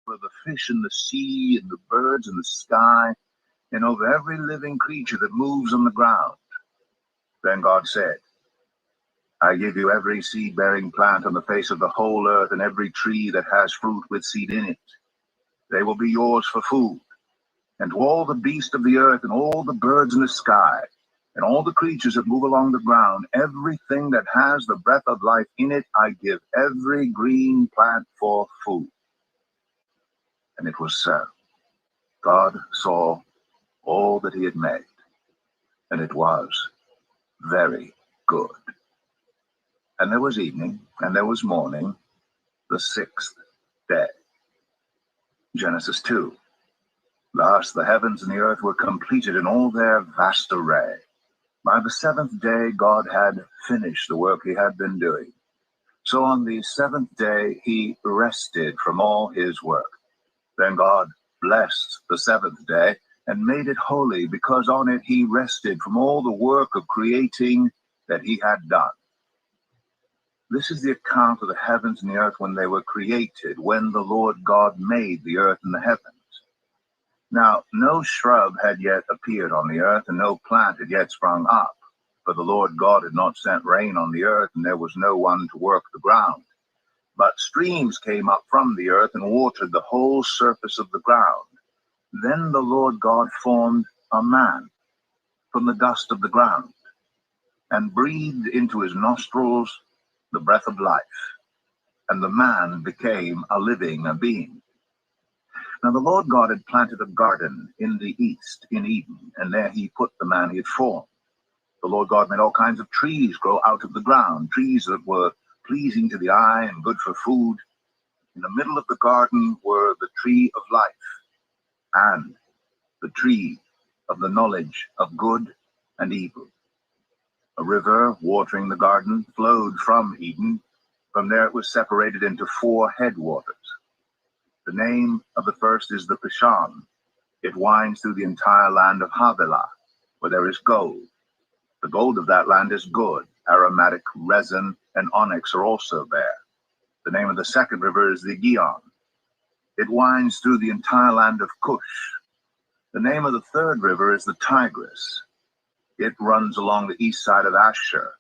over the fish in the sea and the birds in the sky, and over every living creature that moves on the ground. Then God said, I give you every seed-bearing plant on the face of the whole earth, and every tree that has fruit with seed in it. They will be yours for food. And to all the beasts of the earth, and all the birds in the sky, and all the creatures that move along the ground, everything that has the breath of life in it, I give every green plant for food. And it was so. God saw all that he had made, and it was very good. And there was evening, and there was morning, the sixth day. Genesis 2. Thus the heavens and the earth were completed in all their vast array. By the seventh day God had finished the work he had been doing. So on the seventh day he rested from all his work. Then God blessed the seventh day and made it holy, because on it he rested from all the work of creating that he had done. This is the account of the heavens and the earth when they were created, when the Lord God made the earth and the heavens. Now no shrub had yet appeared on the earth, and no plant had yet sprung up, for the Lord God had not sent rain on the earth, and there was no one to work the ground. But streams came up from the earth and watered the whole surface of the ground. Then the Lord God formed a man from the dust of the ground, and breathed into his nostrils the breath of life, and the man became a living being. Now the Lord God had planted a garden in the east, in Eden, and there he put the man he had formed. The Lord God made all kinds of trees grow out of the ground, trees that were pleasing to the eye and good for food. In the middle of the garden were the tree of life, and the tree of the knowledge of good and evil. A river watering the garden flowed from Eden. From there it was separated into 4 headwaters. The name of the first is the Pishon. It winds through the entire land of Havilah, where there is gold. The gold of that land is good. Aromatic resin and onyx are also there. The name of the second river is the Gihon. It winds through the entire land of Cush. The name of the third river is the Tigris. It runs along the east side of Asher.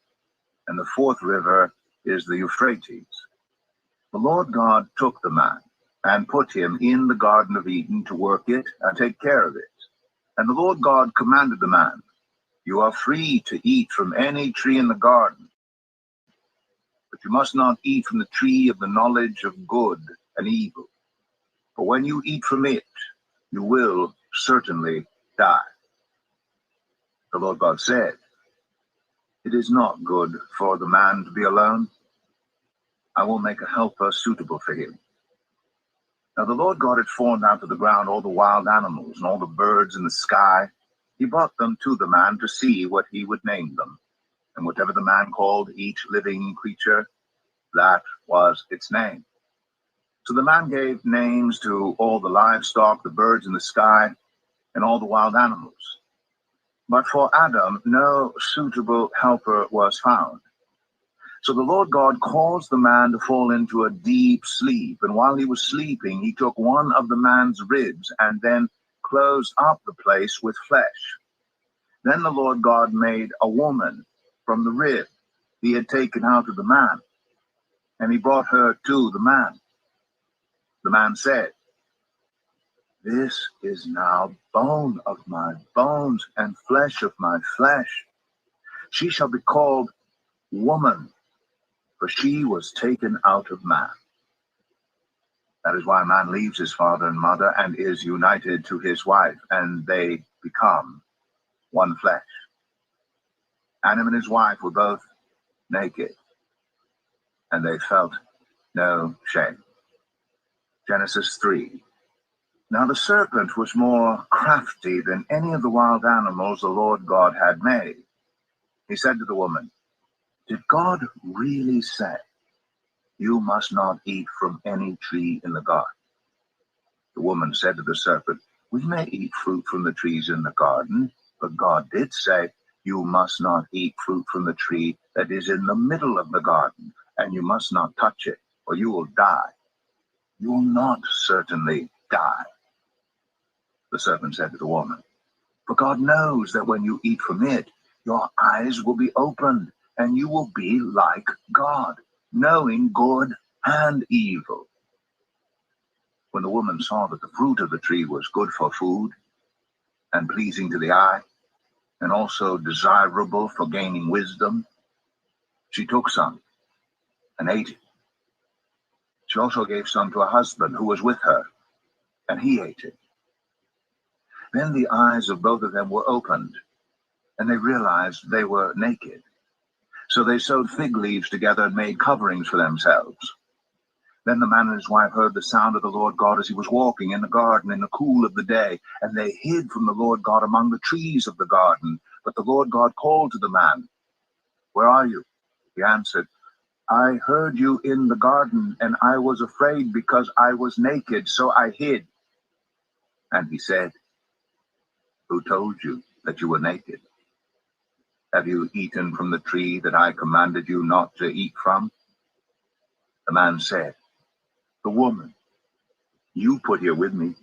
And the fourth river is the Euphrates. The Lord God took the man and put him in the Garden of Eden to work it and take care of it. And the Lord God commanded the man, you are free to eat from any tree in the garden, but you must not eat from the tree of the knowledge of good and evil. For when you eat from it, you will certainly die. The Lord God said, it is not good for the man to be alone. I will make a helper suitable for him. Now the Lord God had formed out of the ground all the wild animals and all the birds in the sky. He brought them to the man to see what he would name them. And whatever the man called each living creature, that was its name. So the man gave names to all the livestock, the birds in the sky, and all the wild animals. But for Adam no suitable helper was found. So the Lord God caused the man to fall into a deep sleep, and while he was sleeping, he took one of the man's ribs and then closed up the place with flesh. Then the Lord God made a woman from the rib he had taken out of the man, and he brought her to the man. The man said, this is now bone of my bones and flesh of my flesh. She shall be called woman, for she was taken out of man. That is why a man leaves his father and mother and is united to his wife, and they become one flesh. Adam and his wife were both naked, and they felt no shame. Genesis 3. Now the serpent was more crafty than any of the wild animals the Lord God had made. He said to the woman, did God really say, you must not eat from any tree in the garden? The woman said to the serpent, we may eat fruit from the trees in the garden, but God did say, you must not eat fruit from the tree that is in the middle of the garden, and you must not touch it, or you will die. You will not certainly die. The serpent said to the woman, For God knows that when you eat from it, your eyes will be opened, and you will be like God, knowing good and evil. When the woman saw that the fruit of the tree was good for food, and pleasing to the eye, and also desirable for gaining wisdom, she took some and ate it. She also gave some to her husband who was with her, and he ate it. Then the eyes of both of them were opened, and they realized they were naked. So they sewed fig leaves together and made coverings for themselves. Then the man and his wife heard the sound of the Lord God as he was walking in the garden in the cool of the day, and they hid from the Lord God among the trees of the garden. But the Lord God called to the man, Where are you? He answered, I heard you in the garden, and I was afraid because I was naked, so I hid. And he said, Who told you that you were naked? Have you eaten from the tree that I commanded you not to eat from? The man said, The woman you put here with me,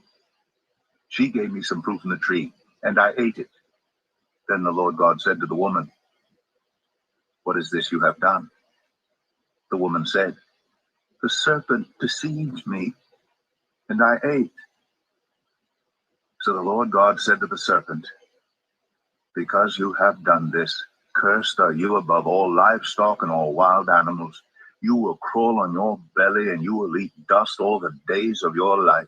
she gave me some fruit from the tree, and I ate it. Then the Lord God said to the woman, What is this you have done? The woman said, The serpent deceived me, and I ate. So the Lord God said to the serpent, Because you have done this, cursed are you above all livestock and all wild animals. You will crawl on your belly, and you will eat dust all the days of your life.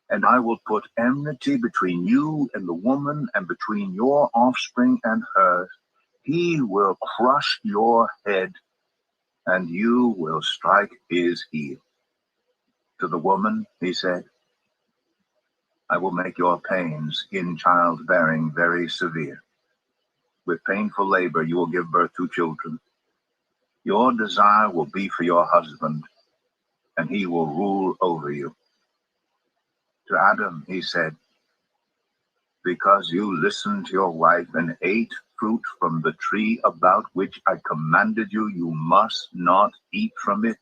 And I will put enmity between you and the woman, and between your offspring and hers. He will crush your head, and you will strike his heel. To the woman, he said, I will make your pains in childbearing very severe. With painful labor you will give birth to children. Your desire will be for your husband, and he will rule over you. To Adam, he said, Because you listened to your wife and ate fruit from the tree about which I commanded you, you must not eat from it.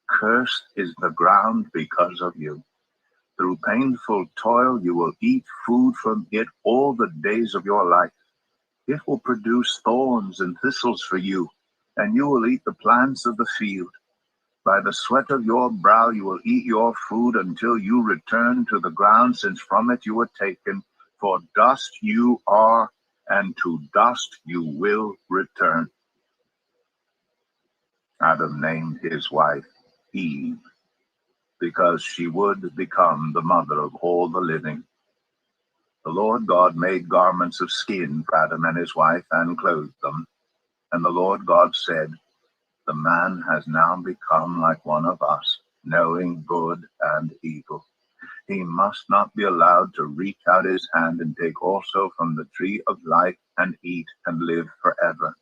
Cursed is the ground because of you. Through painful toil you will eat food from it all the days of your life. It will produce thorns and thistles for you, and you will eat the plants of the field. By the sweat of your brow you will eat your food until you return to the ground, since from it you were taken. For dust you are, and to dust you will return. Adam named his wife Eve, because she would become the mother of all the living. The Lord God made garments of skin for Adam and his wife and clothed them. And the Lord God said, The man has now become like one of us, knowing good and evil. He must not be allowed to reach out his hand and take also from the tree of life and eat and live forever.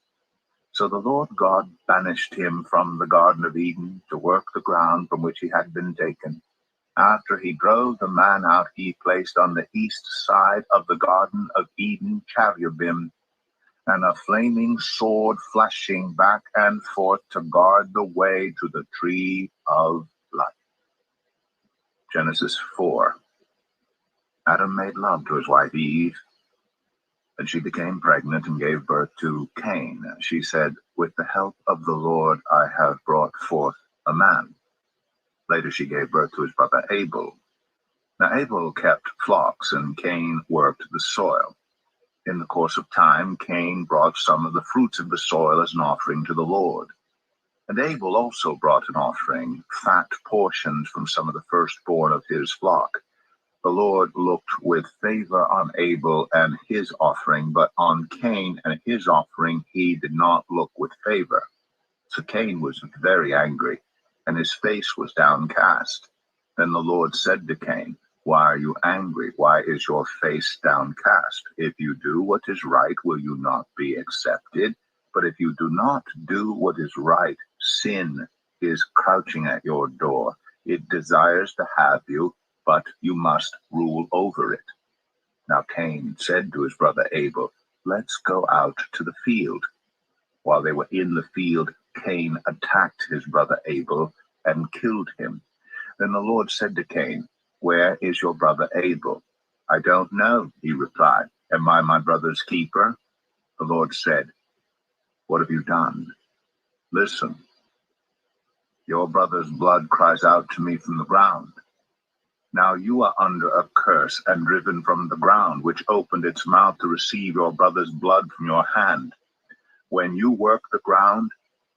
So the Lord God banished him from the Garden of Eden to work the ground from which he had been taken. After he drove the man out, he placed on the east side of the Garden of Eden cherubim and a flaming sword flashing back and forth to guard the way to the tree of life. Genesis 4. Adam made love to his wife Eve, and she became pregnant and gave birth to Cain. She said, With the help of the Lord I have brought forth a man. Later she gave birth to his brother Abel. Now Abel kept flocks, and Cain worked the soil. In the course of time, Cain brought some of the fruits of the soil as an offering to the Lord. And Abel also brought an offering, fat portions from some of the firstborn of his flock. The Lord looked with favor on Abel and his offering, but on Cain and his offering he did not look with favor. So Cain was very angry, and his face was downcast. Then the Lord said to Cain, Why are you angry? Why is your face downcast? If you do what is right, will you not be accepted? But if you do not do what is right, sin is crouching at your door. It desires to have you, but you must rule over it. Now Cain said to his brother Abel, Let's go out to the field. While they were in the field, Cain attacked his brother Abel and killed him. Then the Lord said to Cain, "Where is your brother Abel?" "I don't know," he replied. "Am I my brother's keeper?" The Lord said, "What have you done? Listen, your brother's blood cries out to me from the ground. Now you are under a curse and driven from the ground, which opened its mouth to receive your brother's blood from your hand. When you work the ground,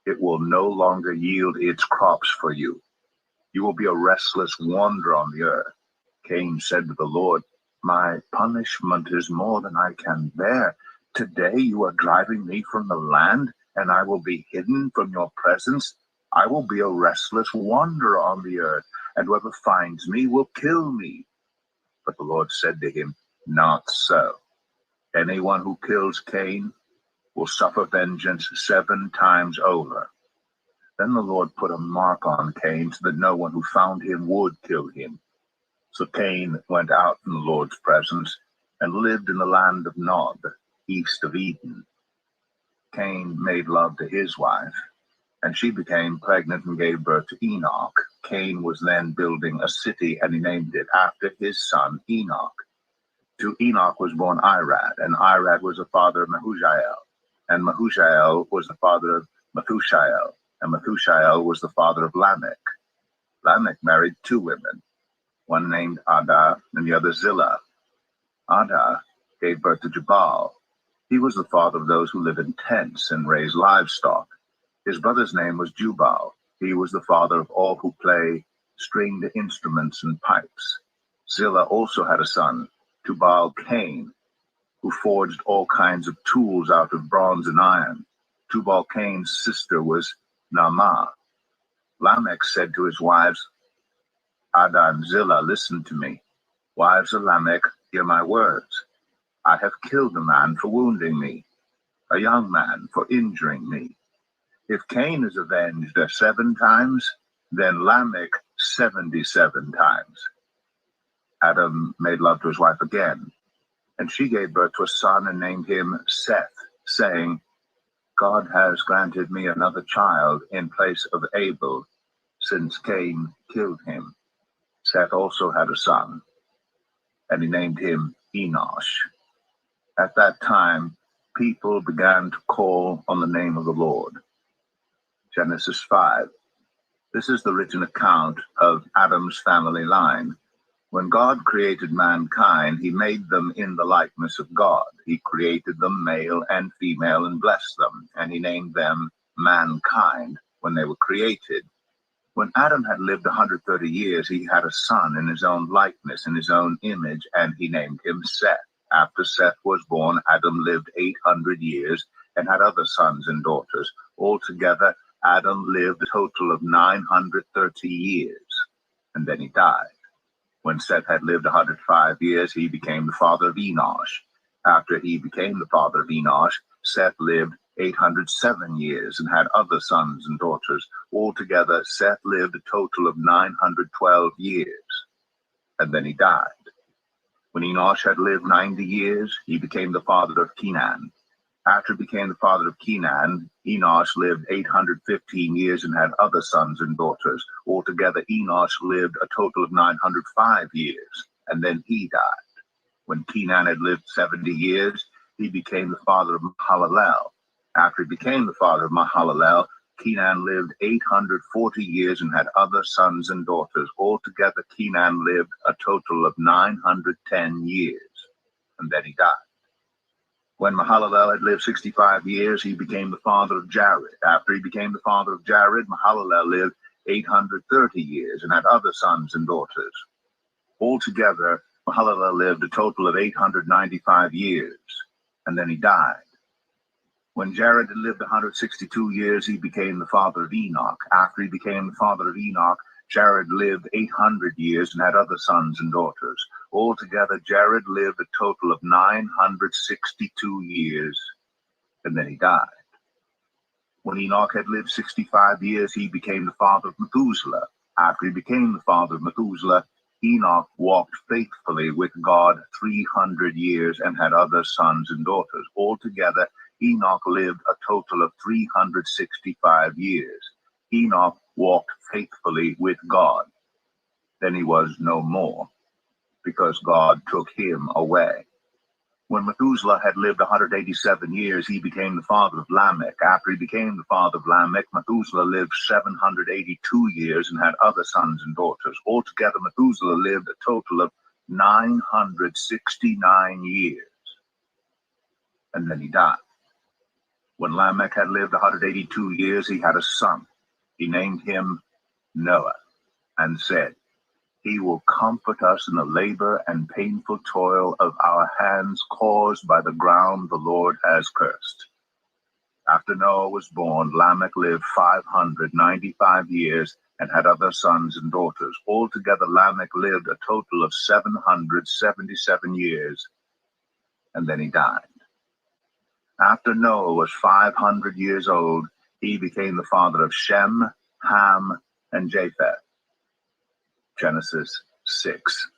it will no longer yield its crops for you. You will be a restless wanderer on the earth." Cain said to the Lord, "My punishment is more than I can bear. Today you are driving me from the land, and I will be hidden from your presence. I will be a restless wanderer on the earth, and whoever finds me will kill me." But the Lord said to him, "Not so. Anyone who kills Cain will suffer vengeance 7 times over." Then the Lord put a mark on Cain so that no one who found him would kill him. So Cain went out from the Lord's presence and lived in the land of Nod, east of Eden. Cain made love to his wife, and she became pregnant and gave birth to Enoch. Cain was then building a city, and he named it after his son Enoch. To Enoch was born Irad, and Irad was the father of Mehujael, and Mehujael was the father of Methushael, and Methushael was the father of Lamech. Lamech married 2 women, one named Adah and the other Zillah. Adah gave birth to Jabal. He was the father of those who live in tents and raise livestock. His brother's name was Jubal. He was the father of all who play stringed instruments and pipes. Zillah also had a son, Tubal-Cain, who forged all kinds of tools out of bronze and iron. Tubal-Cain's sister was Naamah. Lamech said to his wives, Adah and Zillah, "Listen to me. Wives of Lamech, hear my words. I have killed a man for wounding me, a young man for injuring me. If Cain is avenged 7 times, then Lamech 77 times." Adam made love to his wife again, and she gave birth to a son and named him Seth, saying, "God has granted me another child in place of Abel, since Cain killed him." Seth also had a son, and he named him Enosh. At that time, people began to call on the name of the Lord. Genesis 5. This is the written account of Adam's family line. When God created mankind, he made them in the likeness of God. He created them male and female and blessed them, and he named them mankind when they were created. When Adam had lived 130 years, he had a son in his own likeness, in his own image, and he named him Seth. After Seth was born, Adam lived 800 years and had other sons and daughters. Altogether, Adam lived a total of 930 years, and then he died. When Seth had lived 105 years, he became the father of Enosh. After he became the father of Enosh, Seth lived 807 years and had other sons and daughters. Altogether, Seth lived a total of 912 years, and then he died. When Enosh had lived 90 years, he became the father of Kenan. After he became the father of Kenan, Enosh lived 815 years and had other sons and daughters. Altogether, Enosh lived a total of 905 years, and then he died. When Kenan had lived 70 years, he became the father of Mahalalel. After he became the father of Mahalalel, Kenan lived 840 years and had other sons and daughters. Altogether, Kenan lived a total of 910 years, and then he died. When Mahalalel had lived 65 years, he became the father of Jared. After he became the father of Jared, Mahalalel lived 830 years and had other sons and daughters. Altogether, Mahalalel lived a total of 895 years, and then he died. When Jared had lived 162 years, he became the father of Enoch. After he became the father of Enoch, Jared lived 800 years and had other sons and daughters. Altogether, Jared lived a total of 962 years, and then he died. When Enoch had lived 65 years, he became the father of Methuselah. After he became the father of Methuselah, Enoch walked faithfully with God 300 years and had other sons and daughters. Altogether, Enoch lived a total of 365 years. Enoch walked faithfully with God. Then he was no more, because God took him away. When Methuselah had lived 187 years, he became the father of Lamech. After he became the father of Lamech, Methuselah lived 782 years and had other sons and daughters. Altogether, Methuselah lived a total of 969 years. And then he died. When Lamech had lived 182 years, he had a son. He named him Noah, and said, "He will comfort us in the labor and painful toil of our hands caused by the ground the Lord has cursed." After Noah was born, Lamech lived 595 years and had other sons and daughters. Altogether, Lamech lived a total of 777 years, and then he died. After Noah was 500 years old, he became the father of Shem, Ham, and Japheth. Genesis 6.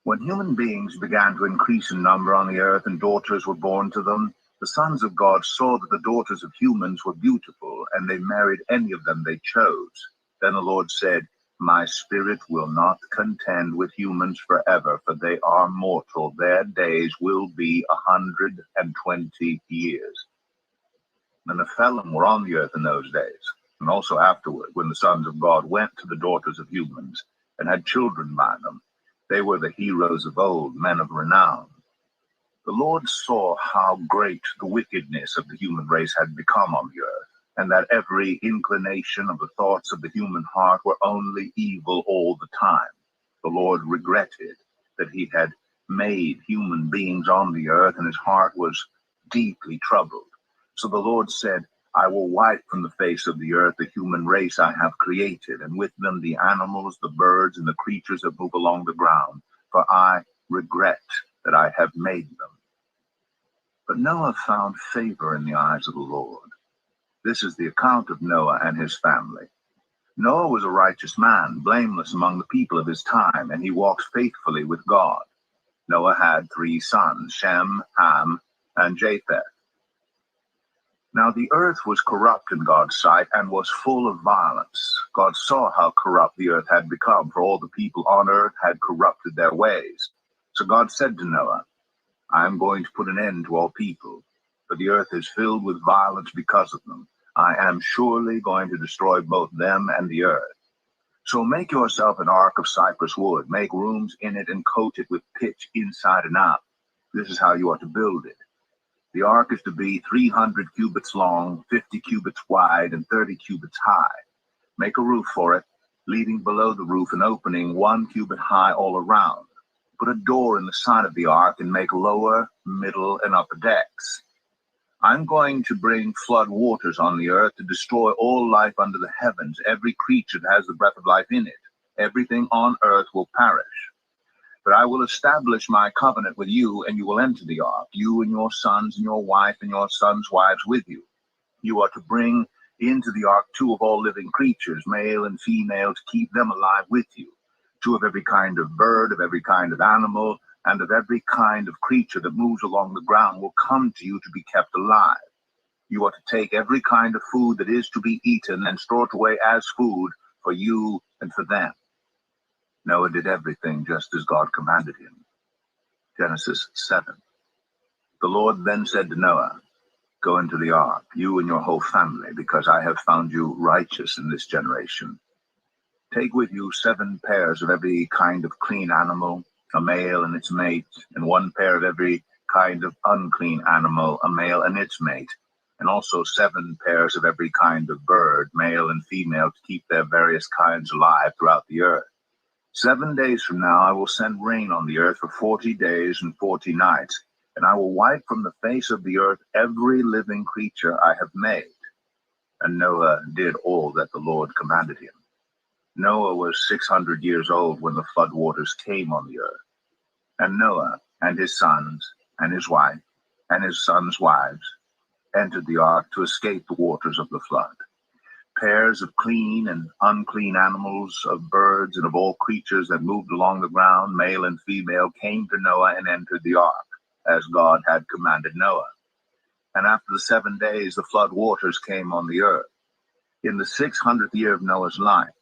When human beings began to increase in number on the earth and daughters were born to them, the sons of God saw that the daughters of humans were beautiful, and they married any of them they chose. Then the Lord said, "My spirit will not contend with humans forever, for they are mortal. Their days will be 120 years. The Nephilim were on the earth in those days, and also afterward, when the sons of God went to the daughters of humans and had children by them. They were the heroes of old, men of renown. The Lord saw how great the wickedness of the human race had become on the earth, and that every inclination of the thoughts of the human heart were only evil all the time. The Lord regretted that he had made human beings on the earth, and his heart was deeply troubled. So the Lord said, "I will wipe from the face of the earth the human race I have created, and with them the animals, the birds, and the creatures that move along the ground, for I regret that I have made them." But Noah found favor in the eyes of the Lord. This is the account of Noah and his family. Noah was a righteous man, blameless among the people of his time, and he walked faithfully with God. Noah had 3 sons, Shem, Ham, and Japheth. Now the earth was corrupt in God's sight and was full of violence. God saw how corrupt the earth had become, for all the people on earth had corrupted their ways. So God said to Noah, "I am going to put an end to all people, for the earth is filled with violence because of them. I am surely going to destroy both them and the earth. So make yourself an ark of cypress wood, make rooms in it and coat it with pitch inside and out. This is how you are to build it. The ark is to be 300 cubits long, 50 cubits wide, and 30 cubits high. Make a roof for it, leaving below the roof an opening 1 cubit high all around. Put a door in the side of the ark and make lower, middle, and upper decks. I'm going to bring flood waters on the earth to destroy all life under the heavens, every creature that has the breath of life in it. Everything on earth will perish. But I will establish my covenant with you, and you will enter the ark, you and your sons and your wife and your sons' wives with you. You are to bring into the ark 2 of all living creatures, male and female, to keep them alive with you. 2 of every kind of bird, of every kind of animal, and of every kind of creature that moves along the ground will come to you to be kept alive. You are to take every kind of food that is to be eaten and store it away as food for you and for them." Noah did everything just as God commanded him. Genesis 7. The Lord then said to Noah, "Go into the ark, you and your whole family, because I have found you righteous in this generation. Take with you 7 pairs of every kind of clean animal, a male and its mate, and 1 pair of every kind of unclean animal, a male and its mate, and also 7 pairs of every kind of bird, male and female, to keep their various kinds alive throughout the earth. 7 days from now I will send rain on the earth for 40 days and 40 nights, and I will wipe from the face of the earth every living creature I have made." And Noah did all that the Lord commanded him. Noah was 600 years old when the flood waters came on the earth. And Noah and his sons and his wife and his sons' wives entered the ark to escape the waters of the flood. Pairs of clean and unclean animals, of birds, and of all creatures that moved along the ground, male and female, came to Noah and entered the ark, as God had commanded Noah. And after the 7 days, the flood waters came on the earth. In the 600th year of Noah's life,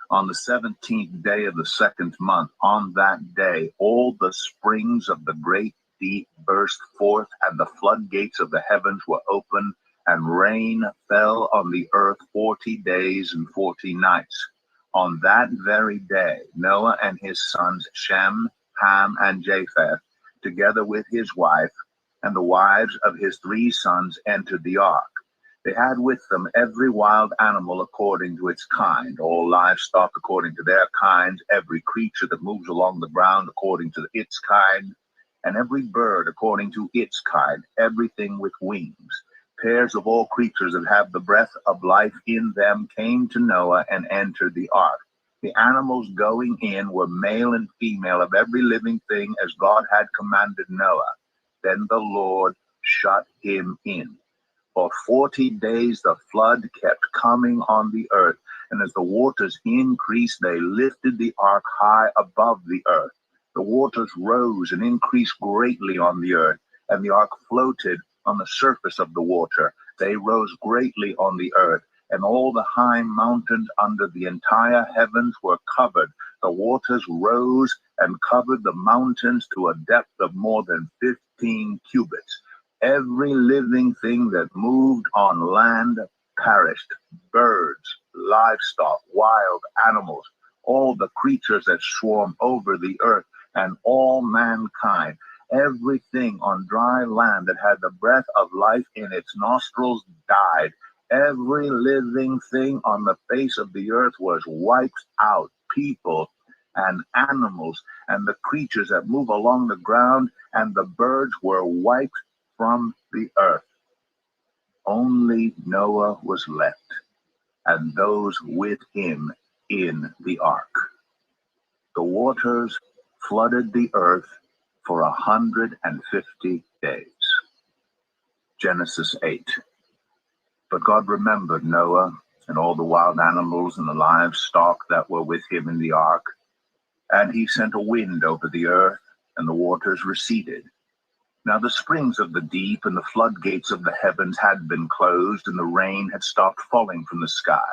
On the 17th day of the 2nd month, on that day, all the springs of the great deep burst forth, and the floodgates of the heavens were opened, and rain fell on the earth 40 days and 40 nights. On that very day, Noah and his sons Shem, Ham, and Japheth, together with his wife and the wives of his 3 sons, entered the ark. They had with them every wild animal according to its kind, all livestock according to their kinds, every creature that moves along the ground according to its kind, and every bird according to its kind, everything with wings. Pairs of all creatures that have the breath of life in them came to Noah and entered the ark. The animals going in were male and female of every living thing as God had commanded Noah. Then the Lord shut him in. For 40 days the flood kept coming on the earth, and as the waters increased, they lifted the ark high above the earth. The waters rose and increased greatly on the earth, and the ark floated on the surface of the water. They rose greatly on the earth, and all the high mountains under the entire heavens were covered. The waters rose and covered the mountains to a depth of more than 15 cubits. Every living thing that moved on land perished, birds, livestock, wild animals, all the creatures that swarm over the earth, and all mankind. Everything on dry land that had the breath of life in its nostrils died. Every living thing on the face of the earth was wiped out. People and animals and the creatures that move along the ground and the birds were wiped from the earth. Only Noah was left, and those with him in the ark. The waters flooded the earth for 150 days. Genesis 8. But God remembered Noah and all the wild animals and the livestock that were with him in the ark, and he sent a wind over the earth, and the waters receded. Now the springs of the deep and the floodgates of the heavens had been closed, and the rain had stopped falling from the sky.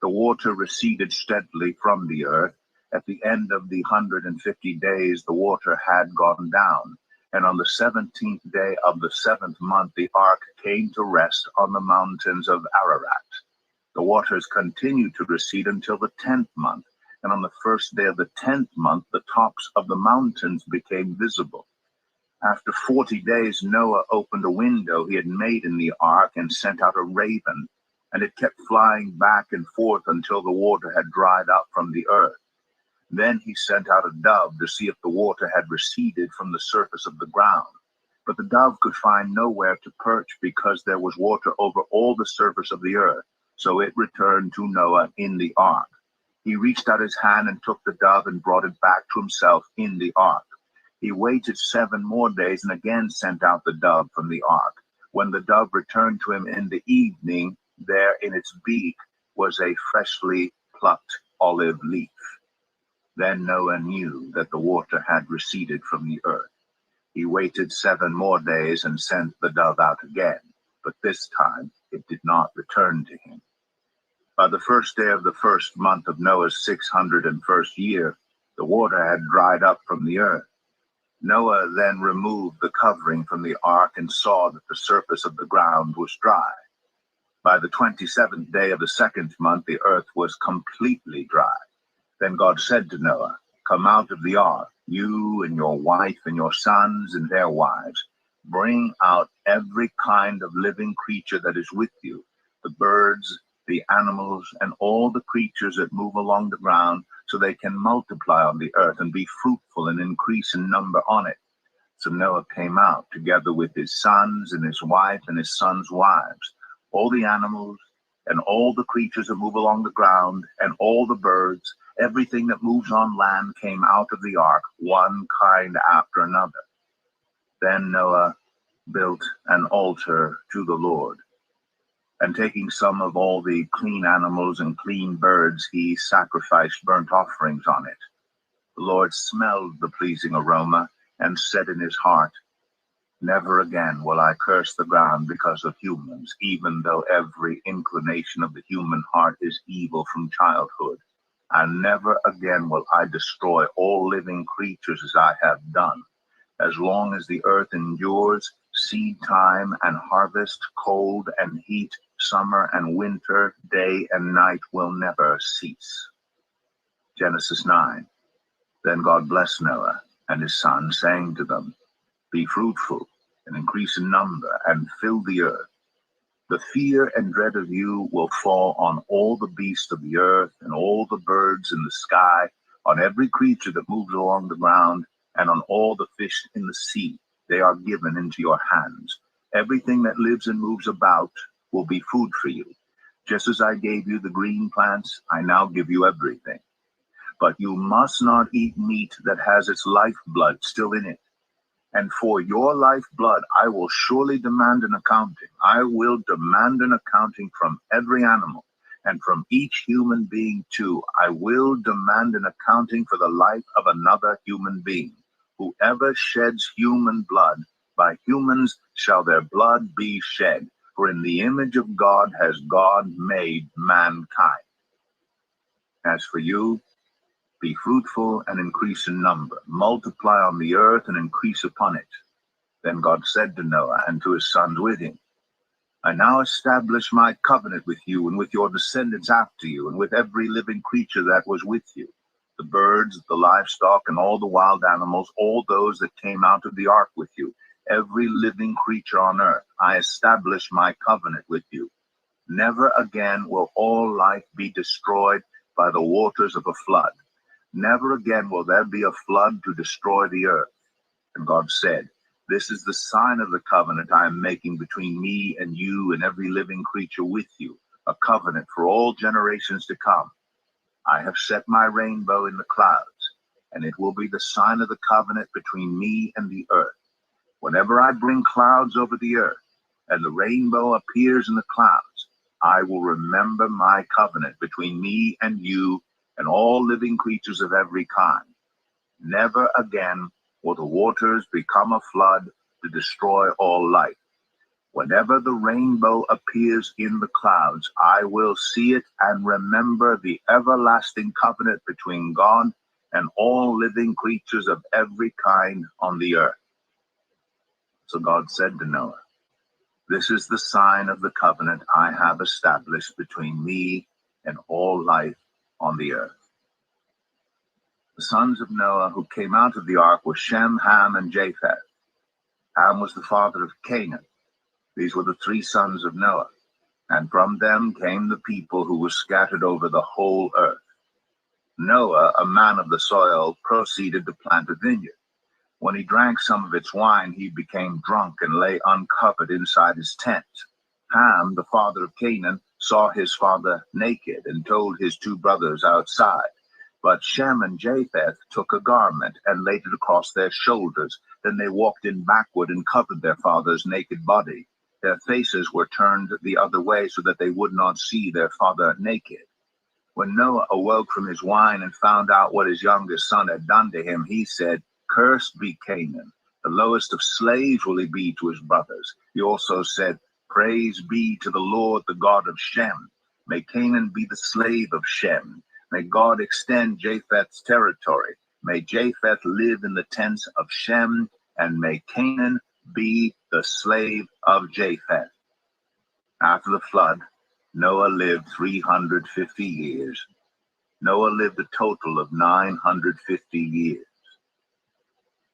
The water receded steadily from the earth. At the end of the 150 days, the water had gone down. And on the 17th day of the 7th month, the ark came to rest on the mountains of Ararat. The waters continued to recede until the 10th month. And on the first day of the 10th month, the tops of the mountains became visible. After 40 days, Noah opened a window he had made in the ark and sent out a raven, and it kept flying back and forth until the water had dried up from the earth. Then he sent out a dove to see if the water had receded from the surface of the ground. But the dove could find nowhere to perch because there was water over all the surface of the earth. So it returned to Noah in the ark. He reached out his hand and took the dove and brought it back to himself in the ark. He waited 7 more days and again sent out the dove from the ark. When the dove returned to him in the evening, there in its beak was a freshly plucked olive leaf. Then Noah knew that the water had receded from the earth. He waited 7 more days and sent the dove out again, but this time it did not return to him. By the first day of the 1st month of Noah's 601st year, the water had dried up from the earth. Noah then removed the covering from the ark and saw that the surface of the ground was dry. By the 27th day of the 2nd month, the earth was completely dry. Then God said to Noah, "Come out of the ark, you and your wife and your sons and their wives. Bring out every kind of living creature that is with you, the birds, the animals, and all the creatures that move along the ground, so they can multiply on the earth and be fruitful and increase in number on it." So Noah came out together with his sons and his wife and his sons' wives, all the animals and all the creatures that move along the ground and all the birds. Everything that moves on land came out of the ark, one kind after another. Then Noah built an altar to the Lord, and taking some of all the clean animals and clean birds, he sacrificed burnt offerings on it. The Lord smelled the pleasing aroma and said in his heart, "Never again will I curse the ground because of humans, even though every inclination of the human heart is evil from childhood. And never again will I destroy all living creatures as I have done. As long as the earth endures, seed time and harvest, cold and heat, summer and winter, day and night will never cease. Genesis 9. Then God blessed Noah and his sons, saying to them, Be fruitful and increase in number and fill the earth. The fear and dread of you will fall on all the beasts of the earth and all the birds in the sky, on every creature that moves along the ground, and on all the fish in the sea. They are given into your hands. Everything that lives and moves about will be food for you. Just as I gave you the green plants, I now give you everything. But you must not eat meat that has its lifeblood still in it. And for your lifeblood, I will surely demand an accounting. I will demand an accounting from every animal, and from each human being too. I will demand an accounting for the life of another human being. Whoever sheds human blood, by humans shall their blood be shed. For in the image of God has God made mankind. As for you, be fruitful and increase in number. Multiply on the earth and increase upon it. Then God said to Noah and to his sons with him, I now establish my covenant with you and with your descendants after you, and with every living creature that was with you, the birds, the livestock, and all the wild animals, all those that came out of the ark with you, every living creature on earth. I establish my covenant with you. Never again will all life be destroyed by the waters of a flood. Never again will there be a flood to destroy the earth. And God said, This is the sign of the covenant I am making between me and you and every living creature with you, a covenant for all generations to come. I have set my rainbow in the clouds, and it will be the sign of the covenant between me and the earth. Whenever I bring clouds over the earth, and the rainbow appears in the clouds, I will remember my covenant between me and you and all living creatures of every kind. Never again will the waters become a flood to destroy all life. Whenever the rainbow appears in the clouds, I will see it and remember the everlasting covenant between God and all living creatures of every kind on the earth. So God said to Noah, This is the sign of the covenant I have established between me and all life on the earth. The sons of Noah who came out of the ark were Shem, Ham, and Japheth. Ham was the father of Canaan. These were the three sons of Noah, and from them came the people who were scattered over the whole earth. Noah, a man of the soil, proceeded to plant a vineyard. When he drank some of its wine, he became drunk and lay uncovered inside his tent. Ham, the father of Canaan, saw his father naked and told his two brothers outside. But Shem and Japheth took a garment and laid it across their shoulders. Then they walked in backward and covered their father's naked body. Their faces were turned the other way so that they would not see their father naked. When Noah awoke from his wine and found out what his youngest son had done to him, he said, Cursed be Canaan. The lowest of slaves will he be to his brothers. He also said, Praise be to the Lord, the God of Shem. May Canaan be the slave of Shem. May God extend Japheth's territory. May Japheth live in the tents of Shem, and may Canaan be the slave of Japheth. After the flood, Noah lived 350 years. Noah lived a total of 950 years.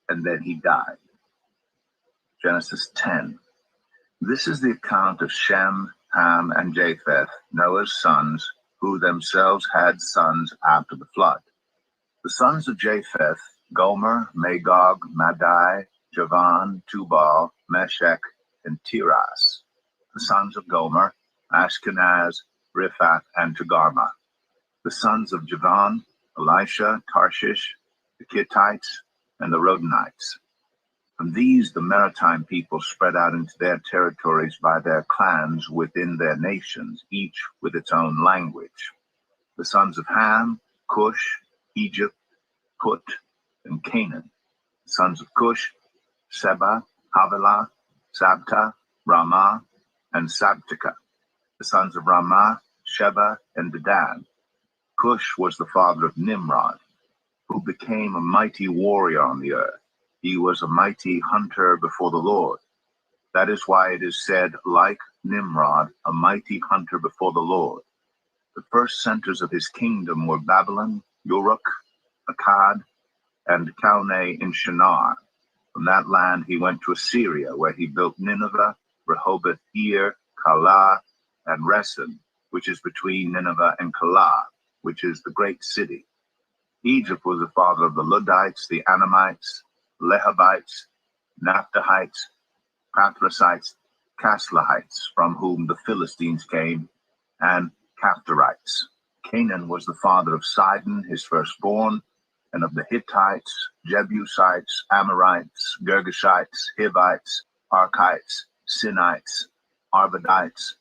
And then he died. Genesis 10. This is the account of Shem, Ham, and Japheth, Noah's sons, who themselves had sons after the flood. The sons of Japheth, Gomer, Magog, Madai, Javan, Tubal, Meshech, and Tiras. The sons of Gomer, Ashkenaz, Riphath, and Togarmah. The sons of Javan, Elisha, Tarshish, the Kittites, and the Rodanites. From these, the maritime people spread out into their territories by their clans within their nations, each with its own language. The sons of Ham, Cush, Egypt, Put, and Canaan. The sons of Cush, Seba, Havilah, Sabta, Ramah, and Sabtika. The sons of Ramah, Sheba, and Dedan. Cush was the father of Nimrod, who became a mighty warrior on the earth. He was a mighty hunter before the Lord. That is why it is said, like Nimrod, a mighty hunter before the Lord. The first centers of his kingdom were Babylon, Uruk, Akkad, and Calneh in Shinar. From that land he went to Assyria, where he built Nineveh, Rehoboth, Ir, Calah, and Resen, which is between Nineveh and Calah, which is the great city. Egypt was the father of the Ludites, the Anamites, Lehabites, Naphtuhites, Pathrusites, Caslahites, from whom the Philistines came, and Caphtorites. Canaan was the father of Sidon, his firstborn, and of the Hittites, Jebusites, Amorites, Girgashites, Hivites, Archites, Sinites, Arvadites,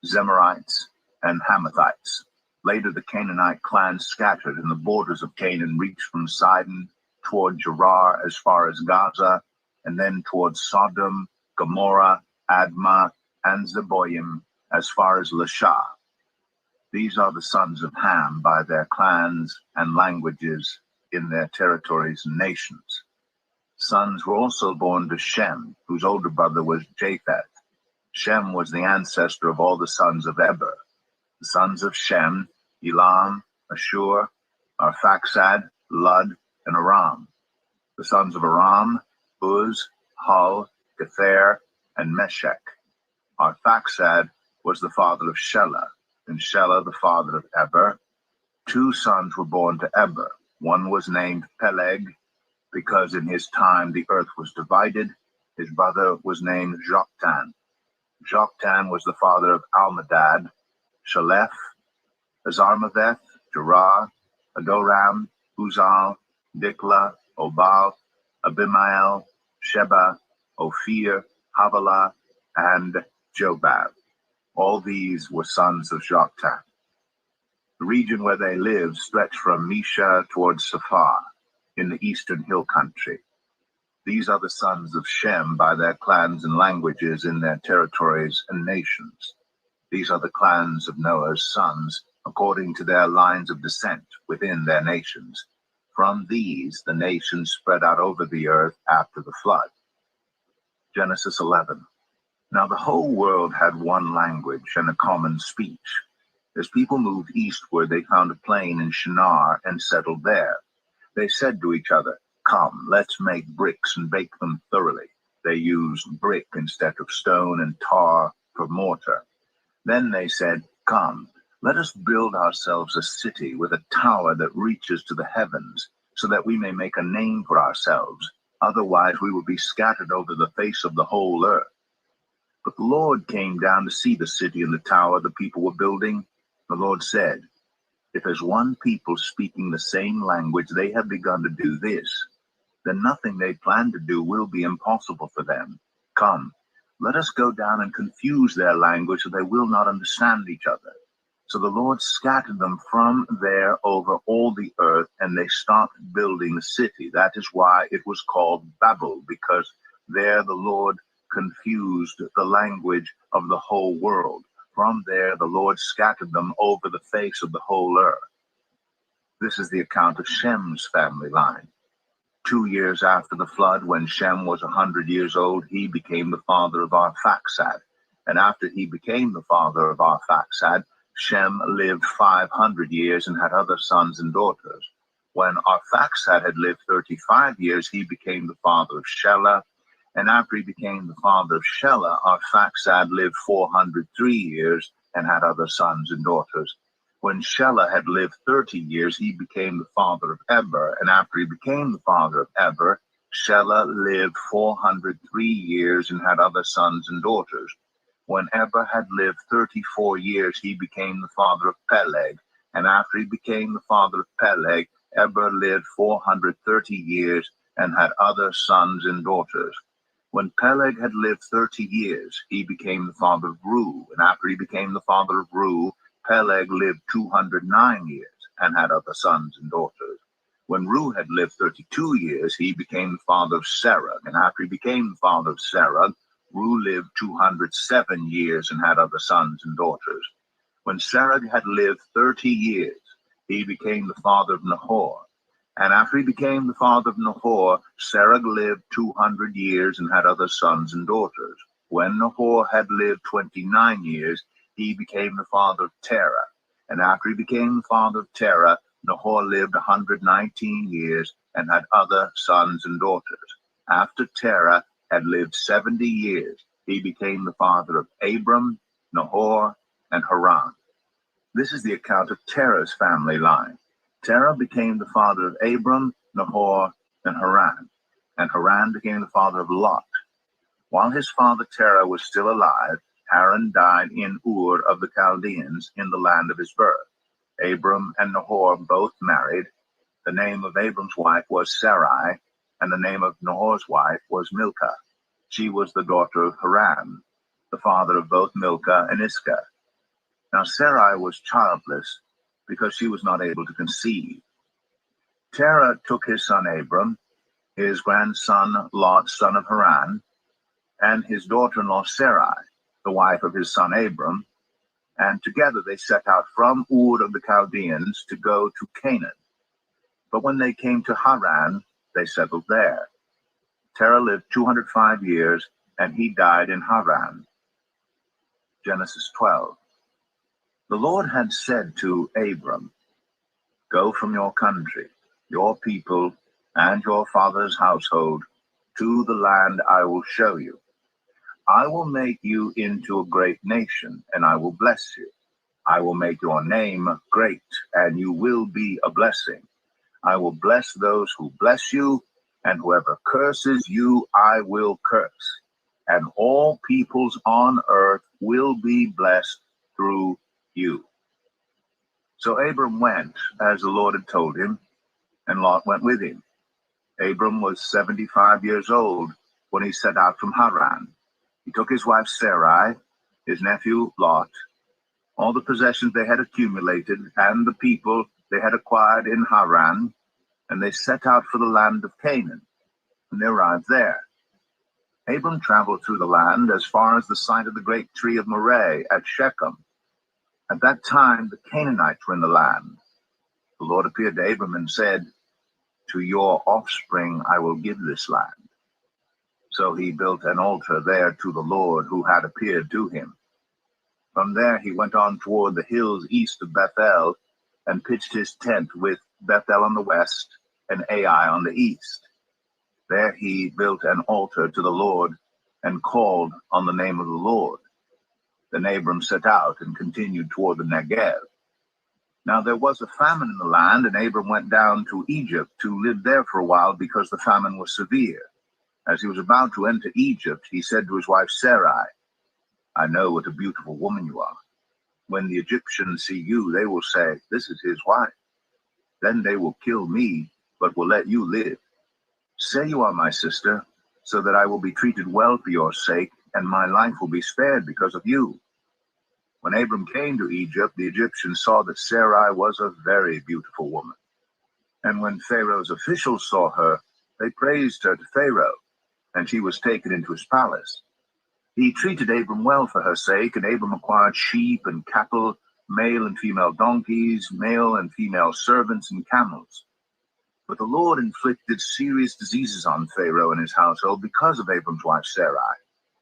Zemarites, and Hamathites. Later the Canaanite clans scattered, and the borders of Canaan reached from Sidon toward Gerar as far as Gaza, and then towards Sodom, Gomorrah, Admah, and Zeboim as far as Lasha. These are the sons of Ham by their clans and languages in their territories and nations. Sons were also born to Shem, whose older brother was Japheth. Shem was the ancestor of all the sons of Eber. The sons of Shem, Elam, Ashur, Arphaxad, Lud, and Aram. The sons of Aram, Uz, Hul, Gether, and Meshech. Arphaxad was the father of Shelah, and Shelah the father of Eber. Two sons were born to Eber. One was named Peleg, because in his time the earth was divided. His brother was named Joktan. Joktan was the father of Almadad, Shalef, Azarmaveth, Jerah, Adoram, Uzal, Dikla, Obal, Abimael, Sheba, Ophir, Havilah, and Jobab. All these were sons of Joktan. The region where they lived stretched from Mesha towards Saphar, in the eastern hill country. These are the sons of Shem by their clans and languages in their territories and nations. These are the clans of Noah's sons, according to their lines of descent within their nations. From these the nations spread out over the earth after the flood. Genesis 11. Now the whole world had one language and a common speech. As people moved eastward, they found a plain in Shinar and settled there. They said to each other, "Come, let's make bricks and bake them thoroughly." They used brick instead of stone and tar for mortar. Then they said, "Come, let us build ourselves a city with a tower that reaches to the heavens, so that we may make a name for ourselves. Otherwise we will be scattered over the face of the whole earth." But the Lord came down to see the city and the tower the people were building. The Lord said, "If as one people speaking the same language they have begun to do this, then nothing they plan to do will be impossible for them. Come, let us go down and confuse their language so they will not understand each other." So the Lord scattered them from there over all the earth, and they stopped building the city. That is why it was called Babel, because there the Lord confused the language of the whole world. From there the Lord scattered them over the face of the whole earth. This is the account of Shem's family line. 2 years after the flood, when Shem was 100 years old, he became the father of Arphaxad. And after he became the father of Arphaxad, Shem lived 500 years and had other sons and daughters. When Arphaxad had lived 35 years, he became the father of Shelah. And after he became the father of Shelah, Arphaxad lived 403 years and had other sons and daughters. When Shelah had lived 30 years, he became the father of Eber. And after he became the father of Eber, Shelah lived 403 years and had other sons and daughters. When Eber had lived 34 years, he became the father of Peleg. And after he became the father of Peleg, Eber lived 430 years and had other sons and daughters. When Peleg had lived 30 years, he became the father of Reu. And after he became the father of Reu, Peleg lived 209 years and had other sons and daughters. When Reu had lived 32 years, he became the father of Serug. And after he became the father of Serug, Reu lived 207 years and had other sons and daughters. When Serug had lived 30 years, he became the father of Nahor. And after he became the father of Nahor, Serug lived 200 years and had other sons and daughters. When Nahor had lived 29 years, he became the father of Terah. And after he became the father of Terah, Nahor lived 119 years and had other sons and daughters. After Terah had lived 70 years, he became the father of Abram, Nahor, and Haran. This is the account of Terah's family line. Terah became the father of Abram, Nahor, and Haran became the father of Lot. While his father Terah was still alive, Haran died in Ur of the Chaldeans in the land of his birth. Abram and Nahor both married. The name of Abram's wife was Sarai, and the name of Nahor's wife was Milcah. She was the daughter of Haran, the father of both Milcah and Iscah. Now Sarai was childless because she was not able to conceive. Terah took his son Abram, his grandson Lot, son of Haran, and his daughter-in-law Sarai, the wife of his son Abram, and together they set out from Ur of the Chaldeans to go to Canaan. But when they came to Haran, they settled there. Terah lived 205 years, and he died in Haran. Genesis 12. The Lord had said to Abram, "Go from your country, your people, and your father's household to the land I will show you. I will make you into a great nation, and I will bless you. I will make your name great, and you will be a blessing. I will bless those who bless you, and whoever curses you, I will curse. And all peoples on earth will be blessed through you." So Abram went, as the Lord had told him, and Lot went with him. Abram was 75 years old when he set out from Haran. He took his wife Sarai, his nephew Lot, all the possessions they had accumulated, and the people they had acquired in Haran, and they set out for the land of Canaan, and they arrived there. Abram traveled through the land as far as the site of the great tree of Moreh at Shechem. At that time the Canaanites were in the land. The Lord appeared to Abram and said, "To your offspring I will give this land." So he built an altar there to the Lord who had appeared to him. From there he went on toward the hills east of Bethel and pitched his tent with Bethel on the west and Ai on the east. There he built an altar to the Lord and called on the name of the Lord. Then Abram set out and continued toward the Negev. Now there was a famine in the land, and Abram went down to Egypt to live there for a while because the famine was severe. As he was about to enter Egypt, he said to his wife Sarai, "I know what a beautiful woman you are. When the Egyptians see you, they will say, 'This is his wife.' Then they will kill me, but will let you live. Say you are my sister, so that I will be treated well for your sake, and my life will be spared because of you." When Abram came to Egypt, the Egyptians saw that Sarai was a very beautiful woman. And when Pharaoh's officials saw her, they praised her to Pharaoh, and she was taken into his palace. He treated Abram well for her sake, and Abram acquired sheep and cattle, male and female donkeys, male and female servants, and camels. But the Lord inflicted serious diseases on Pharaoh and his household because of Abram's wife Sarai.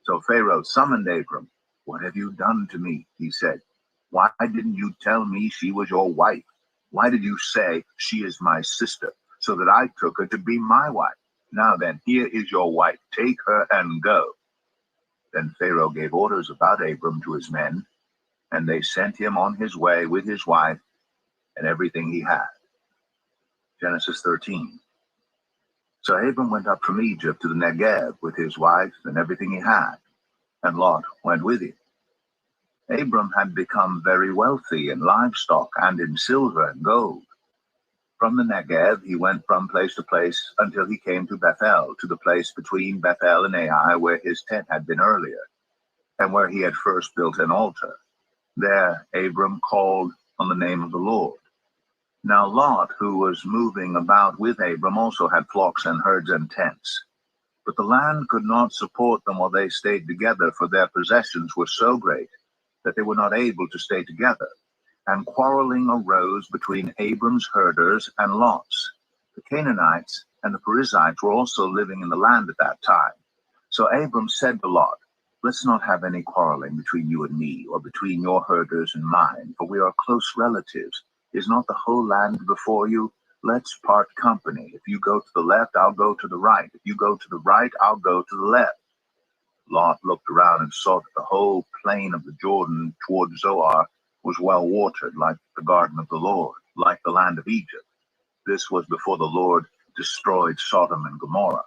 So Pharaoh summoned Abram. "What have you done to me?" he said. "Why didn't you tell me she was your wife? Why did you say, 'She is my sister,' so that I took her to be my wife? Now then, here is your wife. Take her and go." Then Pharaoh gave orders about Abram to his men, and they sent him on his way with his wife and everything he had. Genesis 13. So Abram went up from Egypt to the Negev with his wife and everything he had, and Lot went with him. Abram had become very wealthy in livestock and in silver and gold. From the Negev he went from place to place until he came to Bethel, to the place between Bethel and Ai where his tent had been earlier, and where he had first built an altar. There Abram called on the name of the Lord. Now Lot, who was moving about with Abram, also had flocks and herds and tents. But the land could not support them while they stayed together, for their possessions were so great that they were not able to stay together. And quarreling arose between Abram's herders and Lot's. The Canaanites and the Perizzites were also living in the land at that time. So Abram said to Lot, "Let's not have any quarreling between you and me, or between your herders and mine, for we are close relatives. Is not the whole land before you? Let's part company. If you go to the left, I'll go to the right. If you go to the right, I'll go to the left." Lot looked around and saw that the whole plain of the Jordan toward Zoar was well watered, like the garden of the Lord, like the land of Egypt. This was before the Lord destroyed Sodom and Gomorrah.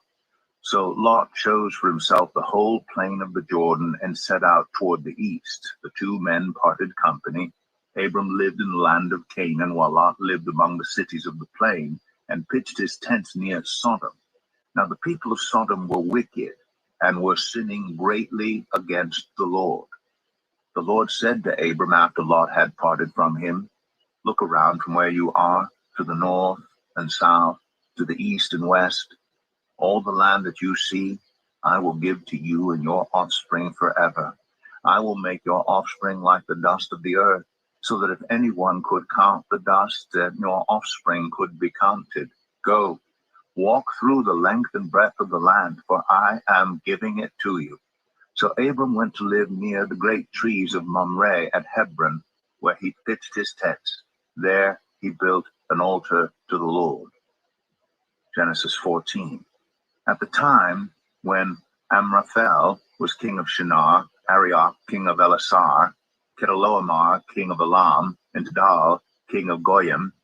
So Lot chose for himself the whole plain of the Jordan and set out toward the east. The two men parted company. Abram lived in the land of Canaan, while Lot lived among the cities of the plain and pitched his tents near Sodom. Now the people of Sodom were wicked and were sinning greatly against the Lord. The Lord said to Abram after Lot had parted from him, "Look around from where you are, to the north and south, to the east and west. All the land that you see, I will give to you and your offspring forever. I will make your offspring like the dust of the earth, so that if anyone could count the dust, then your offspring could be counted. Go, walk through the length and breadth of the land, for I am giving it to you." So Abram went to live near the great trees of Mamre at Hebron, where he pitched his tents. There he built an altar to the Lord. Genesis 14. At the time when Amraphel was king of Shinar, Arioch king of Elasar, Chedorlaomer king of Elam, and Tidal king of Goyim,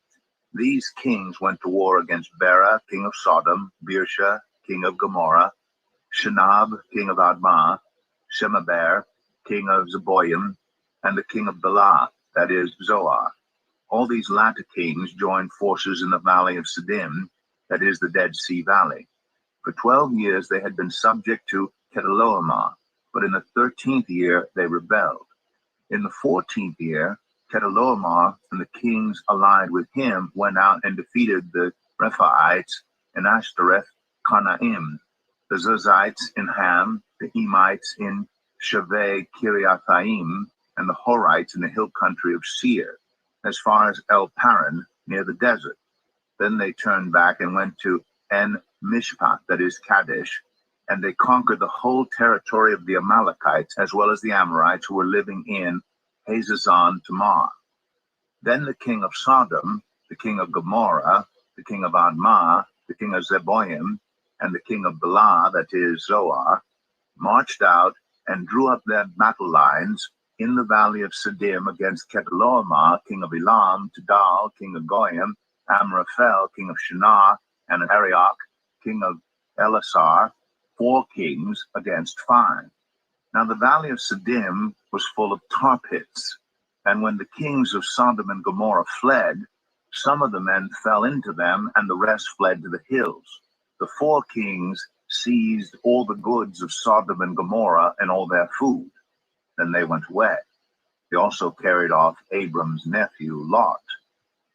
these kings went to war against Bera king of Sodom, Birsha king of Gomorrah, Shinab king of Admah, Shemaber king of Zeboim, and the king of Bela, that is, Zoar. All these latter kings joined forces in the valley of Siddim, that is, the Dead Sea Valley. For 12 years they had been subject to Chedorlaomer, but in the 13th year they rebelled. In the 14th year, Chedorlaomer and the kings allied with him went out and defeated the Rephaites in Ashtoreth Karnaim, the Zerzites in Ham, the Emites in Shaveh Kiriathaim, and the Horites in the hill country of Seir, as far as El Paran, near the desert. Then they turned back and went to En Mishpat, that is Kadesh, and they conquered the whole territory of the Amalekites, as well as the Amorites who were living in Hazazon Tamar. Then the king of Sodom, the king of Gomorrah, the king of Admah, the king of Zeboim, and the king of Bela, that is Zoar, marched out and drew up their battle lines in the valley of Siddim against Chedorlaomer, king of Elam, Tidal, king of Goyim, Amraphel, king of Shinar, and Arioch, king of Elasar, 4 kings against 5. Now the valley of Siddim was full of tar pits, and when the kings of Sodom and Gomorrah fled, some of the men fell into them, and the rest fled to the hills. The 4 kings seized all the goods of Sodom and Gomorrah and all their food. Then they went away. They also carried off Abram's nephew Lot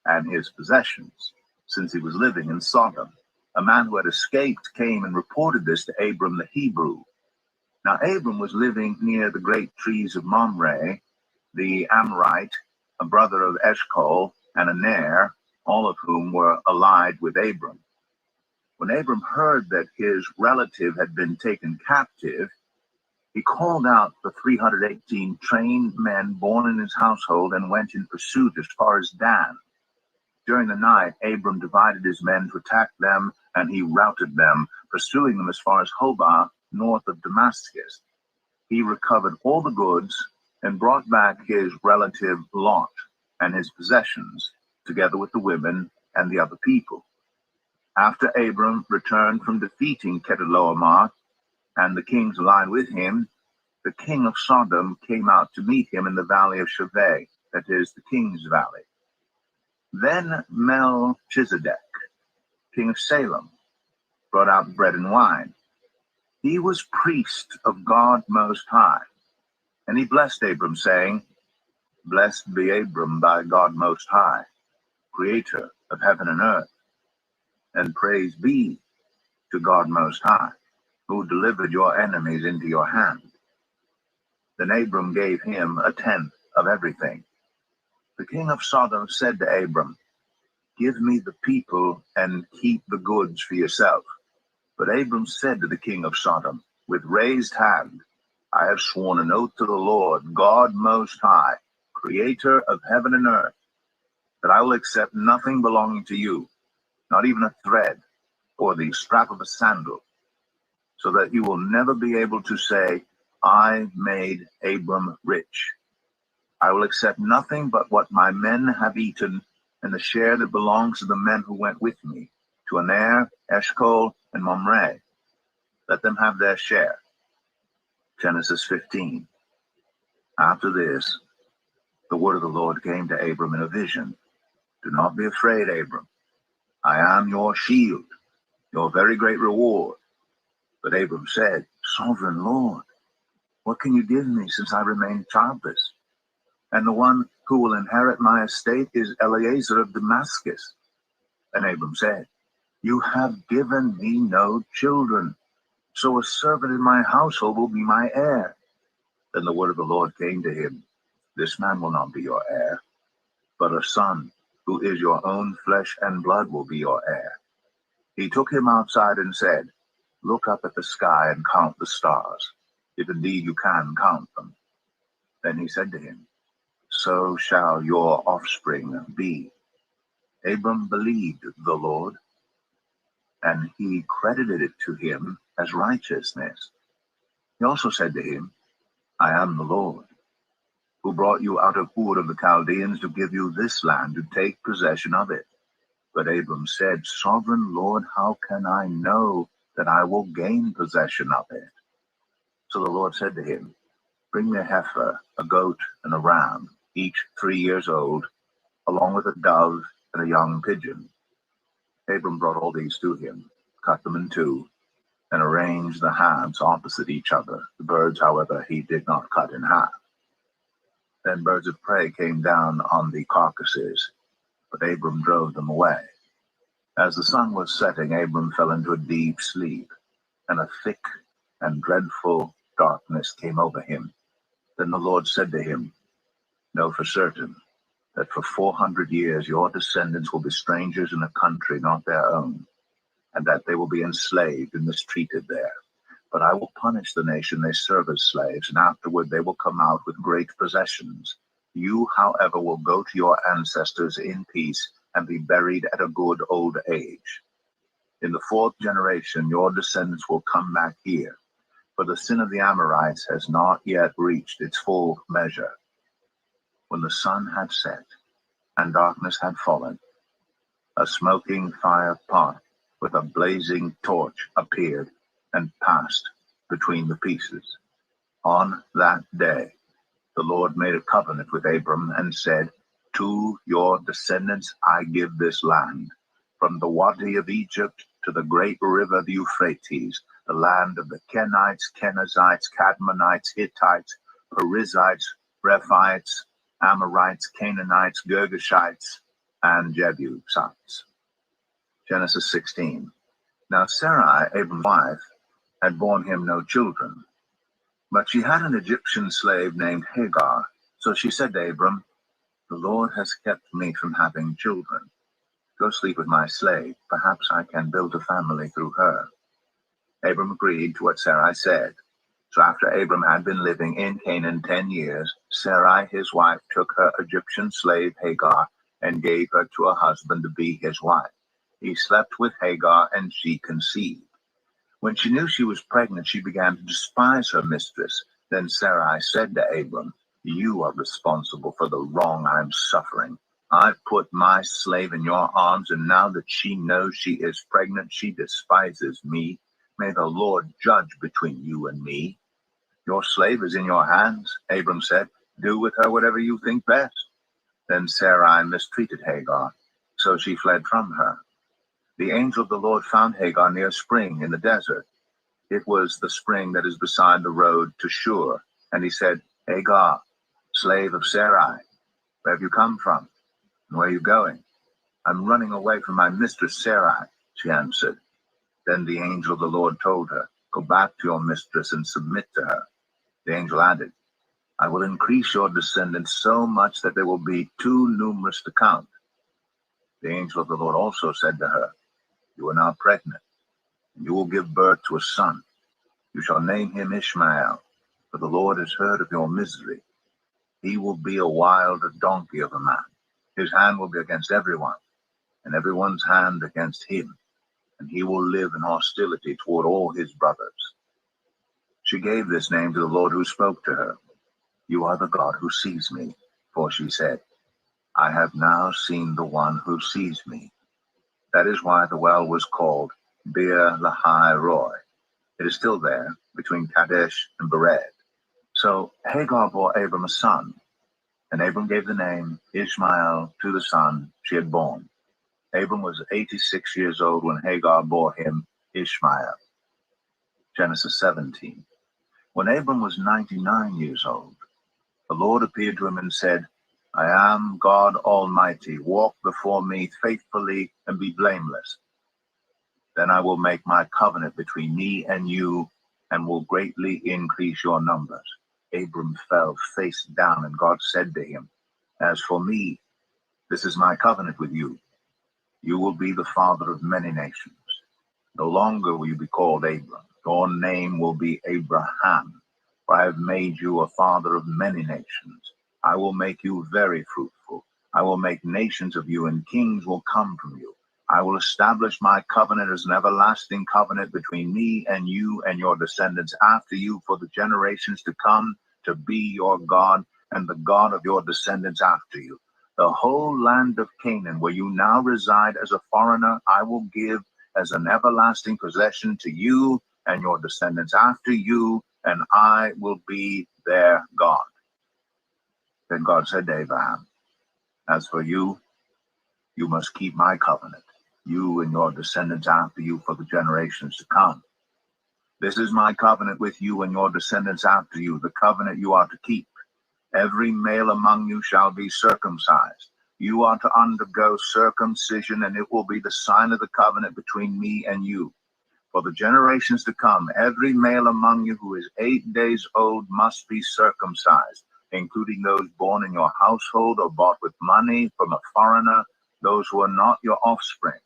and his possessions, since he was living in Sodom. A man who had escaped came and reported this to Abram the Hebrew. Now Abram was living near the great trees of Mamre, the Amorite, a brother of Eshcol, and Aner, all of whom were allied with Abram. When Abram heard that his relative had been taken captive, he called out the 318 trained men born in his household and went in pursuit as far as Dan. During the night, Abram divided his men to attack them, and he routed them, pursuing them as far as Hobah, north of Damascus. He recovered all the goods and brought back his relative Lot and his possessions, together with the women and the other people. After Abram returned from defeating Chedorlaomer and the kings allied with him, the king of Sodom came out to meet him in the valley of Shaveh, that is, the king's valley. Then Melchizedek, king of Salem, brought out bread and wine. He was priest of God Most High, and he blessed Abram, saying, "Blessed be Abram by God Most High, creator of heaven and earth, and praise be to God Most High, who delivered your enemies into your hand." Then Abram gave him 1/10 of everything. The king of Sodom said to Abram, "Give me the people and keep the goods for yourself." But Abram said to the king of Sodom, with raised hand, "I have sworn an oath to the Lord, God Most High, creator of heaven and earth, that I will accept nothing belonging to you, not even a thread or the strap of a sandal, so that you will never be able to say, 'I made Abram rich.' I will accept nothing but what my men have eaten, and the share that belongs to the men who went with me, to Aner, Eshcol, and Mamre. Let them have their share." Genesis 15. After this, the word of the Lord came to Abram in a vision. "Do not be afraid, Abram. I am your shield, your very great reward." But Abram said, "Sovereign Lord, what can you give me since I remain childless? And the one who will inherit my estate is Eliezer of Damascus." And Abram said, "You have given me no children, so a servant in my household will be my heir." Then the word of the Lord came to him, "This man will not be your heir, but a son who is your own flesh and blood will be your heir." He took him outside and said, "Look up at the sky and count the stars, if indeed you can count them." Then he said to him, "So shall your offspring be." Abram believed the Lord, and he credited it to him as righteousness. He also said to him, "I am the Lord, who brought you out of Ur of the Chaldeans to give you this land to take possession of it." But Abram said, "Sovereign Lord, how can I know that I will gain possession of it?" So the Lord said to him, "Bring me a heifer, a goat, and a ram, each 3 years old, along with a dove and a young pigeon." Abram brought all these to him, cut them in two, and arranged the halves opposite each other. The birds, however, he did not cut in half. Then birds of prey came down on the carcasses, but Abram drove them away. As the sun was setting, Abram fell into a deep sleep, and a thick and dreadful darkness came over him. Then the Lord said to him, "Know for certain that for 400 years your descendants will be strangers in a country not their own, and that they will be enslaved and mistreated there. But I will punish the nation they serve as slaves, and afterward they will come out with great possessions. You, however, will go to your ancestors in peace and be buried at a good old age. In the 4th generation your descendants will come back here, for the sin of the Amorites has not yet reached its full measure." When the sun had set and darkness had fallen, a smoking fire pot with a blazing torch appeared and passed between the pieces. On that day, the Lord made a covenant with Abram and said, "To your descendants I give this land, from the Wadi of Egypt to the great river the Euphrates, the land of the Kenites, Kenizzites, Cadmonites, Hittites, Perizzites, Rephites, Amorites, Canaanites, Girgashites, and Jebusites." Genesis 16. Now Sarai, Abram's wife, had borne him no children, but she had an Egyptian slave named Hagar. So she said to Abram, "The Lord has kept me from having children. Go sleep with my slave. Perhaps I can build a family through her." Abram agreed to what Sarai said. So after Abram had been living in Canaan 10 years, Sarai, his wife, took her Egyptian slave Hagar and gave her to a husband to be his wife. He slept with Hagar, and she conceived. When she knew she was pregnant, she began to despise her mistress. Then Sarai said to Abram, "You are responsible for the wrong I am suffering. I've put my slave in your arms, and now that she knows she is pregnant, she despises me. May the Lord judge between you and me." "Your slave is in your hands," Abram said. "Do with her whatever you think best." Then Sarai mistreated Hagar, so she fled from her. The angel of the Lord found Hagar near a spring in the desert. It was the spring that is beside the road to Shur. And he said, "Hagar, slave of Sarai, where have you come from? And where are you going?" "I'm running away from my mistress Sarai," she answered. Then the angel of the Lord told her, "Go back to your mistress and submit to her." The angel added, I will increase your descendants so much that they will be too numerous to count. The angel of the Lord also said to her, You are now pregnant, and you will give birth to a son. You shall name him Ishmael, for the Lord has heard of your misery. He will be a wild donkey of a man. His hand will be against everyone, and everyone's hand against him, and he will live in hostility toward all his brothers. She gave this name to the Lord who spoke to her. You are the God who sees me, for she said, I have now seen the one who sees me. That is why the well was called Beer Lahai Roi. It is still there, between Kadesh and Bered. So Hagar bore Abram a son, and Abram gave the name Ishmael to the son she had born. Abram was 86 years old when Hagar bore him Ishmael. Genesis 17. When Abram was 99 years old, the Lord appeared to him and said, I am God Almighty. Walk before me faithfully and be blameless. Then I will make my covenant between me and you and will greatly increase your numbers. Abram fell face down, and God said to him, As for me, this is my covenant with you. You will be the father of many nations. No longer will you be called Abram. Your name will be Abraham, for I have made you a father of many nations. I will make you very fruitful. I will make nations of you, and kings will come from you. I will establish my covenant as an everlasting covenant between me and you and your descendants after you for the generations to come, to be your God and the God of your descendants after you. The whole land of Canaan, where you now reside as a foreigner, I will give as an everlasting possession to you and your descendants after you, and I will be their God. Then God said to Abraham, As for you, you must keep my covenant, you and your descendants after you for the generations to come. This is my covenant with you and your descendants after you, the covenant you are to keep. Every male among you shall be circumcised. You are to undergo circumcision, and it will be the sign of the covenant between me and you. For the generations to come, every male among you who is 8 days old must be circumcised, including those born in your household or bought with money from a foreigner, those who are not your offspring.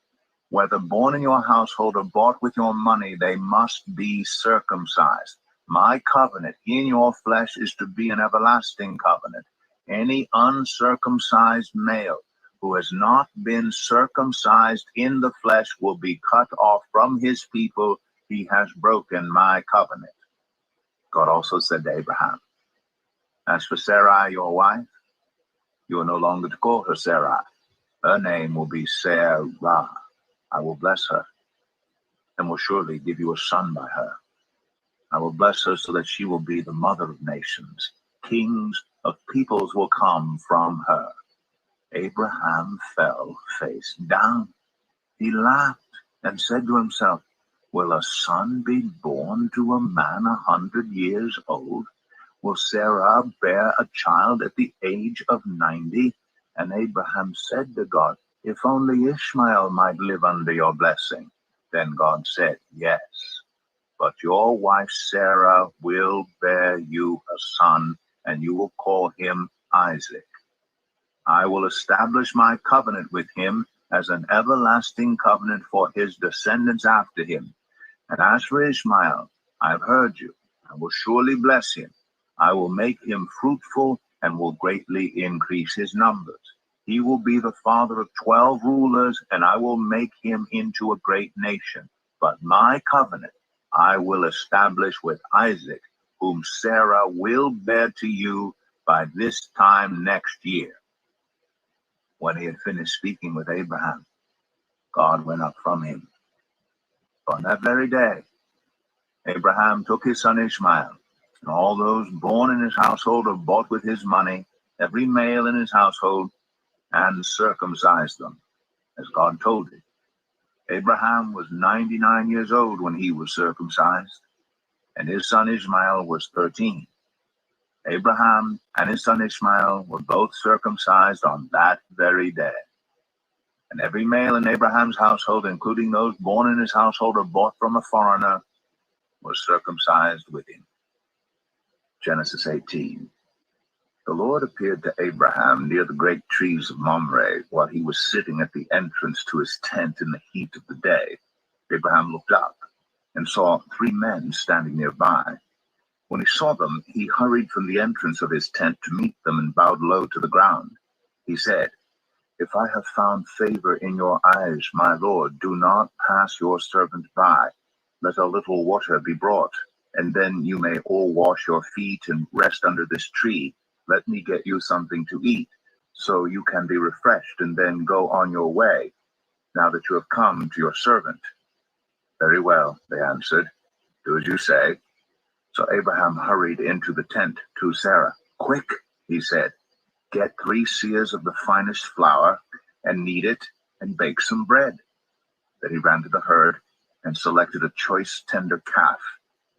Whether born in your household or bought with your money, they must be circumcised. My covenant in your flesh is to be an everlasting covenant. Any uncircumcised male who has not been circumcised in the flesh will be cut off from his people. He has broken my covenant. God also said to Abraham, As for Sarai, your wife, you are no longer to call her Sarai. Her name will be Sarah. I will bless her and will surely give you a son by her. I will bless her so that she will be the mother of nations. Kings of peoples will come from her. Abraham fell face down. He laughed and said to himself, Will a son be born to a man 100 years old? Will Sarah bear a child at the age of 90? And Abraham said to God, If only Ishmael might live under your blessing. Then God said, Yes, but your wife Sarah will bear you a son, and you will call him Isaac. I will establish my covenant with him as an everlasting covenant for his descendants after him. And as for Ishmael, I have heard you. I will surely bless him. I will make him fruitful and will greatly increase his numbers. He will be the father of 12 rulers, and I will make him into a great nation. But my covenant I will establish with Isaac, whom Sarah will bear to you by this time next year. When he had finished speaking with Abraham, God went up from him. On that very day, Abraham took his son Ishmael, and all those born in his household or bought with his money, every male in his household, and circumcised them, as God told him. Abraham was 99 years old when he was circumcised, and his son Ishmael was 13. Abraham and his son Ishmael were both circumcised on that very day. And every male in Abraham's household, including those born in his household or bought from a foreigner, was circumcised with him. Genesis 18. The Lord appeared to Abraham near the great trees of Mamre while he was sitting at the entrance to his tent in the heat of the day. Abraham looked up and saw 3 men standing nearby. When he saw them, he hurried from the entrance of his tent to meet them and bowed low to the ground. He said, "If I have found favor in your eyes, my Lord, do not pass your servant by. Let a little water be brought, and then you may all wash your feet and rest under this tree. Let me get you something to eat, so you can be refreshed, and then go on your way, now that you have come to your servant." "Very well," they answered. "Do as you say." So Abraham hurried into the tent to Sarah. "Quick," he said, "get 3 seahs of the finest flour, and knead it, and bake some bread." Then he ran to the herd and selected a choice tender calf,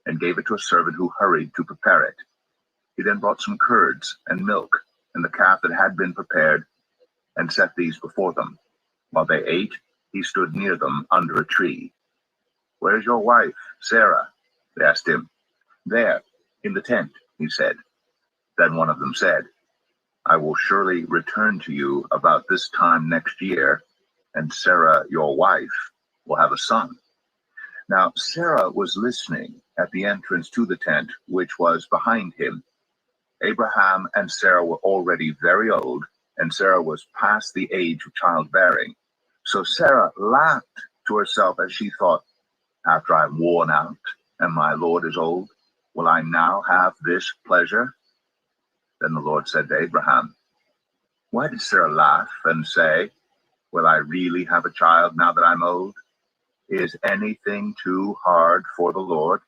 and gave it to a servant who hurried to prepare it. He then brought some curds and milk and the calf that had been prepared, and set these before them. While they ate, he stood near them under a tree. "Where's your wife, Sarah?" they asked him. "There, in the tent," he said. Then one of them said, "I will surely return to you about this time next year, and Sarah, your wife, will have a son." Now Sarah was listening at the entrance to the tent, which was behind him. Abraham and Sarah were already very old, and Sarah was past the age of childbearing. So Sarah laughed to herself as she thought, "After I am worn out and my Lord is old, will I now have this pleasure?" Then the Lord said to Abraham, "Why did Sarah laugh and say, 'Will I really have a child now that I'm old?' Is anything too hard for the Lord?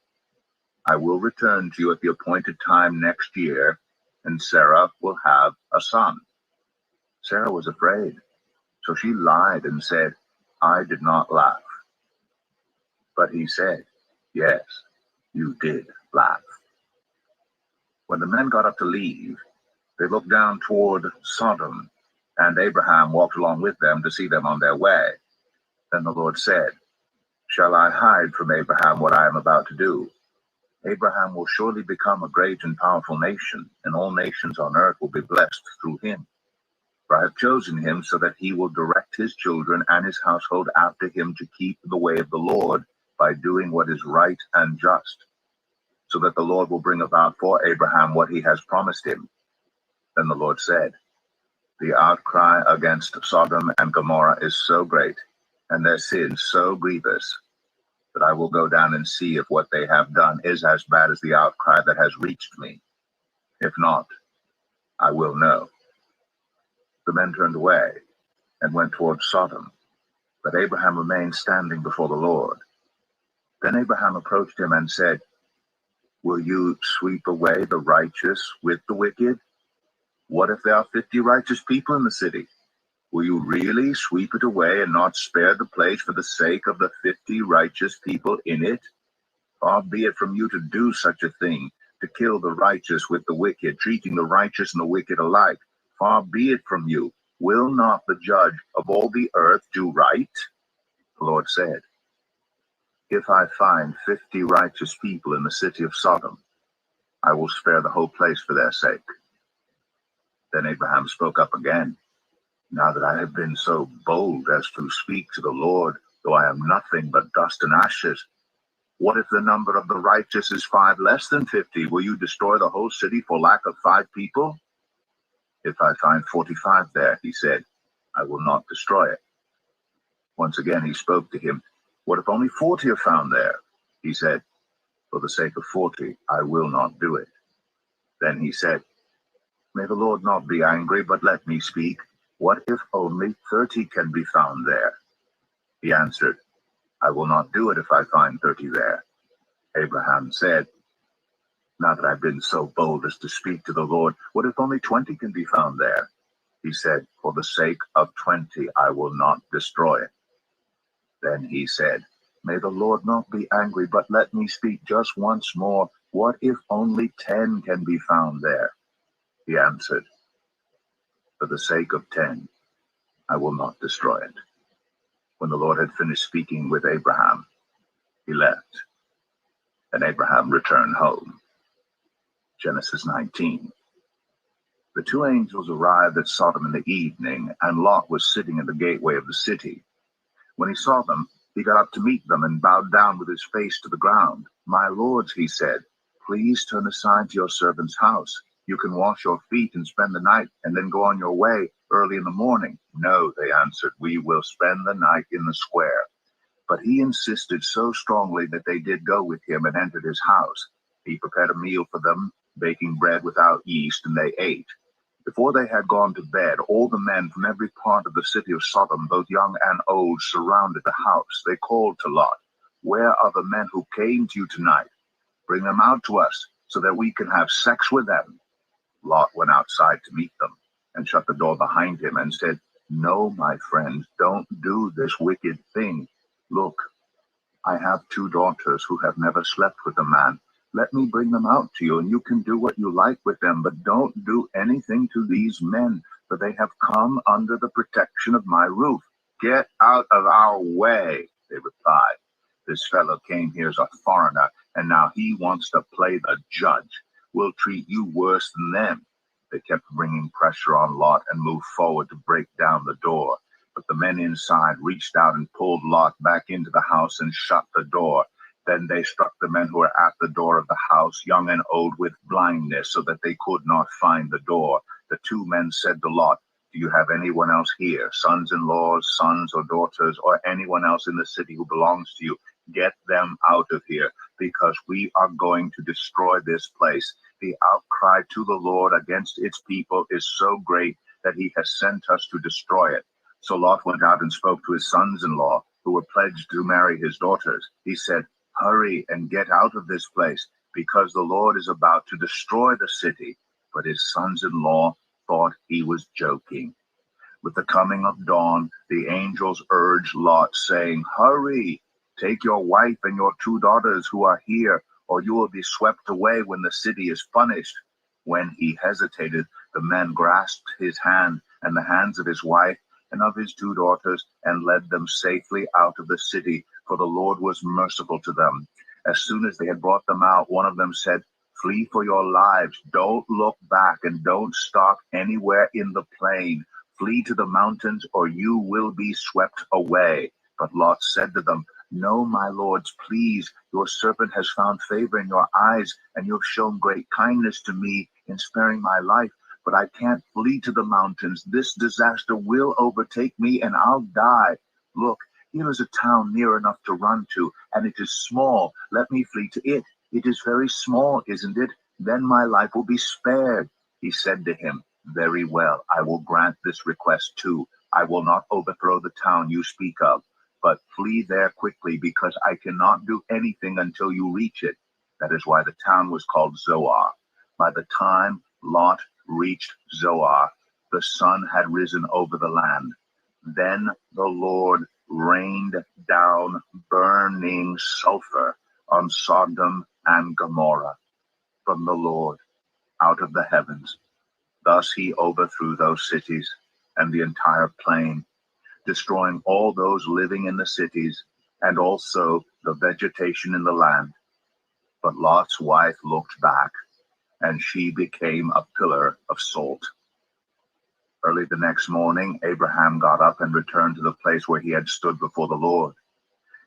I will return to you at the appointed time next year, and Sarah will have a son." Sarah was afraid, so she lied and said, "I did not laugh." But he said, "Yes, you did laugh." When the men got up to leave, they looked down toward Sodom, and Abraham walked along with them to see them on their way. Then the Lord said, "Shall I hide from Abraham what I am about to do? Abraham will surely become a great and powerful nation, and all nations on earth will be blessed through him. For I have chosen him so that he will direct his children and his household after him to keep the way of the Lord by doing what is right and just, so that the Lord will bring about for Abraham what he has promised him." Then the Lord said, "The outcry against Sodom and Gomorrah is so great, and their sin so grievous, that I will go down and see if what they have done is as bad as the outcry that has reached me. If not, I will know." The men turned away and went toward Sodom, but Abraham remained standing before the Lord. Then Abraham approached him and said, "Will you sweep away the righteous with the wicked? What if there are 50 righteous people in the city? Will you really sweep it away and not spare the place for the sake of the 50 righteous people in it? Far be it from you to do such a thing, to kill the righteous with the wicked, treating the righteous and the wicked alike. Far be it from you. Will not the judge of all the earth do right?" The Lord said, "If I find 50 righteous people in the city of Sodom, I will spare the whole place for their sake." Then Abraham spoke up again. "Now that I have been so bold as to speak to the Lord, though I am nothing but dust and ashes, what if the number of the righteous is 5 less than 50? Will you destroy the whole city for lack of 5 people? If I find 45 there," he said, "I will not destroy it." Once again he spoke to him. "What if only 40 are found there?" He said, "For the sake of 40, I will not do it." Then he said, "May the Lord not be angry, but let me speak. What if only 30 can be found there?" He answered, "I will not do it if I find 30 there." Abraham said, "Now that I've been so bold as to speak to the Lord, what if only 20 can be found there?" He said, "For the sake of 20, I will not destroy it." Then he said, "May the Lord not be angry, but let me speak just once more. What if only 10 can be found there?" He answered, "For the sake of 10, I will not destroy it." When the Lord had finished speaking with Abraham, he left, and Abraham returned home. Genesis 19. The two angels arrived at Sodom in the evening, and Lot was sitting in the gateway of the city. When he saw them, he got up to meet them and bowed down with his face to the ground. "My lords," he said, "please turn aside to your servant's house. You can wash your feet and spend the night, and then go on your way early in the morning." "No," they answered, "we will spend the night in the square." But he insisted so strongly that they did go with him and entered his house. He prepared a meal for them, baking bread without yeast, and they ate. Before they had gone to bed, all the men from every part of the city of Sodom, both young and old, surrounded the house. They called to Lot, "Where are the men who came to you tonight? Bring them out to us, so that we can have sex with them." Lot went outside to meet them, and shut the door behind him, and said, "No, my friends, don't do this wicked thing. Look, I have two daughters who have never slept with a man. Let me bring them out to you, and you can do what you like with them, but don't do anything to these men, for they have come under the protection of my roof." "Get out of our way," they replied. "This fellow came here as a foreigner, and now he wants to play the judge. We'll treat you worse than them." They kept bringing pressure on Lot and moved forward to break down the door. But the men inside reached out and pulled Lot back into the house and shut the door. Then they struck the men who were at the door of the house, young and old, with blindness, so that they could not find the door. The two men said to Lot, "Do you have anyone else here, sons-in-laws, sons or daughters, or anyone else in the city who belongs to you? Get them out of here, because we are going to destroy this place. The outcry to the Lord against its people is so great that he has sent us to destroy it." So Lot went out and spoke to his sons-in-law, who were pledged to marry his daughters. He said, "Hurry and get out of this place, because the Lord is about to destroy the city." But his sons-in-law thought he was joking. With the coming of dawn, the angels urged Lot, saying, "Hurry, take your wife and your two daughters who are here, or you will be swept away when the city is punished." When he hesitated, the men grasped his hand and the hands of his wife and of his two daughters, and led them safely out of the city, for the Lord was merciful to them. As soon as they had brought them out, one of them said, "Flee for your lives. Don't look back, and don't stop anywhere in the plain. Flee to the mountains, or you will be swept away." But Lot said to them, "No, my lords, please. Your servant has found favor in your eyes, and you have shown great kindness to me in sparing my life. But I can't flee to the mountains. This disaster will overtake me, and I'll die. Look, here is a town near enough to run to, and it is small. Let me flee to it. It is very small, isn't it? Then my life will be spared." He said to him, "Very well, I will grant this request too. I will not overthrow the town you speak of, but flee there quickly, because I cannot do anything until you reach it." That is why the town was called Zoar. By the time Lot reached Zoar, the sun had risen over the land. Then the Lord rained down burning sulfur on Sodom and Gomorrah from the Lord out of the heavens. Thus he overthrew those cities and the entire plain, destroying all those living in the cities and also the vegetation in the land. But Lot's wife looked back, and she became a pillar of salt. Early the next morning, Abraham got up and returned to the place where he had stood before the Lord.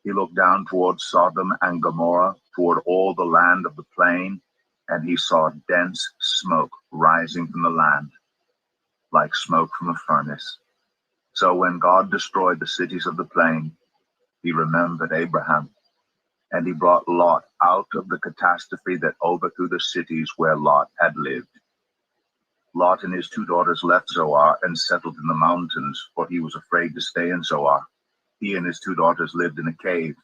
He looked down toward Sodom and Gomorrah, toward all the land of the plain, and he saw dense smoke rising from the land, like smoke from a furnace. So when God destroyed the cities of the plain, he remembered Abraham, and he brought Lot out of the catastrophe that overthrew the cities where Lot had lived. Lot and his two daughters left Zoar and settled in the mountains, for he was afraid to stay in Zoar. He and his two daughters lived in a cave.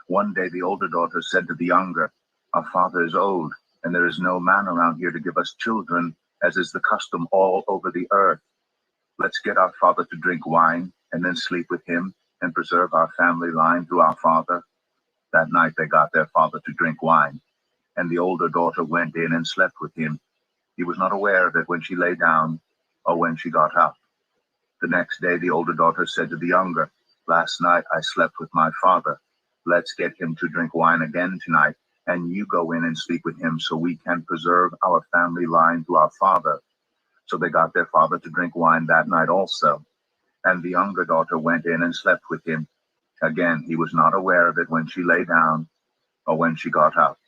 One day the older daughter said to the younger, "Our father is old, and there is no man around here to give us children, as is the custom all over the earth. Let's get our father to drink wine, and then sleep with him, and preserve our family line through our father." That night they got their father to drink wine, and the older daughter went in and slept with him. He was not aware of it when she lay down or when she got up. The next day the older daughter said to the younger, "Last night I slept with my father. Let's get him to drink wine again tonight, and you go in and sleep with him, so we can preserve our family line to our father." So they got their father to drink wine that night also. And the younger daughter went in and slept with him. Again, he was not aware of it when she lay down or when she got up.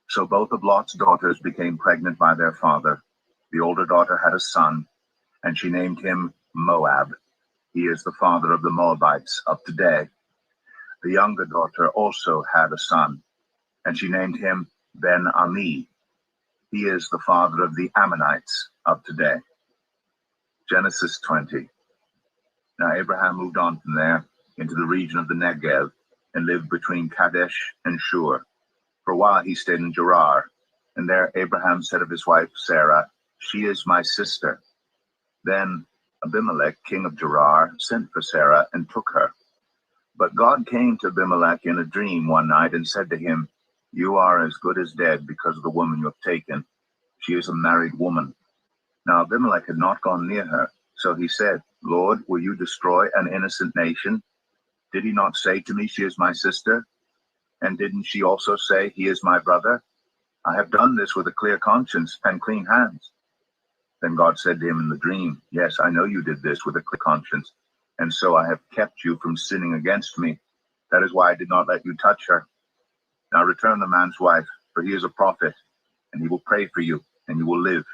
So both of Lot's daughters became pregnant by their father. The older daughter had a son, and she named him Moab. He is the father of the Moabites of today. The younger daughter also had a son, and she named him Ben-Ami. He is the father of the Ammonites of today. Genesis 20. Now Abraham moved on from there into the region of the Negev and lived between Kadesh and Shur. For a while he stayed in Gerar, and there Abraham said of his wife Sarah, "She is my sister." Then Abimelech, king of Gerar, sent for Sarah and took her. But God came to Abimelech in a dream one night and said to him, "You are as good as dead because of the woman you have taken. She is a married woman." Now Abimelech had not gone near her, so he said, "Lord, will you destroy an innocent nation? Did he not say to me, 'She is my sister'? And didn't she also say, 'He is my brother'? I have done this with a clear conscience and clean hands." Then God said to him in the dream, "Yes, I know you did this with a clear conscience, and so I have kept you from sinning against me. That is why I did not let you touch her. Now return the man's wife, for he is a prophet, and he will pray for you, and you will live.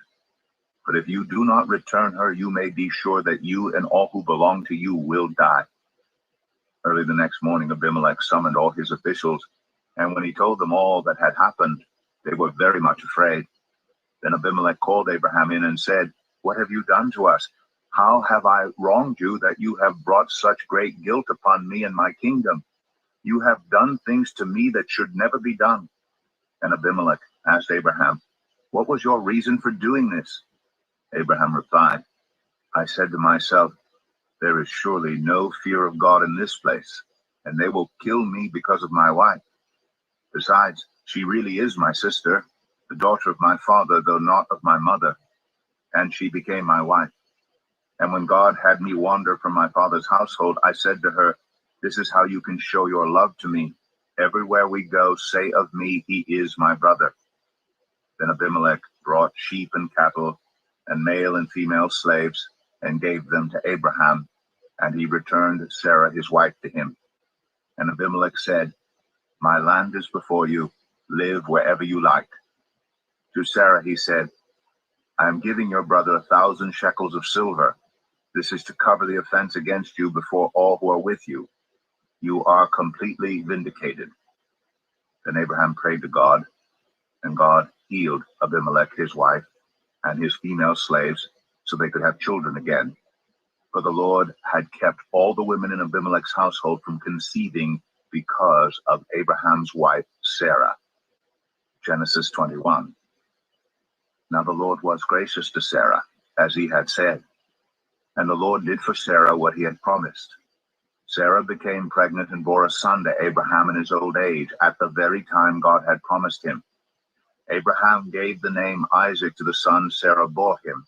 But if you do not return her, you may be sure that you and all who belong to you will die." Early the next morning, Abimelech summoned all his officials, and when he told them all that had happened, they were very much afraid. Then Abimelech called Abraham in and said, "What have you done to us? How have I wronged you that you have brought such great guilt upon me and my kingdom? You have done things to me that should never be done." And Abimelech asked Abraham, "What was your reason for doing this?" Abraham replied, "I said to myself, there is surely no fear of God in this place, and they will kill me because of my wife. Besides, she really is my sister, the daughter of my father, though not of my mother, and she became my wife. And when God had me wander from my father's household, I said to her, 'This is how you can show your love to me. Everywhere we go, say of me, he is my brother.' Then Abimelech brought sheep and cattle and male and female slaves and gave them to Abraham, and he returned Sarah his wife to him. And Abimelech said, 'My land is before you. Live wherever you like.' To Sarah he said, 'I am giving your brother 1,000 shekels of silver. This is to cover the offense against you before all who are with you. You are completely vindicated.' Then Abraham prayed to God, and God healed Abimelech his wife and his female slaves, so they could have children again. For the Lord had kept all the women in Abimelech's household from conceiving because of Abraham's wife Sarah." Genesis 21. Now the Lord was gracious to Sarah, as he had said, and the Lord did for Sarah what he had promised. Sarah became pregnant and bore a son to Abraham in his old age, at the very time God had promised him. Abraham gave the name Isaac to the son Sarah bore him.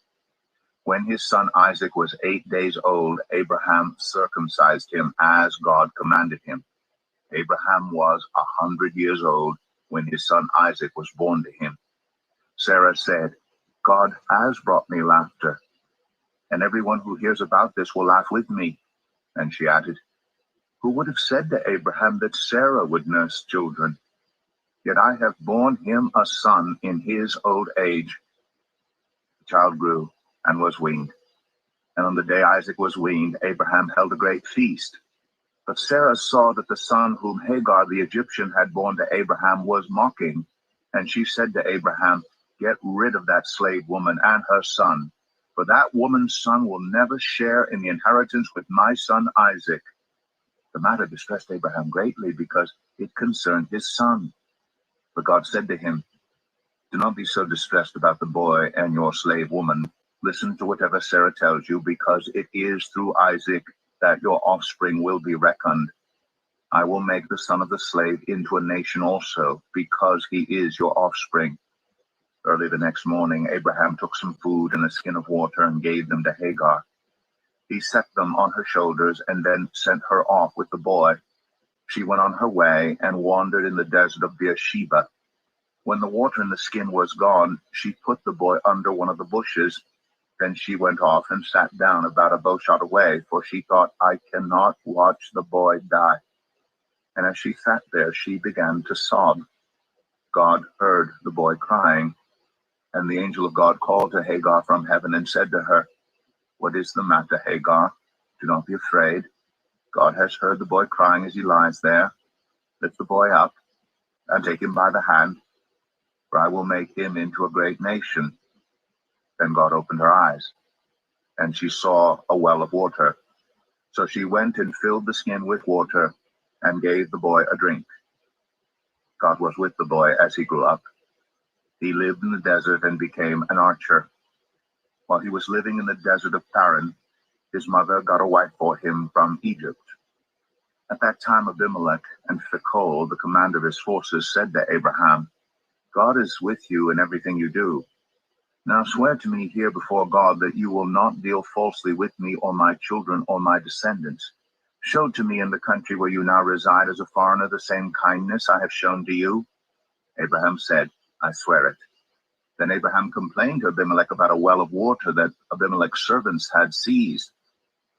When his son Isaac was 8 days old, Abraham circumcised him as God commanded him. Abraham was 100 years old when his son Isaac was born to him. Sarah said, "God has brought me laughter, and everyone who hears about this will laugh with me." And she added, "Who would have said to Abraham that Sarah would nurse children? Yet I have borne him a son in his old age." The child grew and was weaned. And on the day Isaac was weaned, Abraham held a great feast. But Sarah saw that the son whom Hagar the Egyptian had borne to Abraham was mocking. And she said to Abraham, "Get rid of that slave woman and her son, for that woman's son will never share in the inheritance with my son Isaac." The matter distressed Abraham greatly because it concerned his son. But God said to him, "Do not be so distressed about the boy and your slave woman. Listen to whatever Sarah tells you, because it is through Isaac that your offspring will be reckoned. I will make the son of the slave into a nation also, because he is your offspring." Early the next morning, Abraham took some food and a skin of water and gave them to Hagar. He set them on her shoulders and then sent her off with the boy. She went on her way and wandered in the desert of Beersheba. When the water in the skin was gone, she put the boy under one of the bushes, Then she went off and sat down about a bowshot away, for she thought, I cannot watch the boy die. And as she sat there, she began to sob. God heard the boy crying, and the angel of God called to Hagar from heaven and said to her, What is the matter, Hagar? Do not be afraid. God has heard the boy crying as he lies there. Lift the boy up and take him by the hand, for I will make him into a great nation. Then God opened her eyes, and she saw a well of water. So she went and filled the skin with water and gave the boy a drink. God was with the boy as he grew up. He lived in the desert and became an archer. While he was living in the desert of Paran, his mother got a wife for him from Egypt. At that time Abimelech and Phicol, the commander of his forces, said to Abraham, God is with you in everything you do. Now swear to me here before God that you will not deal falsely with me or my children or my descendants. Show to me in the country where you now reside as a foreigner the same kindness I have shown to you. Abraham said, I swear it. Then Abraham complained to Abimelech about a well of water that Abimelech's servants had seized.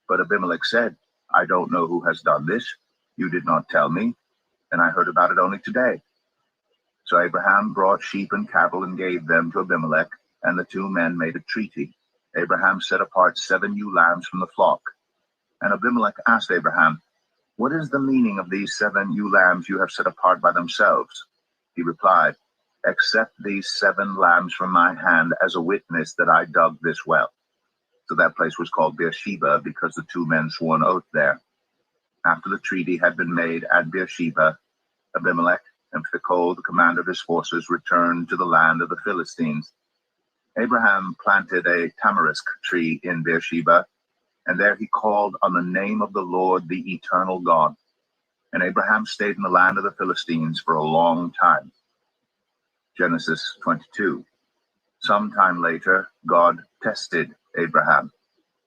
But Abimelech said, I don't know who has done this. You did not tell me, and I heard about it only today. So Abraham brought sheep and cattle and gave them to Abimelech, and the two men made a treaty. Abraham set apart 7 ewe lambs from the flock. And Abimelech asked Abraham, What is the meaning of these 7 ewe lambs you have set apart by themselves? He replied, Accept these 7 lambs from my hand as a witness that I dug this well. So that place was called Beersheba, because the 2 men swore an oath there. After the treaty had been made at Beersheba, Abimelech and Phicol, the commander of his forces, returned to the land of the Philistines. Abraham planted a tamarisk tree in Beersheba, and there he called on the name of the Lord, the eternal God. And Abraham stayed in the land of the Philistines for a long time. Genesis 22. Sometime later, God tested Abraham.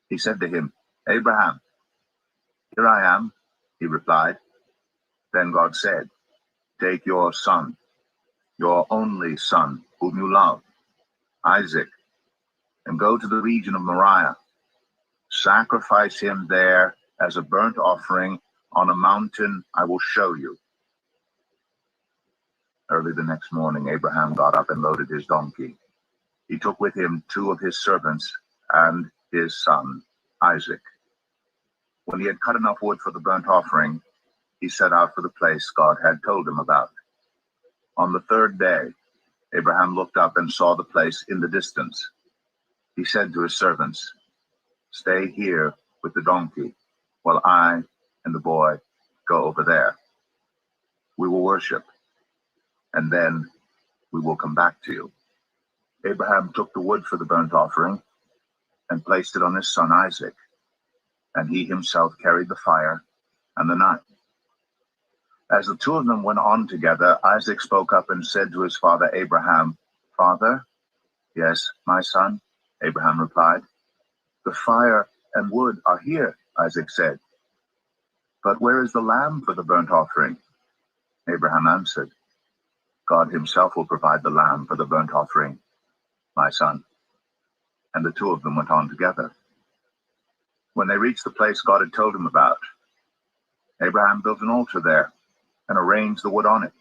He said to him, Abraham. Here I am, he replied. Then God said, Take your son, your only son, whom you love, Isaac, and go to the region of Moriah. Sacrifice him there as a burnt offering on a mountain I will show you. Early the next morning, Abraham got up and loaded his donkey. He took with him 2 of his servants and his son, Isaac. When he had cut enough wood for the burnt offering, he set out for the place God had told him about. On the 3rd day, Abraham looked up and saw the place in the distance. He said to his servants, Stay here with the donkey, while I and the boy go over there. We will worship, and then we will come back to you. Abraham took the wood for the burnt offering and placed it on his son Isaac, and he himself carried the fire and the knife. As the 2 of them went on together, Isaac spoke up and said to his father Abraham, Father? Yes, my son, Abraham replied. The fire and wood are here, Isaac said. But where is the lamb for the burnt offering? Abraham answered, God himself will provide the lamb for the burnt offering, my son. And the 2 of them went on together. When they reached the place God had told him about, Abraham built an altar there and arranged the wood on it.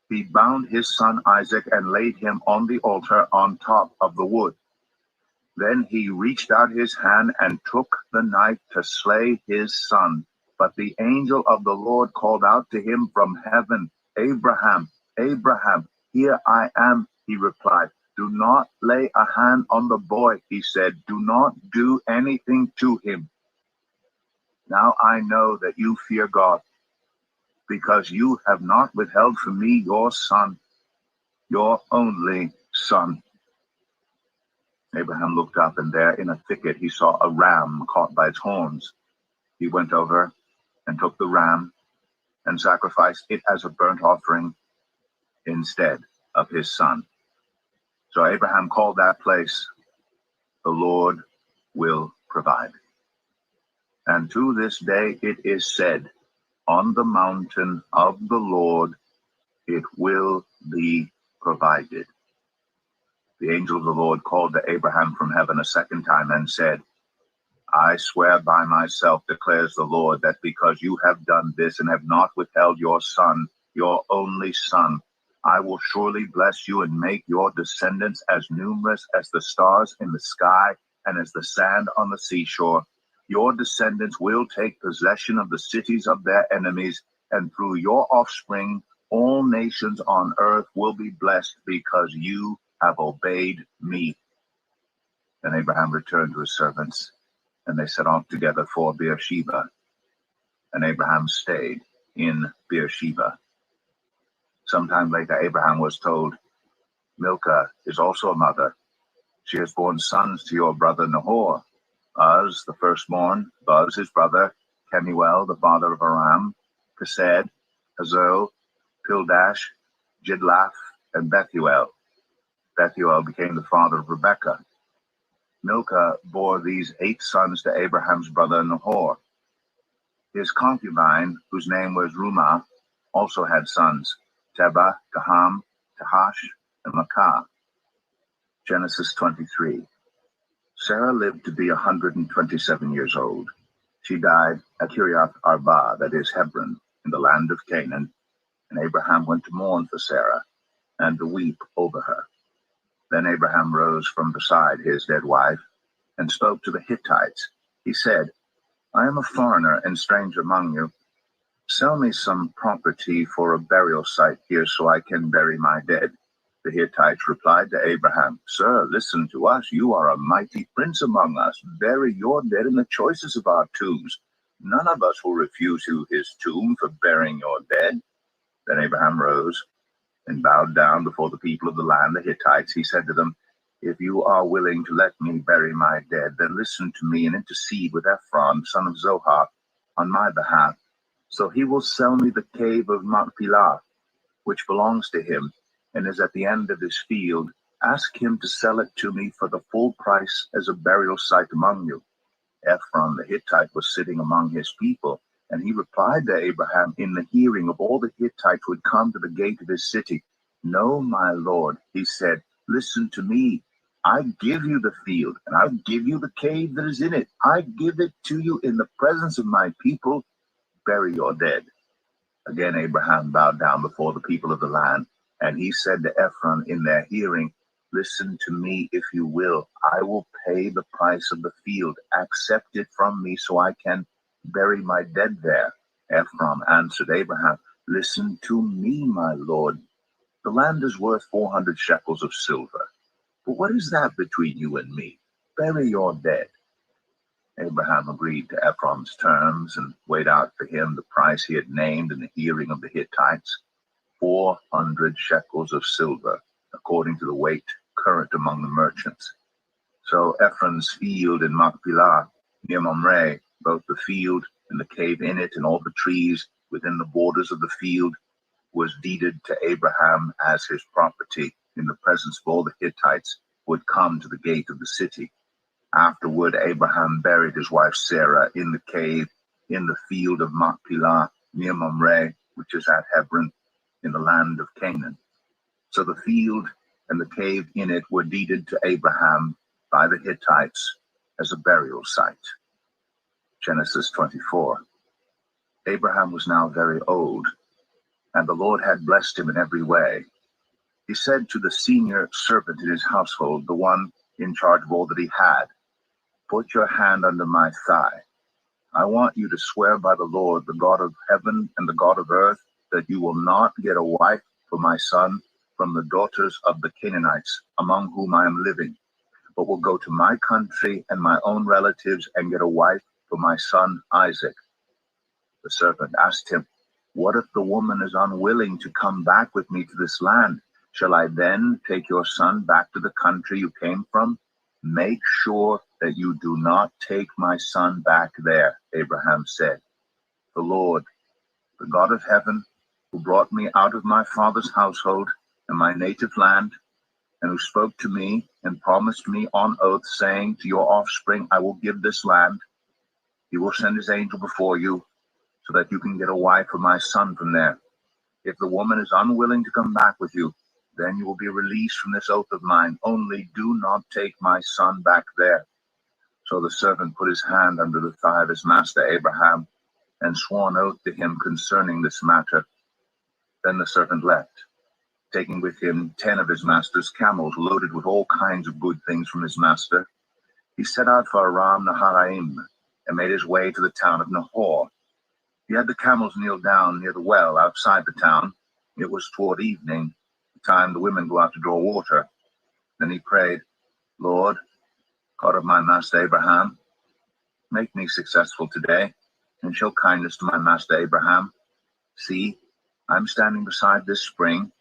He bound his son Isaac and laid him on the altar on top of the wood. Then he reached out his hand and took the knife to slay his son. But the angel of the Lord called out to him from heaven, Abraham, Abraham, here I am, he replied. Do not lay a hand on the boy, he said. Do not do anything to him. Now I know that you fear God, because you have not withheld from me your son, your only son. Abraham looked up, and there in a thicket he saw a ram caught by its horns. He went over and took the ram and sacrificed it as a burnt offering instead of his son. So Abraham called that place, The Lord Will Provide. And to this day it is said, On the mountain of the Lord it will be provided. The angel of the Lord called to Abraham from heaven a second time and said, I swear by myself, declares the Lord, that because you have done this and have not withheld your son, your only son, I will surely bless you and make your descendants as numerous as the stars in the sky and as the sand on the seashore. Your descendants will take possession of the cities of their enemies, and through your offspring all nations on earth will be blessed because you have obeyed me. Then Abraham returned to his servants, and they set off together for Beersheba. And Abraham stayed in Beersheba. Sometime later, Abraham was told, Milcah is also a mother. She has borne sons to your brother Nahor, Uz, the firstborn, Buz, his brother, Kemuel, the father of Aram, Kesed, Hazo, Pildash, Jidlaph, and Bethuel. Bethuel became the father of Rebekah. Milcah bore these 8 sons to Abraham's brother Nahor. His concubine, whose name was Rumah, also had sons, Tebah, Gaham, Tahash, and Makkah. Genesis 23. Sarah lived to be 127 years old. She died at Kiriath Arba, that is Hebron, in the land of Canaan, and Abraham went to mourn for Sarah and to weep over her. Then Abraham rose from beside his dead wife and spoke to the Hittites. He said, I am a foreigner and stranger among you. Sell me some property for a burial site here so I can bury my dead. The Hittites replied to Abraham, Sir, listen to us. You are a mighty prince among us. Bury your dead in the choicest of our tombs. None of us will refuse you his tomb for burying your dead. Then Abraham rose and bowed down before the people of the land, the Hittites. He said to them, If you are willing to let me bury my dead, then listen to me and intercede with Ephron, son of Zohar, on my behalf. So he will sell me the cave of Machpelah, which belongs to him, and is at the end of his field. Ask him to sell it to me for the full price as a burial site among you. Ephron the Hittite was sitting among his people, and he replied to Abraham in the hearing of all the Hittites who had come to the gate of his city, No, my lord, he said, listen to me. I give you the field, and I give you the cave that is in it. I give it to you in the presence of my people. Bury your dead. Again Abraham bowed down before the people of the land, and he said to Ephron in their hearing, Listen to me if you will. I will pay the price of the field. Accept it from me so I can bury my dead there. Ephron answered Abraham, Listen to me, my lord. The land is worth 400 shekels of silver. But what is that between you and me? Bury your dead. Abraham agreed to Ephron's terms and weighed out for him the price he had named in the hearing of the Hittites, 400 shekels of silver, according to the weight current among the merchants. So Ephron's field in Machpelah, near Mamre, both the field and the cave in it and all the trees within the borders of the field, was deeded to Abraham as his property in the presence of all the Hittites who had come to the gate of the city. Afterward, Abraham buried his wife Sarah in the cave in the field of Machpelah near Mamre, which is at Hebron, in the land of Canaan. So the field and the cave in it were deeded to Abraham by the Hittites as a burial site. Genesis 24. Abraham was now very old, and the Lord had blessed him in every way. He said to the senior servant in his household, the one in charge of all that he had, Put your hand under my thigh. I want you to swear by the Lord, the God of heaven and the God of earth, that you will not get a wife for my son from the daughters of the Canaanites among whom I am living, but will go to my country and my own relatives and get a wife for my son Isaac. The servant asked him, What if the woman is unwilling to come back with me to this land? Shall I then take your son back to the country you came from? Make sure that you do not take my son back there, Abraham said. The Lord, the God of heaven, who brought me out of my father's household and my native land, and who spoke to me and promised me on oath, saying, To your offspring I will give this land. He will send his angel before you, so that you can get a wife for my son from there. If the woman is unwilling to come back with you, Then you will be released from this oath of mine. Only do not take my son back there." So the servant put his hand under the thigh of his master Abraham and swore an oath to him concerning this matter. Then the servant left, taking with him 10 of his master's camels loaded with all kinds of good things from his master. He set out for Aram Naharaim and made his way to the town of Nahor. He had the camels kneel down near the well outside the town. It was toward evening, the time the women go out to draw water. Then he prayed, "Lord, God of my master Abraham, make me successful today, and show kindness to my master Abraham. See, I'm standing beside this spring,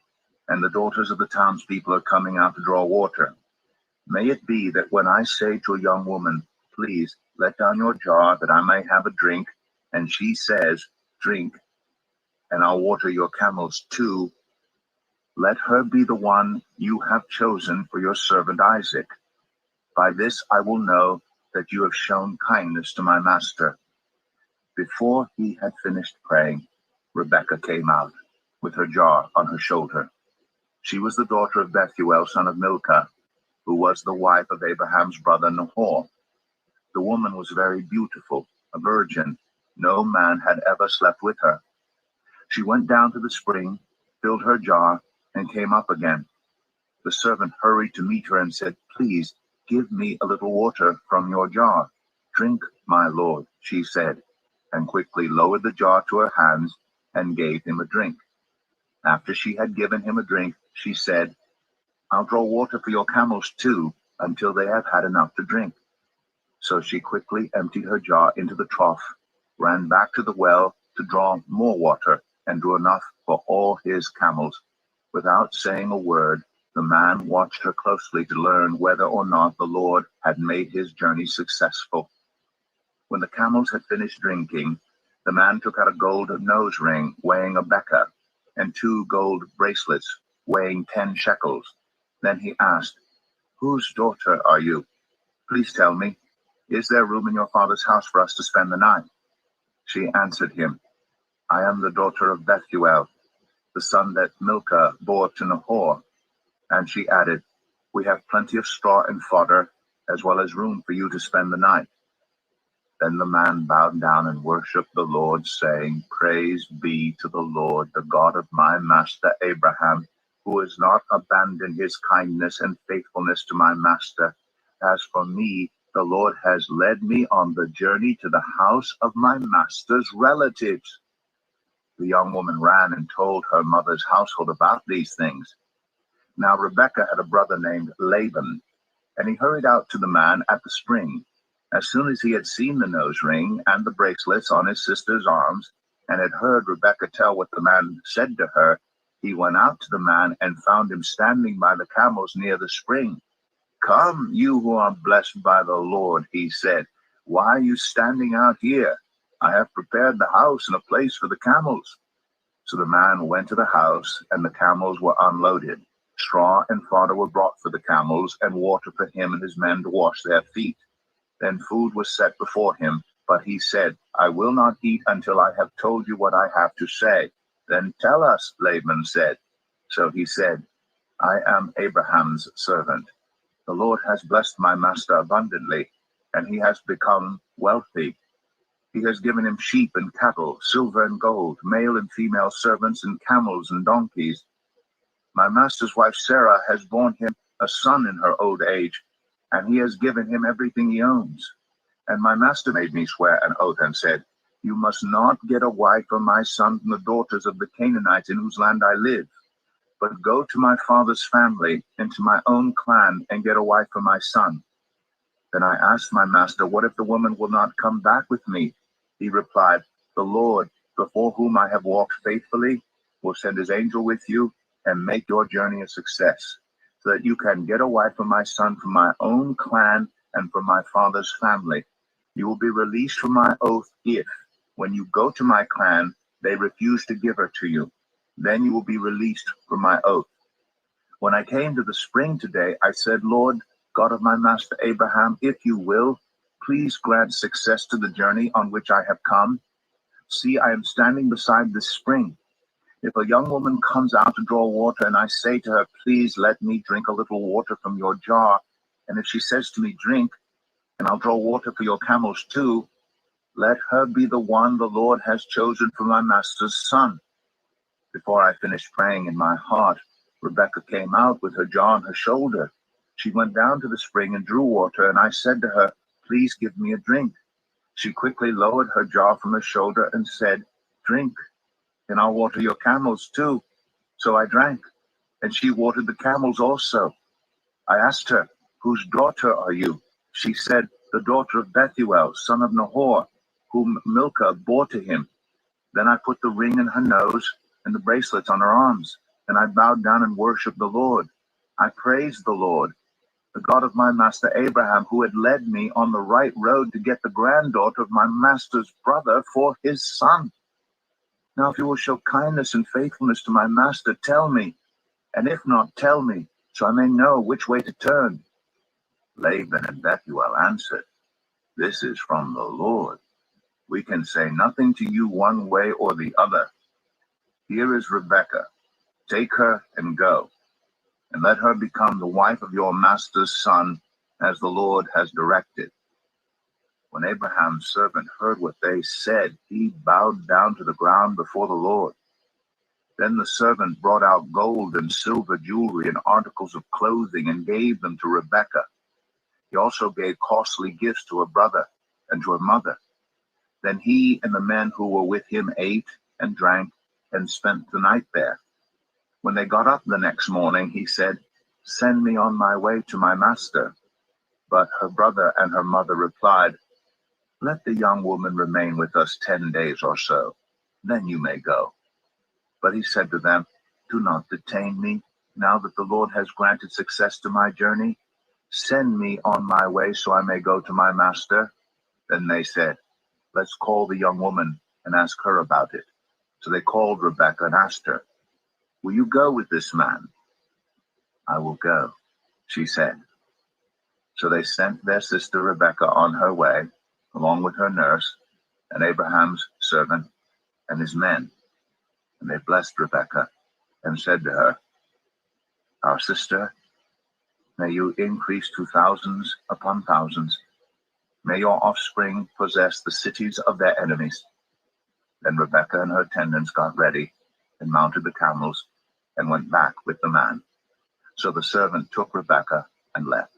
and the daughters of the townspeople are coming out to draw water. May it be that when I say to a young woman, 'Please let down your jar that I may have a drink,' and she says, 'Drink, and I'll water your camels too,' let her be the one you have chosen for your servant Isaac. By this I will know that you have shown kindness to my master." Before he had finished praying, Rebekah came out with her jar on her shoulder. She was the daughter of Bethuel, son of Milcah, who was the wife of Abraham's brother Nahor. The woman was very beautiful, a virgin. No man had ever slept with her. She went down to the spring, filled her jar, and came up again. The servant hurried to meet her and said, "Please, give me a little water from your jar." "Drink, my lord," she said, and quickly lowered the jar to her hands and gave him a drink. After she had given him a drink, she said, "I'll draw water for your camels too, until they have had enough to drink." So she quickly emptied her jar into the trough, ran back to the well to draw more water, and drew enough for all his camels. Without saying a word, the man watched her closely to learn whether or not the Lord had made his journey successful. When the camels had finished drinking, the man took out a gold nose ring weighing a beka, and 2 gold bracelets weighing 10 shekels. Then he asked, "Whose daughter are you? Please tell me, is there room in your father's house for us to spend the night?" She answered him, "I am the daughter of Bethuel, the son that Milcah bore to Nahor." And she added, "We have plenty of straw and fodder, as well as room for you to spend the night." Then the man bowed down and worshipped the Lord, saying, "Praise be to the Lord, the God of my master Abraham, who has not abandoned his kindness and faithfulness to my master. As for me, the Lord has led me on the journey to the house of my master's relatives." The young woman ran and told her mother's household about these things. Now Rebekah had a brother named Laban, and he hurried out to the man at the spring. As soon as he had seen the nose ring and the bracelets on his sister's arms, and had heard Rebekah tell what the man said to her, he went out to the man and found him standing by the camels near the spring. "Come, you who are blessed by the Lord," he said. "Why are you standing out here? I have prepared the house and a place for the camels." So the man went to the house, and the camels were unloaded. Straw and fodder were brought for the camels, and water for him and his men to wash their feet. Then food was set before him, but he said, "I will not eat until I have told you what I have to say." "Then tell us," Laban said. So he said, "I am Abraham's servant. The Lord has blessed my master abundantly, and he has become wealthy. He has given him sheep and cattle, silver and gold, male and female servants, and camels and donkeys. My master's wife Sarah has borne him a son in her old age, and he has given him everything he owns. And my master made me swear an oath and said, 'You must not get a wife for my son from the daughters of the Canaanites in whose land I live, but go to my father's family and to my own clan and get a wife for my son.' Then I asked my master, 'What if the woman will not come back with me?' He replied, 'The Lord, before whom I have walked faithfully, will send his angel with you and make your journey a success, so that you can get a wife for my son from my own clan and from my father's family. You will be released from my oath if, when you go to my clan, they refuse to give her to you. Then you will be released from my oath.' When I came to the spring today, I said, 'Lord, God of my master Abraham, if you will, please grant success to the journey on which I have come. See, I am standing beside this spring. If a young woman comes out to draw water, and I say to her, please let me drink a little water from your jar, and if she says to me, drink, and I'll draw water for your camels too, let her be the one the Lord has chosen for my master's son. Before I finished praying in my heart, Rebekah came out with her jar on her shoulder. She went down to the spring and drew water, and I said to her, please give me a drink. She quickly lowered her jar from her shoulder and said, drink, and I'll water your camels too. So I drank, and she watered the camels also. I asked her, whose daughter are you? She said, the daughter of Bethuel, son of Nahor, whom Milcah bore to him. Then I put the ring in her nose and the bracelets on her arms, and I bowed down and worshipped the Lord. I praised the Lord, the God of my master Abraham, who had led me on the right road to get the granddaughter of my master's brother for his son. Now if you will show kindness and faithfulness to my master, tell me, and if not, tell me, so I may know which way to turn. Laban and Bethuel answered, this is from the Lord. We can say nothing to you one way or the other. Here is Rebekah. Take her and go, and let her become the wife of your master's son, as the Lord has directed. When Abraham's servant heard what they said, he bowed down to the ground before the Lord. Then the servant brought out gold and silver jewelry and articles of clothing and gave them to Rebekah. He also gave costly gifts to her brother and to her mother. Then he and the men who were with him ate and drank and spent the night there. When they got up the next morning, he said, send me on my way to my master. But her brother and her mother replied, let the young woman remain with us 10 days or so, then you may go. But he said to them, do not detain me, now that the Lord has granted success to my journey. Send me on my way so I may go to my master. Then they said, let's call the young woman and ask her about it. So they called Rebekah and asked her, will you go with this man? I will go, she said. So they sent their sister Rebekah on her way, along with her nurse and Abraham's servant and his men. And they blessed Rebekah and said to her, our sister, may you increase to thousands upon thousands. May your offspring possess the cities of their enemies. Then Rebekah and her attendants got ready and mounted the camels and went back with the man. So the servant took Rebekah and left.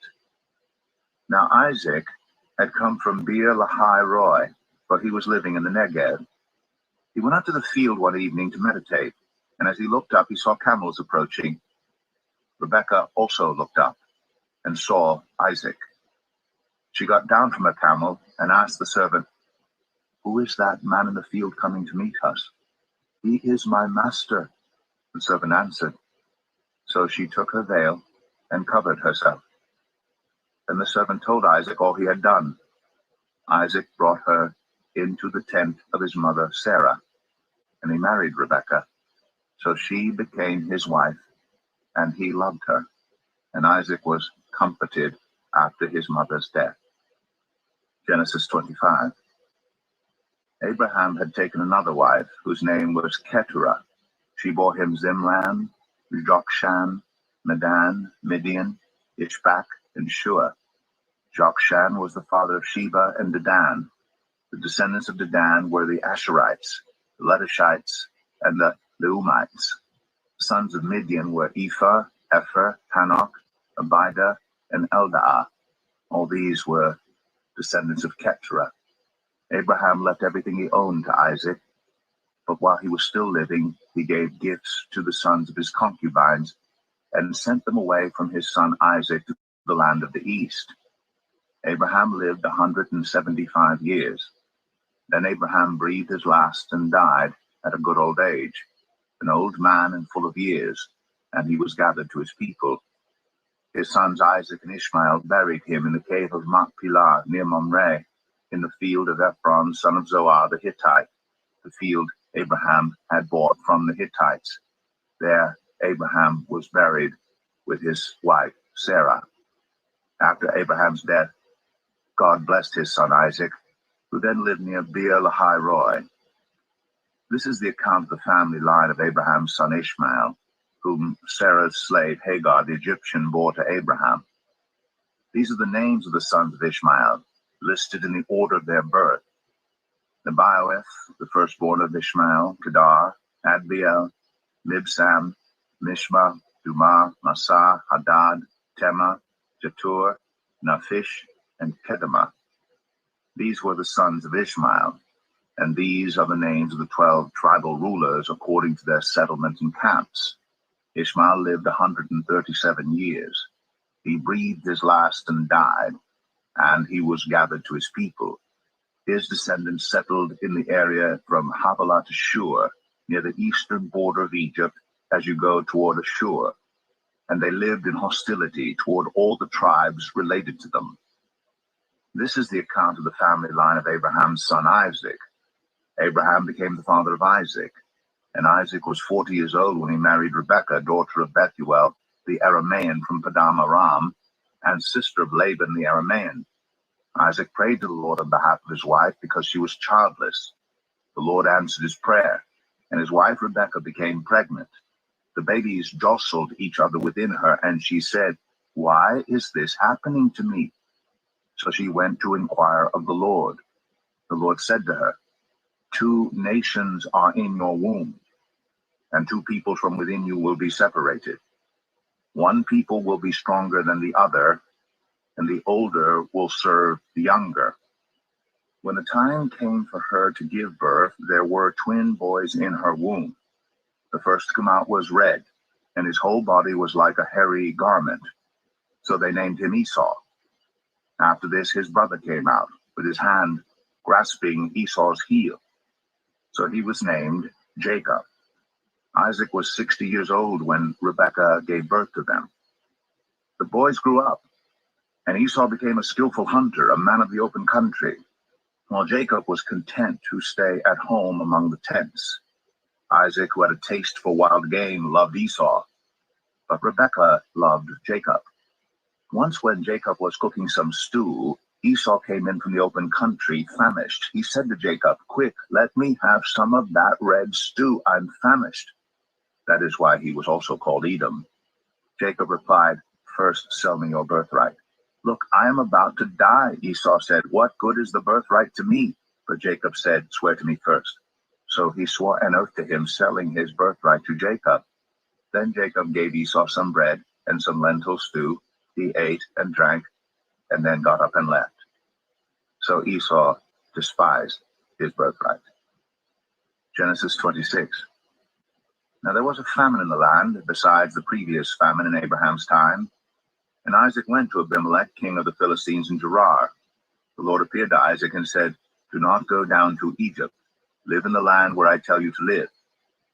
Now Isaac had come from Beer Lahai Roi, for he was living in the Negev. He went out to the field one evening to meditate, and as he looked up, he saw camels approaching. Rebekah also looked up and saw Isaac. She got down from her camel and asked the servant, who is that man in the field coming to meet us? He is my master, the servant answered. So she took her veil and covered herself. Then the servant told Isaac all he had done. Isaac brought her into the tent of his mother Sarah, and he married Rebekah. So she became his wife, and he loved her. And Isaac was comforted after his mother's death. Genesis 25. Abraham had taken another wife, whose name was Keturah. She bore him Zimran, Jokshan, Medan, Midian, Ishbak, and Shua. Jokshan was the father of Sheba and Dedan. The descendants of Dedan were the Asherites, the Letushites, and the Leumites. The sons of Midian were Ephah, Epher, Hanok, Abida, and Eldaah. All these were descendants of Keturah. Abraham left everything he owned to Isaac, but while he was still living, he gave gifts to the sons of his concubines and sent them away from his son Isaac to the land of the east. Abraham lived 175 years. Then Abraham breathed his last and died at a good old age, an old man and full of years, and he was gathered to his people. His sons Isaac and Ishmael buried him in the cave of Machpelah near Mamre, in the field of Ephron, son of Zoar the Hittite, the field Abraham had bought from the Hittites. There Abraham was buried with his wife Sarah. After Abraham's death, God blessed his son Isaac, who then lived near Beer Lahai Roi. This is the account of the family line of Abraham's son Ishmael, whom Sarah's slave Hagar the Egyptian bore to Abraham. These are the names of the sons of Ishmael, listed in the order of their birth. Nebaioth, the firstborn of Ishmael, Kedar, Adbeel, Mibsam, Mishma, Dumah, Massa, Hadad, Tema, Jetur, Naphish, and Kedemah. These were the sons of Ishmael, and these are the names of the 12 tribal rulers according to their settlement and camps. Ishmael lived 137 years. He breathed his last and died, and he was gathered to his people. His descendants settled in the area from Havilah to Shur, near the eastern border of Egypt as you go toward Ashur, and they lived in hostility toward all the tribes related to them. This is the account of the family line of Abraham's son Isaac. Abraham became the father of Isaac, and Isaac was 40 years old when he married Rebekah, daughter of Bethuel, the Aramean from Paddan Aram, and sister of Laban the Aramean. Isaac prayed to the Lord on behalf of his wife because she was childless. The Lord answered his prayer, and his wife Rebekah became pregnant. The babies jostled each other within her, and she said, "Why is this happening to me?" So she went to inquire of the Lord. The Lord said to her, "Two nations are in your womb, and two people from within you will be separated. One people will be stronger than the other, and the older will serve the younger." When the time came for her to give birth, there were twin boys in her womb. The first to come out was red, and his whole body was like a hairy garment. So they named him Esau. After this, his brother came out, with his hand grasping Esau's heel. So he was named Jacob. Isaac was 60 years old when Rebekah gave birth to them. The boys grew up, and Esau became a skillful hunter, a man of the open country, while Jacob was content to stay at home among the tents. Isaac, who had a taste for wild game, loved Esau, but Rebekah loved Jacob. Once when Jacob was cooking some stew, Esau came in from the open country, famished. He said to Jacob, "Quick, let me have some of that red stew. I'm famished." That is why he was also called Edom. Jacob replied, "First sell me your birthright." "Look, I am about to die," Esau said. "What good is the birthright to me?" But Jacob said, "Swear to me first." So he swore an oath to him, selling his birthright to Jacob. Then Jacob gave Esau some bread and some lentil stew. He ate and drank, and then got up and left. So Esau despised his birthright. Genesis 26. Now there was a famine in the land, besides the previous famine in Abraham's time. And Isaac went to Abimelech, king of the Philistines, in Gerar. The Lord appeared to Isaac and said, "Do not go down to Egypt. Live in the land where I tell you to live.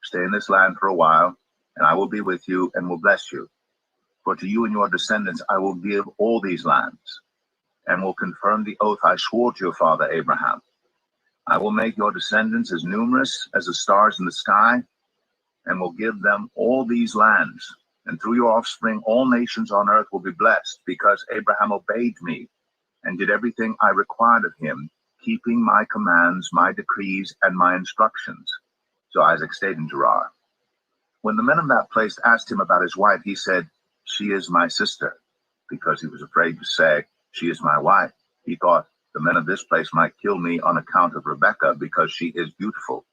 Stay in this land for a while, and I will be with you and will bless you. For to you and your descendants I will give all these lands, and will confirm the oath I swore to your father Abraham. I will make your descendants as numerous as the stars in the sky, and will give them all these lands. And through your offspring all nations on earth will be blessed, because Abraham obeyed me and did everything I required of him, keeping my commands, my decrees, and my instructions." So Isaac stayed in Gerar. When the men of that place asked him about his wife, he said, "She is my sister," because he was afraid to say, "She is my wife." He thought, "The men of this place might kill me on account of Rebekah, because she is beautiful."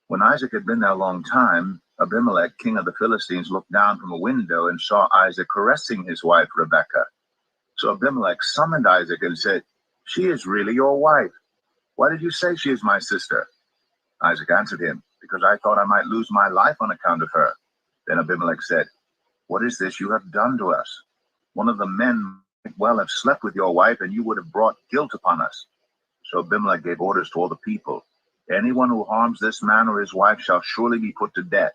When Isaac had been there a long time, Abimelech, king of the Philistines, looked down from a window and saw Isaac caressing his wife Rebekah. So Abimelech summoned Isaac and said, "She is really your wife. Why did you say she is my sister?" Isaac answered him, "Because I thought I might lose my life on account of her." Then Abimelech said, "What is this you have done to us? One of the men might well have slept with your wife, and you would have brought guilt upon us." So Abimelech gave orders to all the people, "Anyone who harms this man or his wife shall surely be put to death."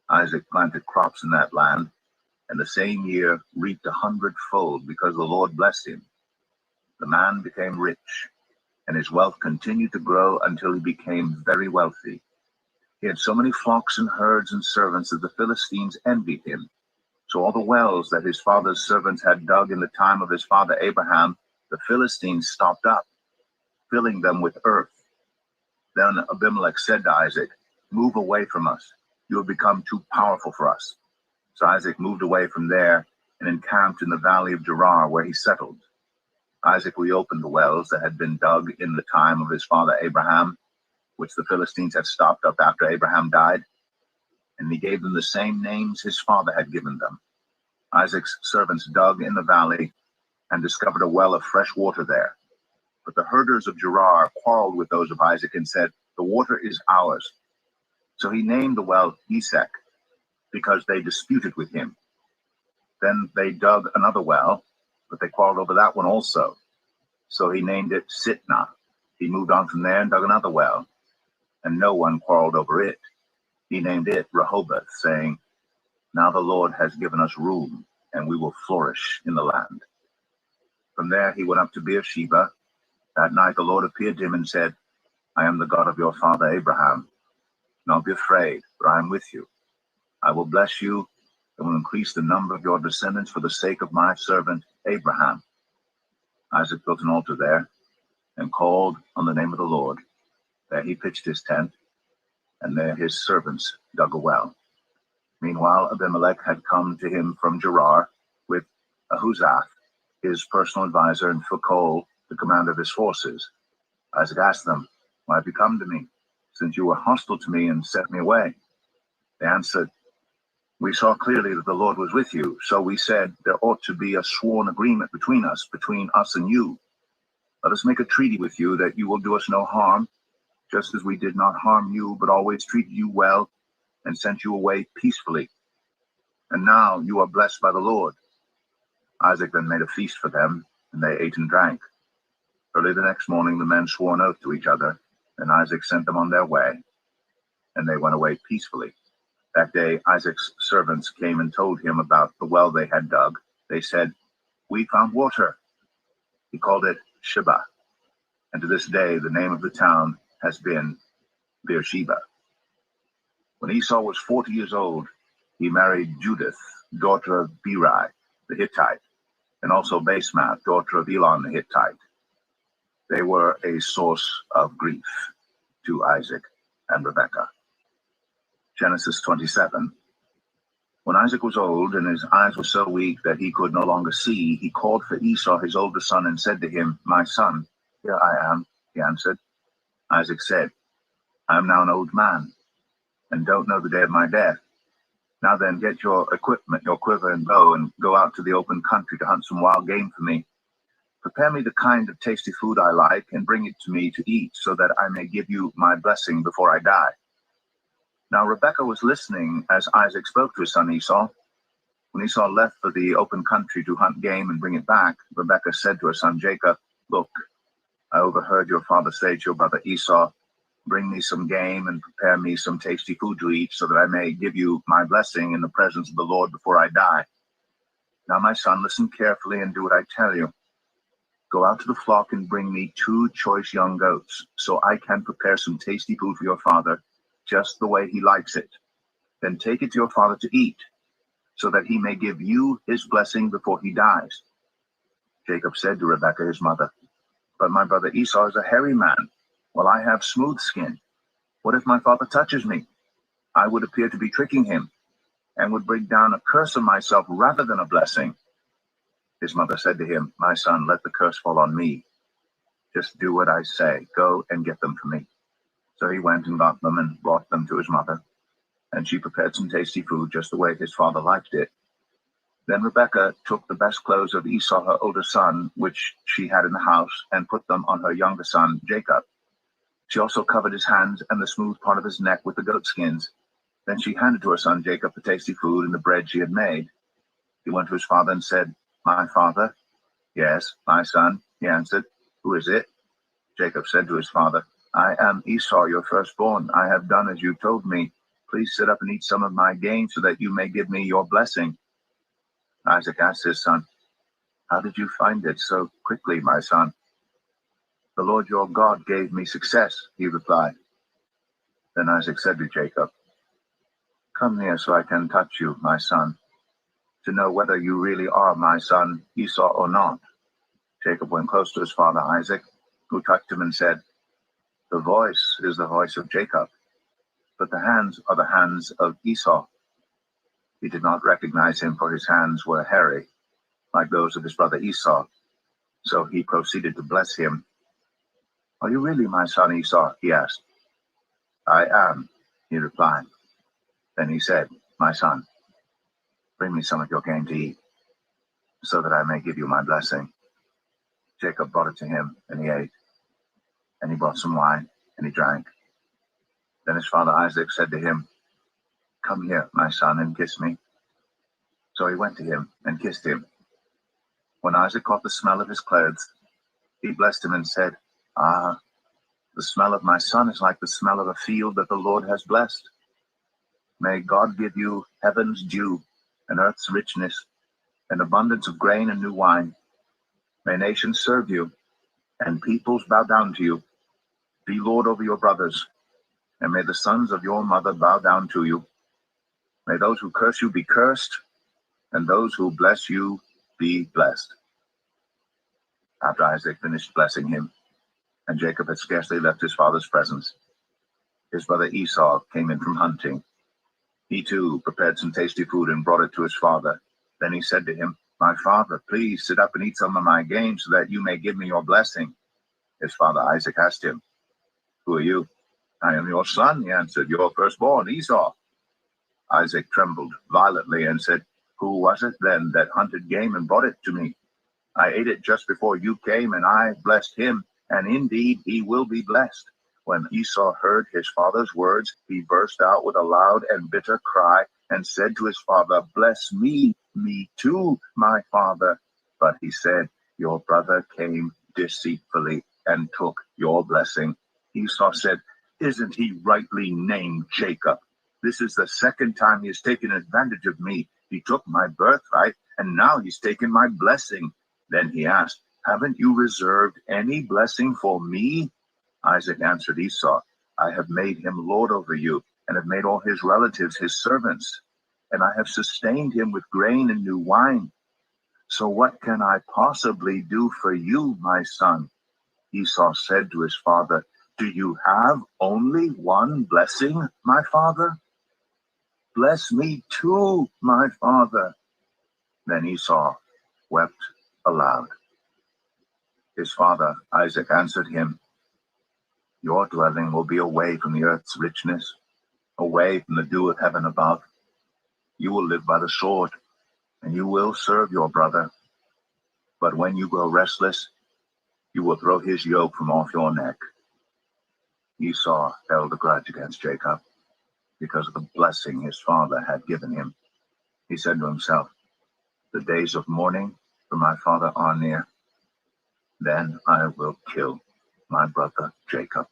Isaac planted crops in that land, and the same year reaped 100-fold, because the Lord blessed him. The man became rich, and his wealth continued to grow until he became very wealthy. He had so many flocks and herds and servants that the Philistines envied him. So all the wells that his father's servants had dug in the time of his father Abraham, the Philistines stopped up, filling them with earth. Then Abimelech said to Isaac, "Move away from us. You have become too powerful for us." So Isaac moved away from there and encamped in the valley of Gerar, where he settled. Isaac reopened the wells that had been dug in the time of his father Abraham, which the Philistines had stopped up after Abraham died, and he gave them the same names his father had given them. Isaac's servants dug in the valley and discovered a well of fresh water there. But the herders of Gerar quarreled with those of Isaac and said, "The water is ours." So he named the well Esek, because they disputed with him. Then they dug another well, but they quarreled over that one also. So he named it Sitnah. He moved on from there and dug another well, and no one quarreled over it. He named it Rehoboth, saying, "Now the Lord has given us room, and we will flourish in the land." From there he went up to Beersheba. That night the Lord appeared to him and said, "I am the God of your father Abraham. Do not be afraid, for I am with you. I will bless you and will increase the number of your descendants for the sake of my servant Abraham." Isaac built an altar there and called on the name of the Lord. There he pitched his tent, and there his servants dug a well. Meanwhile, Abimelech had come to him from Gerar with Ahuzath, his personal advisor, and Phicol, the commander of his forces. Isaac asked them, "Why have you come to me, since you were hostile to me and sent me away?" They answered, "We saw clearly that the Lord was with you, so we said there ought to be a sworn agreement between us and you. Let us make a treaty with you that you will do us no harm, just as we did not harm you, but always treated you well and sent you away peacefully. And now you are blessed by the Lord." Isaac then made a feast for them, and they ate and drank. Early the next morning the men swore an oath to each other, and Isaac sent them on their way, and they went away peacefully. That day Isaac's servants came and told him about the well they had dug. They said, "We found water." He called it Sheba, and to this day the name of the town has been Beersheba. When Esau was 40 years old, he married Judith, daughter of Beeri the Hittite, and also Basemath, daughter of Elon the Hittite. They were a source of grief to Isaac and Rebekah. Genesis 27. When Isaac was old and his eyes were so weak that he could no longer see, he called for Esau, his older son, and said to him, "My son." "Here I am," he answered. Isaac said, "I am now an old man, and don't know the day of my death. Now then, get your equipment, your quiver and bow, and go out to the open country to hunt some wild game for me. Prepare me the kind of tasty food I like, and bring it to me to eat, so that I may give you my blessing before I die." Now Rebekah was listening as Isaac spoke to his son Esau. When Esau left for the open country to hunt game and bring it back, Rebekah said to her son Jacob, "Look, I overheard your father say to your brother Esau, 'Bring me some game and prepare me some tasty food to eat, so that I may give you my blessing in the presence of the Lord before I die.' Now, my son, listen carefully and do what I tell you. Go out to the flock and bring me 2 choice young goats, so I can prepare some tasty food for your father, just the way he likes it. Then take it to your father to eat, so that he may give you his blessing before he dies." Jacob said to Rebekah his mother, "But my brother Esau is a hairy man, while I have smooth skin. What if my father touches me? I would appear to be tricking him, and would bring down a curse on myself rather than a blessing." His mother said to him, "My son, let the curse fall on me. Just do what I say. Go and get them for me." So he went and got them and brought them to his mother, and she prepared some tasty food just the way his father liked it. Then Rebekah took the best clothes of Esau, her older son, which she had in the house, and put them on her younger son, Jacob. She also covered his hands and the smooth part of his neck with the goat skins. Then she handed to her son Jacob the tasty food and the bread she had made. He went to his father and said, "My father?" "Yes, my son," he answered. "Who is it?" Jacob said to his father, "I am Esau, your firstborn. I have done as you told me. Please sit up and eat some of my game, so that you may give me your blessing." Isaac asked his son, "How did you find it so quickly, my son?" "The Lord your God gave me success," he replied. Then Isaac said to Jacob, "Come near so I can touch you, my son, to know whether you really are my son Esau or not." Jacob went close to his father Isaac, who touched him and said, "The voice is the voice of Jacob." but the hands are the hands of Esau. He did not recognize him, for his hands were hairy, like those of his brother Esau. So he proceeded to bless him. "Are you really my son Esau?" he asked. "I am," he replied. Then he said, "My son, bring me some of your game to eat, so that I may give you my blessing." Jacob brought it to him, and he ate. And he brought some wine, and he drank. Then his father Isaac said to him, "Come here, my son, and kiss me." So he went to him and kissed him. When Isaac caught the smell of his clothes, he blessed him and said, "Ah, the smell of my son is like the smell of a field that the Lord has blessed. May God give you heaven's dew and earth's richness, and abundance of grain and new wine. May nations serve you, and peoples bow down to you. Be Lord over your brothers, and may the sons of your mother bow down to you. May those who curse you be cursed, and those who bless you be blessed." After Isaac finished blessing him, and Jacob had scarcely left his father's presence, his brother Esau came in from hunting. He too prepared some tasty food and brought it to his father. Then he said to him, "My father, please sit up and eat some of my game so that you may give me your blessing." His father Isaac asked him, "Who are you?" "I am your son," he answered, "your firstborn, Esau." Isaac trembled violently and said, "Who was it then that hunted game and brought it to me? I ate it just before you came, and I blessed him, and indeed he will be blessed." When Esau heard his father's words, he burst out with a loud and bitter cry and said to his father, "Bless me, me too, my father." But he said, "Your brother came deceitfully and took your blessing." Esau said, "Isn't he rightly named Jacob? This is the second time he has taken advantage of me. He took my birthright, and now he's taken my blessing." Then he asked, "Haven't you reserved any blessing for me?" Isaac answered Esau, "I have made him lord over you, and have made all his relatives his servants, and I have sustained him with grain and new wine. So what can I possibly do for you, my son?" Esau said to his father, "Do you have only one blessing, my father? Bless me too, my father." Then Esau wept aloud. His father Isaac answered him, "Your dwelling will be away from the earth's richness, away from the dew of heaven above. You will live by the sword, and you will serve your brother. But when you grow restless, you will throw his yoke from off your neck." Esau held a grudge against Jacob because of the blessing his father had given him. He said to himself, "The days of mourning for my father are near. Then I will kill my brother Jacob."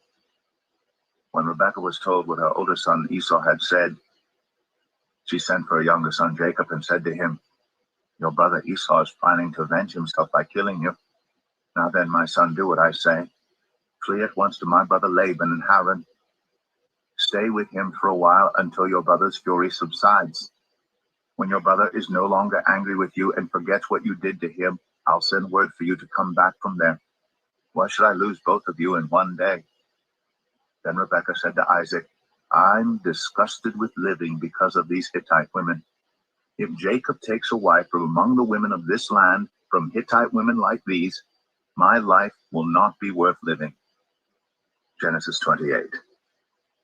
When Rebekah was told what her older son Esau had said, she sent for her younger son Jacob and said to him, "Your brother Esau is planning to avenge himself by killing you. Now then, my son, do what I say. Flee at once to my brother Laban in Haran. Stay with him for a while until your brother's fury subsides. When your brother is no longer angry with you and forgets what you did to him, I'll send word for you to come back from there. Why should I lose both of you in one day?" Then Rebekah said to Isaac, "I'm disgusted with living because of these Hittite women. If Jacob takes a wife from among the women of this land, from Hittite women like these, my life will not be worth living." Genesis 28.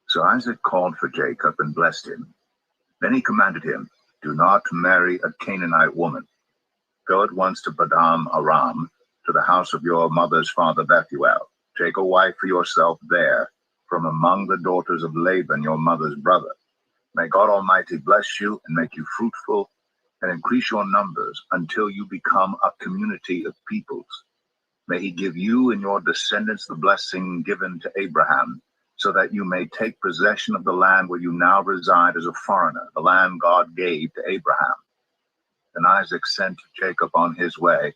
So Isaac called for Jacob and blessed him. Then he commanded him, "Do not marry a Canaanite woman. Go at once to Padan Aram, to the house of your mother's father Bethuel. Take a wife for yourself there, from among the daughters of Laban, your mother's brother. May God Almighty bless you and make you fruitful and increase your numbers until you become a community of peoples. May he give you and your descendants the blessing given to Abraham, so that you may take possession of the land where you now reside as a foreigner, the land God gave to Abraham." Then Isaac sent Jacob on his way,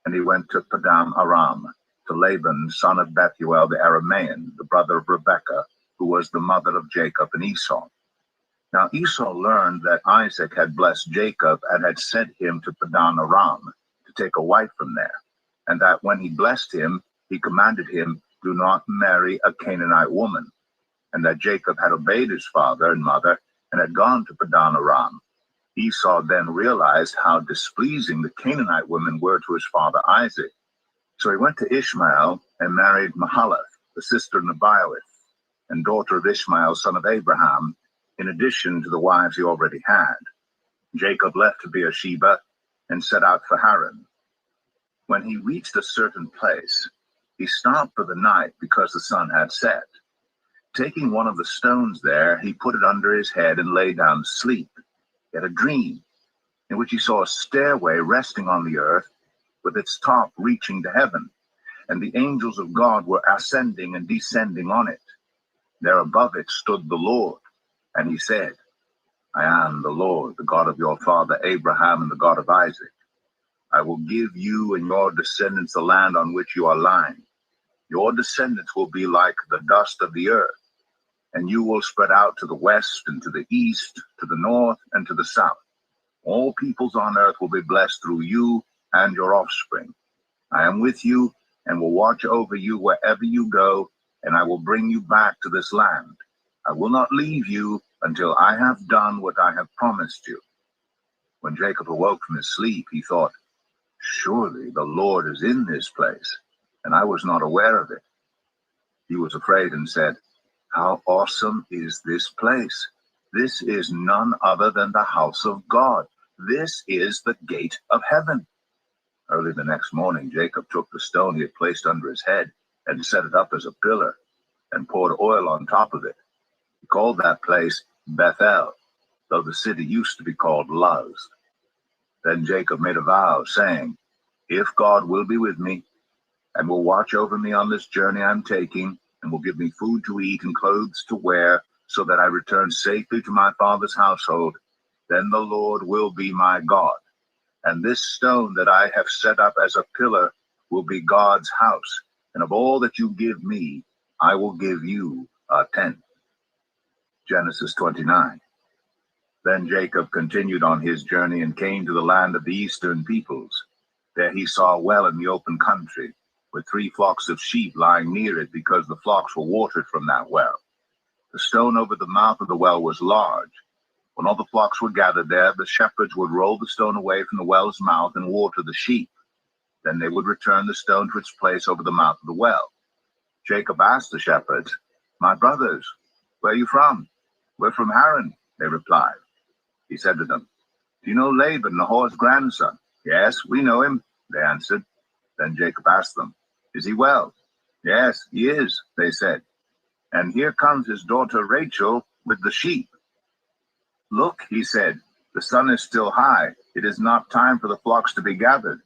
and he went to Padan Aram, to Laban, son of Bethuel the Aramean, the brother of Rebekah, who was the mother of Jacob and Esau. Now Esau learned that Isaac had blessed Jacob and had sent him to Padan Aram to take a wife from there, and that when he blessed him, he commanded him, "Do not marry a Canaanite woman." and that Jacob had obeyed his father and mother and had gone to Padan Aram. Esau then realized how displeasing the Canaanite women were to his father Isaac. So he went to Ishmael and married Mahalath, the sister of Nebaioth, and daughter of Ishmael, son of Abraham, in addition to the wives he already had. Jacob left Beersheba and set out for Haran. When he reached a certain place, he stopped for the night because the sun had set. Taking one of the stones there, he put it under his head and lay down to sleep. He had a dream in which he saw a stairway resting on the earth with its top reaching to heaven, and the angels of God were ascending and descending on it. There above it stood the Lord, and he said, I am the Lord, the God of your father Abraham and the God of Isaac. I will give you and your descendants the land on which you are lying. Your descendants will be like the dust of the earth, and you will spread out to the west and to the east, to the north and to the south. All peoples on earth will be blessed through you and your offspring. I am with you and will watch over you wherever you go, and I will bring you back to this land. I will not leave you until I have done what I have promised you. When Jacob awoke from his sleep, he thought, surely the Lord is in this place, and I was not aware of it. He was afraid and said, how awesome is this place! This is none other than the house of God. This is the gate of heaven. Early the next morning, Jacob took the stone he had placed under his head and set it up as a pillar and poured oil on top of it. He called that place Bethel, though the city used to be called Luz. Then Jacob made a vow, saying, if God will be with me and will watch over me on this journey I'm taking, and will give me food to eat and clothes to wear, so that I return safely to my father's household, then the Lord will be my God. And this stone that I have set up as a pillar will be God's house. And of all that you give me, I will give you a tenth. Genesis 29. Then Jacob continued on his journey and came to the land of the eastern peoples. There he saw a well in the open country, with 3 flocks of sheep lying near it, because the flocks were watered from that well. The stone over the mouth of the well was large. When all the flocks were gathered there, the shepherds would roll the stone away from the well's mouth and water the sheep. Then they would return the stone to its place over the mouth of the well. Jacob asked the shepherds, my brothers, where are you from? We're from Haran, they replied. He said to them, do you know Laban, Nahor's grandson? Yes, we know him, they answered. Then Jacob asked them, is he well? Yes, he is, they said. And here comes his daughter Rachel with the sheep. Look, he said, the sun is still high. It is not time for the flocks to be gathered.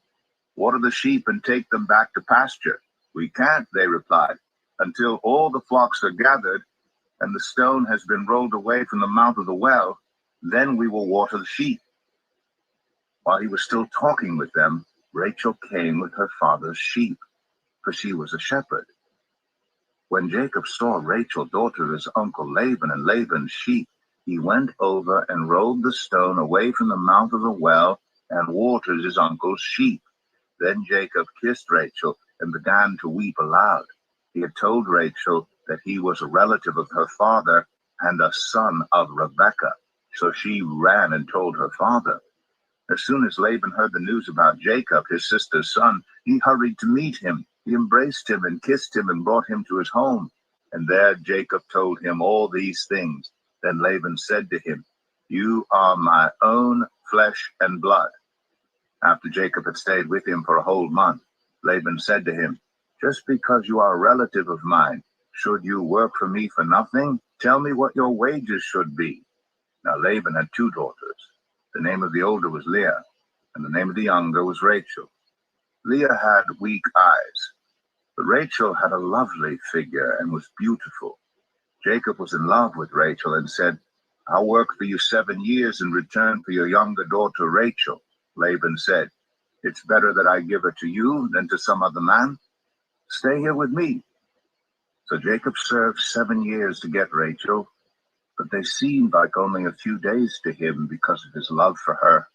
Water the sheep and take them back to pasture. We can't, they replied, until all the flocks are gathered and the stone has been rolled away from the mouth of the well. Then we will water the sheep. While he was still talking with them, Rachel came with her father's sheep, for she was a shepherd. When Jacob saw Rachel, daughter of his uncle Laban, and Laban's sheep, he went over and rolled the stone away from the mouth of the well and watered his uncle's sheep. Then Jacob kissed Rachel and began to weep aloud. He had told Rachel that he was a relative of her father and a son of Rebekah. So she ran and told her father. As soon as Laban heard the news about Jacob, his sister's son, he hurried to meet him. He embraced him and kissed him and brought him to his home. And there Jacob told him all these things. Then Laban said to him, you are my own flesh and blood. After Jacob had stayed with him for a whole month, Laban said to him, just because you are a relative of mine, should you work for me for nothing? Tell me what your wages should be. Now Laban had 2 daughters. The name of the older was Leah, and the name of the younger was Rachel. Leah had weak eyes, but Rachel had a lovely figure and was beautiful. Jacob was in love with Rachel and said, I'll work for you 7 years in return for your younger daughter Rachel. Laban said, it's better that I give her to you than to some other man. Stay here with me. So Jacob served 7 years to get Rachel, but they seemed like only a few days to him because of his love for her.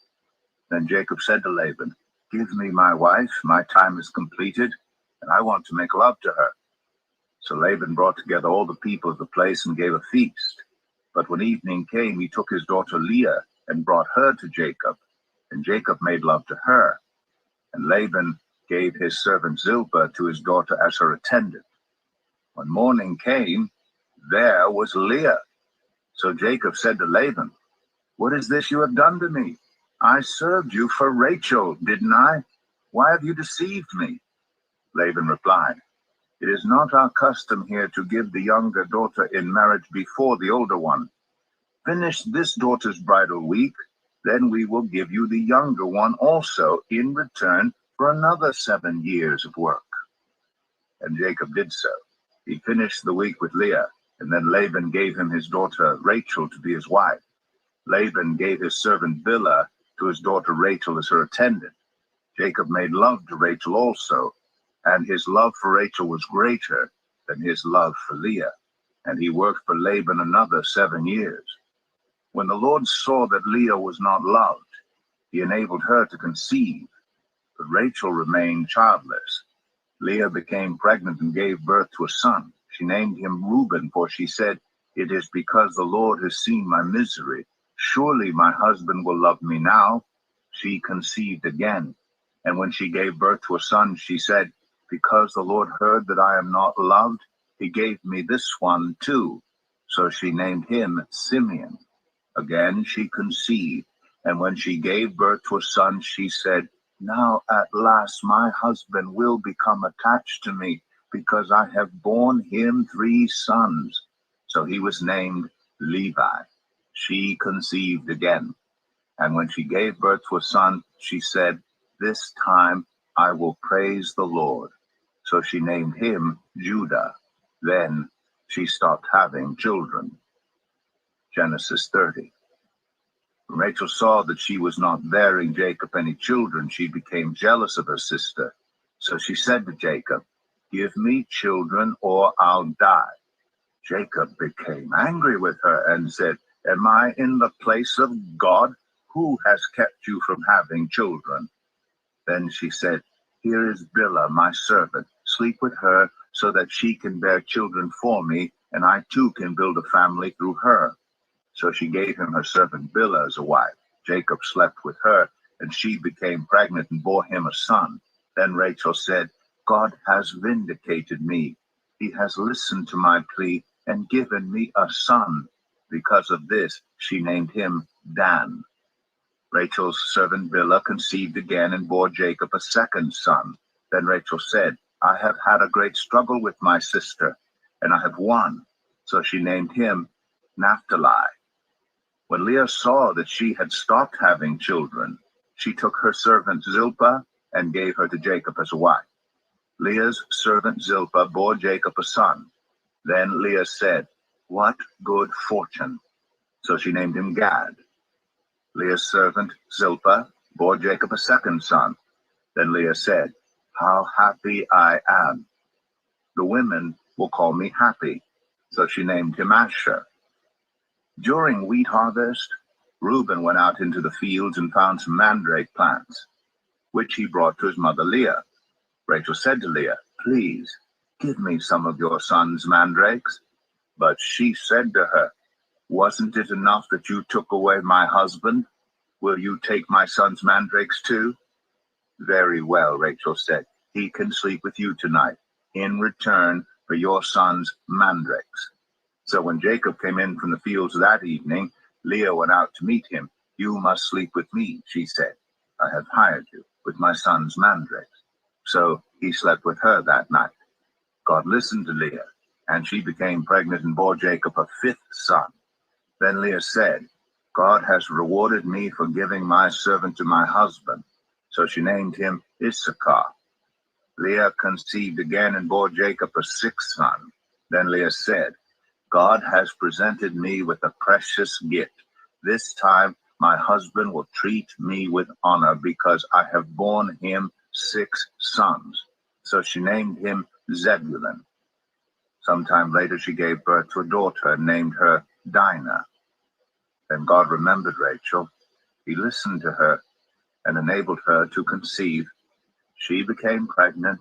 Then Jacob said to Laban, give me my wife, my time is completed, and I want to make love to her. So Laban brought together all the people of the place and gave a feast. But when evening came, he took his daughter Leah and brought her to Jacob, and Jacob made love to her. And Laban gave his servant Zilpah to his daughter as her attendant. When morning came, there was Leah. So Jacob said to Laban, "What is this you have done to me? I served you for Rachel, didn't I? Why have you deceived me?" Laban replied, "It is not our custom here to give the younger daughter in marriage before the older one. Finish this daughter's bridal week, then we will give you the younger one also in return for another 7 years of work." And Jacob did so. He finished the week with Leah, and then Laban gave him his daughter Rachel to be his wife. Laban gave his servant Bilhah to his daughter Rachel as her attendant. Jacob made love to Rachel also, and his love for Rachel was greater than his love for Leah. And he worked for Laban another 7 years. When the Lord saw that Leah was not loved, he enabled her to conceive, but Rachel remained childless. Leah became pregnant and gave birth to a son. She named him Reuben, for she said, "It is because the Lord has seen my misery. Surely my husband will love me now." She conceived again, and when she gave birth to a son, she said, "Because the Lord heard that I am not loved, he gave me this one too." So she named him Simeon. Again she conceived, and when she gave birth to a son, she said, "Now at last my husband will become attached to me, because I have borne him 3 sons. So he was named Levi. She conceived again, and when she gave birth to a son, she said, "This time I will praise the Lord." So she named him Judah. Then she stopped having children. Genesis 30. When Rachel saw that she was not bearing Jacob any children, she became jealous of her sister. So she said to Jacob, "Give me children or I'll die." Jacob became angry with her and said, "Am I in the place of God? Who has kept you from having children?" Then she said, "Here is Bilhah, my servant. Sleep with her so that she can bear children for me, and I too can build a family through her." So she gave him her servant Bilhah as a wife. Jacob slept with her, and she became pregnant and bore him a son. Then Rachel said, "God has vindicated me. He has listened to my plea and given me a son." Because of this, she named him Dan. Rachel's servant Bilhah conceived again and bore Jacob a second son. Then Rachel said, "I have had a great struggle with my sister, and I have won." So she named him Naphtali. When Leah saw that she had stopped having children, she took her servant Zilpah and gave her to Jacob as a wife. Leah's servant Zilpah bore Jacob a son. Then Leah said, "What good fortune!" So she named him Gad. Leah's servant Zilpah bore Jacob a second son. Then Leah said, "How happy I am! The women will call me happy." So she named him Asher. During wheat harvest, Reuben went out into the fields and found some mandrake plants, which he brought to his mother Leah. Rachel said to Leah, "Please, give me some of your son's mandrakes." But she said to her, "Wasn't it enough that you took away my husband? Will you take my son's mandrakes too?" "Very well," Rachel said. "He can sleep with you tonight, in return for your son's mandrakes." So when Jacob came in from the fields that evening, Leah went out to meet him. "You must sleep with me," she said. "I have hired you with my son's mandrakes." So he slept with her that night. God listened to Leah, and she became pregnant and bore Jacob a 5th son. Then Leah said, "God has rewarded me for giving my servant to my husband." So she named him Issachar. Leah conceived again and bore Jacob a 6th son. Then Leah said, "God has presented me with a precious gift. This time my husband will treat me with honor, because I have borne him 6 sons." So she named him Zebulun. Sometime later she gave birth to a daughter and named her Dinah. Then God remembered Rachel. He listened to her and enabled her to conceive. She became pregnant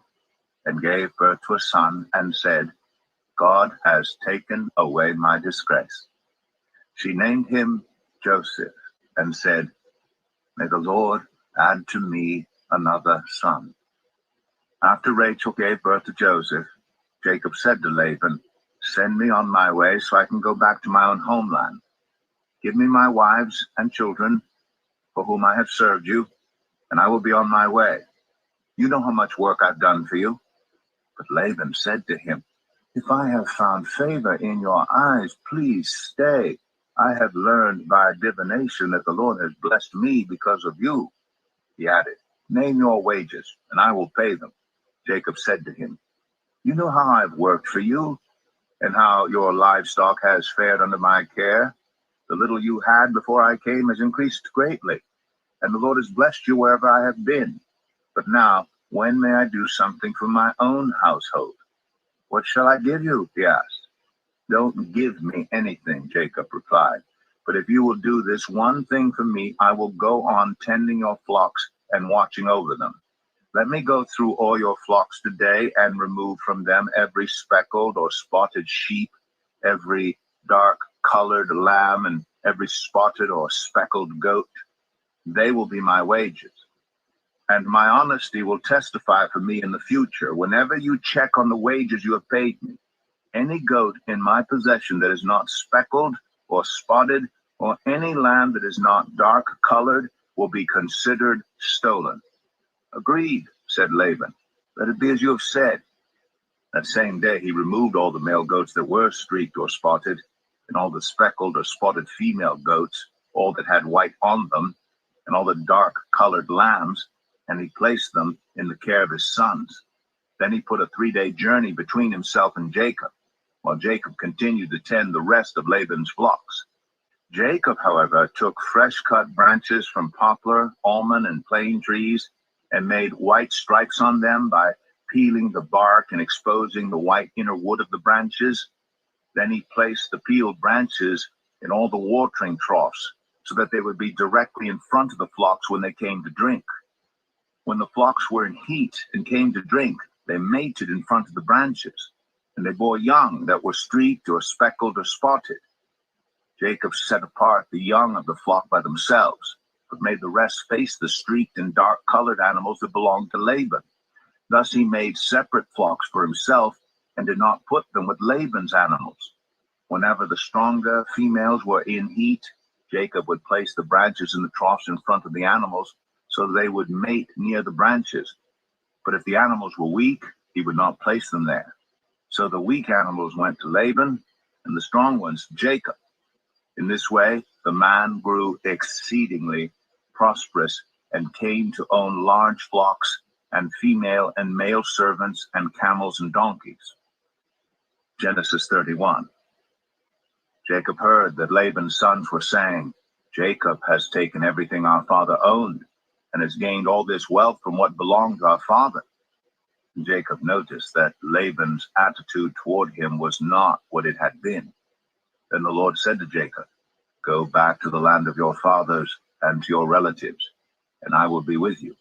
and gave birth to a son and said, God has taken away my disgrace. She named him Joseph and said, May the Lord add to me another son. After Rachel gave birth to Joseph, Jacob said to Laban, Send me on my way so I can go back to my own homeland. Give me my wives and children, for whom I have served you, and I will be on my way. You know how much work I've done for you. But Laban said to him, If I have found favor in your eyes, please stay. I have learned by divination that the Lord has blessed me because of you. He added, Name your wages, and I will pay them. Jacob said to him, You know how I've worked for you, and how your livestock has fared under my care. The little you had before I came has increased greatly, and the Lord has blessed you wherever I have been. But now, when may I do something for my own household? What shall I give you? He asked. Don't give me anything, Jacob replied. But if you will do this one thing for me, I will go on tending your flocks and watching over them. Let me go through all your flocks today and remove from them every speckled or spotted sheep, every dark-colored lamb, and every spotted or speckled goat. They will be my wages. And my honesty will testify for me in the future. Whenever you check on the wages you have paid me, any goat in my possession that is not speckled or spotted, or any lamb that is not dark-colored, will be considered stolen. Agreed, said Laban. Let it be as you have said. That same day he removed all the male goats that were streaked or spotted, and all the speckled or spotted female goats, all that had white on them, and all the dark-colored lambs, and he placed them in the care of his sons. Then he put a 3-day journey between himself and Jacob, while Jacob continued to tend the rest of Laban's flocks. Jacob, however, took fresh-cut branches from poplar, almond, and plane trees, and made white stripes on them by peeling the bark and exposing the white inner wood of the branches. Then he placed the peeled branches in all the watering troughs, so that they would be directly in front of the flocks when they came to drink. When the flocks were in heat and came to drink, they mated in front of the branches, and they bore young that were streaked or speckled or spotted. Jacob set apart the young of the flock by themselves, but made the rest face the streaked and dark-colored animals that belonged to Laban. Thus he made separate flocks for himself, and did not put them with Laban's animals. Whenever the stronger females were in heat, Jacob would place the branches in the troughs in front of the animals, so they would mate near the branches. But if the animals were weak, he would not place them there. So the weak animals went to Laban, and the strong ones to Jacob. In this way, the man grew exceedingly prosperous and came to own large flocks and female and male servants and camels and donkeys. Genesis 31. Jacob heard that Laban's sons were saying, Jacob has taken everything our father owned and has gained all this wealth from what belonged to our father. And Jacob noticed that Laban's attitude toward him was not what it had been. Then the Lord said to Jacob, Go back to the land of your fathers and to your relatives, and I will be with you.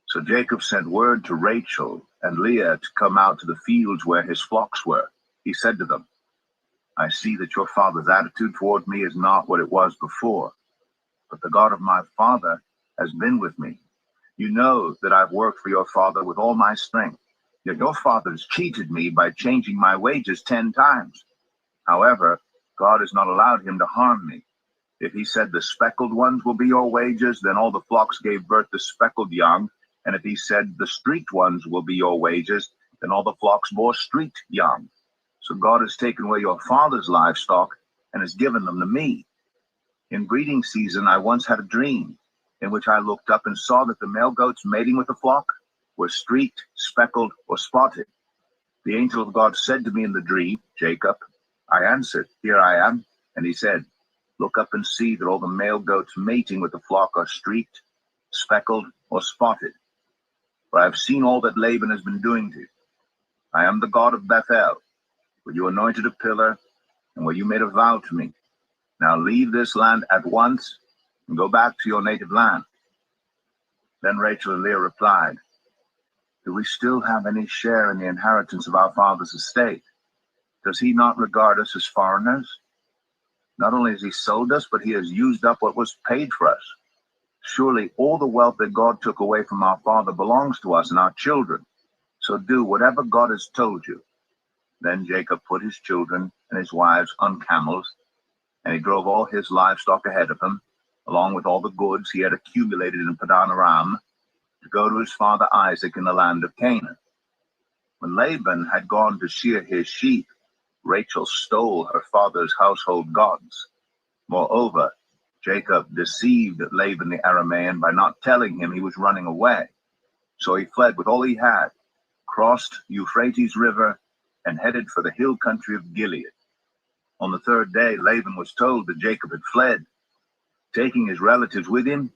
So Jacob sent word to Rachel and Leah to come out to the fields where his flocks were. He said to them, I see that your father's attitude toward me is not what it was before, but the God of my father has been with me. You know that I've worked for your father with all my strength, yet your father has cheated me by changing my wages 10 times. However, God has not allowed him to harm me. If he said the speckled ones will be your wages, then all the flocks gave birth to speckled young. And if he said the streaked ones will be your wages, then all the flocks bore streaked young. So God has taken away your father's livestock and has given them to me. In breeding season, I once had a dream in which I looked up and saw that the male goats mating with the flock were streaked, speckled, or spotted. The angel of God said to me in the dream, Jacob. I answered, Here I am. And he said, Look up and see that all the male goats mating with the flock are streaked, speckled, or spotted. For I have seen all that Laban has been doing to you. I am the God of Bethel, where you anointed a pillar, and where you made a vow to me. Now leave this land at once, and go back to your native land. Then Rachel and Leah replied, Do we still have any share in the inheritance of our father's estate? Does he not regard us as foreigners? Not only has he sold us, but he has used up what was paid for us. Surely all the wealth that God took away from our father belongs to us and our children. So do whatever God has told you." Then Jacob put his children and his wives on camels, and he drove all his livestock ahead of him, along with all the goods he had accumulated in Padan Aram, to go to his father Isaac in the land of Canaan. When Laban had gone to shear his sheep, Rachel stole her father's household gods. Moreover, Jacob deceived Laban the Aramean by not telling him he was running away. So he fled with all he had, crossed Euphrates River, and headed for the hill country of Gilead. On the third day, Laban was told that Jacob had fled. Taking his relatives with him,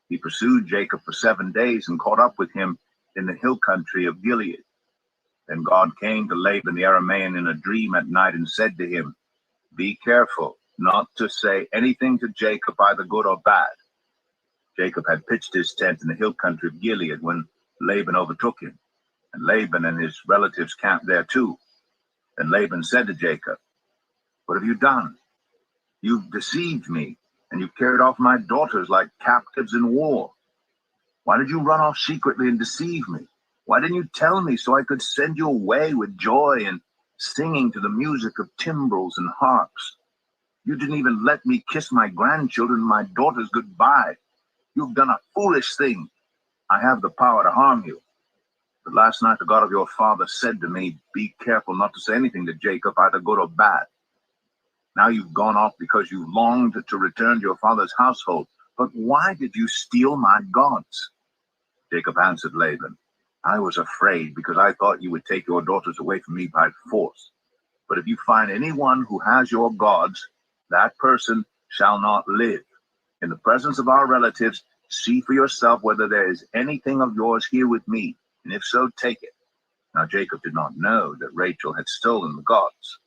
he pursued Jacob for 7 days and caught up with him in the hill country of Gilead. Then God came to Laban the Aramean in a dream at night and said to him, "Be careful not to say anything to Jacob, either good or bad." Jacob had pitched his tent in the hill country of Gilead when Laban overtook him, and Laban and his relatives camped there too. Then Laban said to Jacob, "What have you done? You've deceived me, and you've carried off my daughters like captives in war. Why did you run off secretly and deceive me? Why didn't you tell me so I could send you away with joy and singing to the music of timbrels and harps? You didn't even let me kiss my grandchildren and my daughters goodbye. You've done a foolish thing. I have the power to harm you. But last night the God of your father said to me, 'Be careful not to say anything to Jacob, either good or bad.' Now you've gone off because you longed to return to your father's household. But why did you steal my gods?" Jacob answered Laban, "I was afraid because I thought you would take your daughters away from me by force. But if you find anyone who has your gods, that person shall not live. In the presence of our relatives, see for yourself whether there is anything of yours here with me, and if so, take it." Now Jacob did not know that Rachel had stolen the gods.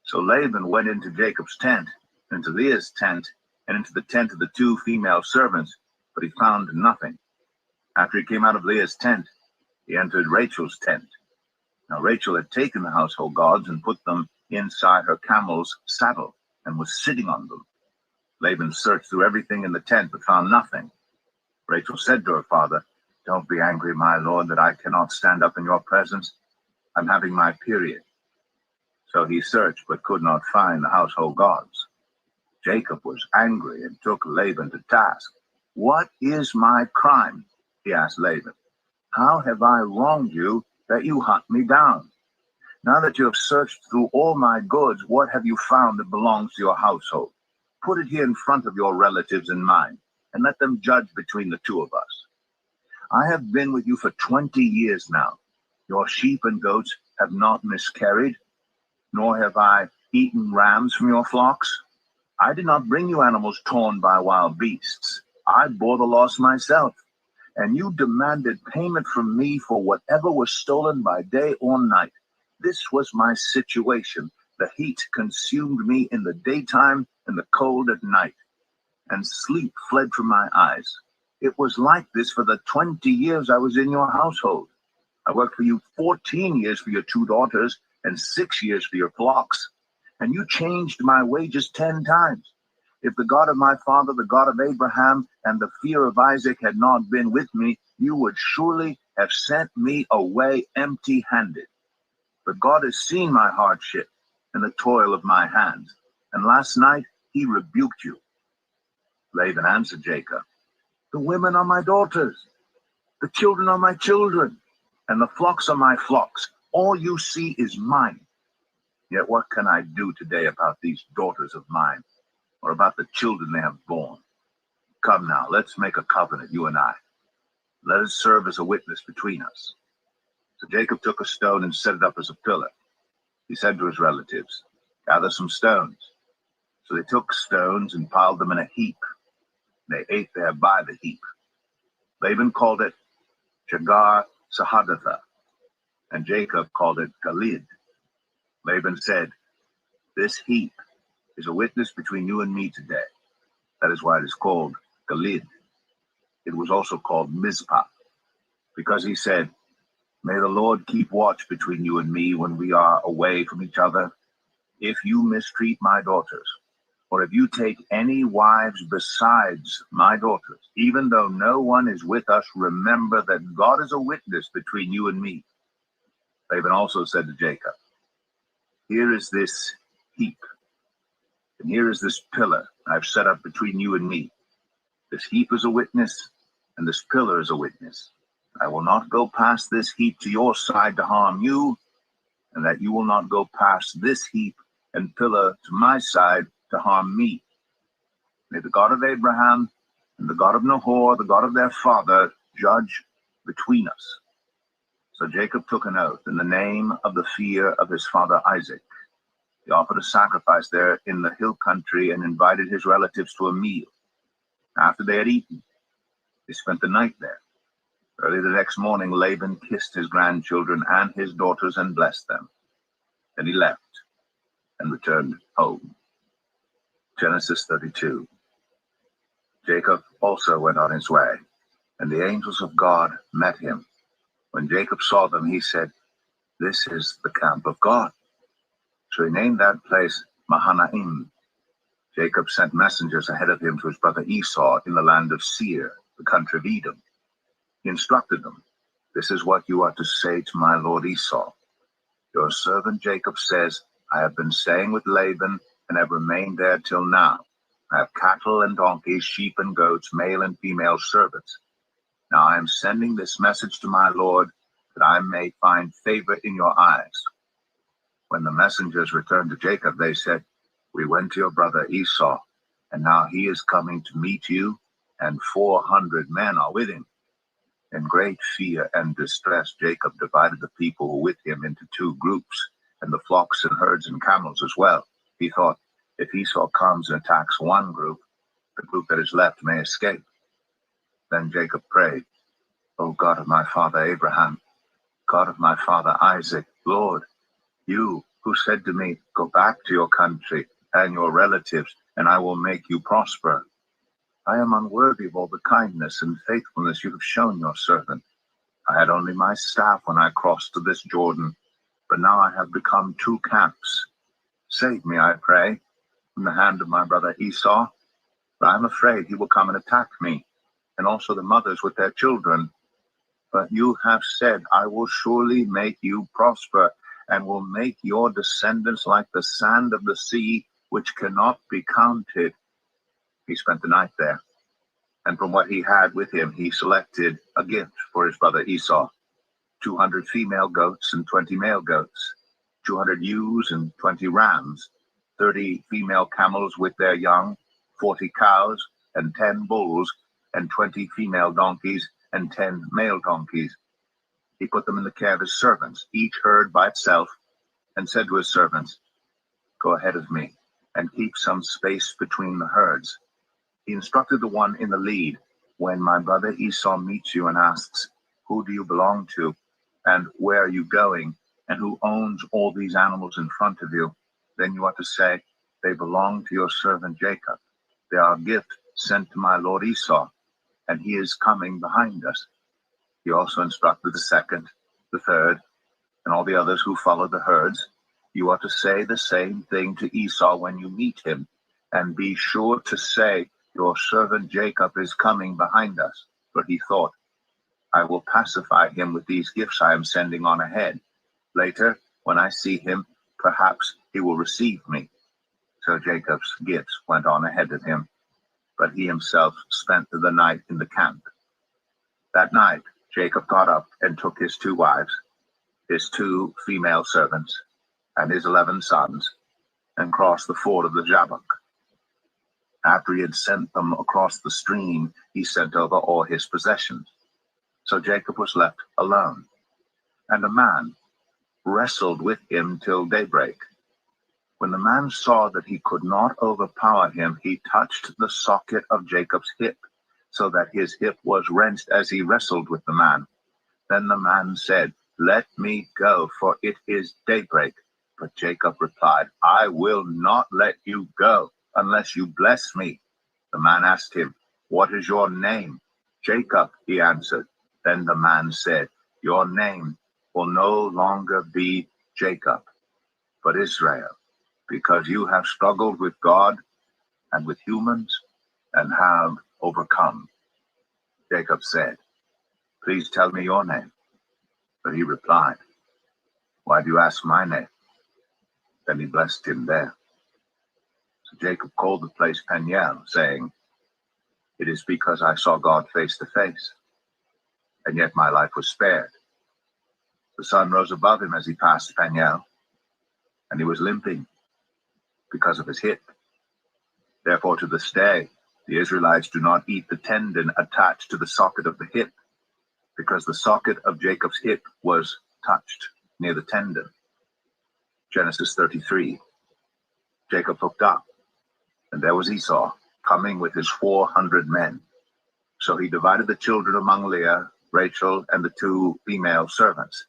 So Laban went into Jacob's tent, into Leah's tent, and into the tent of the 2 female servants, but he found nothing. After he came out of Leah's tent, he entered Rachel's tent. Now Rachel had taken the household gods and put them inside her camel's saddle and was sitting on them. Laban searched through everything in the tent but found nothing. Rachel said to her father, "Don't be angry, my lord, that I cannot stand up in your presence. I'm having my period." So he searched but could not find the household gods. Jacob was angry and took Laban to task. "What is my crime?" he asked Laban. "How have I wronged you that you hunt me down? Now that you have searched through all my goods, what have you found that belongs to your household? Put it here in front of your relatives and mine, and let them judge between the 2 of us. I have been with you for 20 years now. Your sheep and goats have not miscarried, nor have I eaten rams from your flocks. I did not bring you animals torn by wild beasts. I bore the loss myself, and you demanded payment from me for whatever was stolen by day or night. This was my situation. The heat consumed me in the daytime and the cold at night, and sleep fled from my eyes. It was like this for the 20 years I was in your household. I worked for you 14 years for your 2 daughters and 6 years for your flocks, and you changed my wages 10 times. If the God of my father, the God of Abraham, and the fear of Isaac had not been with me, you would surely have sent me away empty-handed. But God has seen my hardship and the toil of my hands, and last night he rebuked you." Laban answered Jacob, "The women are my daughters, the children are my children, and the flocks are my flocks. All you see is mine. Yet what can I do today about these daughters of mine, or about the children they have borne? Come now, let's make a covenant, you and I. Let us serve as a witness between us." So Jacob took a stone and set it up as a pillar. He said to his relatives, "Gather some stones." So they took stones and piled them in a heap. They ate there by the heap. Laban called it Jagar Sahadatha, and Jacob called it Gilead. Laban said, "This heap is a witness between you and me today." That is why it is called Gilead. It was also called Mizpah, because he said, "May the Lord keep watch between you and me when we are away from each other, if you mistreat my daughters, or if you take any wives besides my daughters, even though no one is with us, remember that God is a witness between you and me. Laban also said to Jacob, here is this heap, and here is this pillar I've set up between you and me. This heap is a witness, and this pillar is a witness. I will not go past this heap to your side to harm you, and that you will not go past this heap and pillar to my side to harm me. May the God of Abraham and the God of Nahor, the God of their father, judge between us. So Jacob took an oath in the name of the fear of his father Isaac. He offered a sacrifice there in the hill country and invited his relatives to a meal. After they had eaten, they spent the night there. Early the next morning, Laban kissed his grandchildren and his daughters and blessed them. Then he left and returned home. Genesis 32. Jacob also went on his way, and the angels of God met him. When Jacob saw them, he said, this is the camp of God. So he named that place Mahanaim. Jacob sent messengers ahead of him to his brother Esau in the land of Seir, the country of Edom. He instructed them, this is what you are to say to my lord Esau. Your servant Jacob says, I have been staying with Laban and have remained there till now. I have cattle and donkeys, sheep and goats, male and female servants. Now I am sending this message to my lord, that I may find favor in your eyes. When the messengers returned to Jacob, they said, we went to your brother Esau, and now he is coming to meet you, and 400 men are with him. In great fear and distress, Jacob divided the people who were with him into two groups, and the flocks and herds and camels as well. He thought, if Esau comes and attacks one group, the group that is left may escape. Then Jacob prayed, O God of my father Abraham, God of my father Isaac, Lord, you who said to me, go back to your country and your relatives, and I will make you prosper. I am unworthy of all the kindness and faithfulness you have shown your servant. I had only my staff when I crossed to this Jordan, but now I have become two camps. Save me, I pray, from the hand of my brother Esau, for I am afraid he will come and attack me, and also the mothers with their children. But you have said, I will surely make you prosper, and will make your descendants like the sand of the sea, which cannot be counted. He spent the night there, and from what he had with him, he selected a gift for his brother Esau, 200 female goats and 20 male goats, 200 ewes and 20 rams, 30 female camels with their young, 40 cows and 10 bulls, and 20 female donkeys and 10 male donkeys. He put them in the care of his servants, each herd by itself, and said to his servants, go ahead of me, and keep some space between the herds. He instructed the one in the lead, when my brother Esau meets you and asks, who do you belong to, and where are you going, and who owns all these animals in front of you, then you are to say, they belong to your servant Jacob. They are a gift sent to my lord Esau, and he is coming behind us. He also instructed the second, the third, and all the others who followed the herds. You are to say the same thing to Esau when you meet him, and be sure to say, your servant Jacob is coming behind us. For he thought, I will pacify him with these gifts I am sending on ahead. Later, when I see him, perhaps he will receive me. So Jacob's gifts went on ahead of him, but he himself spent the night in the camp. That night, Jacob got up and took his 2 wives, his 2 female servants, and his 11 sons, and crossed the ford of the Jabbok. After he had sent them across the stream, he sent over all his possessions. So Jacob was left alone, and a man wrestled with him till daybreak. When the man saw that he could not overpower him, he touched the socket of Jacob's hip, so that his hip was wrenched as he wrestled with the man. Then the man said, let me go, for it is daybreak. But Jacob replied, I will not let you go, unless you bless me. The man asked him, what is your name? Jacob, he answered. Then the man said, your name will no longer be Jacob, but Israel, because you have struggled with God and with humans and have overcome." Jacob said, "Please tell me your name." But he replied, "Why do you ask my name?" Then he blessed him there. So Jacob called the place Peniel, saying, "It is because I saw God face to face, and yet my life was spared." The sun rose above him as he passed Peniel, and he was limping because of his hip. Therefore, to this day, the Israelites do not eat the tendon attached to the socket of the hip, because the socket of Jacob's hip was touched near the tendon. Genesis 33. Jacob looked up, and there was Esau coming with his 400 men. So he divided the children among Leah, Rachel, and the 2 female servants.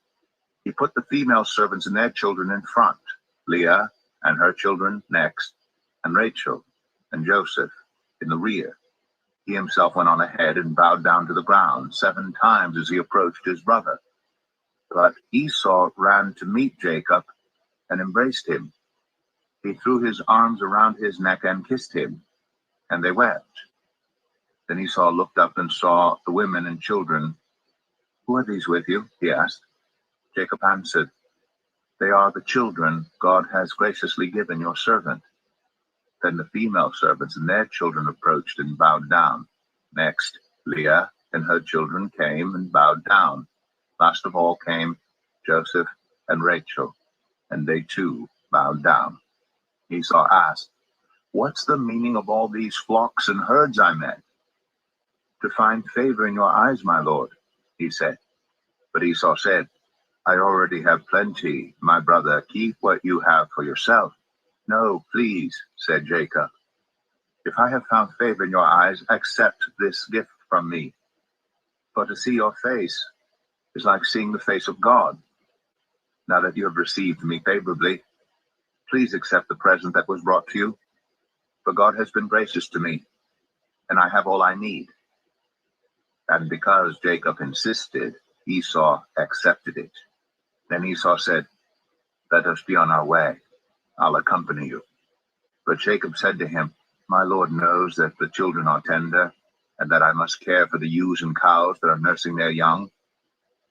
He put the female servants and their children in front, Leah and her children next, and Rachel and Joseph in the rear. He himself went on ahead and bowed down to the ground 7 times as he approached his brother. But Esau ran to meet Jacob and embraced him. He threw his arms around his neck and kissed him, and they wept. Then Esau looked up and saw the women and children. "Who are these with you?" he asked. Jacob answered, "They are the children God has graciously given your servant." Then the female servants and their children approached and bowed down. Next, Leah and her children came and bowed down. Last of all came Joseph and Rachel, and they too bowed down. Esau asked, "What's the meaning of all these flocks and herds I met?" "To find favor in your eyes, my lord," he said. But Esau said, "I already have plenty, my brother. Keep what you have for yourself." "No, please," said Jacob. "If I have found favor in your eyes, accept this gift from me. For to see your face is like seeing the face of God. Now that you have received me favorably, please accept the present that was brought to you. For God has been gracious to me, and I have all I need." And because Jacob insisted, Esau accepted it. Then Esau said, "Let us be on our way. I'll accompany you." But Jacob said to him, "My lord knows that the children are tender, and that I must care for the ewes and cows that are nursing their young.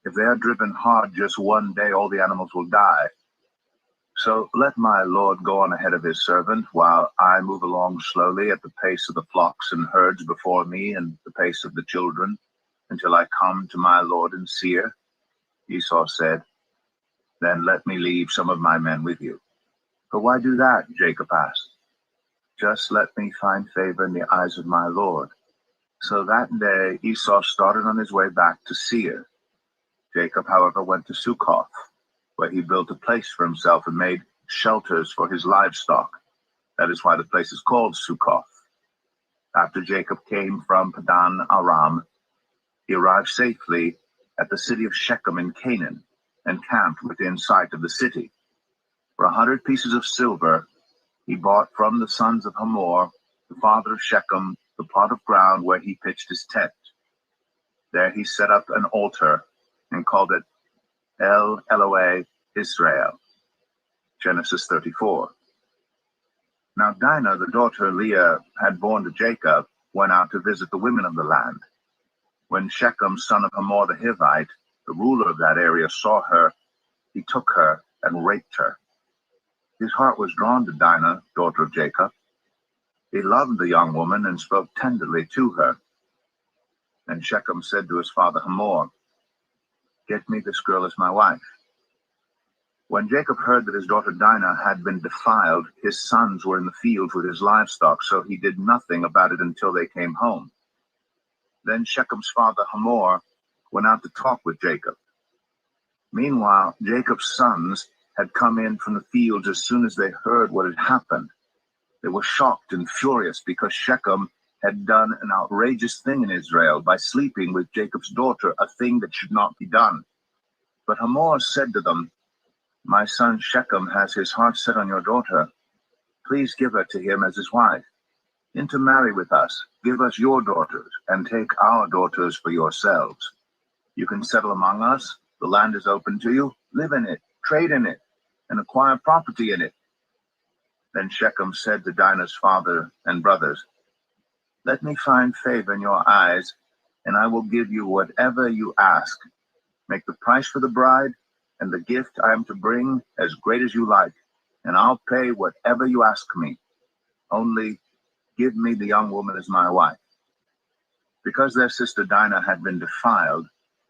If they are driven hard just one day, all the animals will die. So let my lord go on ahead of his servant, while I move along slowly at the pace of the flocks and herds before me and the pace of the children, until I come to my lord in Seir." Esau said, "Then let me leave some of my men with you." "But why do that?" Jacob asked. "Just let me find favor in the eyes of my lord." So that day Esau started on his way back to Seir. Jacob, however, went to Succoth, where he built a place for himself and made shelters for his livestock. That is why the place is called Succoth. After Jacob came from Padan Aram, he arrived safely at the city of Shechem in Canaan and camped within sight of the city. For 100 pieces of silver, he bought from the sons of Hamor, the father of Shechem, the plot of ground where he pitched his tent. There he set up an altar and called it El Elohe Israel. Genesis 34. Now Dinah, the daughter Leah had borne to Jacob, went out to visit the women of the land. When Shechem, son of Hamor the Hivite, the ruler of that area, saw her, he took her and raped her. His heart was drawn to Dinah, daughter of Jacob. He loved the young woman and spoke tenderly to her. And Shechem said to his father Hamor, "Get me this girl as my wife." When Jacob heard that his daughter Dinah had been defiled, his sons were in the fields with his livestock, so he did nothing about it until they came home. Then Shechem's father Hamor went out to talk with Jacob. Meanwhile, Jacob's sons had come in from the fields as soon as they heard what had happened. They were shocked and furious because Shechem had done an outrageous thing in Israel by sleeping with Jacob's daughter, a thing that should not be done. But Hamor said to them, "My son Shechem has his heart set on your daughter. Please give her to him as his wife. Intermarry with us, give us your daughters, and take our daughters for yourselves. You can settle among us, the land is open to you, live in it, trade in it, and acquire property in it." Then Shechem said to Dinah's father and brothers, "Let me find favor in your eyes, and I will give you whatever you ask. Make the price for the bride and the gift I am to bring as great as you like, and I'll pay whatever you ask me. Only give me the young woman as my wife." Because their sister Dinah had been defiled,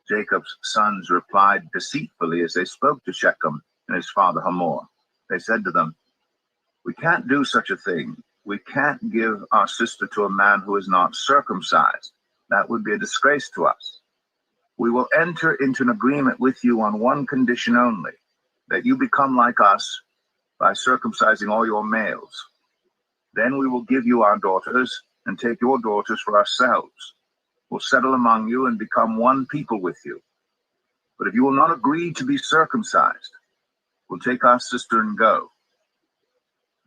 Jacob's sons replied deceitfully as they spoke to Shechem and his father Hamor. They said to them, "We can't do such a thing. We can't give our sister to a man who is not circumcised. That would be a disgrace to us. We will enter into an agreement with you on one condition only, that you become like us by circumcising all your males. Then we will give you our daughters and take your daughters for ourselves. We'll settle among you and become one people with you. But if you will not agree to be circumcised, we'll take our sister and go."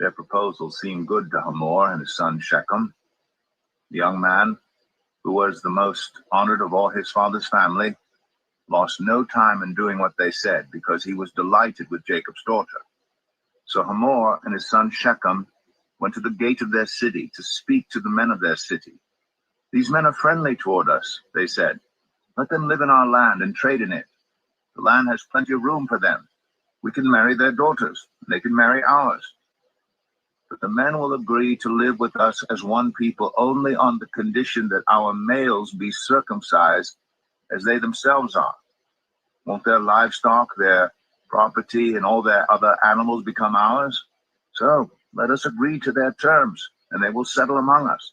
Their proposal seemed good to Hamor and his son Shechem. The young man, who was the most honored of all his father's family, lost no time in doing what they said, because he was delighted with Jacob's daughter. So Hamor and his son Shechem went to the gate of their city to speak to the men of their city. "These men are friendly toward us," they said. "Let them live in our land and trade in it. The land has plenty of room for them. We can marry their daughters, and they can marry ours. But the men will agree to live with us as one people only on the condition that our males be circumcised as they themselves are. Won't their livestock, their property, and all their other animals become ours? So let us agree to their terms, and they will settle among us."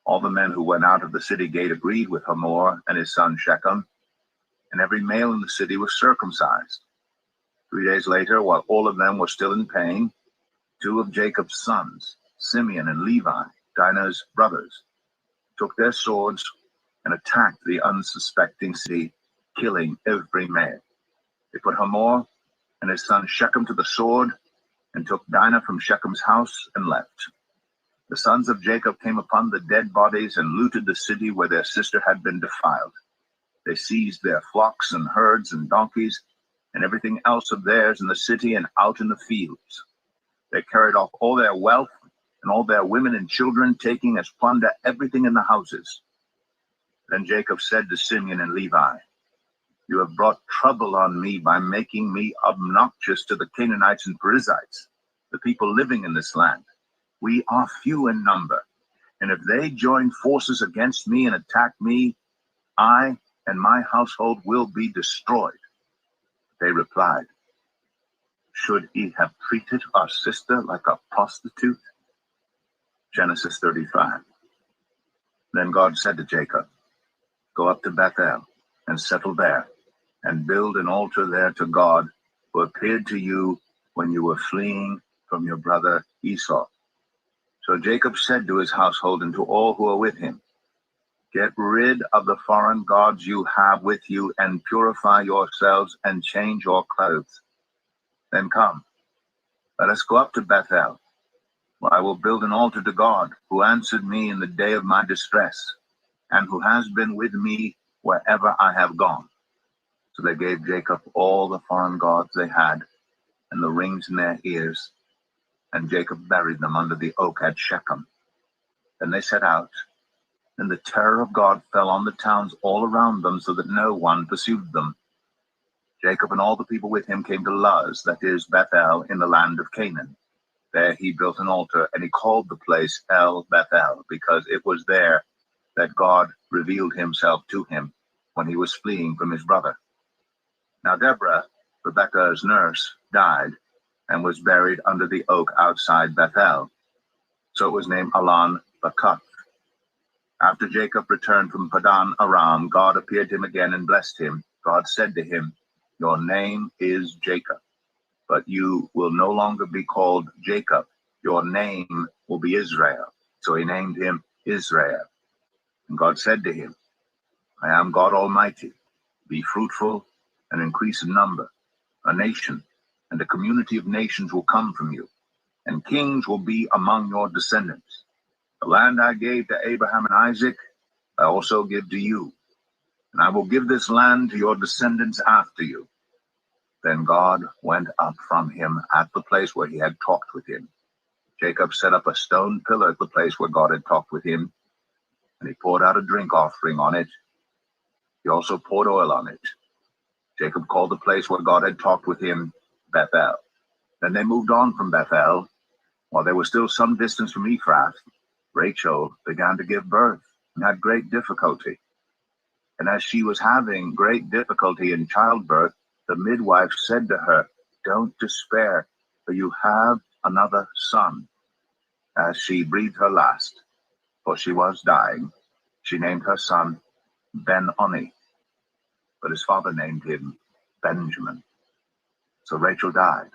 All the men who went out of the city gate agreed with Hamor and his son Shechem, and every male in the city was circumcised. 3 days later, while all of them were still in pain, 2 of Jacob's sons, Simeon and Levi, Dinah's brothers, took their swords and attacked the unsuspecting city, killing every male. They put Hamor and his son Shechem to the sword and took Dinah from Shechem's house and left. The sons of Jacob came upon the dead bodies and looted the city where their sister had been defiled. They seized their flocks and herds and donkeys and everything else of theirs in the city and out in the fields. They carried off all their wealth and all their women and children, taking as plunder everything in the houses. Then Jacob said to Simeon and Levi, "You have brought trouble on me by making me obnoxious to the Canaanites and Perizzites, the people living in this land. We are few in number, and if they join forces against me and attack me, I and my household will be destroyed." They replied, "Should he have treated our sister like a prostitute?" Genesis 35. Then God said to Jacob, "Go up to Bethel and settle there, and build an altar there to God, who appeared to you when you were fleeing from your brother Esau." So Jacob said to his household and to all who were with him, "Get rid of the foreign gods you have with you, and purify yourselves and change your clothes. Then come, let us go up to Bethel, where I will build an altar to God, who answered me in the day of my distress, and who has been with me wherever I have gone." So they gave Jacob all the foreign gods they had, and the rings in their ears, and Jacob buried them under the oak at Shechem. Then they set out, and the terror of God fell on the towns all around them, so that no one pursued them. Jacob and all the people with him came to Luz, that is, Bethel, in the land of Canaan. There he built an altar, and he called the place El Bethel, because it was there that God revealed himself to him when he was fleeing from his brother. Now Deborah, Rebekah's nurse, died and was buried under the oak outside Bethel. So it was named Allon Bacuth. After Jacob returned from Padan Aram, God appeared to him again and blessed him. God said to him, "Your name is Jacob, but you will no longer be called Jacob. Your name will be Israel." So he named him Israel. And God said to him, "I am God Almighty. Be fruitful and increase in number. A nation and a community of nations will come from you, and kings will be among your descendants. The land I gave to Abraham and Isaac, I also give to you, and I will give this land to your descendants after you." Then God went up from him at the place where he had talked with him, Jacob set up a stone pillar at the place where God had talked with him, and he poured out a drink offering on it. He also poured oil on it. Jacob called the place where God had talked with him Bethel. Then they moved on from Bethel. While they were still some distance from Ephrath, Rachel began to give birth and had great difficulty. And as she was having great difficulty in childbirth, the midwife said to her, "Don't despair, for you have another son." As she breathed her last, for she was dying, she named her son Ben-Oni, but his father named him Benjamin. So Rachel died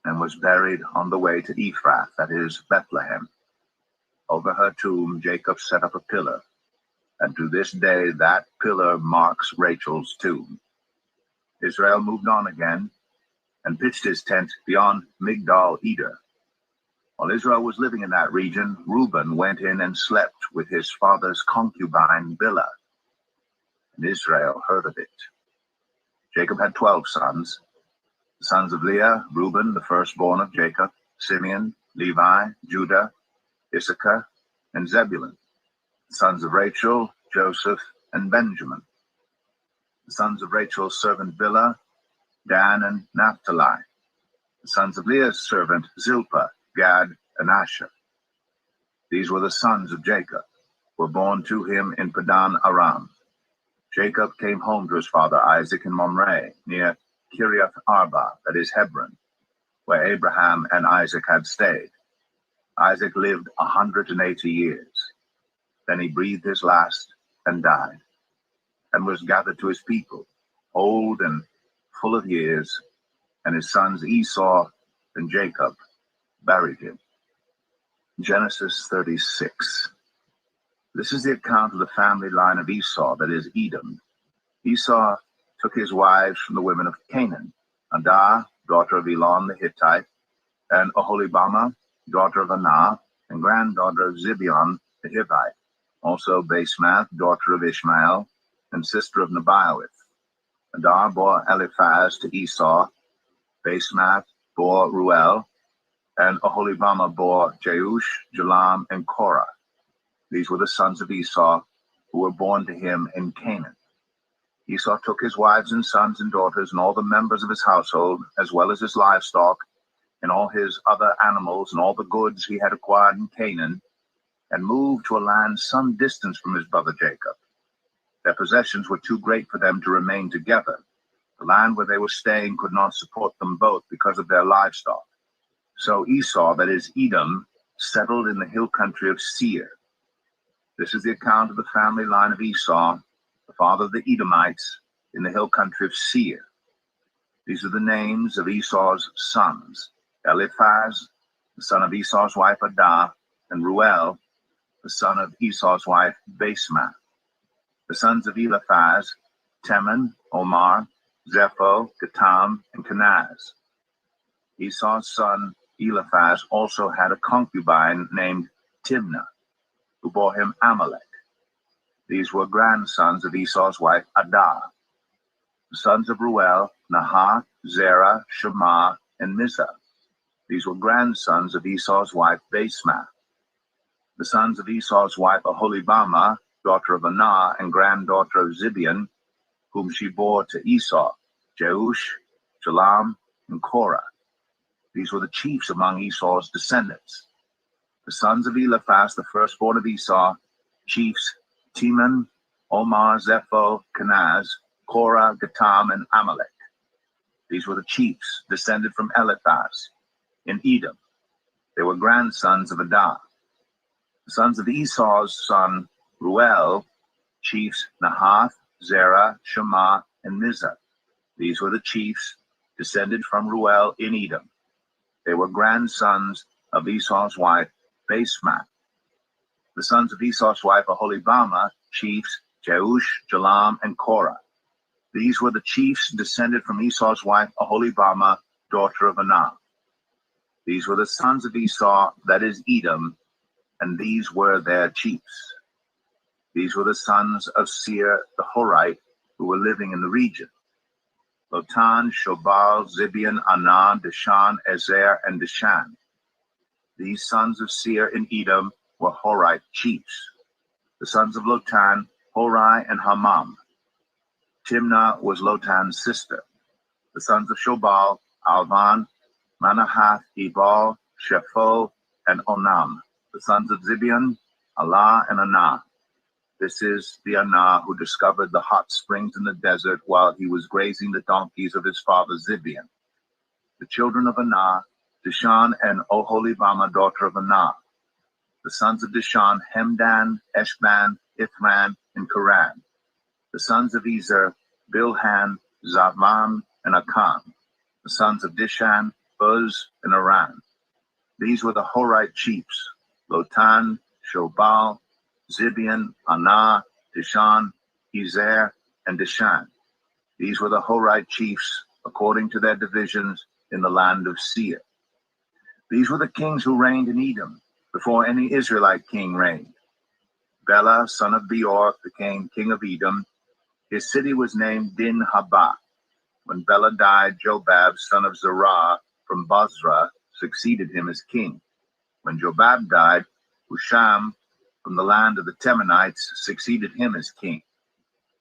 and was buried on the way to Ephrath, that is, Bethlehem. Over her tomb Jacob set up a pillar, and to this day that pillar marks Rachel's tomb. Israel moved on again and pitched his tent beyond Migdal-Eder. While Israel was living in that region, Reuben went in and slept with his father's concubine Bilhah, and Israel heard of it. Jacob had 12 sons. The sons of Leah, Reuben, the firstborn of Jacob, Simeon, Levi, Judah, Issachar, and Zebulun. The sons of Rachel, Joseph, and Benjamin. The sons of Rachel's servant Bilhah, Dan and Naphtali. The sons of Leah's servant Zilpah, Gad, and Asher. These were the sons of Jacob, who were born to him in Padan Aram. Jacob came home to his father Isaac in Mamre, near Kiriath Arba, that is Hebron, where Abraham and Isaac had stayed. Isaac lived 180 years. Then he breathed his last and died, and was gathered to his people, old and full of years, and his sons Esau and Jacob buried him. Genesis 36. This is the account of the family line of Esau, that is Edom. Esau took his wives from the women of Canaan, Adah, daughter of Elon the Hittite, and Oholibamah, daughter of Anah, and granddaughter of Zibeon the Hivite, also Basemath, daughter of Ishmael, and sister of Nebaioth. Adah bore Eliphaz to Esau, Basemath bore Ruel, and Oholibamah bore Jeush, Jalam, and Korah. These were the sons of Esau, who were born to him in Canaan. Esau took his wives and sons and daughters and all the members of his household, as well as his livestock, and all his other animals and all the goods he had acquired in Canaan, and moved to a land some distance from his brother Jacob. Their possessions were too great for them to remain together. The land where they were staying could not support them both because of their livestock. So Esau, that is Edom, settled in the hill country of Seir. This is the account of the family line of Esau, the father of the Edomites, in the hill country of Seir. These are the names of Esau's sons: Eliphaz, the son of Esau's wife Adah, and Ruel, the son of Esau's wife Basemath. The sons of Eliphaz: Teman, Omar, Zepho, Gatam, and Kenaz. Esau's son Eliphaz also had a concubine named Timnah, who bore him Amalek. These were grandsons of Esau's wife Adah. The sons of Ruel: Nahath, Zerah, Shema, and Mizah. These were grandsons of Esau's wife Basemath. The sons of Esau's wife Oholibamah, daughter of Anah and granddaughter of Zibeon, whom she bore to Esau: Jeush, Jalam, and Korah. These were the chiefs among Esau's descendants. The sons of Eliphaz, the firstborn of Esau, chiefs: Teman, Omar, Zepho, Kenaz, Korah, Gatam, and Amalek. These were the chiefs descended from Eliphaz in Edom. They were grandsons of Adah. The sons of Esau's son Ruel, chiefs: Nahath, Zerah, Shema, and Mizah. These were the chiefs descended from Ruel in Edom. They were grandsons of Esau's wife Basemath. The sons of Esau's wife Oholibamah, chiefs: Jeush, Jalam, and Korah. These were the chiefs descended from Esau's wife Oholibamah, daughter of Anah. These were the sons of Esau, that is Edom, and these were their chiefs. These were the sons of Seir the Horite, who were living in the region: Lotan, Shobal, Zibeon, Anah, Dishan, Ezer, and Dishan. These sons of Seir in Edom were Horite chiefs. The sons of Lotan, Hori and Hamam. Timnah was Lotan's sister. The sons of Shobal, Alvan, Manahath, Ebal, Shepho, and Onam. The sons of Zibeon, Allah and Anah. This is the Anah who discovered the hot springs in the desert while he was grazing the donkeys of his father Zibeon. The children of Anah, Dishan and Oholibamah, daughter of Anah. The sons of Dishan, Hemdan, Eshban, Ithran, and Karan. The sons of Ezer, Bilhan, Zavam, and Akan. The sons of Dishan, Buz, and Aran. These were the Horite chiefs, Lotan, Shobal, Zibeon, Anah, Dishan, Ezer, and Dishan. These were the Horite chiefs, according to their divisions in the land of Seir. These were the kings who reigned in Edom, before any Israelite king reigned. Bela, son of Beor, became king of Edom. His city was named Din-Habah. When Bela died, Jobab, son of Zerah, from Bozrah, succeeded him as king. When Jobab died, Husham, from the land of the Temanites, succeeded him as king.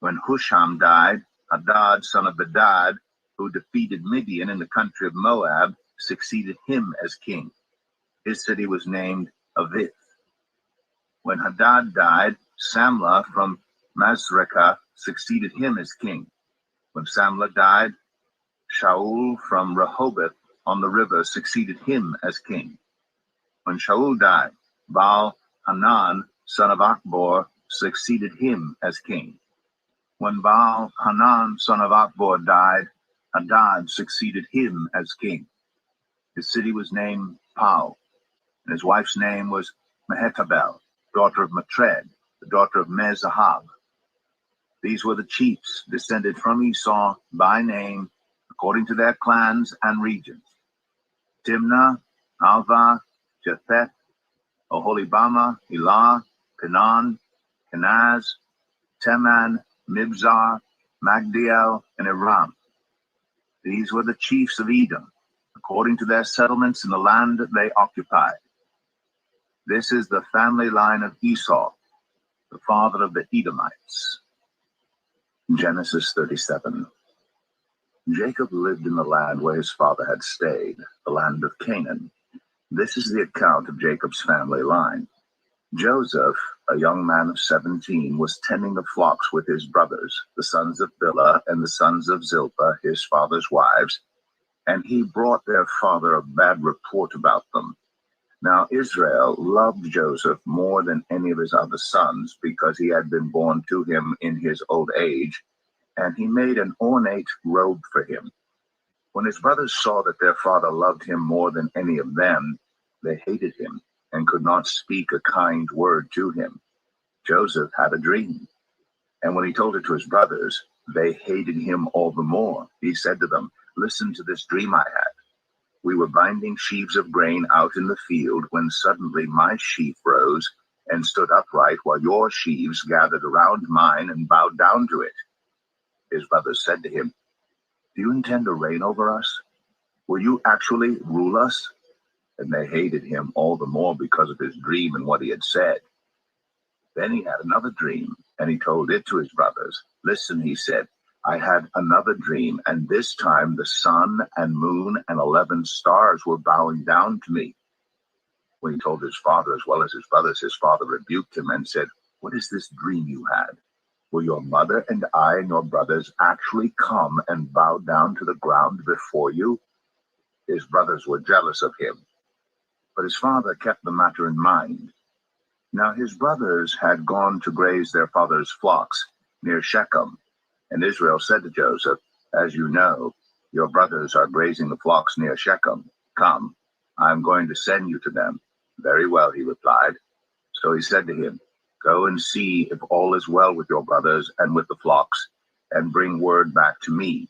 When Husham died, Hadad, son of Bedad, who defeated Midian in the country of Moab, succeeded him as king. His city was named Avith. When Hadad died, Samlah from Masrekah succeeded him as king. When Samlah died, Shaul from Rehoboth on the river succeeded him as king. When Shaul died, Baal-Hanan, son of Akbor, succeeded him as king. When Baal-Hanan, son of Akbor, died, Hadad succeeded him as king. His city was named Pau, and his wife's name was Mehetabel, daughter of Matred, the daughter of Mezahab. These were the chiefs descended from Esau by name, according to their clans and regions: Timnah, Alvah, Japheth, Oholibamah, Elah, Canaan, Kenaz, Teman, Mibzar, Magdiel, and Aram. These were the chiefs of Edom, according to their settlements in the land that they occupied. This is the family line of Esau, the father of the Edomites. Genesis 37. Jacob lived in the land where his father had stayed, the land of Canaan. This is the account of Jacob's family line. Joseph, a young man of 17, was tending the flocks with his brothers, the sons of Bilhah and the sons of Zilpah, his father's wives, and he brought their father a bad report about them. Now Israel loved Joseph more than any of his other sons, because he had been born to him in his old age, and he made an ornate robe for him. When his brothers saw that their father loved him more than any of them, they hated him and could not speak a kind word to him. Joseph had a dream, and when he told it to his brothers, they hated him all the more. He said to them, "Listen to this dream I had. We were binding sheaves of grain out in the field when suddenly my sheaf rose and stood upright while your sheaves gathered around mine and bowed down to it." His brothers said to him, "Do you intend to reign over us? Will you actually rule us?" And they hated him all the more because of his dream and what he had said. Then he had another dream, and he told it to his brothers. "Listen," he said, "I had another dream, and this time the sun and moon and 11 stars were bowing down to me." When he told his father as well as his brothers, his father rebuked him and said, "What is this dream you had? Will your mother and I and your brothers actually come and bow down to the ground before you?" His brothers were jealous of him, but his father kept the matter in mind. Now his brothers had gone to graze their father's flocks near Shechem, and Israel said to Joseph, "As you know, your brothers are grazing the flocks near Shechem. Come, I am going to send you to them." "Very well," he replied. So he said to him, "Go and see if all is well with your brothers and with the flocks, and bring word back to me."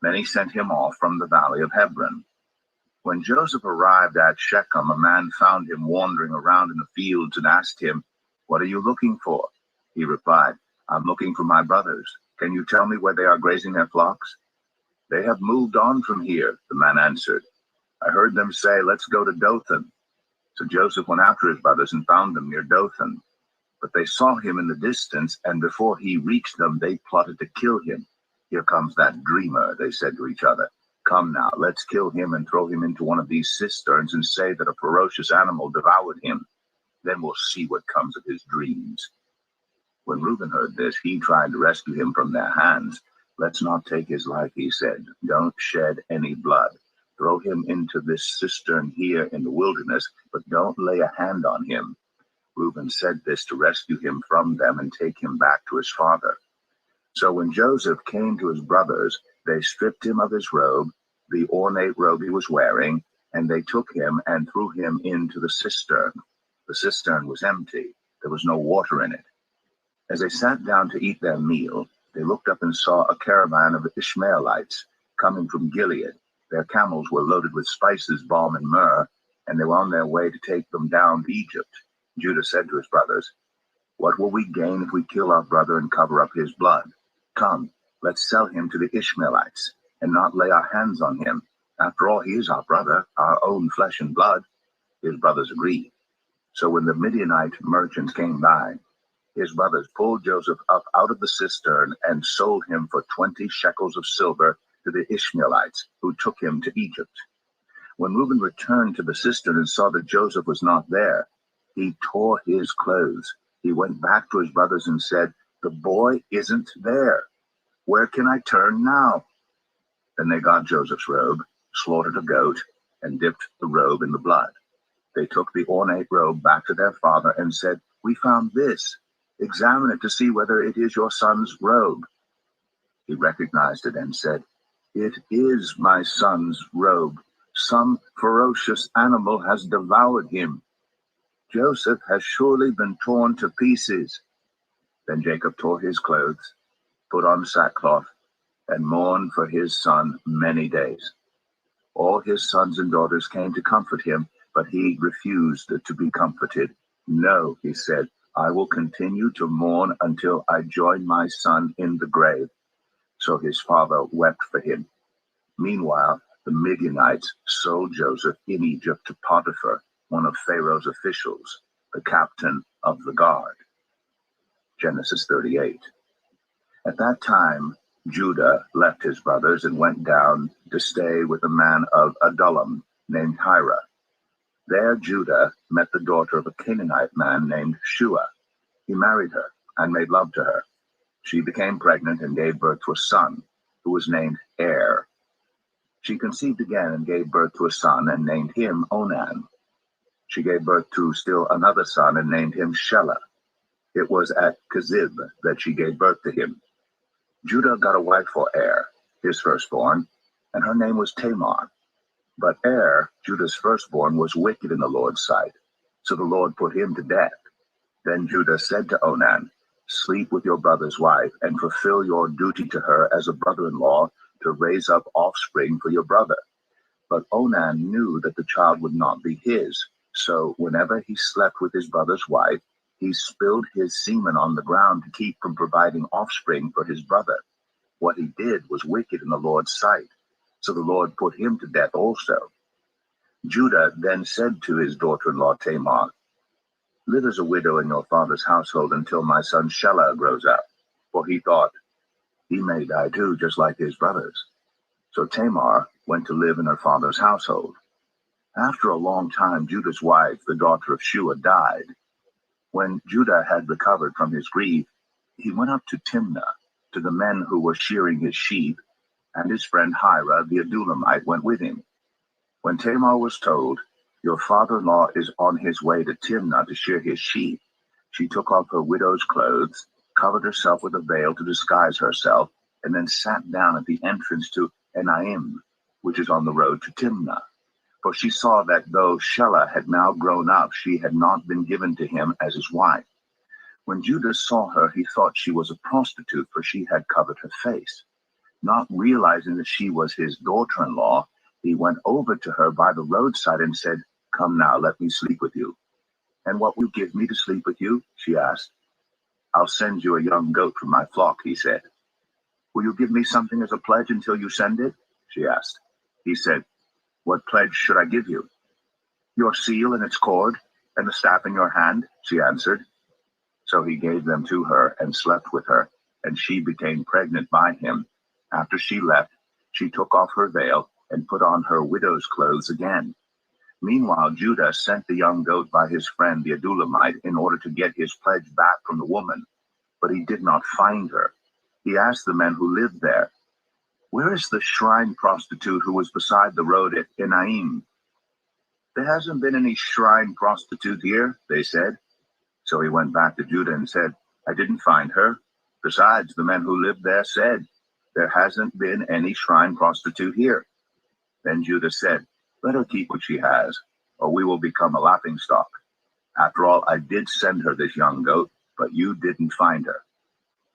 Then he sent him off from the valley of Hebron. When Joseph arrived at Shechem, a man found him wandering around in the fields and asked him, "What are you looking for?" He replied, "I'm looking for my brothers. Can you tell me where they are grazing their flocks?" "They have moved on from here," the man answered. "I heard them say, 'Let's go to Dothan.'" So Joseph went after his brothers and found them near Dothan. But they saw him in the distance, and before he reached them, they plotted to kill him. "Here comes that dreamer," they said to each other. "Come now, let's kill him and throw him into one of these cisterns and say that a ferocious animal devoured him. Then we'll see what comes of his dreams." When Reuben heard this, he tried to rescue him from their hands. "Let's not take his life," he said. "Don't shed any blood. Throw him into this cistern here in the wilderness, but don't lay a hand on him." Reuben said this to rescue him from them and take him back to his father. So when Joseph came to his brothers, they stripped him of his robe, the ornate robe he was wearing, and they took him and threw him into the cistern. The cistern was empty. There was no water in it. As they sat down to eat their meal, they looked up and saw a caravan of Ishmaelites coming from Gilead. Their camels were loaded with spices, balm, and myrrh, and they were on their way to take them down to Egypt. Judah said to his brothers, "What will we gain if we kill our brother and cover up his blood? Come, let's sell him to the Ishmaelites and not lay our hands on him. After all, he is our brother, our own flesh and blood." His brothers agreed. So when the Midianite merchants came by, his brothers pulled Joseph up out of the cistern and sold him for 20 shekels of silver to the Ishmaelites, who took him to Egypt. When Reuben returned to the cistern and saw that Joseph was not there, he tore his clothes. He went back to his brothers and said, "The boy isn't there. Where can I turn now?" Then they got Joseph's robe, slaughtered a goat, and dipped the robe in the blood. They took the ornate robe back to their father and said, "We found this. Examine it to see whether it is your son's robe." He recognized it and said, "It is my son's robe. Some ferocious animal has devoured him. Joseph has surely been torn to pieces." Then Jacob tore his clothes, put on sackcloth, and mourned for his son many days. All his sons and daughters came to comfort him, but he refused to be comforted. "No," he said, "I will continue to mourn until I join my son in the grave." So his father wept for him. Meanwhile, the Midianites sold Joseph in Egypt to Potiphar, one of Pharaoh's officials, the captain of the guard. Genesis 38. At that time, Judah left his brothers and went down to stay with a man of Adullam named Hira. There Judah met the daughter of a Canaanite man named Shua. He married her and made love to her. She became pregnant and gave birth to a son, who was named Er. She conceived again and gave birth to a son and named him Onan. She gave birth to still another son and named him Shelah. It was at Kezib that she gave birth to him. Judah got a wife for Er, his firstborn, and her name was Tamar. But Er, Judah's firstborn, was wicked in the Lord's sight, so the Lord put him to death. Then Judah said to Onan, "Sleep with your brother's wife and fulfill your duty to her as a brother-in-law to raise up offspring for your brother." But Onan knew that the child would not be his, so whenever he slept with his brother's wife, he spilled his semen on the ground to keep from providing offspring for his brother. What he did was wicked in the Lord's sight, so the Lord put him to death also. Judah then said to his daughter-in-law Tamar, "Live as a widow in your father's household until my son Shelah grows up." For he thought, "He may die too, just like his brothers." So Tamar went to live in her father's household. After a long time, Judah's wife, the daughter of Shua, died. When Judah had recovered from his grief, he went up to Timnah, to the men who were shearing his sheep, and his friend Hira the Adullamite went with him. When Tamar was told, "Your father-in-law is on his way to Timnah to shear his sheep," she took off her widow's clothes, covered herself with a veil to disguise herself, and then sat down at the entrance to Enaim, which is on the road to Timnah. For she saw that though Shelah had now grown up, she had not been given to him as his wife. When Judah saw her, he thought she was a prostitute, for she had covered her face. Not realizing that she was his daughter-in-law, he went over to her by the roadside and said, "Come now, let me sleep with you." "And what will you give me to sleep with you?" she asked. "I'll send you a young goat from my flock," he said. "Will you give me something as a pledge until you send it?" she asked. He said, "What pledge should I give you?" Your seal and its cord, and the staff in your hand, she answered. So he gave them to her and slept with her, and she became pregnant by him. After she left, she took off her veil and put on her widow's clothes again. Meanwhile, Judah sent the young goat by his friend the Adullamite in order to get his pledge back from the woman, but he did not find her. He asked the men who lived there, "Where is the shrine prostitute who was beside the road at Enaim?" "There hasn't been any shrine prostitute here," they said. So he went back to Judah and said, "I didn't find her. Besides, the men who lived there said, 'There hasn't been any shrine prostitute here.'" Then Judah said, "Let her keep what she has, or we will become a laughingstock. After all, I did send her this young goat, but you didn't find her."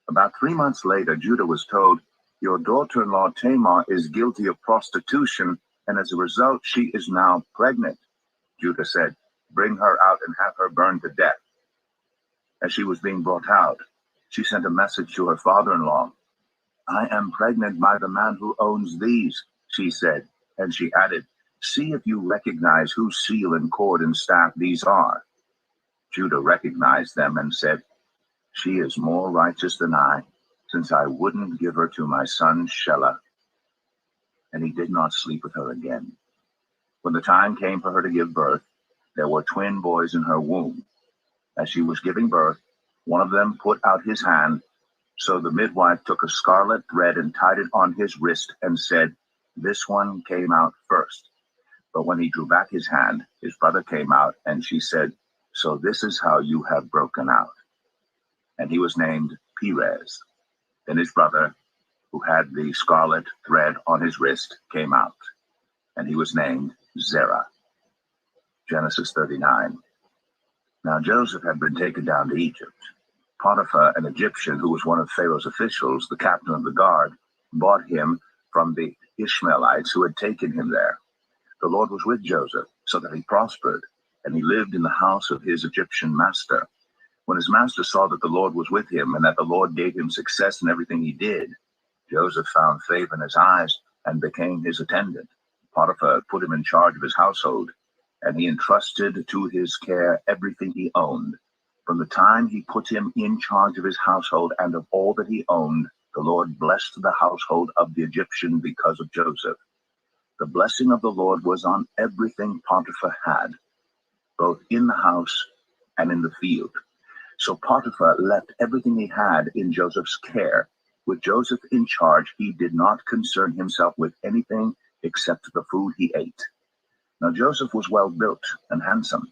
About 3 months later, Judah was told, "Your daughter-in-law Tamar is guilty of prostitution, and as a result, she is now pregnant." Judah said, "Bring her out and have her burned to death." As she was being brought out, she sent a message to her father-in-law. "I am pregnant by the man who owns these," she said, and she added, "See if you recognize whose seal and cord and staff these are." Judah recognized them and said, "She is more righteous than I, since I wouldn't give her to my son Shelah." And he did not sleep with her again. When the time came for her to give birth, there were twin boys in her womb. As she was giving birth, one of them put out his hand, so the midwife took a scarlet thread and tied it on his wrist and said, "This one came out first." But when he drew back his hand, his brother came out, and she said, "So this is how you have broken out." And he was named Perez. Then his brother, who had the scarlet thread on his wrist, came out, and he was named Zerah. Genesis 39. Now Joseph had been taken down to Egypt. Potiphar, an Egyptian who was one of Pharaoh's officials, the captain of the guard, bought him from the Ishmaelites who had taken him there. The Lord was with Joseph, so that he prospered, and he lived in the house of his Egyptian master. When his master saw that the Lord was with him, and that the Lord gave him success in everything he did, Joseph found favor in his eyes and became his attendant. Potiphar put him in charge of his household, and he entrusted to his care everything he owned. From the time he put him in charge of his household and of all that he owned, the Lord blessed the household of the Egyptian because of Joseph. The blessing of the Lord was on everything Potiphar had, both in the house and in the field. So Potiphar left everything he had in Joseph's care. With Joseph in charge, he did not concern himself with anything except the food he ate. Now Joseph was well built and handsome,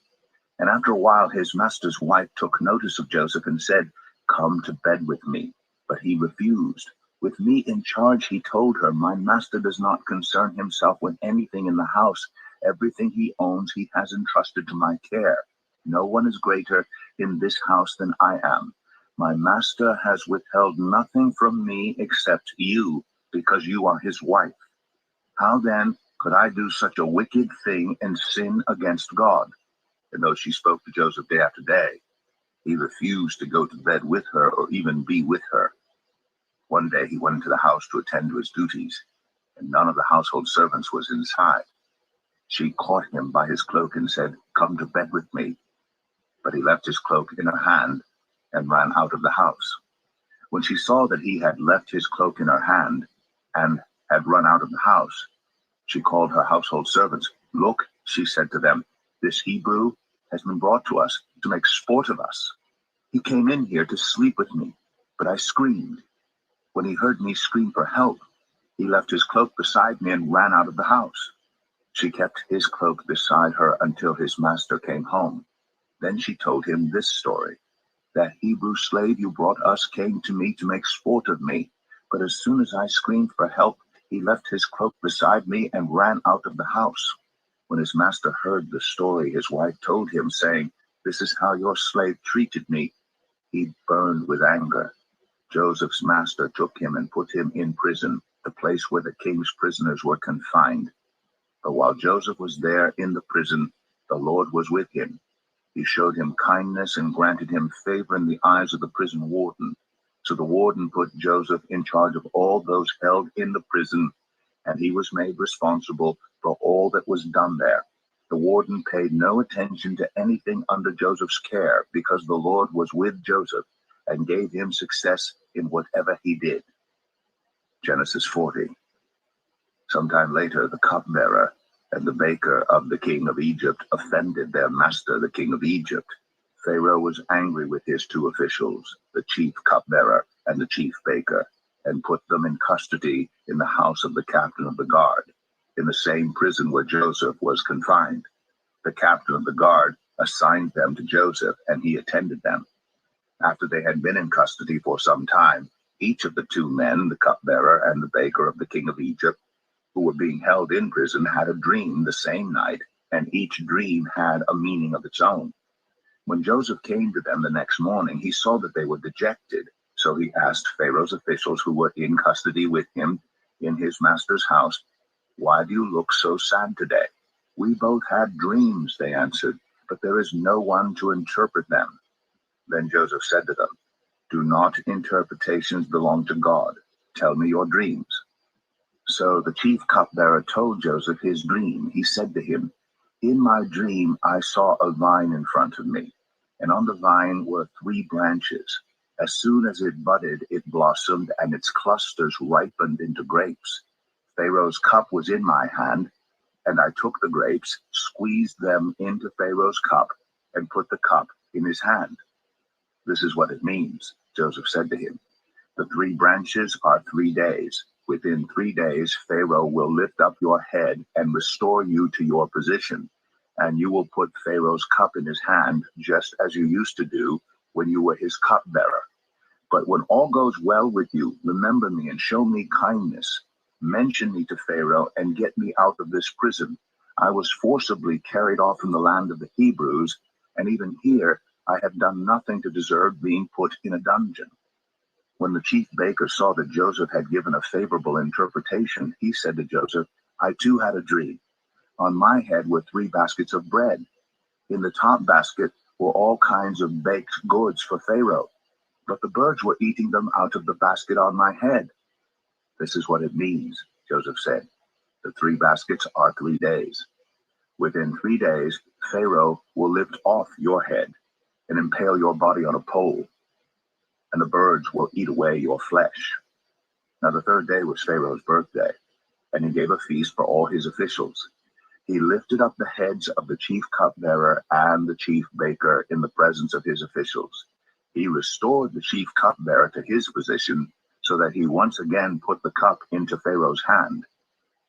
and after a while his master's wife took notice of Joseph and said, "Come to bed with me." But he refused. With me in charge, he told her, "My master does not concern himself with anything in the house. Everything he owns he has entrusted to my care. No one is greater in this house than I am. My master has withheld nothing from me except you, because you are his wife. How then could I do such a wicked thing and sin against God?" And though she spoke to Joseph day after day, he refused to go to bed with her or even be with her. One day he went into the house to attend to his duties, and none of the household servants was inside. She caught him by his cloak and said, "Come to bed with me." But he left his cloak in her hand and ran out of the house. When she saw that he had left his cloak in her hand and had run out of the house, she called her household servants. "Look," she said to them, "this Hebrew has been brought to us to make sport of us. He came in here to sleep with me, but I screamed. When he heard me scream for help, he left his cloak beside me and ran out of the house." She kept his cloak beside her until his master came home. Then she told him this story: "That Hebrew slave you brought us came to me to make sport of me, but as soon as I screamed for help, he left his cloak beside me and ran out of the house." When his master heard the story his wife told him, saying, "This is how your slave treated me," he burned with anger. Joseph's master took him and put him in prison, the place where the king's prisoners were confined. But while Joseph was there in the prison, the Lord was with him. He showed him kindness and granted him favor in the eyes of the prison warden. So the warden put Joseph in charge of all those held in the prison, and he was made responsible for all that was done there. The warden paid no attention to anything under Joseph's care because the Lord was with Joseph and gave him success in whatever he did. Genesis 40. Sometime later, the cupbearer and the baker of the king of Egypt offended their master, the king of Egypt. Pharaoh was angry with his two officials, the chief cupbearer and the chief baker, and put them in custody in the house of the captain of the guard, in the same prison where Joseph was confined. The captain of the guard assigned them to Joseph, and he attended them. After they had been in custody for some time, each of the two men, the cupbearer and the baker of the king of Egypt, who were being held in prison, had a dream the same night, and each dream had a meaning of its own. When Joseph came to them the next morning, he saw that they were dejected. So he asked Pharaoh's officials who were in custody with him in his master's house, "Why do you look so sad today?" "We both had dreams," they answered, "but there is no one to interpret them." Then Joseph said to them, "Do not interpretations belong to God? Tell me your dreams." So the chief cupbearer told Joseph his dream. He said to him, "In my dream I saw a vine in front of me, and on the vine were 3 branches. As soon as it budded, it blossomed, and its clusters ripened into grapes. Pharaoh's cup was in my hand, and I took the grapes, squeezed them into Pharaoh's cup, and put the cup in his hand." "This is what it means," Joseph said to him. "The 3 branches are 3 days. Within 3 days, Pharaoh will lift up your head and restore you to your position, and you will put Pharaoh's cup in his hand, just as you used to do when you were his cupbearer. But when all goes well with you, remember me and show me kindness. Mention me to Pharaoh and get me out of this prison. I was forcibly carried off from the land of the Hebrews, and even here I have done nothing to deserve being put in a dungeon." When the chief baker saw that Joseph had given a favorable interpretation, he said to Joseph, "I too had a dream. On my head were 3 baskets of bread. In the top basket were all kinds of baked goods for Pharaoh, but the birds were eating them out of the basket on my head." "This is what it means," Joseph said. "The 3 baskets are 3 days. Within 3 days, Pharaoh will lift off your head and impale your body on a pole, and the birds will eat away your flesh." Now the 3rd day was Pharaoh's birthday, and he gave a feast for all his officials. He lifted up the heads of the chief cupbearer and the chief baker in the presence of his officials. He restored the chief cupbearer to his position so that he once again put the cup into Pharaoh's hand.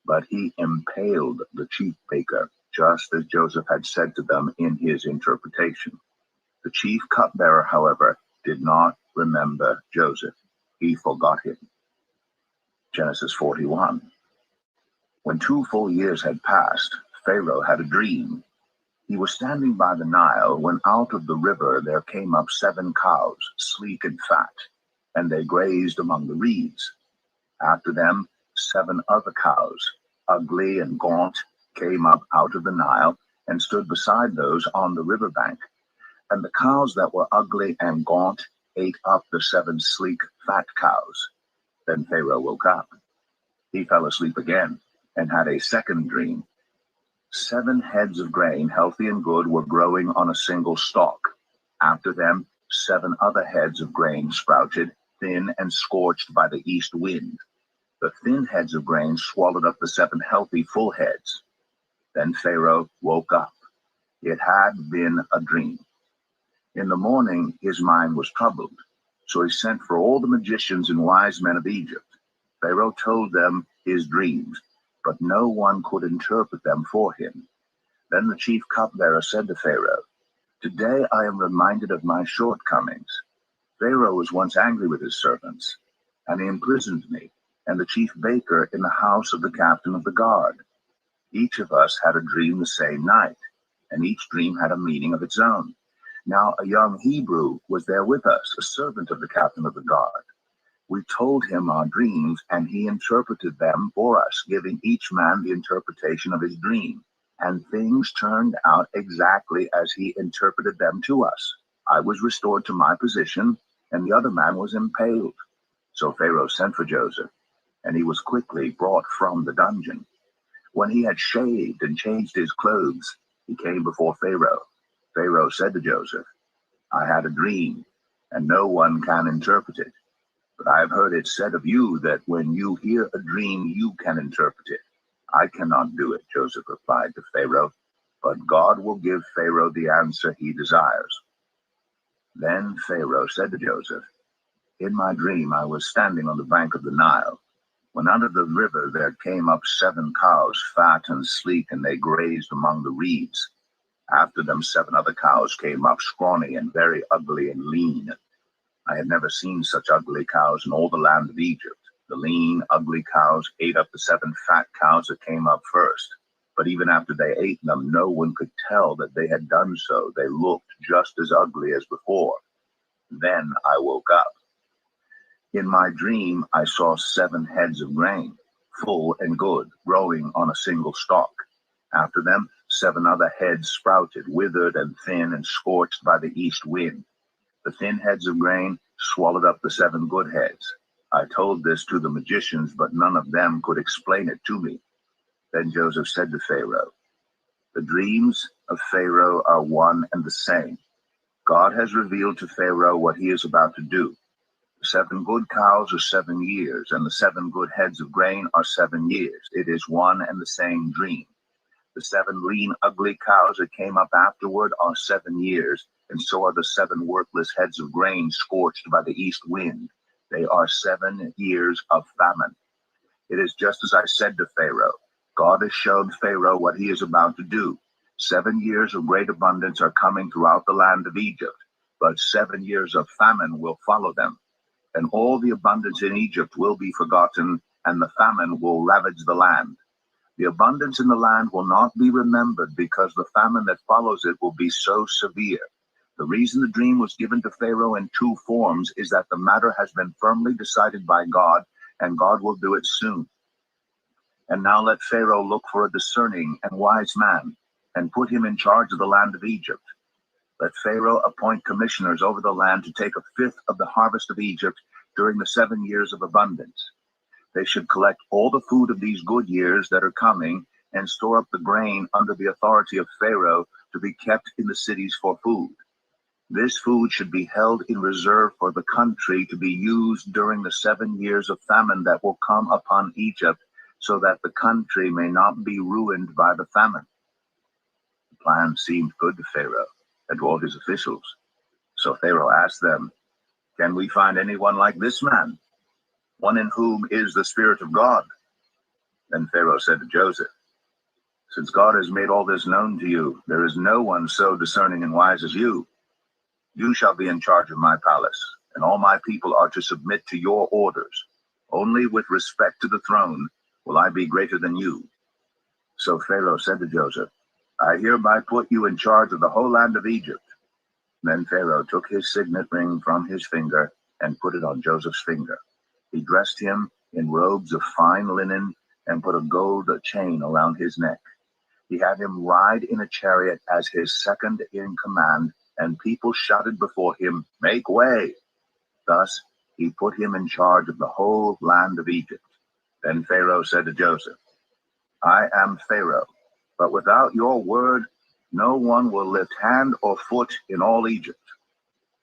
But he impaled the chief baker, just as Joseph had said to them in his interpretation. The chief cupbearer, however, did not remember Joseph. He forgot him. Genesis 41. When 2 full years had passed, Pharaoh had a dream. He was standing by the Nile when out of the river there came up 7 cows, sleek and fat, and they grazed among the reeds. After them, 7 other cows, ugly and gaunt, came up out of the Nile and stood beside those on the riverbank. And the cows that were ugly and gaunt ate up the 7 sleek, fat cows. Then Pharaoh woke up. He fell asleep again and had a second dream. 7 heads of grain, healthy and good, were growing on a single stalk. After them, 7 other heads of grain sprouted, thin and scorched by the east wind. The thin heads of grain swallowed up the 7 healthy, full heads. Then Pharaoh woke up. It had been a dream. In the morning, his mind was troubled, so he sent for all the magicians and wise men of Egypt. Pharaoh told them his dreams, but no one could interpret them for him. Then the chief cupbearer said to Pharaoh, "Today I am reminded of my shortcomings. Pharaoh was once angry with his servants, and he imprisoned me and the chief baker in the house of the captain of the guard. Each of us had a dream the same night, and each dream had a meaning of its own. Now a young Hebrew was there with us, a servant of the captain of the guard. We told him our dreams, and he interpreted them for us, giving each man the interpretation of his dream. And things turned out exactly as he interpreted them to us. I was restored to my position, and the other man was impaled." So Pharaoh sent for Joseph, and he was quickly brought from the dungeon. When he had shaved and changed his clothes, He came before Pharaoh. Pharaoh said to Joseph, I had a dream, and no one can interpret it. But I have heard it said of you that when you hear a dream, you can interpret it. I cannot do it, Joseph replied to Pharaoh, but God will give Pharaoh the answer he desires. Then Pharaoh said to Joseph, in my dream I was standing on the bank of the Nile, when out of the river there came up 7 cows, fat and sleek, and they grazed among the reeds. After them 7 other cows came up, scrawny and very ugly and lean. I had never seen such ugly cows in all the land of Egypt. The lean, ugly cows ate up the 7 fat cows that came up first. But even after they ate them, no one could tell that they had done so. They looked just as ugly as before. Then I woke up. In my dream, I saw 7 heads of grain, full and good, growing on a single stalk. After them, 7 other heads sprouted, withered and thin and scorched by the east wind. The thin heads of grain swallowed up the 7 good heads. I told this to the magicians, but none of them could explain it to me. Then Joseph said to Pharaoh, the dreams of Pharaoh are one and the same. God has revealed to Pharaoh what he is about to do. The 7 good cows are 7 years, and the 7 good heads of grain are 7 years. It is one and the same dream. The 7 lean, ugly cows that came up afterward are 7 years, and so are the 7 worthless heads of grain scorched by the east wind. They are 7 years of famine. It is just as I said to Pharaoh. God has shown Pharaoh what he is about to do. 7 years of great abundance are coming throughout the land of Egypt, but 7 years of famine will follow them. And all the abundance in Egypt will be forgotten, and the famine will ravage the land. The abundance in the land will not be remembered, because the famine that follows it will be so severe. The reason the dream was given to Pharaoh in 2 forms is that the matter has been firmly decided by God, and God will do it soon. And now let Pharaoh look for a discerning and wise man, and put him in charge of the land of Egypt. Let Pharaoh appoint commissioners over the land to take 1/5 of the harvest of Egypt during the 7 years of abundance. They should collect all the food of these good years that are coming, and store up the grain under the authority of Pharaoh to be kept in the cities for food. This food should be held in reserve for the country to be used during the 7 years of famine that will come upon Egypt, so that the country may not be ruined by the famine. The plan seemed good to Pharaoh and to all his officials. So Pharaoh asked them, can we find anyone like this man, one in whom is the Spirit of God? Then Pharaoh said to Joseph, since God has made all this known to you, there is no one so discerning and wise as you. You shall be in charge of my palace, and all my people are to submit to your orders. Only with respect to the throne will I be greater than you. So Pharaoh said to Joseph, I hereby put you in charge of the whole land of Egypt. Then Pharaoh took his signet ring from his finger and put it on Joseph's finger. He dressed him in robes of fine linen and put a gold chain around his neck. He had him ride in a chariot as his second in command, and people shouted before him, make way! Thus he put him in charge of the whole land of Egypt. Then Pharaoh said to Joseph, I am Pharaoh, but without your word, no one will lift hand or foot in all Egypt.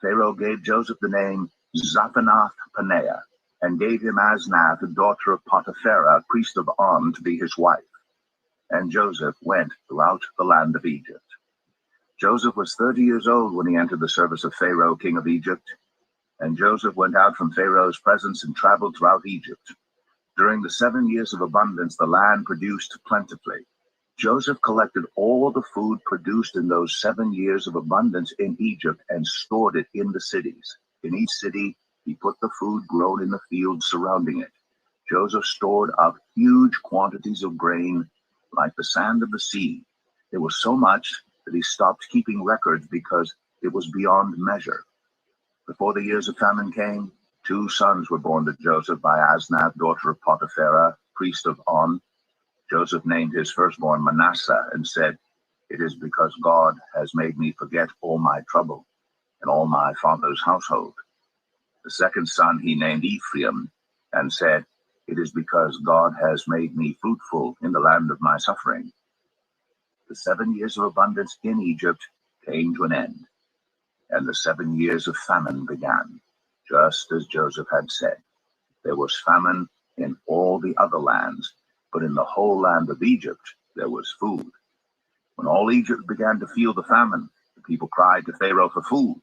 Pharaoh gave Joseph the name Zaphenath-Paneah, and gave him Asnath, the daughter of Potipharah, priest of On, to be his wife. And Joseph went throughout the land of Egypt. Joseph was 30 years old when he entered the service of Pharaoh, king of Egypt. And Joseph went out from Pharaoh's presence and traveled throughout Egypt. During the 7 years of abundance, the land produced plentifully. Joseph collected all the food produced in those 7 years of abundance in Egypt and stored it in the cities. In each city, he put the food grown in the fields surrounding it. Joseph stored up huge quantities of grain, like the sand of the sea. It was so much that he stopped keeping records because it was beyond measure. Before the years of famine came, 2 sons were born to Joseph by Asnath, daughter of Potipharah, priest of On. Joseph named his firstborn Manasseh and said, it is because God has made me forget all my trouble and all my father's household. The second son he named Ephraim and said, it is because God has made me fruitful in the land of my suffering. the 7 years of abundance in Egypt came to an end, and the 7 years of famine began, just as Joseph had said. There was famine in all the other lands, but in the whole land of Egypt there was food. When all Egypt began to feel the famine, the people cried to Pharaoh for food.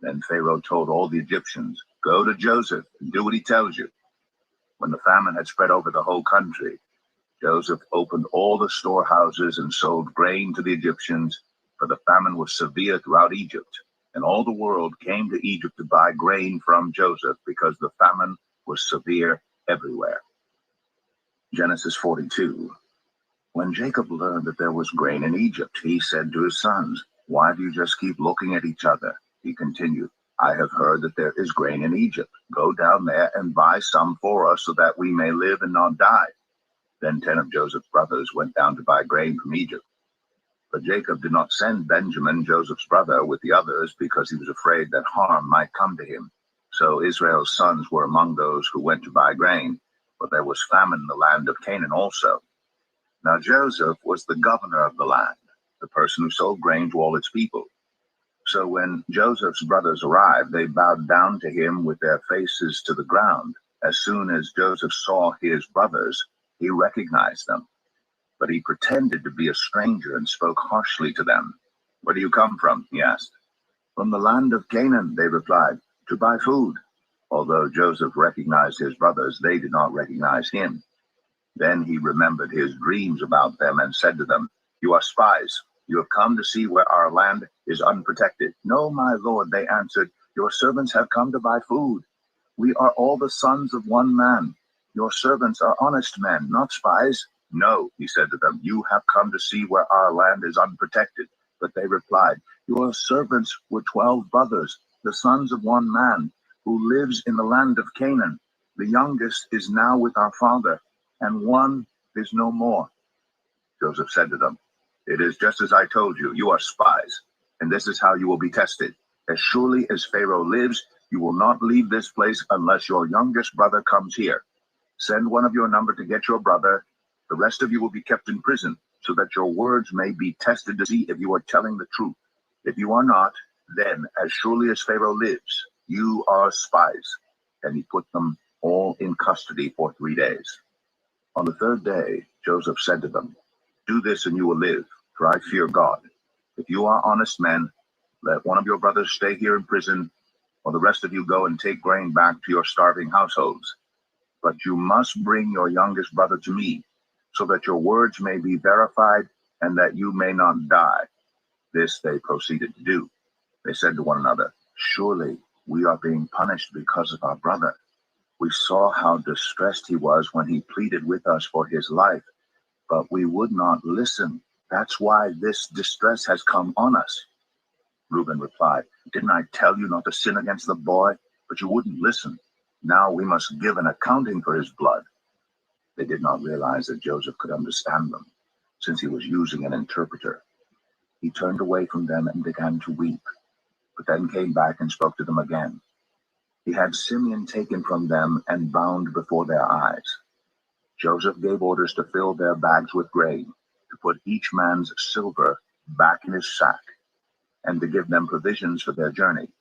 Then Pharaoh told all the Egyptians, "Go to Joseph and do what he tells you." When the famine had spread over the whole country, Joseph opened all the storehouses and sold grain to the Egyptians, for the famine was severe throughout Egypt, and all the world came to Egypt to buy grain from Joseph because the famine was severe everywhere. Genesis 42. When Jacob learned that there was grain in Egypt, he said to his sons, "Why do you just keep looking at each other?" He continued, "I have heard that there is grain in Egypt. Go down there and buy some for us so that we may live and not die." Then 10 of Joseph's brothers went down to buy grain from Egypt. But Jacob did not send Benjamin, Joseph's brother, with the others because he was afraid that harm might come to him. So Israel's sons were among those who went to buy grain, but there was famine in the land of Canaan also. Now Joseph was the governor of the land, the person who sold grain to all its people. So when Joseph's brothers arrived, they bowed down to him with their faces to the ground. As soon as Joseph saw his brothers, he recognized them. But he pretended to be a stranger and spoke harshly to them. "Where do you come from?" he asked. "From the land of Canaan," they replied, "to buy food." Although Joseph recognized his brothers, they did not recognize him. Then he remembered his dreams about them and said to them, "You are spies. You have come to see where our land is unprotected." "No, my lord," they answered, "your servants have come to buy food. We are all the sons of one man. Your servants are honest men, not spies." "No," he said to them, "you have come to see where our land is unprotected." But they replied, "Your servants were 12 brothers, the sons of one man, who lives in the land of Canaan. The youngest is now with our father, and one is no more." Joseph said to them, "It is just as I told you. You are spies, and this is how you will be tested. As surely as Pharaoh lives, you will not leave this place unless your youngest brother comes here. Send one of your number to get your brother. The rest of you will be kept in prison, so that your words may be tested to see if you are telling the truth. If you are not, then as surely as Pharaoh lives, you are spies." And he put them all in custody for 3 days. On the third day, Joseph said to them, "Do this and you will live, for I fear God. If you are honest men, let one of your brothers stay here in prison, or the rest of you go and take grain back to your starving households. But you must bring your youngest brother to me, so that your words may be verified and that you may not die." This they proceeded to do. They said to one another, "Surely we are being punished because of our brother. We saw how distressed he was when he pleaded with us for his life, but we would not listen. That's why this distress has come on us." Reuben replied, "Didn't I tell you not to sin against the boy? But you wouldn't listen. Now we must give an accounting for his blood." They did not realize that Joseph could understand them, since he was using an interpreter. He turned away from them and began to weep, but then came back and spoke to them again. He had Simeon taken from them and bound before their eyes. Joseph gave orders to fill their bags with grain, to put each man's silver back in his sack, and to give them provisions for their journey.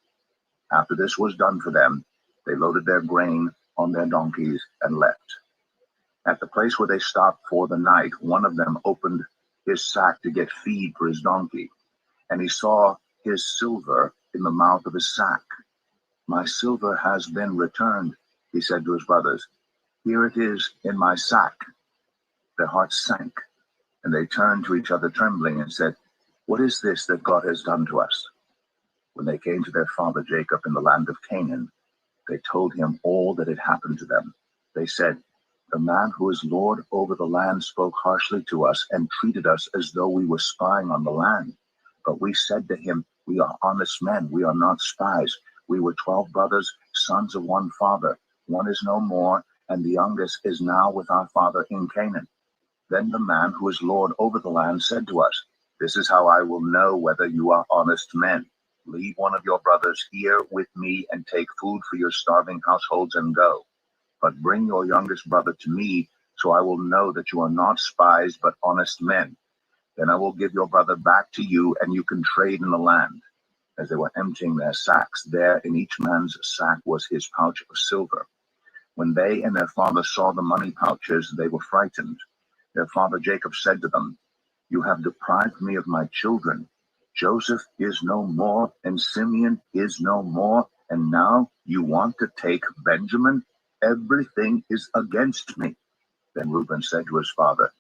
After this was done for them, they loaded their grain on their donkeys and left. At the place where they stopped for the night, one of them opened his sack to get feed for his donkey, and he saw his silver in the mouth of his sack. "My silver has been returned," he said to his brothers. "Here it is in my sack." Their hearts sank, and they turned to each other trembling and said, "What is this that God has done to us?" When they came to their father Jacob in the land of Canaan, they told him all that had happened to them. They said, "The man who is Lord over the land spoke harshly to us and treated us as though we were spying on the land. But we said to him, 'We are honest men, we are not spies. We were 12 brothers, sons of one father. One is no more, and the youngest is now with our father in Canaan.' Then the man who is Lord over the land said to us, 'This is how I will know whether you are honest men. Leave one of your brothers here with me and take food for your starving households and go. But bring your youngest brother to me, so I will know that you are not spies but honest men.' Then I will give your brother back to you, and you can trade in the land." As they were emptying their sacks, there in each man's sack was his pouch of silver. When they and their father saw the money pouches, they were frightened. Their father Jacob said to them, "You have deprived me of my children. Joseph is no more, and Simeon is no more, and now you want to take Benjamin? Everything is against me." Then Reuben said to his father,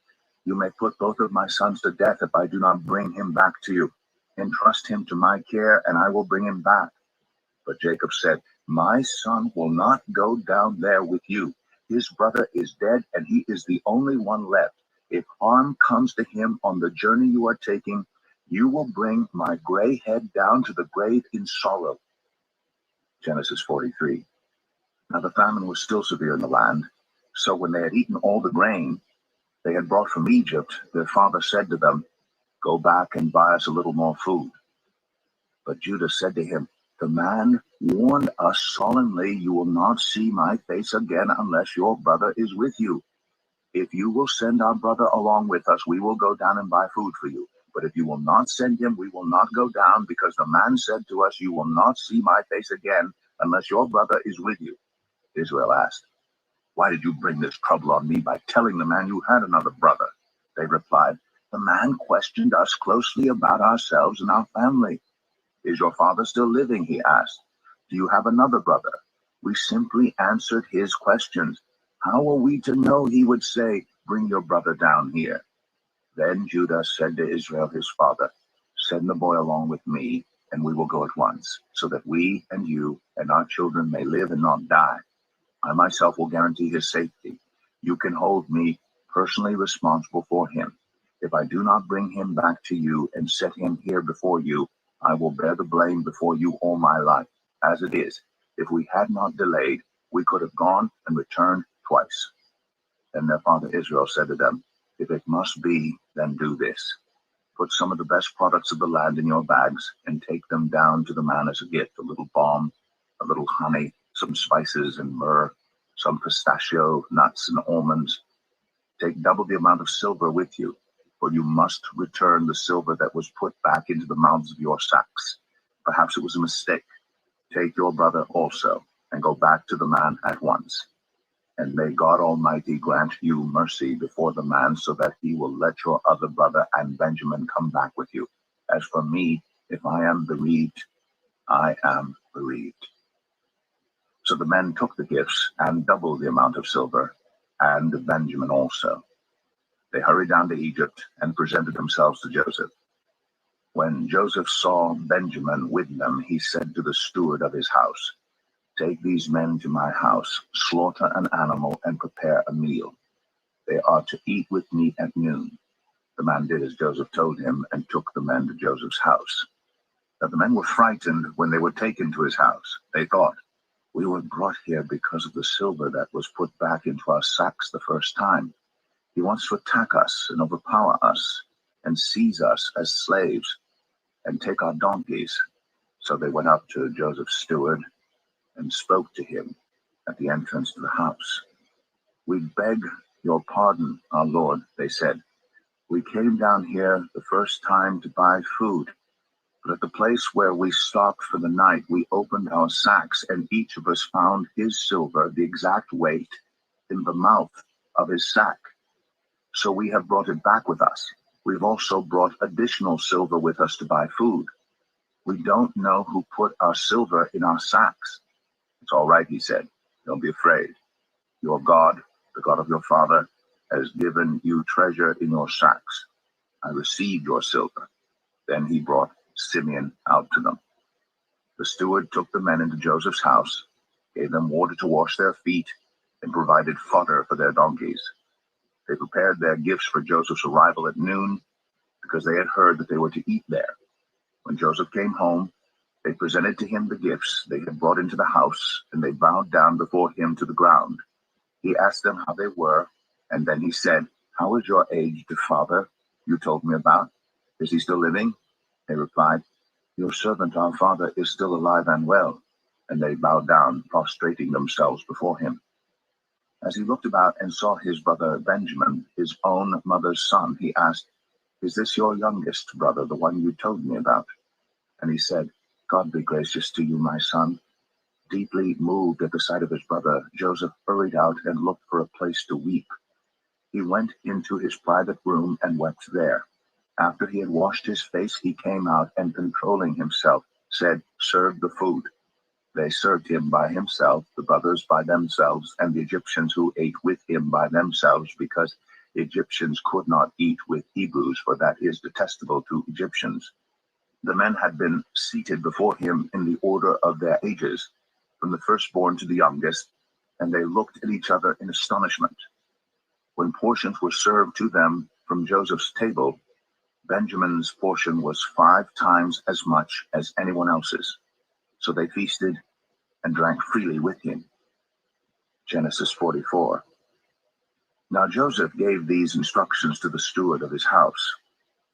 "You may put both of my sons to death if I do not bring him back to you. Entrust him to my care, and I will bring him back." But Jacob said, "My son will not go down there with you. His brother is dead, and he is the only one left. If harm comes to him on the journey you are taking, you will bring my gray head down to the grave in sorrow." Genesis 43. Now the famine was still severe in the land. So when they had eaten all the grain they had brought from Egypt, their father said to them, "Go back and buy us a little more food." But Judah said to him, "The man warned us solemnly, 'You will not see my face again unless your brother is with you. If you will send our brother along with us, we will go down and buy food for you. But if you will not send him, we will not go down, because the man said to us, 'You will not see my face again unless your brother is with you.'" Israel asked, "Why did you bring this trouble on me by telling the man you had another brother?" They replied, "The man questioned us closely about ourselves and our family." "Is your father still living?" he asked. "Do you have another brother?" We simply answered his questions. How are we to know he would say, "Bring your brother down here"? Then Judah said to Israel his father, "Send the boy along with me, and we will go at once, so that we and you and our children may live and not die. I myself will guarantee his safety. You can hold me personally responsible for him. If I do not bring him back to you and set him here before you, I will bear the blame before you all my life. As it is, if we had not delayed, we could have gone and returned twice." Then their father Israel said to them, "If it must be, then do this. Put some of the best products of the land in your bags and take them down to the man as a gift: a little balm, a little honey, some spices and myrrh, some pistachio nuts and almonds. Take double the amount of silver with you, for you must return the silver that was put back into the mouths of your sacks. Perhaps it was a mistake. Take your brother also, and go back to the man at once. And may God Almighty grant you mercy before the man, so that he will let your other brother and Benjamin come back with you. As for me, if I am bereaved, I am bereaved." So the men took the gifts and double the amount of silver, and Benjamin also. They hurried down to Egypt and presented themselves to Joseph. When Joseph saw Benjamin with them, he said to the steward of his house, "Take these men to my house, slaughter an animal, and prepare a meal. They are to eat with me at noon." The man did as Joseph told him and took the men to Joseph's house. Now the men were frightened when they were taken to his house. They thought, "We were brought here because of the silver that was put back into our sacks the first time. He wants to attack us and overpower us and seize us as slaves and take our donkeys." So they went up to Joseph's steward and spoke to him at the entrance to the house. "We beg your pardon, our lord," they said. "We came down here the first time to buy food, but at the place where we stopped for the night, we opened our sacks, and each of us found his silver, the exact weight, in the mouth of his sack. So we have brought it back with us. We've also brought additional silver with us to buy food. We don't know who put our silver in our sacks." "It's all right," he said. "Don't be afraid. Your God, the God of your father, has given you treasure in your sacks. I received your silver." Then he brought Simeon out to them. The steward took the men into Joseph's house, gave them water to wash their feet, and provided fodder for their donkeys. They prepared their gifts for Joseph's arrival at noon, because they had heard that they were to eat there. When Joseph came home, they presented to him the gifts they had brought into the house, and they bowed down before him to the ground. He asked them how they were, and then he said, "How is your aged father you told me about? Is he still living?" They replied, "Your servant, our father, is still alive and well." And they bowed down, prostrating themselves before him. As he looked about and saw his brother Benjamin, his own mother's son, he asked, "Is this your youngest brother, the one you told me about?" And he said, "God be gracious to you, my son." Deeply moved at the sight of his brother, Joseph hurried out and looked for a place to weep. He went into his private room and wept there. After he had washed his face, he came out and, controlling himself, said, "Serve the food." They served him by himself, the brothers by themselves, and the Egyptians who ate with him by themselves, because Egyptians could not eat with Hebrews, for that is detestable to Egyptians. The men had been seated before him in the order of their ages, from the firstborn to the youngest, and they looked at each other in astonishment. When portions were served to them from Joseph's table, Benjamin's portion was 5 times as much as anyone else's. So they feasted and drank freely with him. Genesis 44. Now Joseph gave these instructions to the steward of his house: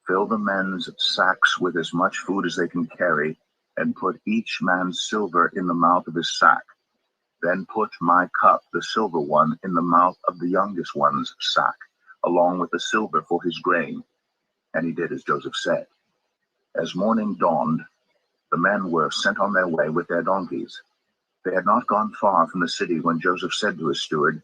"Fill the men's sacks with as much food as they can carry, and put each man's silver in the mouth of his sack. Then put my cup, the silver one, in the mouth of the youngest one's sack, along with the silver for his grain." And he did as Joseph said. As morning dawned, the men were sent on their way with their donkeys. They had not gone far from the city when Joseph said to his steward,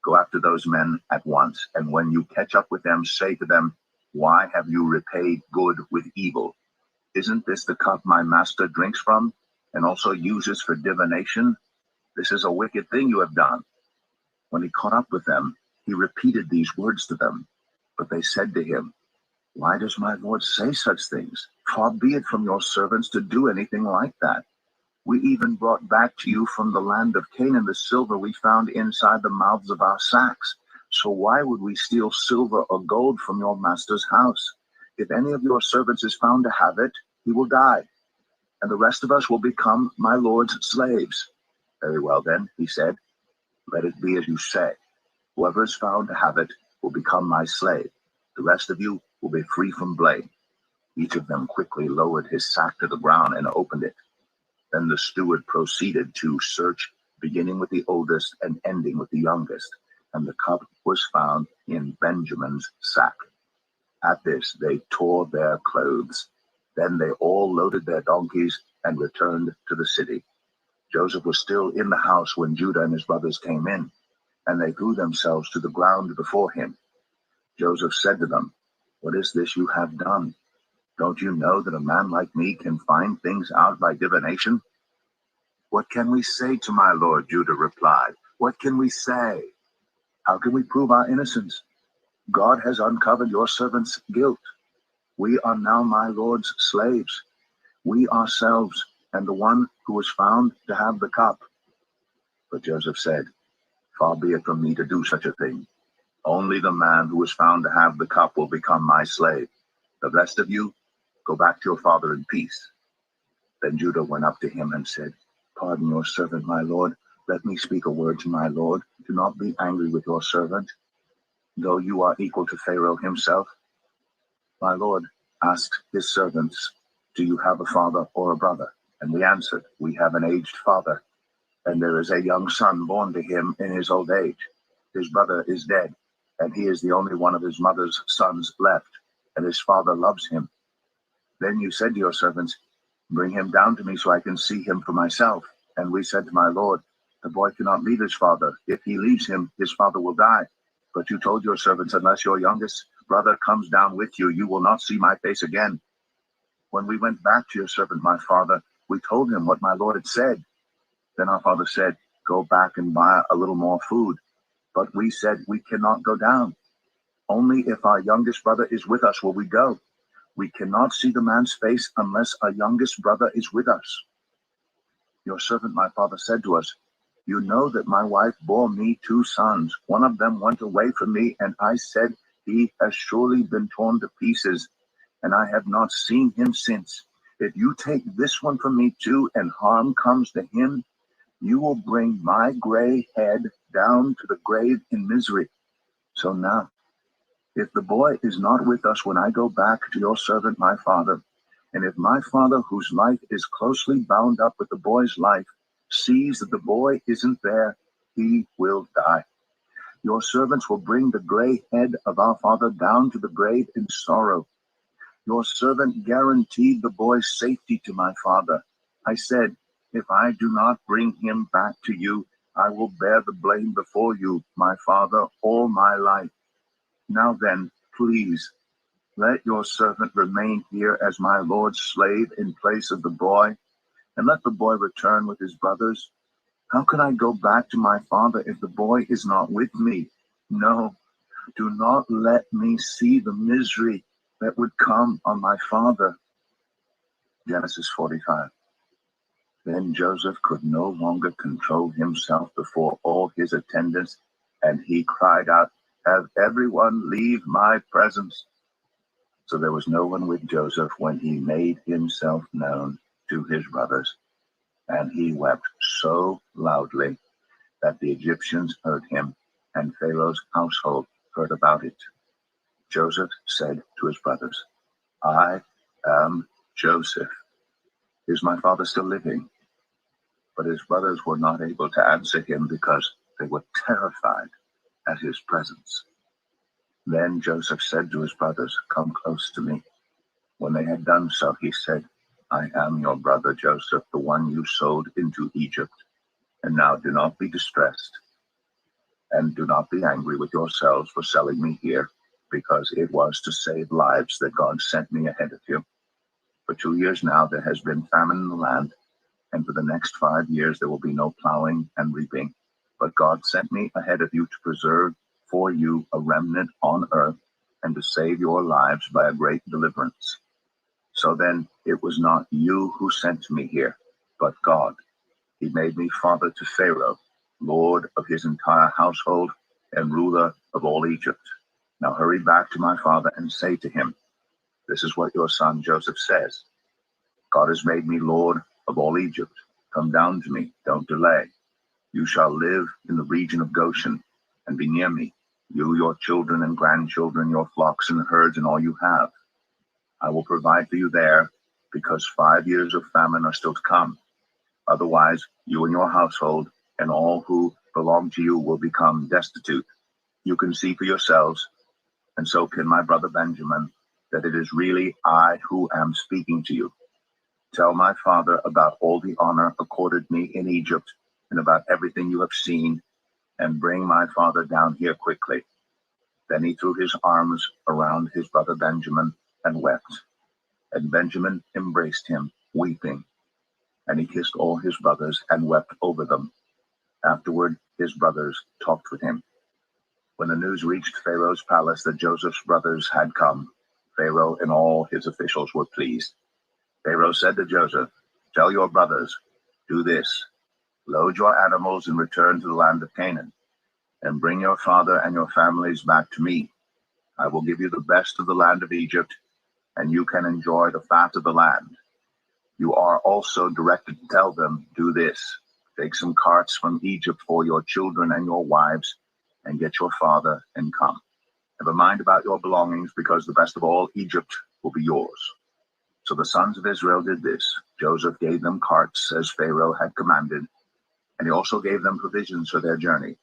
"Go after those men at once, and when you catch up with them, say to them, 'Why have you repaid good with evil? Isn't this the cup my master drinks from, and also uses for divination? This is a wicked thing you have done.'" When he caught up with them, he repeated these words to them. But they said to him, "Why does my lord say such things? Far be it from your servants to do anything like that. We even brought back to you from the land of Canaan the silver we found inside the mouths of our sacks. So why would we steal silver or gold from your master's house? If any of your servants is found to have it, he will die, and the rest of us will become my lord's slaves." "Very well then," he said, "let it be as you say. Whoever is found to have it will become my slave. The rest of you will be free from blame." Each of them quickly lowered his sack to the ground and opened it. Then the steward proceeded to search, beginning with the oldest and ending with the youngest, and the cup was found in Benjamin's sack. At this they tore their clothes. Then they all loaded their donkeys and returned to the city. Joseph was still in the house when Judah and his brothers came in, and they threw themselves to the ground before him. Joseph said to them, "What is this you have done? Don't you know that a man like me can find things out by divination?" "What can we say to my lord?" Judah replied. "What can we say? How can we prove our innocence? God has uncovered your servant's guilt. We are now my lord's slaves, we ourselves, and the one who was found to have the cup." But Joseph said, "Far be it from me to do such a thing. Only the man who was found to have the cup will become my slave. The rest of you, go back to your father in peace." Then Judah went up to him and said, "Pardon your servant, my lord. Let me speak a word to my lord. Do not be angry with your servant, though you are equal to Pharaoh himself. My lord asked his servants, 'Do you have a father or a brother?' And we answered, 'We have an aged father, and there is a young son born to him in his old age. His brother is dead, and he is the only one of his mother's sons left, and his father loves him. Then you said to your servants, "Bring him down to me so I can see him for myself." And we said to my lord, "The boy cannot leave his father. If he leaves him, his father will die." But you told your servants, "Unless your youngest brother comes down with you, you will not see my face again." When we went back to your servant, my father, we told him what my lord had said. Then our father said, "Go back and buy a little more food." But we said, "We cannot go down. Only if our youngest brother is with us will we go. We cannot see the man's face unless our youngest brother is with us." Your servant, my father, said to us, "You know that my wife bore me 2 sons. One of them went away from me, and I said, 'He has surely been torn to pieces,' and I have not seen him since. If you take this one from me too, and harm comes to him, you will bring my gray head down to the grave in misery. So now, if the boy is not with us when I go back to your servant my father, and if my father, whose life is closely bound up with the boy's life, sees that the boy isn't there, he will die. Your servants will bring the gray head of our father down to the grave in sorrow, Your servant guaranteed the boy's safety to my father. I said, if I do not bring him back to you, I will bear the blame before you, my father, all my life. Now then, please, let your servant remain here as my lord's slave in place of the boy, and let the boy return with his brothers. How can I go back to my father if the boy is not with me? No, do not let me see the misery that would come on my father. Genesis 45. Then Joseph could no longer control himself before all his attendants, and he cried out, have everyone leave my presence. So there was no one with Joseph when he made himself known to his brothers, and he wept so loudly that the Egyptians heard him, and Pharaoh's household heard about it. Joseph said to his brothers, I am Joseph. Is my father still living? But his brothers were not able to answer him because they were terrified at his presence. Then Joseph said to his brothers, come close to me. When they had done so, he said, I am your brother Joseph, the one you sold into Egypt. And now do not be distressed, and do not be angry with yourselves for selling me here, because it was to save lives that God sent me ahead of you. For 2 years now there has been famine in the land, and for the next 5 years there will be no plowing and reaping. But God sent me ahead of you to preserve for you a remnant on earth, and to save your lives by a great deliverance. So then it was not you who sent me here, but God. He made me father to Pharaoh, lord of his entire household, and ruler of all Egypt. Now hurry back to my father and say to him, this is what your son Joseph says. God has made me lord of all Egypt. Come down to me, don't delay. You shall live in the region of Goshen and be near me, you, your children and grandchildren, your flocks and herds, and all you have. I will provide for you there, because 5 years of famine are still to come. Otherwise, you and your household and all who belong to you will become destitute. You can see for yourselves, and so can my brother Benjamin, that it is really I who am speaking to you. Tell my father about all the honor accorded me in Egypt, and about everything you have seen, and bring my father down here quickly. Then he threw his arms around his brother Benjamin and wept. And Benjamin embraced him, weeping. And he kissed all his brothers and wept over them. Afterward, his brothers talked with him. When the news reached Pharaoh's palace that Joseph's brothers had come, Pharaoh and all his officials were pleased. Pharaoh said to Joseph, tell your brothers, do this. Load your animals and return to the land of Canaan, and bring your father and your families back to me. I will give you the best of the land of Egypt, and you can enjoy the fat of the land. You are also directed to tell them, do this. Take some carts from Egypt for your children and your wives, and get your father and come. Have a mind about your belongings, because the best of all Egypt will be yours. So the sons of Israel did this. Joseph gave them carts as Pharaoh had commanded, and he also gave them provisions for their journey.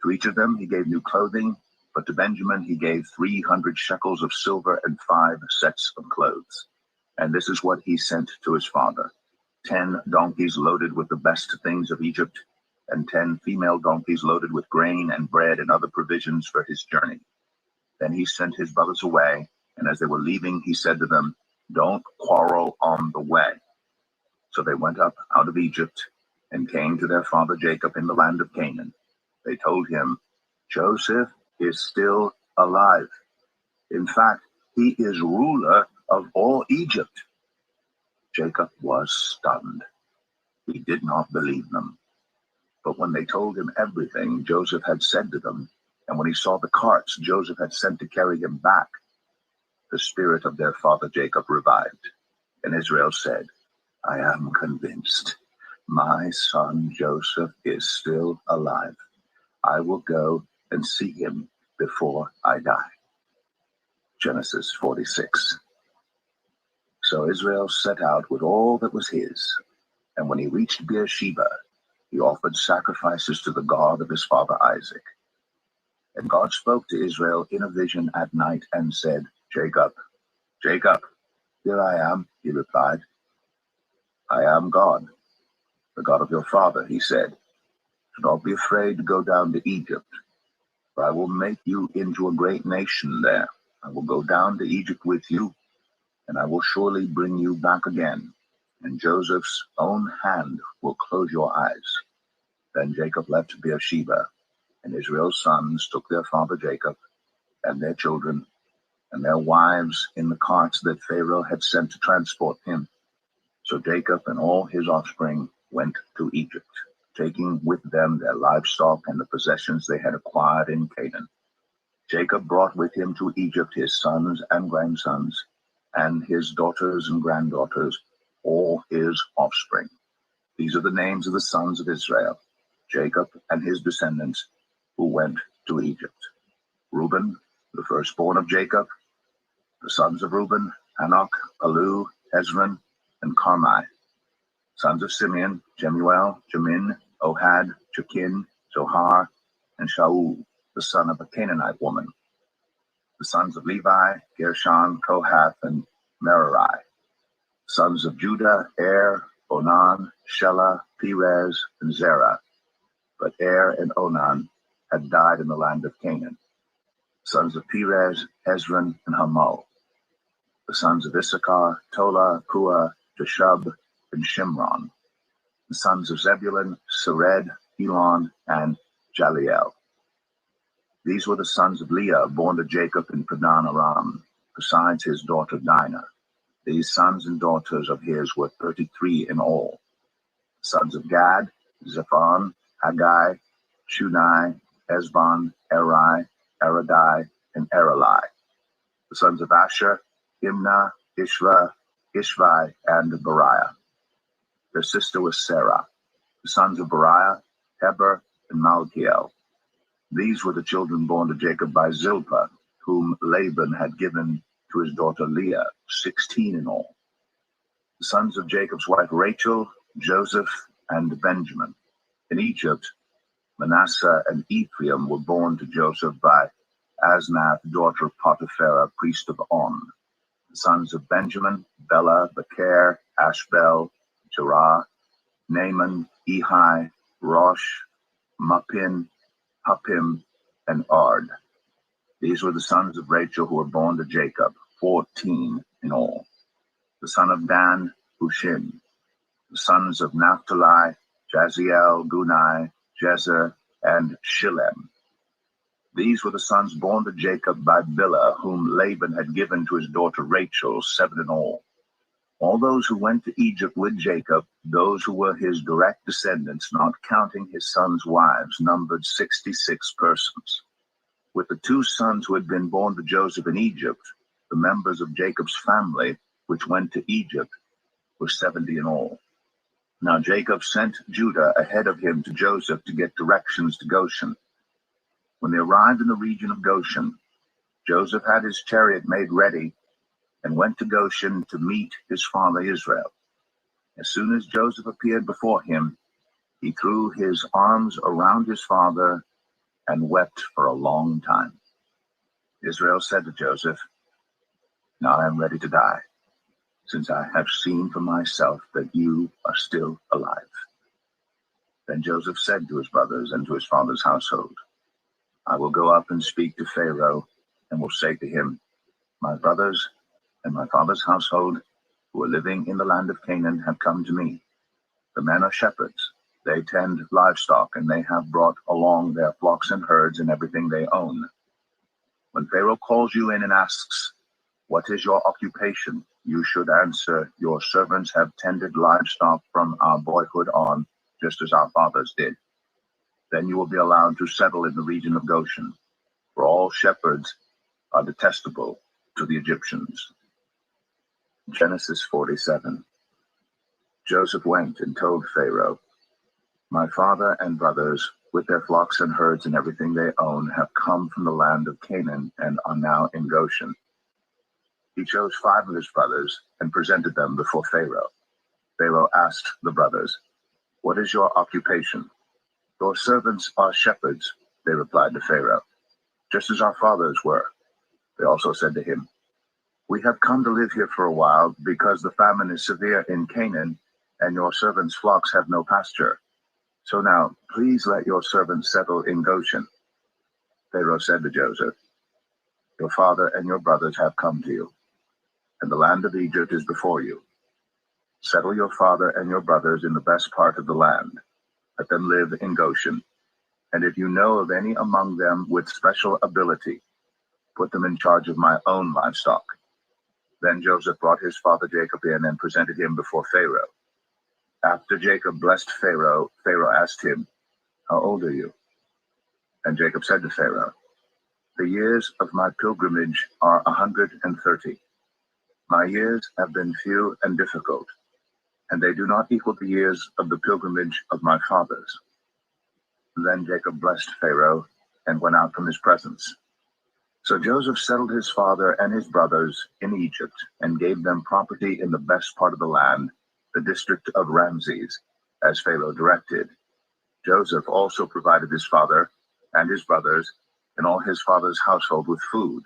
To each of them he gave new clothing, but to Benjamin he gave 300 shekels of silver and 5 sets of clothes. And this is what he sent to his father: 10 donkeys loaded with the best things of Egypt, and 10 female donkeys loaded with grain and bread and other provisions for his journey. Then he sent his brothers away, and as they were leaving, he said to them, don't quarrel on the way. So they went up out of Egypt and came to their father Jacob in the land of Canaan. They told him, Joseph is still alive. In fact, he is ruler of all Egypt. Jacob was stunned. He did not believe them. But when they told him everything Joseph had said to them, and when he saw the carts Joseph had sent to carry him back, the spirit of their father Jacob revived. And Israel said, I am convinced my son Joseph is still alive. I will go and see him before I die. Genesis 46. So Israel set out with all that was his, and when he reached Beersheba, he offered sacrifices to the God of his father Isaac. And God spoke to Israel in a vision at night and said, Jacob, Jacob. Here I am, he replied. I am God, the God of your father, he said. Do not be afraid to go down to Egypt, for I will make you into a great nation there. I will go down to Egypt with you, and I will surely bring you back again, and Joseph's own hand will close your eyes. Then Jacob left Beersheba, and Israel's sons took their father Jacob and their children and their wives in the carts that Pharaoh had sent to transport him. So Jacob and all his offspring went to Egypt, taking with them their livestock and the possessions they had acquired in Canaan. Jacob brought with him to Egypt his sons and grandsons, and his daughters and granddaughters, all his offspring. These are the names of the sons of Israel, Jacob and his descendants, who went to Egypt. Reuben, the firstborn of Jacob, the sons of Reuben, Hanok, Palu, Hezron, and Carmi. Sons of Simeon, Jemuel, Jamin, Ohad, Jakin, Zohar, and Shaul, the son of a Canaanite woman. The sons of Levi, Gershon, Kohath, and Merari. Sons of Judah, Er, Onan, Shelah, Perez, and Zerah. But Er and Onan had died in the land of Canaan. Sons of Perez, Hezron, and Hamul. The sons of Issachar, Tola, Pua, Jeshub, and Shimron. The sons of Zebulun, Sered, Elon, and Jaliel. These were the sons of Leah, born to Jacob in Padan Aram, besides his daughter Dinah. These sons and daughters of his were 33 in all. The sons of Gad, Zephon, Haggai, Shunai, Esbon, Eri, Aradai, and Erelai. The sons of Asher, Imnah, Ishva, Ishvi, and Beriah. Their sister was Sarah. The sons of Beriah, Heber, and Malkiel. These were the children born to Jacob by Zilpah, whom Laban had given to his daughter Leah, 16 in all. The sons of Jacob's wife Rachel, Joseph, and Benjamin. In Egypt, Manasseh and Ephraim were born to Joseph by Asnath, daughter of Potipharah, priest of On. The sons of Benjamin, Bela, Becher, Ashbel, Jerah, Naaman, Ehi, Rosh, Muppim, Huppim, and Ard. These were the sons of Rachel who were born to Jacob, 14 in all. The son of Dan, Hushim. The sons of Naphtali, Jaziel, Gunai, Jezer, and Shillem. These were the sons born to Jacob by Bilhah, whom Laban had given to his daughter Rachel, 7 in all. All those who went to Egypt with Jacob, those who were his direct descendants, not counting his sons' wives, numbered 66 persons. With the 2 sons who had been born to Joseph in Egypt, the members of Jacob's family, which went to Egypt, were 70 in all. Now Jacob sent Judah ahead of him to Joseph to get directions to Goshen. When they arrived in the region of Goshen, Joseph had his chariot made ready and went to Goshen to meet his father Israel. As soon as Joseph appeared before him, he threw his arms around his father and wept for a long time. Israel said to Joseph, "Now I am ready to die, since I have seen for myself that you are still alive." Then Joseph said to his brothers and to his father's household, "I will go up and speak to Pharaoh, and will say to him, 'My brothers and my father's household, who are living in the land of Canaan, have come to me. The men are shepherds. They tend livestock, and they have brought along their flocks and herds and everything they own. When Pharaoh calls you in and asks, 'What is your occupation?' you should answer, 'Your servants have tended livestock from our boyhood on, just as our fathers did.' Then you will be allowed to settle in the region of Goshen, for all shepherds are detestable to the Egyptians." Genesis 47. Joseph went and told Pharaoh, "My father and brothers, with their flocks and herds and everything they own, have come from the land of Canaan and are now in Goshen." He chose 5 of his brothers and presented them before Pharaoh. Pharaoh asked the brothers, "What is your occupation?" "Your servants are shepherds," they replied to Pharaoh, "just as our fathers were." They also said to him, "We have come to live here for a while because the famine is severe in Canaan, and your servants' flocks have no pasture. So now, please let your servants settle in Goshen." Pharaoh said to Joseph, "Your father and your brothers have come to you, and the land of Egypt is before you. Settle your father and your brothers in the best part of the land. Let them live in Goshen. And if you know of any among them with special ability, put them in charge of my own livestock." Then Joseph brought his father Jacob in and presented him before Pharaoh. After Jacob blessed Pharaoh, Pharaoh asked him, "How old are you?" And Jacob said to Pharaoh, "The years of my pilgrimage are 130. My years have been few and difficult, and they do not equal the years of the pilgrimage of my fathers." Then Jacob blessed Pharaoh and went out from his presence. So Joseph settled his father and his brothers in Egypt and gave them property in the best part of the land, the district of Ramses, as Pharaoh directed. Joseph also provided his father and his brothers and all his father's household with food,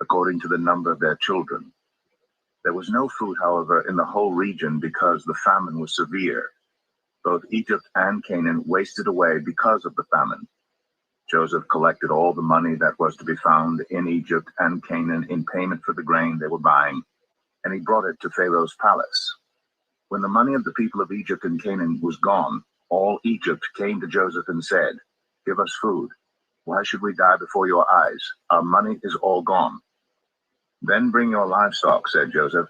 according to the number of their children. There was no food, however, in the whole region because the famine was severe. Both Egypt and Canaan wasted away because of the famine. Joseph collected all the money that was to be found in Egypt and Canaan in payment for the grain they were buying, and he brought it to Pharaoh's palace. When the money of the people of Egypt and Canaan was gone, all Egypt came to Joseph and said, "Give us food. Why should we die before your eyes? Our money is all gone." "Then bring your livestock," said Joseph.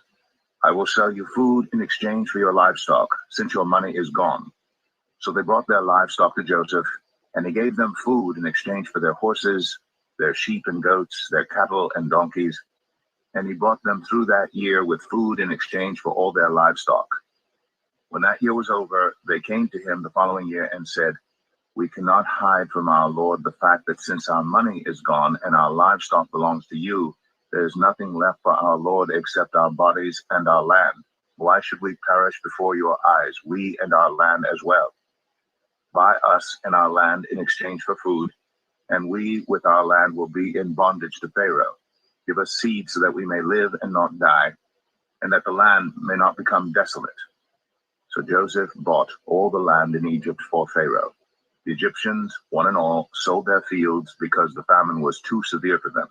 "I will sell you food in exchange for your livestock, since your money is gone." So they brought their livestock to Joseph, and he gave them food in exchange for their horses, their sheep and goats, their cattle and donkeys, and he brought them through that year with food in exchange for all their livestock. When that year was over, they came to him the following year and said, "We cannot hide from our Lord the fact that since our money is gone and our livestock belongs to you, there is nothing left for our Lord except our bodies and our land. Why should we perish before your eyes, we and our land as well? Buy us and our land in exchange for food, and we with our land will be in bondage to Pharaoh. Give us seed so that we may live and not die, and that the land may not become desolate." So Joseph bought all the land in Egypt for Pharaoh. The Egyptians, one and all, sold their fields because the famine was too severe for them.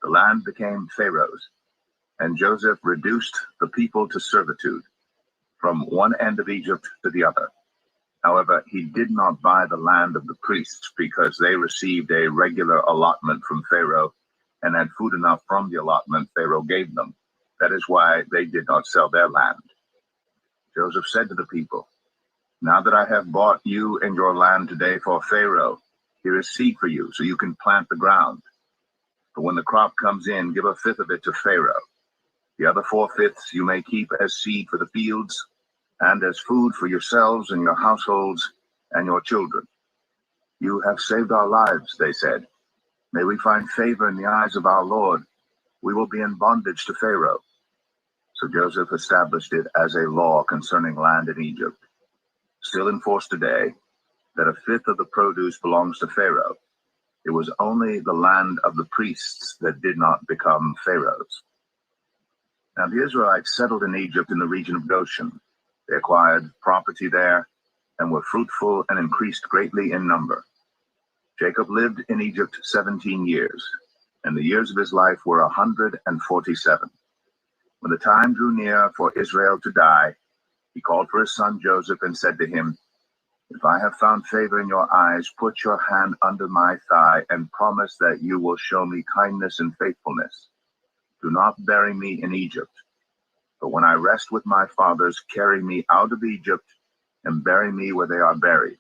The land became Pharaoh's, and Joseph reduced the people to servitude, from one end of Egypt to the other. However, he did not buy the land of the priests because they received a regular allotment from Pharaoh and had food enough from the allotment Pharaoh gave them. That is why they did not sell their land. Joseph said to the people, "Now that I have bought you and your land today for Pharaoh, here is seed for you so you can plant the ground. But when the crop comes in, give a fifth of it to Pharaoh. The other 4/5 you may keep as seed for the fields and as food for yourselves and your households and your children." "You have saved our lives," they said. "May we find favor in the eyes of our Lord. We will be in bondage to Pharaoh." So Joseph established it as a law concerning land in Egypt, still in force today, that 1/5 of the produce belongs to Pharaoh. It was only the land of the priests that did not become Pharaoh's. Now the Israelites settled in Egypt in the region of Goshen. They acquired property there and were fruitful and increased greatly in number. Jacob lived in Egypt 17 years, and the years of his life were 147. When the time drew near for Israel to die, he called for his son Joseph and said to him, "If I have found favor in your eyes, put your hand under my thigh and promise that you will show me kindness and faithfulness. Do not bury me in Egypt. But when I rest with my fathers, carry me out of Egypt and bury me where they are buried."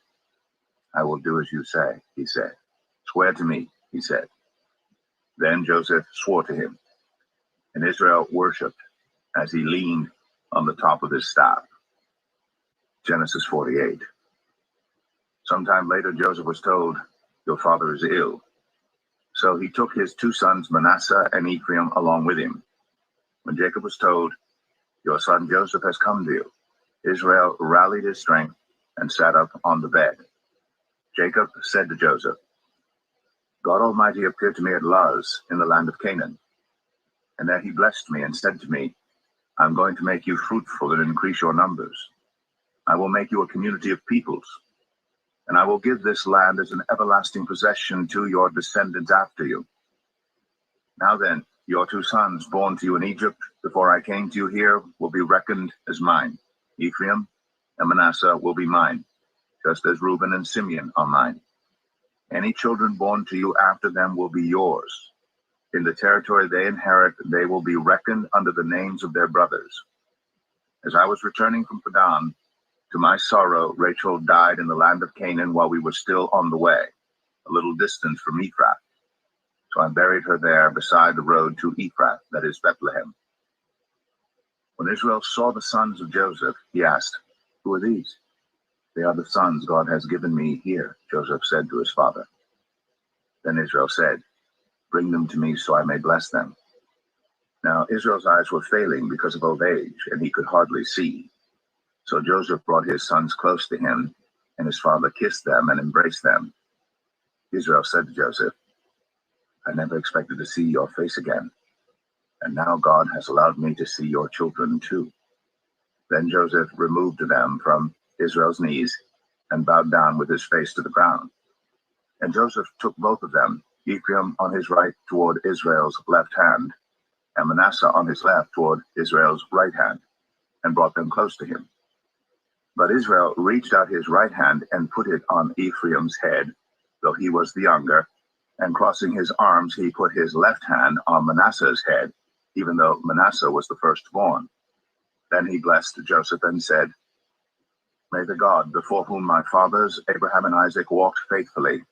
"I will do as you say," he said. "Swear to me," he said. Then Joseph swore to him, and Israel worshipped as he leaned on the top of his staff. Genesis 48. Sometime later, Joseph was told, "Your father is ill." So he took his 2 sons, Manasseh and Ephraim, along with him. When Jacob was told, "Your son Joseph has come to you," Israel rallied his strength and sat up on the bed. Jacob said to Joseph, "God Almighty appeared to me at Luz in the land of Canaan. And there he blessed me and said to me, I'm going to make you fruitful and increase your numbers. I will make you a community of peoples, and I will give this land as an everlasting possession to your descendants after you. Now then, your 2 sons born to you in Egypt before I came to you here will be reckoned as mine. Ephraim and Manasseh will be mine, just as Reuben and Simeon are mine. Any children born to you after them will be yours. In the territory they inherit, they will be reckoned under the names of their brothers. As I was returning from Padan, to my sorrow, Rachel died in the land of Canaan while we were still on the way, a little distance from Ephrath. So I buried her there beside the road to Ephrath, that is Bethlehem. When Israel saw the sons of Joseph, he asked, Who are these? They are the sons God has given me here, Joseph said to his father. Then Israel said, Bring them to me so I may bless them. Now Israel's eyes were failing because of old age, and he could hardly see. So Joseph brought his sons close to him, and his father kissed them and embraced them. Israel said to Joseph, I never expected to see your face again, and now God has allowed me to see your children too. Then Joseph removed them from Israel's knees and bowed down with his face to the ground. And Joseph took both of them, Ephraim on his right toward Israel's left hand, and Manasseh on his left toward Israel's right hand, and brought them close to him. But Israel reached out his right hand and put it on Ephraim's head, though he was the younger, and crossing his arms, he put his left hand on Manasseh's head, even though Manasseh was the firstborn. Then he blessed Joseph and said, May the God before whom my fathers, Abraham and Isaac, walked faithfully,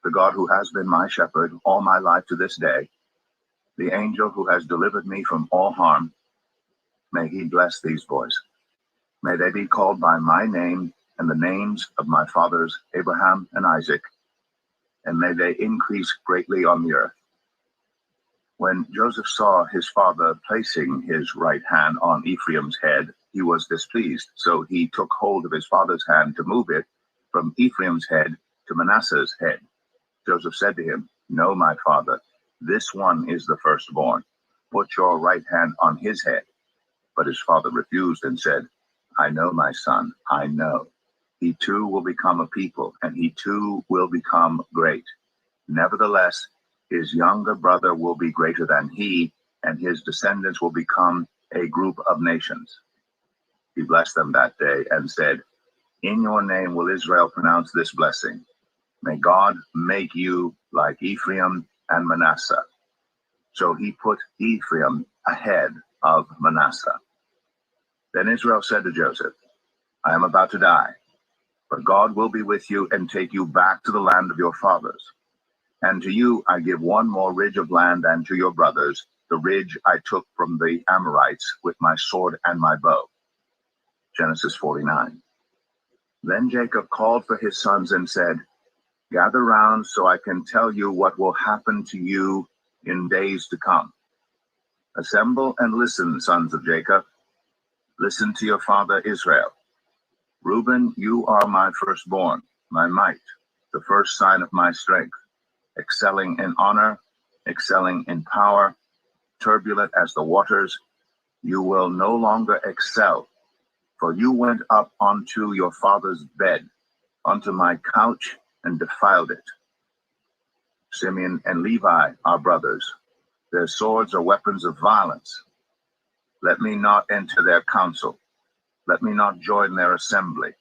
the God who has been my shepherd all my life to this day, the angel who has delivered me from all harm, may he bless these boys. May they be called by my name and the names of my fathers, Abraham and Isaac, and may they increase greatly on the earth. When Joseph saw his father placing his right hand on Ephraim's head, he was displeased, so he took hold of his father's hand to move it from Ephraim's head to Manasseh's head. Joseph said to him, No, my father, this one is the firstborn. Put your right hand on his head. But his father refused and said, I know, my son, I know. He too will become a people, and he too will become great. Nevertheless, his younger brother will be greater than he, and his descendants will become a group of nations. He blessed them that day and said, In your name will Israel pronounce this blessing. May God make you like Ephraim and Manasseh. So he put Ephraim ahead of Manasseh. Then Israel said to Joseph, I am about to die, but God will be with you and take you back to the land of your fathers. And to you I give one more ridge of land than to your brothers, the ridge I took from the Amorites with my sword and my bow. Genesis 49. Then Jacob called for his sons and said, Gather round so I can tell you what will happen to you in days to come. Assemble and listen, sons of Jacob. Listen to your father Israel. Reuben, you are my firstborn, my might, the first sign of my strength, excelling in honor, excelling in power, turbulent as the waters. You will no longer excel, for you went up onto your father's bed, onto my couch, and defiled it. Simeon and Levi are brothers. Their swords are weapons of violence. Let me not enter their council. Let me not join their assembly.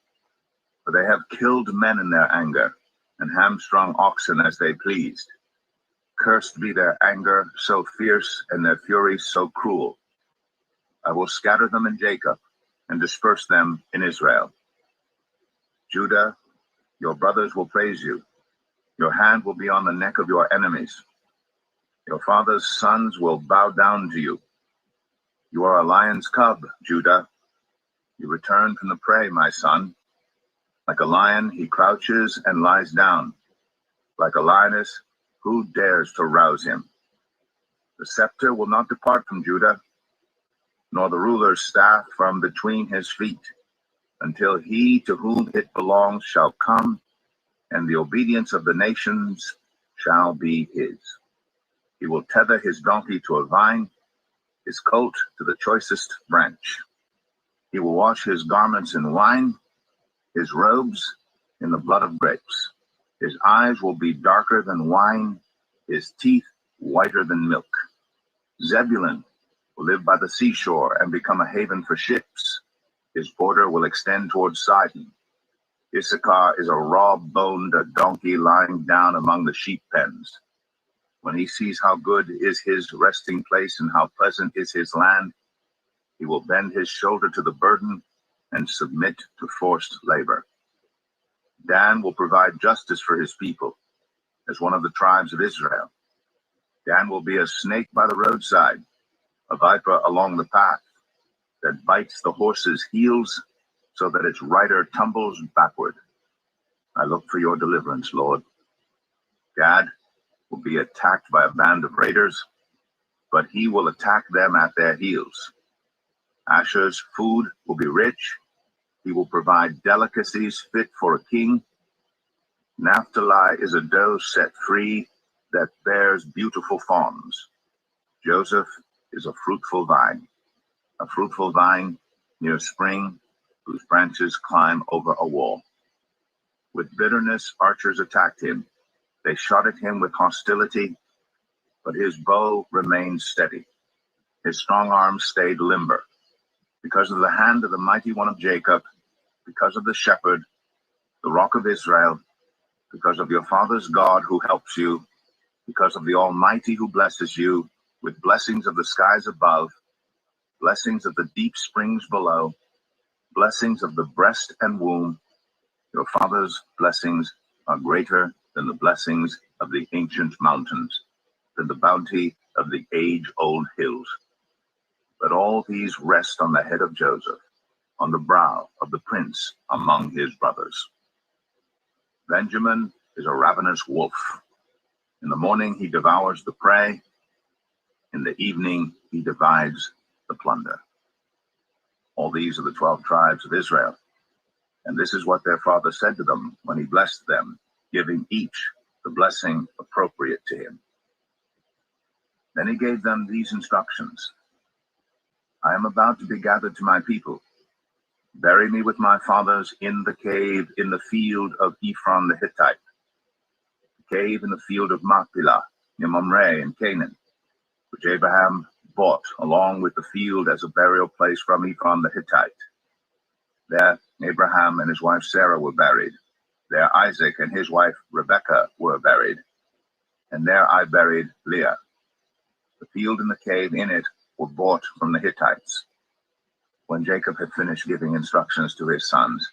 For they have killed men in their anger, and hamstrung oxen as they pleased. Cursed be their anger so fierce, and their fury so cruel. I will scatter them in Jacob, and disperse them in Israel. Judah, your brothers will praise you. Your hand will be on the neck of your enemies. Your father's sons will bow down to you. You are a lion's cub, Judah. You return from the prey, my son. Like a lion, he crouches and lies down. Like a lioness, who dares to rouse him? The scepter will not depart from Judah, nor the ruler's staff from between his feet, until he to whom it belongs shall come, and the obedience of the nations shall be his. He will tether his donkey to a vine, his coat to the choicest branch. He will wash his garments in wine, his robes in the blood of grapes. His eyes will be darker than wine, his teeth whiter than milk. Zebulun will live by the seashore and become a haven for ships. His border will extend towards Sidon. Issachar is a raw-boned donkey lying down among the sheep pens. When he sees how good is his resting place and how pleasant is his land, he will bend his shoulder to the burden and submit to forced labor. Dan will provide justice for his people as one of the tribes of Israel. Dan will be a snake by the roadside, a viper along the path that bites the horse's heels so that its rider tumbles backward. I look for your deliverance, Lord. Gad will be attacked by a band of raiders, but he will attack them at their heels. Asher's food will be rich. He will provide delicacies fit for a king. Naphtali is a doe set free that bears beautiful fawns. Joseph is a fruitful vine near a spring whose branches climb over a wall. With bitterness, archers attacked him. They shot at him with hostility, but his bow remained steady. His strong arm stayed limber. Because of the hand of the mighty one of Jacob, because of the shepherd, the rock of Israel, because of your father's God who helps you, because of the Almighty who blesses you with blessings of the skies above, blessings of the deep springs below, blessings of the breast and womb, your father's blessings are greater than the blessings of the ancient mountains, than the bounty of the age-old hills. Let all these rest on the head of Joseph, on the brow of the prince among his brothers. Benjamin is a ravenous wolf. In the morning he devours the prey. In the evening he divides the plunder. All these are the 12 tribes of Israel. And this is what their father said to them when he blessed them, giving each the blessing appropriate to him. Then he gave them these instructions. I am about to be gathered to my people. Bury me with my fathers in the cave in the field of Ephron the Hittite, the cave in the field of Machpelah, near Mamre in Canaan, which Abraham bought along with the field as a burial place from Ephron the Hittite. There Abraham and his wife Sarah were buried. There Isaac and his wife Rebekah were buried. And there I buried Leah. The field and the cave in it were bought from the Hittites. When Jacob had finished giving instructions to his sons,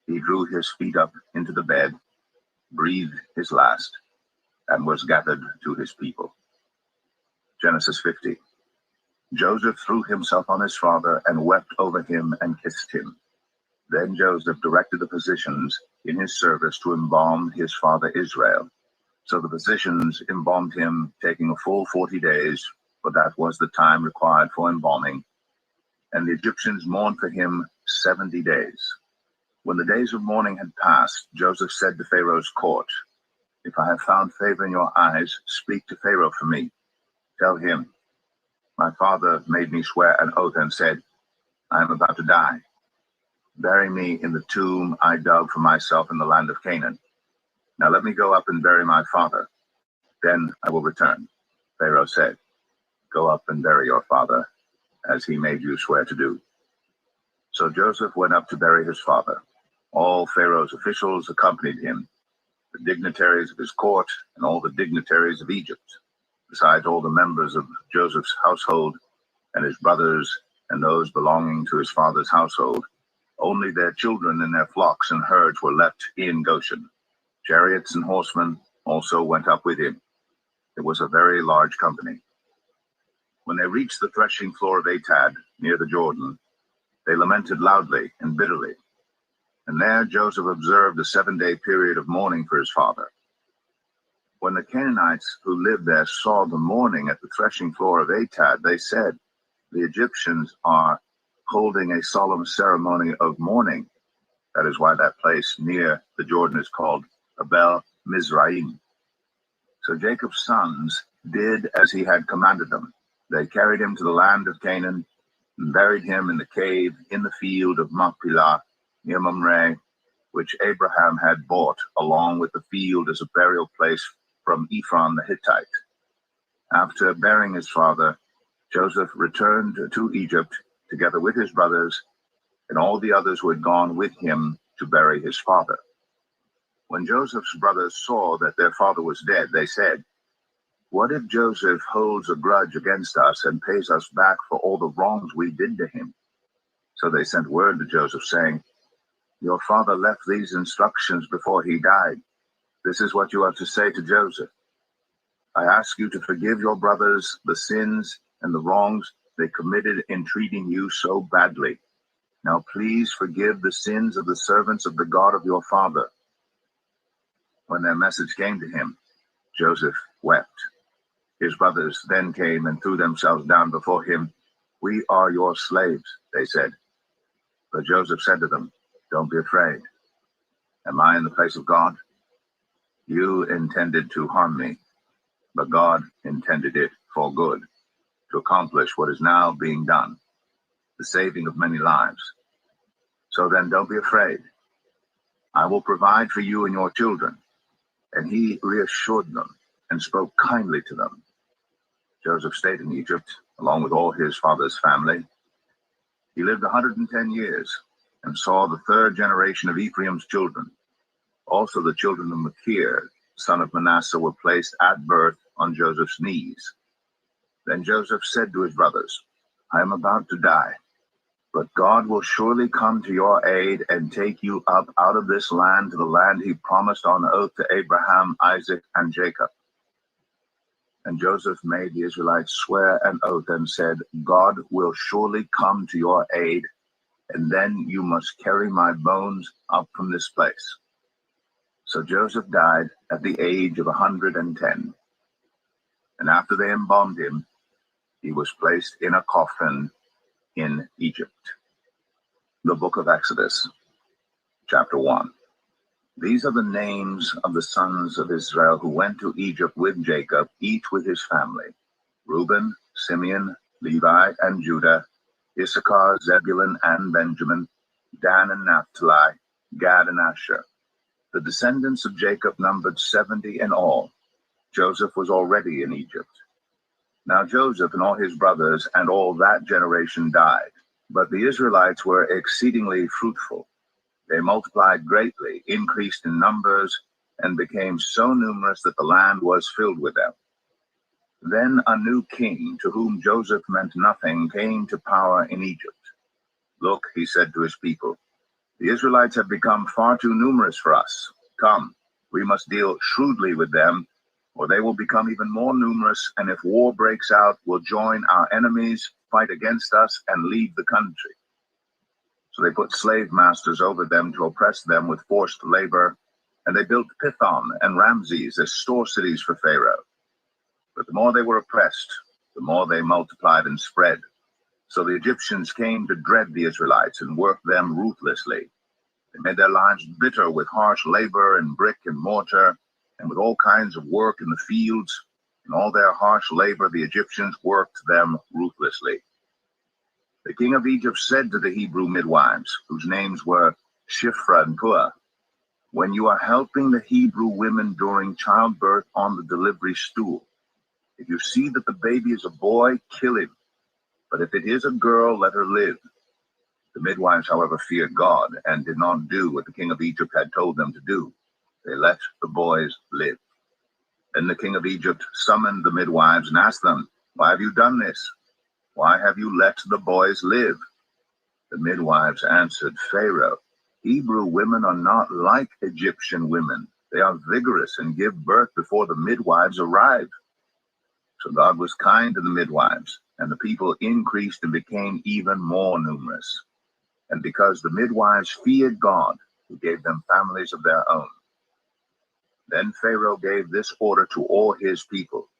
he drew his feet up into the bed, breathed his last, and was gathered to his people. Genesis 50. Joseph threw himself on his father and wept over him and kissed him. Then Joseph directed the physicians in his service to embalm his father Israel. So the physicians embalmed him, taking a full 40 days, for that was the time required for embalming. And the Egyptians mourned for him 70 days. When the days of mourning had passed, Joseph said to Pharaoh's court, If I have found favor in your eyes, speak to Pharaoh for me. Tell him, my father made me swear an oath and said, I am about to die. Bury me in the tomb I dug for myself in the land of Canaan. Now let me go up and bury my father. Then I will return. Pharaoh said, Go up and bury your father, as he made you swear to do. So Joseph went up to bury his father. All Pharaoh's officials accompanied him, the dignitaries of his court and all the dignitaries of Egypt, besides all the members of Joseph's household and his brothers and those belonging to his father's household. Only their children and their flocks and herds were left in Goshen. Chariots and horsemen also went up with him. It was a very large company. When they reached the threshing floor of Atad, near the Jordan, they lamented loudly and bitterly. And there Joseph observed a 7-day period of mourning for his father. When the Canaanites who lived there saw the mourning at the threshing floor of Atad, they said, The Egyptians are holding a solemn ceremony of mourning. That is why that place near the Jordan is called Abel Mizraim. So Jacob's sons did as he had commanded them. They carried him to the land of Canaan and buried him in the cave in the field of Machpelah near Mamre, which Abraham had bought along with the field as a burial place from Ephron the Hittite. After burying his father, Joseph returned to Egypt together with his brothers and all the others who had gone with him to bury his father. When Joseph's brothers saw that their father was dead, they said, "What if Joseph holds a grudge against us and pays us back for all the wrongs we did to him?" So they sent word to Joseph, saying, "Your father left these instructions before he died. This is what you are to say to Joseph. I ask you to forgive your brothers the sins and the wrongs they committed in treating you so badly. Now please forgive the sins of the servants of the God of your father." When their message came to him, Joseph wept. His brothers then came and threw themselves down before him. "We are your slaves," they said. But Joseph said to them, "Don't be afraid. Am I in the place of God? You intended to harm me, but God intended it for good, to accomplish what is now being done, the saving of many lives. So then don't be afraid. I will provide for you and your children." And he reassured them and spoke kindly to them. Joseph stayed in Egypt, along with all his father's family. He lived 110 years and saw the third generation of Ephraim's children. Also the children of Machir, son of Manasseh, were placed at birth on Joseph's knees. Then Joseph said to his brothers, "I am about to die, but God will surely come to your aid and take you up out of this land to the land he promised on oath to Abraham, Isaac, and Jacob." And Joseph made the Israelites swear an oath and said, "God will surely come to your aid, and then you must carry my bones up from this place." So Joseph died at the age of 110. And after they embalmed him, he was placed in a coffin in Egypt. The book of Exodus, chapter 1. These are the names of the sons of Israel who went to Egypt with Jacob, each with his family: Reuben, Simeon, Levi, and Judah, Issachar, Zebulun, and Benjamin, Dan and Naphtali, Gad and Asher. The descendants of Jacob numbered 70 in all. Joseph was already in Egypt. Now Joseph and all his brothers and all that generation died, but the Israelites were exceedingly fruitful. They multiplied greatly, increased in numbers, and became so numerous that the land was filled with them. Then a new king, to whom Joseph meant nothing, came to power in Egypt. "Look," he said to his people, "the Israelites have become far too numerous for us. Come, we must deal shrewdly with them, or they will become even more numerous, and if war breaks out, will join our enemies, fight against us, and leave the country." So they put slave masters over them to oppress them with forced labor, and they built Pithom and Ramses as store cities for Pharaoh. But the more they were oppressed, the more they multiplied and spread. So the Egyptians came to dread the Israelites and worked them ruthlessly. They made their lives bitter with harsh labor and brick and mortar, and with all kinds of work in the fields. In all their harsh labor, the Egyptians worked them ruthlessly. The king of Egypt said to the Hebrew midwives, whose names were Shiphrah and Puah, "When you are helping the Hebrew women during childbirth on the delivery stool, if you see that the baby is a boy, kill him. But if it is a girl, let her live." The midwives, however, feared God and did not do what the king of Egypt had told them to do. They let the boys live. Then the king of Egypt summoned the midwives and asked them, "Why have you done this? Why have you let the boys live?" The midwives answered Pharaoh, "Hebrew women are not like Egyptian women. They are vigorous and give birth before the midwives arrive." So God was kind to the midwives, and the people increased and became even more numerous. And because the midwives feared God, he gave them families of their own. Then Pharaoh gave this order to all his people: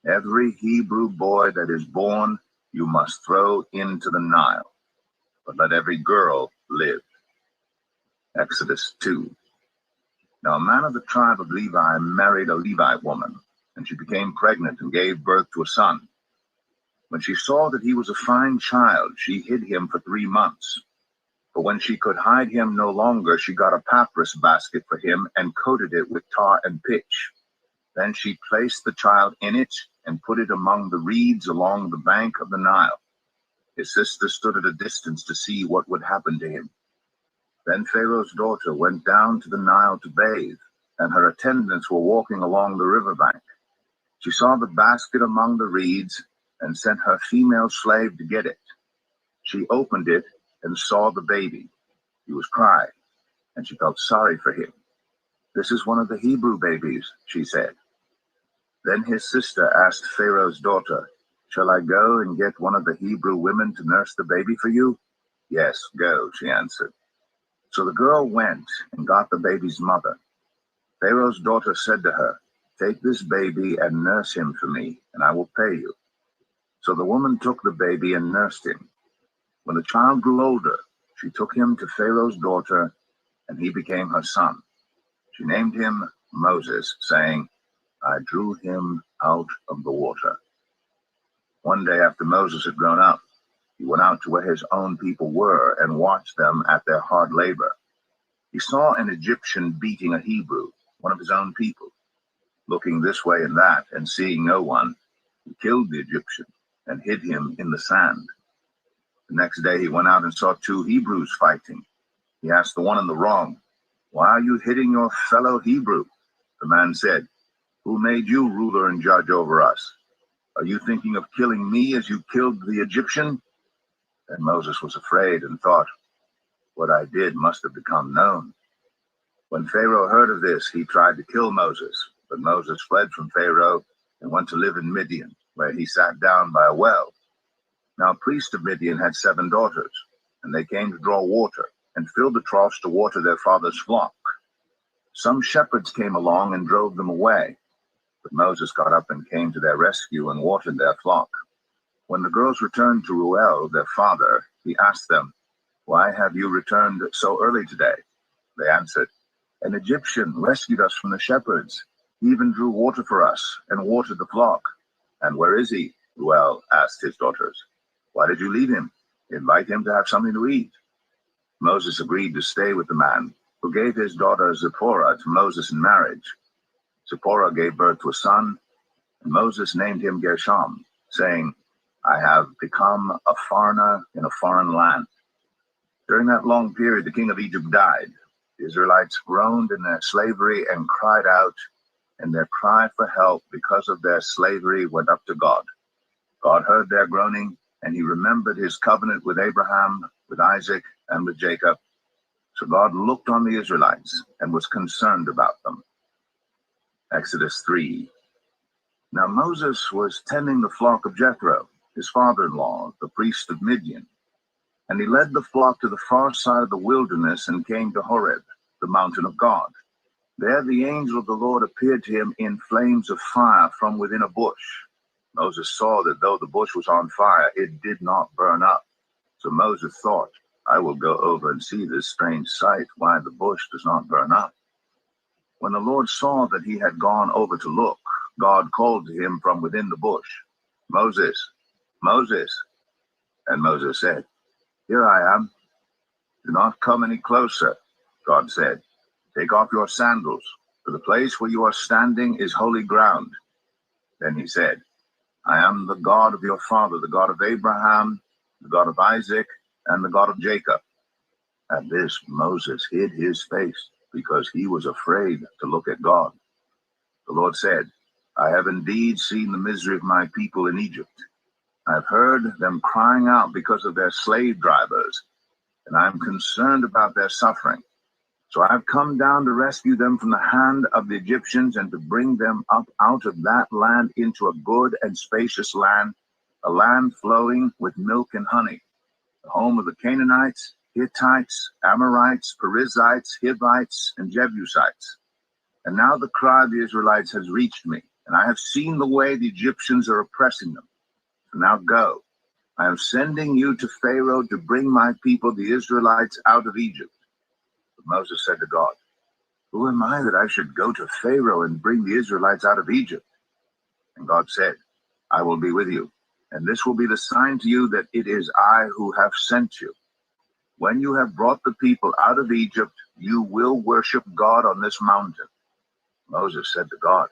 "Every Hebrew boy that is born you must throw into the Nile, but let every girl live." Exodus 2. Now a man of the tribe of Levi married a Levite woman, and she became pregnant and gave birth to a son. When she saw that he was a fine child, she hid him for 3 months. But when she could hide him no longer, she got a papyrus basket for him and coated it with tar and pitch. Then she placed the child in it and put it among the reeds along the bank of the Nile. His sister stood at a distance to see what would happen to him. Then Pharaoh's daughter went down to the Nile to bathe, and her attendants were walking along the riverbank. She saw the basket among the reeds and sent her female slave to get it. She opened it and saw the baby. He was crying, and she felt sorry for him. "This is one of the Hebrew babies," she said. Then his sister asked Pharaoh's daughter, "Shall I go and get one of the Hebrew women to nurse the baby for you?" "Yes, go," she answered. So the girl went and got the baby's mother. Pharaoh's daughter said to her, "Take this baby and nurse him for me, and I will pay you." So the woman took the baby and nursed him. When the child grew older, she took him to Pharaoh's daughter, and he became her son. She named him Moses, saying, "I drew him out of the water." One day after Moses had grown up, he went out to where his own people were and watched them at their hard labor. He saw an Egyptian beating a Hebrew, one of his own people. Looking this way and that and seeing no one, he killed the Egyptian and hid him in the sand. The next day he went out and saw 2 Hebrews fighting. He asked the one in the wrong, "Why are you hitting your fellow Hebrew?" The man said, "Who made you ruler and judge over us? Are you thinking of killing me as you killed the Egyptian?" Then Moses was afraid and thought, "What I did must have become known." When Pharaoh heard of this, he tried to kill Moses, but Moses fled from Pharaoh and went to live in Midian, where he sat down by a well. Now a priest of Midian had 7 daughters, and they came to draw water and filled the troughs to water their father's flock. Some shepherds came along and drove them away, but Moses got up and came to their rescue and watered their flock. When the girls returned to Reuel, their father, he asked them, "Why have you returned so early today?" They answered, "An Egyptian rescued us from the shepherds. He even drew water for us and watered the flock." "And where is he?" Reuel asked his daughters. "Why did you leave him? Invite him to have something to eat." Moses agreed to stay with the man, who gave his daughter Zipporah to Moses in marriage. Zipporah gave birth to a son, and Moses named him Gershom, saying, "I have become a foreigner in a foreign land." During that long period, the king of Egypt died. The Israelites groaned in their slavery and cried out, and their cry for help because of their slavery went up to God. God heard their groaning, and he remembered his covenant with Abraham, with Isaac, and with Jacob. So God looked on the Israelites and was concerned about them. Exodus 3. Now Moses was tending the flock of Jethro, his father-in-law, the priest of Midian. And he led the flock to the far side of the wilderness and came to Horeb, the mountain of God. There the angel of the Lord appeared to him in flames of fire from within a bush. Moses saw that though the bush was on fire, it did not burn up. So Moses thought, "I will go over and see this strange sight, why the bush does not burn up." When the Lord saw that he had gone over to look, God called to him from within the bush, "Moses, Moses." And Moses said, "Here I am." "Do not come any closer," God said. "Take off your sandals, for the place where you are standing is holy ground." Then he said, "I am the God of your father, the God of Abraham, the God of Isaac, and the God of Jacob." At this, Moses hid his face because he was afraid to look at God. The Lord said, "I have indeed seen the misery of my people in Egypt. I have heard them crying out because of their slave drivers, and I am concerned about their suffering. So I have come down to rescue them from the hand of the Egyptians and to bring them up out of that land into a good and spacious land, a land flowing with milk and honey, the home of the Canaanites, Hittites, Amorites, Perizzites, Hivites, and Jebusites. And now the cry of the Israelites has reached me, and I have seen the way the Egyptians are oppressing them. So now go. I am sending you to Pharaoh to bring my people, the Israelites, out of Egypt." But Moses said to God, "Who am I that I should go to Pharaoh and bring the Israelites out of Egypt?" And God said, "I will be with you, And this will be the sign to you that it is I who have sent you. When you have brought the people out of Egypt, you will worship God on this mountain." Moses said to God,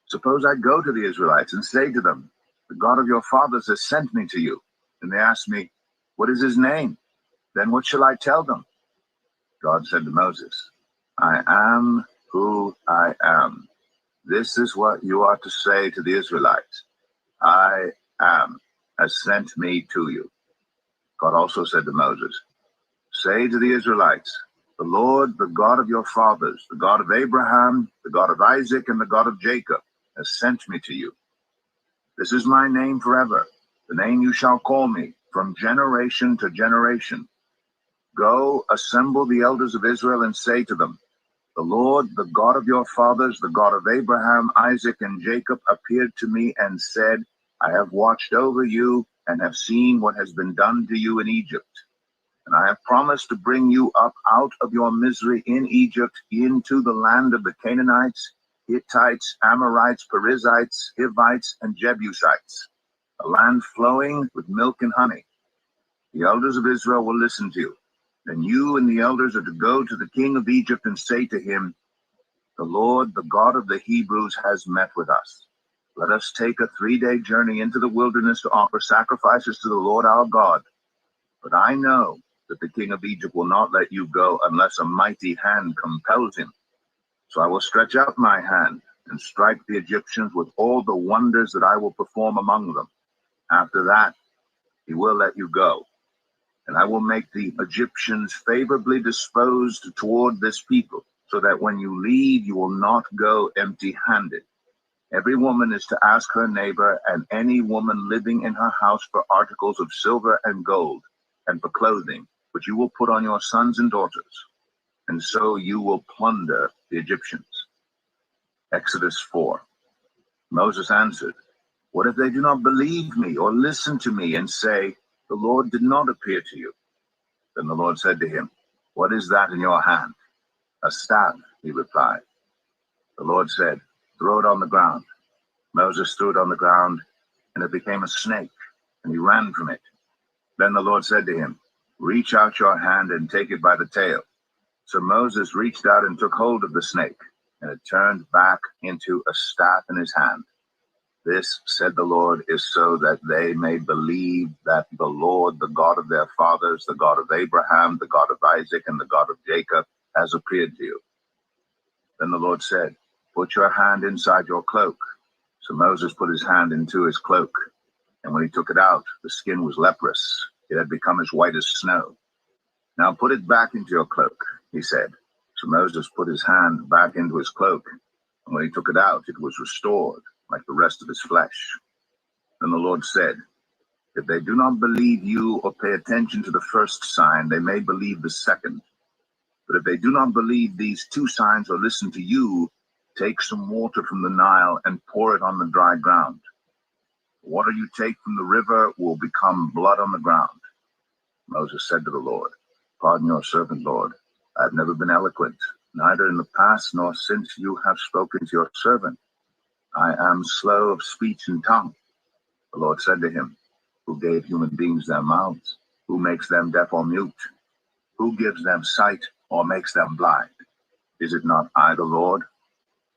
"Suppose I go to the Israelites and say to them, 'The God of your fathers has sent me to you.' And they ask me, 'What is his name?' Then what shall I tell them?" God said to Moses, "I am who I am. This is what you are to say to the Israelites. 'I am has sent me to you.'" God also said to Moses, "Say to the Israelites, 'The Lord, the God of your fathers, the God of Abraham, the God of Isaac, and the God of Jacob, has sent me to you. This is my name forever, the name you shall call me from generation to generation. Go, assemble the elders of Israel and say to them, "The Lord, the God of your fathers, the God of Abraham, Isaac, and Jacob, appeared to me and said, I have watched over you and have seen what has been done to you in Egypt. And I have promised to bring you up out of your misery in Egypt into the land of the Canaanites, Hittites, Amorites, Perizzites, Hivites, and Jebusites, a land flowing with milk and honey. The elders of Israel will listen to you. Then you and the elders are to go to the king of Egypt and say to him, 'The Lord, the God of the Hebrews, has met with us. Let us take a 3-day journey into the wilderness to offer sacrifices to the Lord our God. But I know that the king of Egypt will not let you go unless a mighty hand compels him. So I will stretch out my hand and strike the Egyptians with all the wonders that I will perform among them. After that, he will let you go. And I will make the Egyptians favorably disposed toward this people, so that when you leave, you will not go empty-handed. Every woman is to ask her neighbor and any woman living in her house for articles of silver and gold, and for clothing, which you will put on your sons and daughters. And so you will plunder the Egyptians." Exodus 4. Moses answered, "What if they do not believe me or listen to me and say, 'The Lord did not appear to you'?" Then the Lord said to him, "What is that in your hand?" "A staff," he replied. The Lord said, "Throw it on the ground." Moses threw it on the ground, and it became a snake, and he ran from it. Then the Lord said to him, "Reach out your hand and take it by the tail." So Moses reached out and took hold of the snake, and it turned back into a staff in his hand. "This," said the Lord, "is so that they may believe that the Lord, the God of their fathers, the God of Abraham, the God of Isaac, and the God of Jacob, has appeared to you." Then the Lord said, "Put your hand inside your cloak." So Moses put his hand into his cloak, and when he took it out, the skin was leprous. It had become as white as snow. "Now put it back into your cloak," he said. So Moses put his hand back into his cloak, and when he took it out, it was restored, like the rest of his flesh. Then the Lord said, "If they do not believe you or pay attention to the first sign, they may believe the second. But if they do not believe these 2 signs or listen to you, take some water from the Nile and pour it on the dry ground. The water you take from the river will become blood on the ground." Moses said to the Lord, "Pardon your servant, Lord. I have never been eloquent, neither in the past nor since you have spoken to your servant. I am slow of speech and tongue." The Lord said to him, "Who gave human beings their mouths? Who makes them deaf or mute? Who gives them sight or makes them blind? Is it not I, the Lord?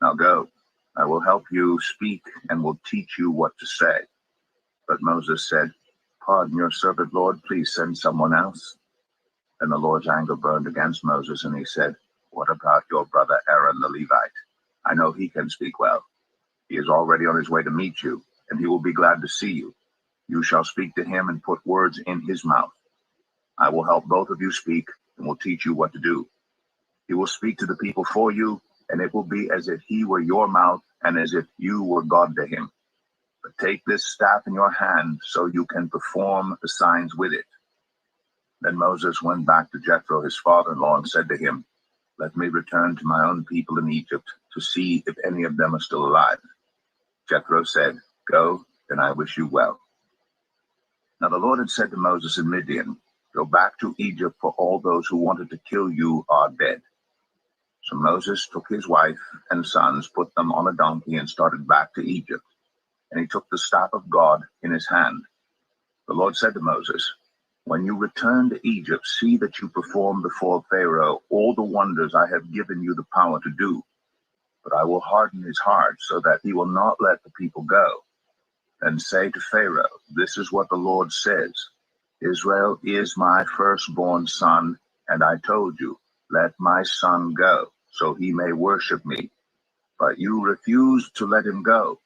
Now go, I will help you speak and will teach you what to say." But Moses said, "Pardon your servant, Lord. Please send someone else." And the Lord's anger burned against Moses, and he said, "What about your brother Aaron the Levite? I know he can speak well. He is already on his way to meet you, and he will be glad to see you. You shall speak to him and put words in his mouth. I will help both of you speak and will teach you what to do. He will speak to the people for you, and it will be as if he were your mouth and as if you were God to him. But take this staff in your hand so you can perform the signs with it." Then Moses went back to Jethro, his father-in-law, and said to him, "Let me return to my own people in Egypt to see if any of them are still alive." Jethro said, "Go, and I wish you well." Now the Lord had said to Moses in Midian, "Go back to Egypt, for all those who wanted to kill you are dead." So Moses took his wife and sons, put them on a donkey, and started back to Egypt. And he took the staff of God in his hand. The Lord said to Moses, "When you return to Egypt, see that you perform before Pharaoh all the wonders I have given you the power to do. But I will harden his heart so that he will not let the people go. And say to Pharaoh, 'This is what the Lord says. Israel is my firstborn son, and I told you, let my son go, so he may worship me. But you refused to let him go.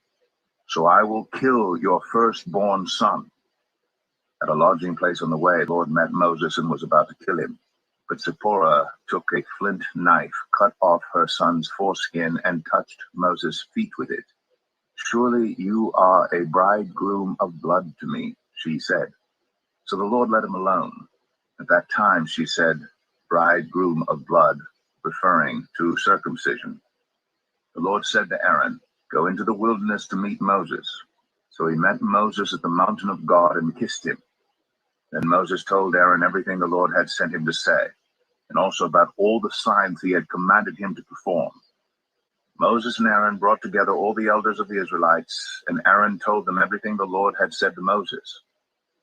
So I will kill your firstborn son.'" At a lodging place on the way, the Lord met Moses and was about to kill him. But Zipporah took a flint knife, cut off her son's foreskin, and touched Moses' feet with it. "Surely you are a bridegroom of blood to me," she said. So the Lord let him alone. At that time she said, "bridegroom of blood," referring to circumcision. The Lord said to Aaron, "Go into the wilderness to meet Moses." So he met Moses at the mountain of God and kissed him. Then Moses told Aaron everything the Lord had sent him to say, and also about all the signs he had commanded him to perform. Moses and Aaron brought together all the elders of the Israelites, and Aaron told them everything the Lord had said to Moses.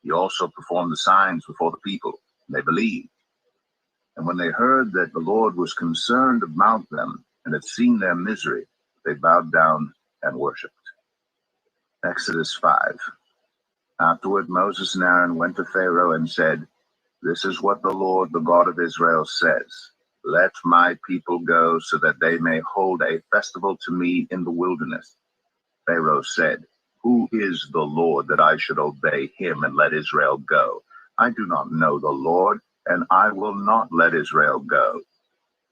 He also performed the signs before the people, and they believed. And when they heard that the Lord was concerned about them and had seen their misery, they bowed down and worshipped. Exodus 5. Afterward, Moses and Aaron went to Pharaoh and said, "This is what the Lord, the God of Israel, says. Let my people go so that they may hold a festival to me in the wilderness." Pharaoh said, "Who is the Lord that I should obey him and let Israel go? I do not know the Lord, and I will not let Israel go."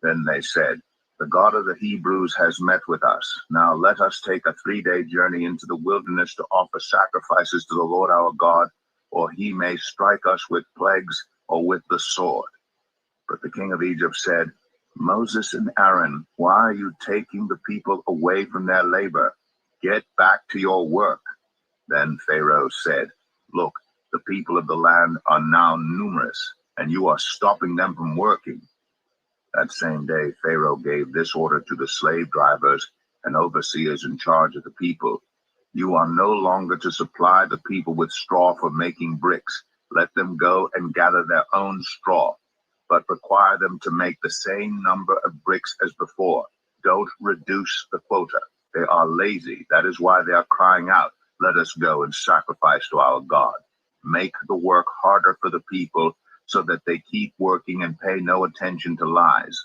Then they said, "The God of the Hebrews has met with us. Now let us take a 3-day journey into the wilderness to offer sacrifices to the Lord our God, or he may strike us with plagues or with the sword." But the king of Egypt said, "Moses and Aaron, why are you taking the people away from their labor? Get back to your work." Then Pharaoh said, "Look, the people of the land are now numerous, and you are stopping them from working." That same day, Pharaoh gave this order to the slave drivers and overseers in charge of the people: "You are no longer to supply the people with straw for making bricks. Let them go and gather their own straw, but require them to make the same number of bricks as before. Don't reduce the quota. They are lazy. That is why they are crying out, 'Let us go and sacrifice to our God.' Make the work harder for the people so that they keep working and pay no attention to lies."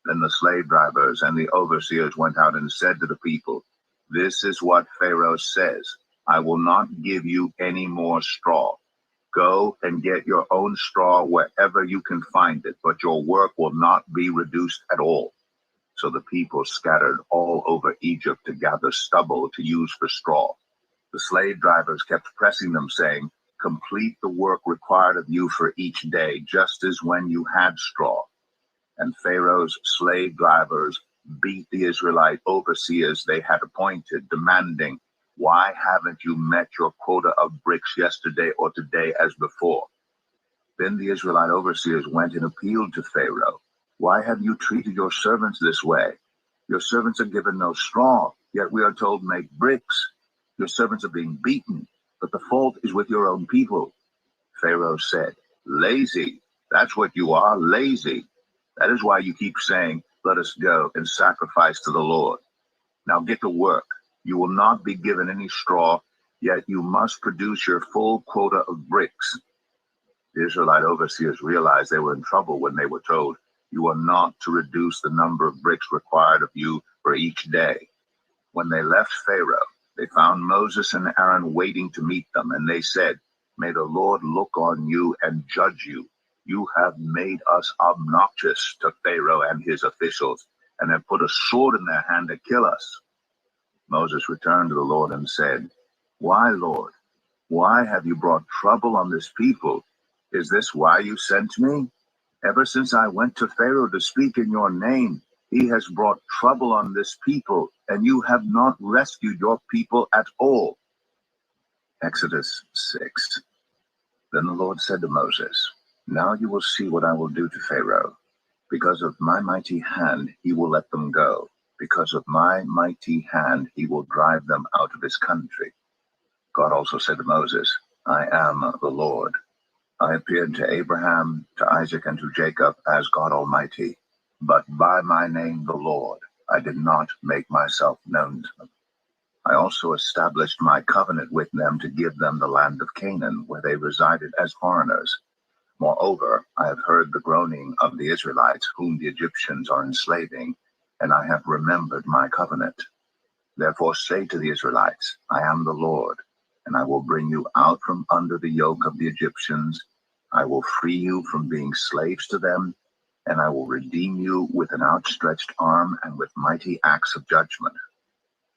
Then the slave drivers and the overseers went out and said to the people, "This is what Pharaoh says: I will not give you any more straw. Go and get your own straw wherever you can find it, but your work will not be reduced at all." So the people scattered all over Egypt to gather stubble to use for straw. The slave drivers kept pressing them, saying, "Complete the work required of you for each day, just as when you had straw." And Pharaoh's slave drivers beat the Israelite overseers they had appointed, demanding, "Why haven't you met your quota of bricks yesterday or today as before?" Then the Israelite overseers went and appealed to Pharaoh. "Why have you treated your servants this way? Your servants are given no straw, yet we are told, 'Make bricks.' Your servants are being beaten, but the fault is with your own people." Pharaoh said, "Lazy. That's what you are, lazy. That is why you keep saying, 'Let us go and sacrifice to the Lord.' Now get to work. You will not be given any straw, yet you must produce your full quota of bricks." The Israelite overseers realized they were in trouble when they were told, "You are not to reduce the number of bricks required of you for each day." When they left Pharaoh, they found Moses and Aaron waiting to meet them, and they said, "May the Lord look on you and judge you. You have made us obnoxious to Pharaoh and his officials, and have put a sword in their hand to kill us." Moses returned to the Lord and said, "Why, Lord? Why have you brought trouble on this people? Is this why you sent me? Ever since I went to Pharaoh to speak in your name, he has brought trouble on this people, and you have not rescued your people at all." Exodus 6. Then the Lord said to Moses, "Now you will see what I will do to Pharaoh. Because of my mighty hand he will let them go. Because of my mighty hand he will drive them out of his country." God also said to Moses, I am the Lord. I appeared to Abraham, to Isaac, and to Jacob as God Almighty, but by my name, the Lord, I did not make myself known to them. I also established my covenant with them to give them the land of Canaan, where they resided as foreigners. Moreover, I have heard the groaning of the Israelites, whom the Egyptians are enslaving, and I have remembered my covenant. Therefore say to the Israelites, I am the Lord, and I will bring you out from under the yoke of the Egyptians. I will free you from being slaves to them, and I will redeem you with an outstretched arm and with mighty acts of judgment.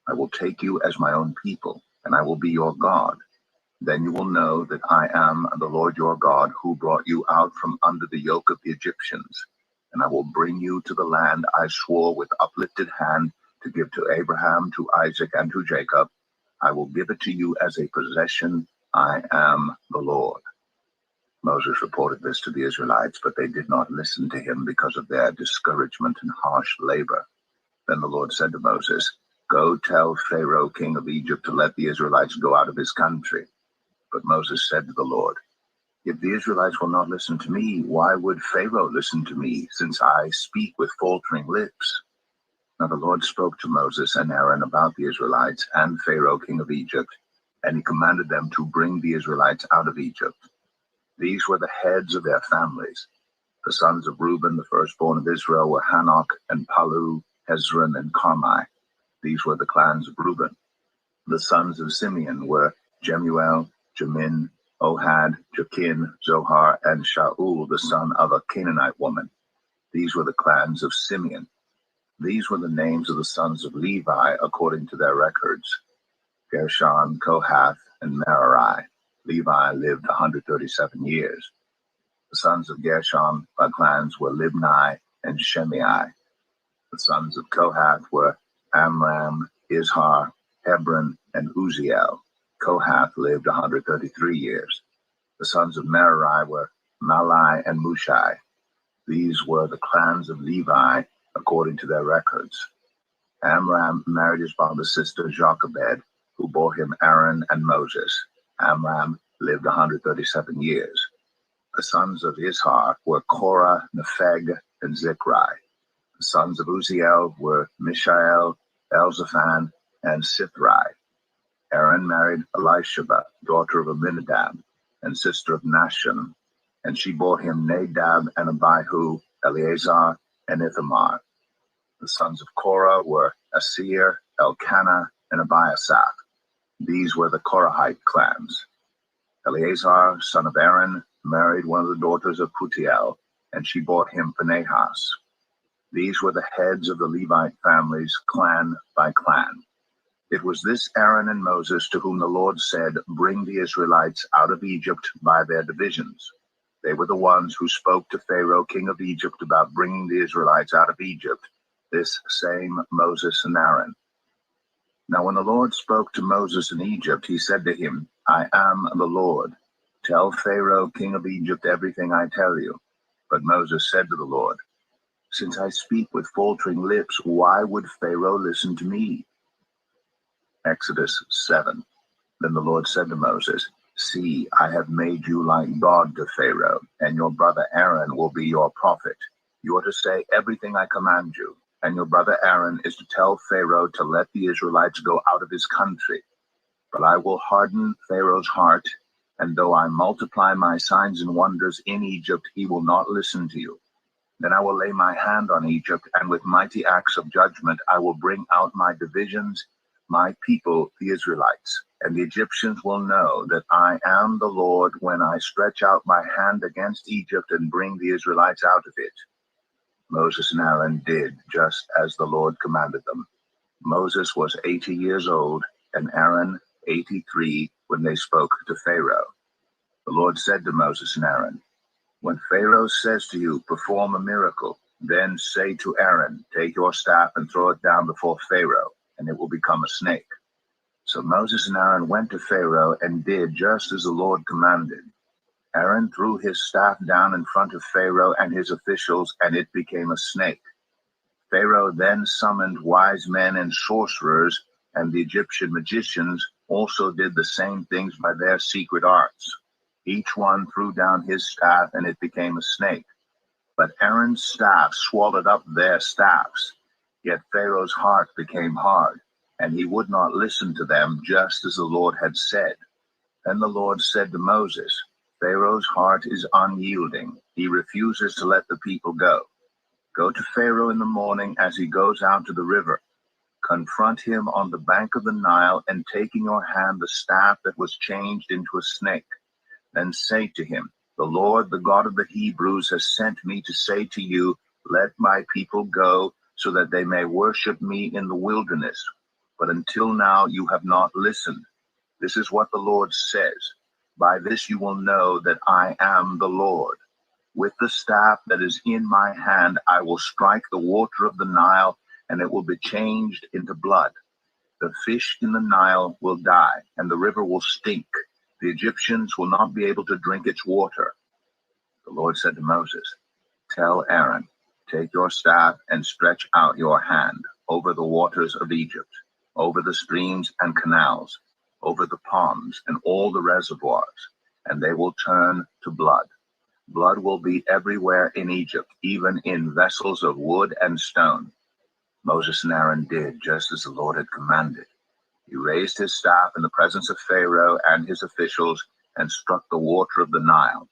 I will take you as my own people, and I will be your God. Then you will know that I am the Lord your God, who brought you out from under the yoke of the Egyptians. And I will bring you to the land I swore with uplifted hand to give to Abraham, to Isaac, and to Jacob. I will give it to you as a possession. I am the Lord. Moses reported this to the Israelites, but they did not listen to him because of their discouragement and harsh labor. Then the Lord said to Moses, Go tell Pharaoh, king of Egypt, to let the Israelites go out of his country. But Moses said to the Lord, If the Israelites will not listen to me, why would Pharaoh listen to me, since I speak with faltering lips? Now the Lord spoke to Moses and Aaron about the Israelites and Pharaoh, king of Egypt, and he commanded them to bring the Israelites out of Egypt. These were the heads of their families. The sons of Reuben, the firstborn of Israel, were Hanok and Palu, Hezron and Carmi. These were the clans of Reuben. The sons of Simeon were Jemuel, Jamin, Ohad, Jachin, Zohar, and Shaul, the son of a Canaanite woman. These were the clans of Simeon. These were the names of the sons of Levi according to their records: Gershon, Kohath, and Merari. Levi lived 137 years. The sons of Gershon by clans were Libni and Shimei. The sons of Kohath were Amram, Izhar, Hebron, and Uziel. Kohath lived 133 years. The sons of Merari were Malai and Mushai. These were the clans of Levi according to their records. Amram married his father's sister Jochebed, who bore him Aaron and Moses. Amram lived 137 years. The sons of Izhar were Korah, Nepheg, and Zikri. The sons of Uziel were Mishael, Elzaphan, and Sithri. Aaron married Elisheba, daughter of Aminadab, and sister of Nashon, and she bore him Nadab and Abihu, Eleazar, and Ithamar. The sons of Korah were Asir, Elkanah, and Abiasaph. These were the Korahite clans. Eleazar, son of Aaron, married one of the daughters of Putiel, and she bore him Phinehas. These were the heads of the Levite families, clan by clan. It was this Aaron and Moses to whom the Lord said, Bring the Israelites out of Egypt by their divisions. They were the ones who spoke to Pharaoh, king of Egypt, about bringing the Israelites out of Egypt, this same Moses and Aaron. Now when the Lord spoke to Moses in Egypt, he said to him, I am the Lord. Tell Pharaoh, king of Egypt, everything I tell you. But Moses said to the Lord, Since I speak with faltering lips, why would Pharaoh listen to me? Exodus 7. Then the Lord said to Moses, See, I have made you like God to Pharaoh, and your brother Aaron will be your prophet. You are to say everything I command you, and your brother Aaron is to tell Pharaoh to let the Israelites go out of his country. But I will harden Pharaoh's heart, and though I multiply my signs and wonders in Egypt, he will not listen to you. Then I will lay my hand on Egypt, and with mighty acts of judgment I will bring out my divisions, my people, the Israelites, and the Egyptians will know that I am the Lord when I stretch out my hand against Egypt and bring the Israelites out of it. Moses and Aaron did just as the Lord commanded them. Moses was 80 years old, and Aaron 83 when they spoke to Pharaoh. The Lord said to Moses and Aaron, When Pharaoh says to you, Perform a miracle, then say to Aaron, Take your staff and throw it down before Pharaoh, and it will become a snake. So Moses and Aaron went to Pharaoh and did just as the Lord commanded. Aaron threw his staff down in front of Pharaoh and his officials, and it became a snake. Pharaoh then summoned wise men and sorcerers and the Egyptian magicians also did the same things by their secret arts. Each one threw down his staff, and it became a snake. But Aaron's staff swallowed up their staffs. Yet Pharaoh's heart became hard, and he would not listen to them, just as the Lord had said. Then the Lord said to Moses, Pharaoh's heart is unyielding. He refuses to let the people go. Go to Pharaoh in the morning as he goes out to the river. Confront him on the bank of the Nile, and take in your hand the staff that was changed into a snake. Then say to him, The Lord, the God of the Hebrews, has sent me to say to you, Let my people go, so that they may worship me in the wilderness. But until now you have not listened. This is what the Lord says. By this you will know that I am the Lord. With the staff that is in my hand I will strike the water of the Nile, and it will be changed into blood. The fish in the Nile will die, and the river will stink. The Egyptians will not be able to drink its water. The Lord said to Moses, Tell Aaron, take your staff and stretch out your hand over the waters of Egypt, over the streams and canals, over the ponds and all the reservoirs, and they will turn to blood. Blood will be everywhere in Egypt, even in vessels of wood and stone. Moses and Aaron did just as the Lord had commanded. He raised his staff in the presence of Pharaoh and his officials and struck the water of the Nile,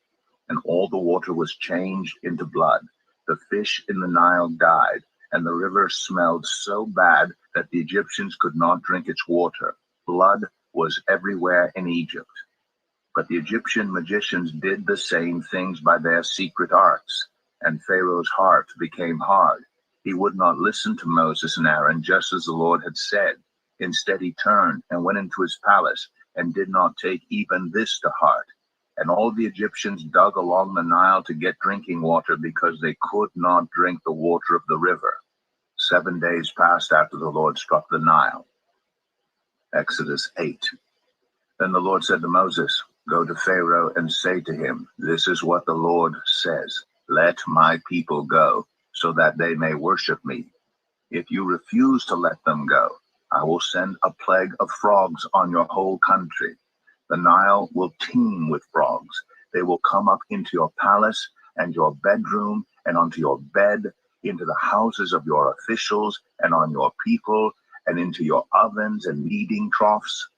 and all the water was changed into blood. The fish in the Nile died, and the river smelled so bad that the Egyptians could not drink its water. Blood was everywhere in Egypt. But the Egyptian magicians did the same things by their secret arts, and Pharaoh's heart became hard. He would not listen to Moses and Aaron, just as the Lord had said. Instead, he turned and went into his palace and did not take even this to heart. And all the Egyptians dug along the Nile to get drinking water, because they could not drink the water of the river. 7 days passed after the Lord struck the Nile. Exodus 8. Then the Lord said to Moses, Go to Pharaoh and say to him, This is what the Lord says. Let my people go, so that they may worship me. If you refuse to let them go, I will send a plague of frogs on your whole country. The Nile will teem with frogs. They will come up into your palace and your bedroom and onto your bed, into the houses of your officials and on your people, and into your ovens and kneading troughs.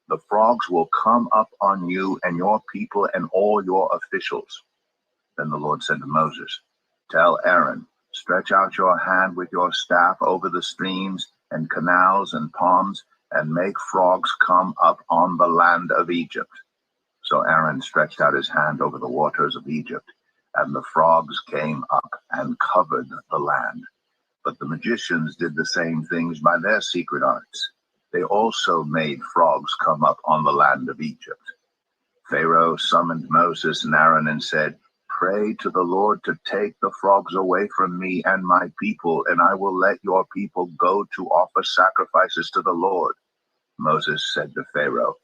The frogs will come up on you and your people and all your officials. Then the Lord said to Moses, Tell Aaron, stretch out your hand with your staff over the streams and canals and ponds, and make frogs come up on the land of Egypt. So Aaron stretched out his hand over the waters of Egypt, and the frogs came up and covered the land. But the magicians did the same things by their secret arts. They also made frogs come up on the land of Egypt. Pharaoh summoned Moses and Aaron and said, Pray to the Lord to take the frogs away from me and my people, and I will let your people go to offer sacrifices to the Lord. Moses said to Pharaoh,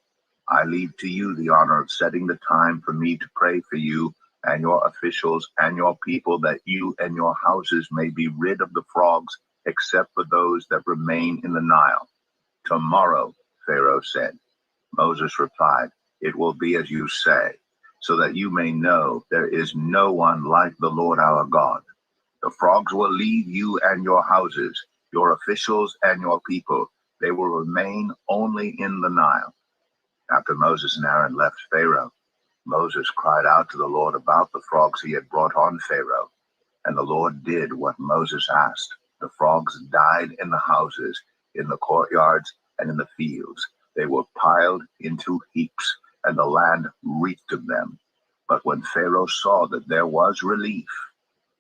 I leave to you the honor of setting the time for me to pray for you and your officials and your people, that you and your houses may be rid of the frogs, except for those that remain in the Nile. Tomorrow, Pharaoh said. Moses replied, It will be as you say, so that you may know there is no one like the Lord our God. The frogs will leave you and your houses, your officials and your people. They will remain only in the Nile. After Moses and Aaron left Pharaoh, Moses cried out to the Lord about the frogs he had brought on Pharaoh. And the Lord did what Moses asked. The frogs died in the houses, in the courtyards, and in the fields. They were piled into heaps, and the land reeked of them. But when Pharaoh saw that there was relief,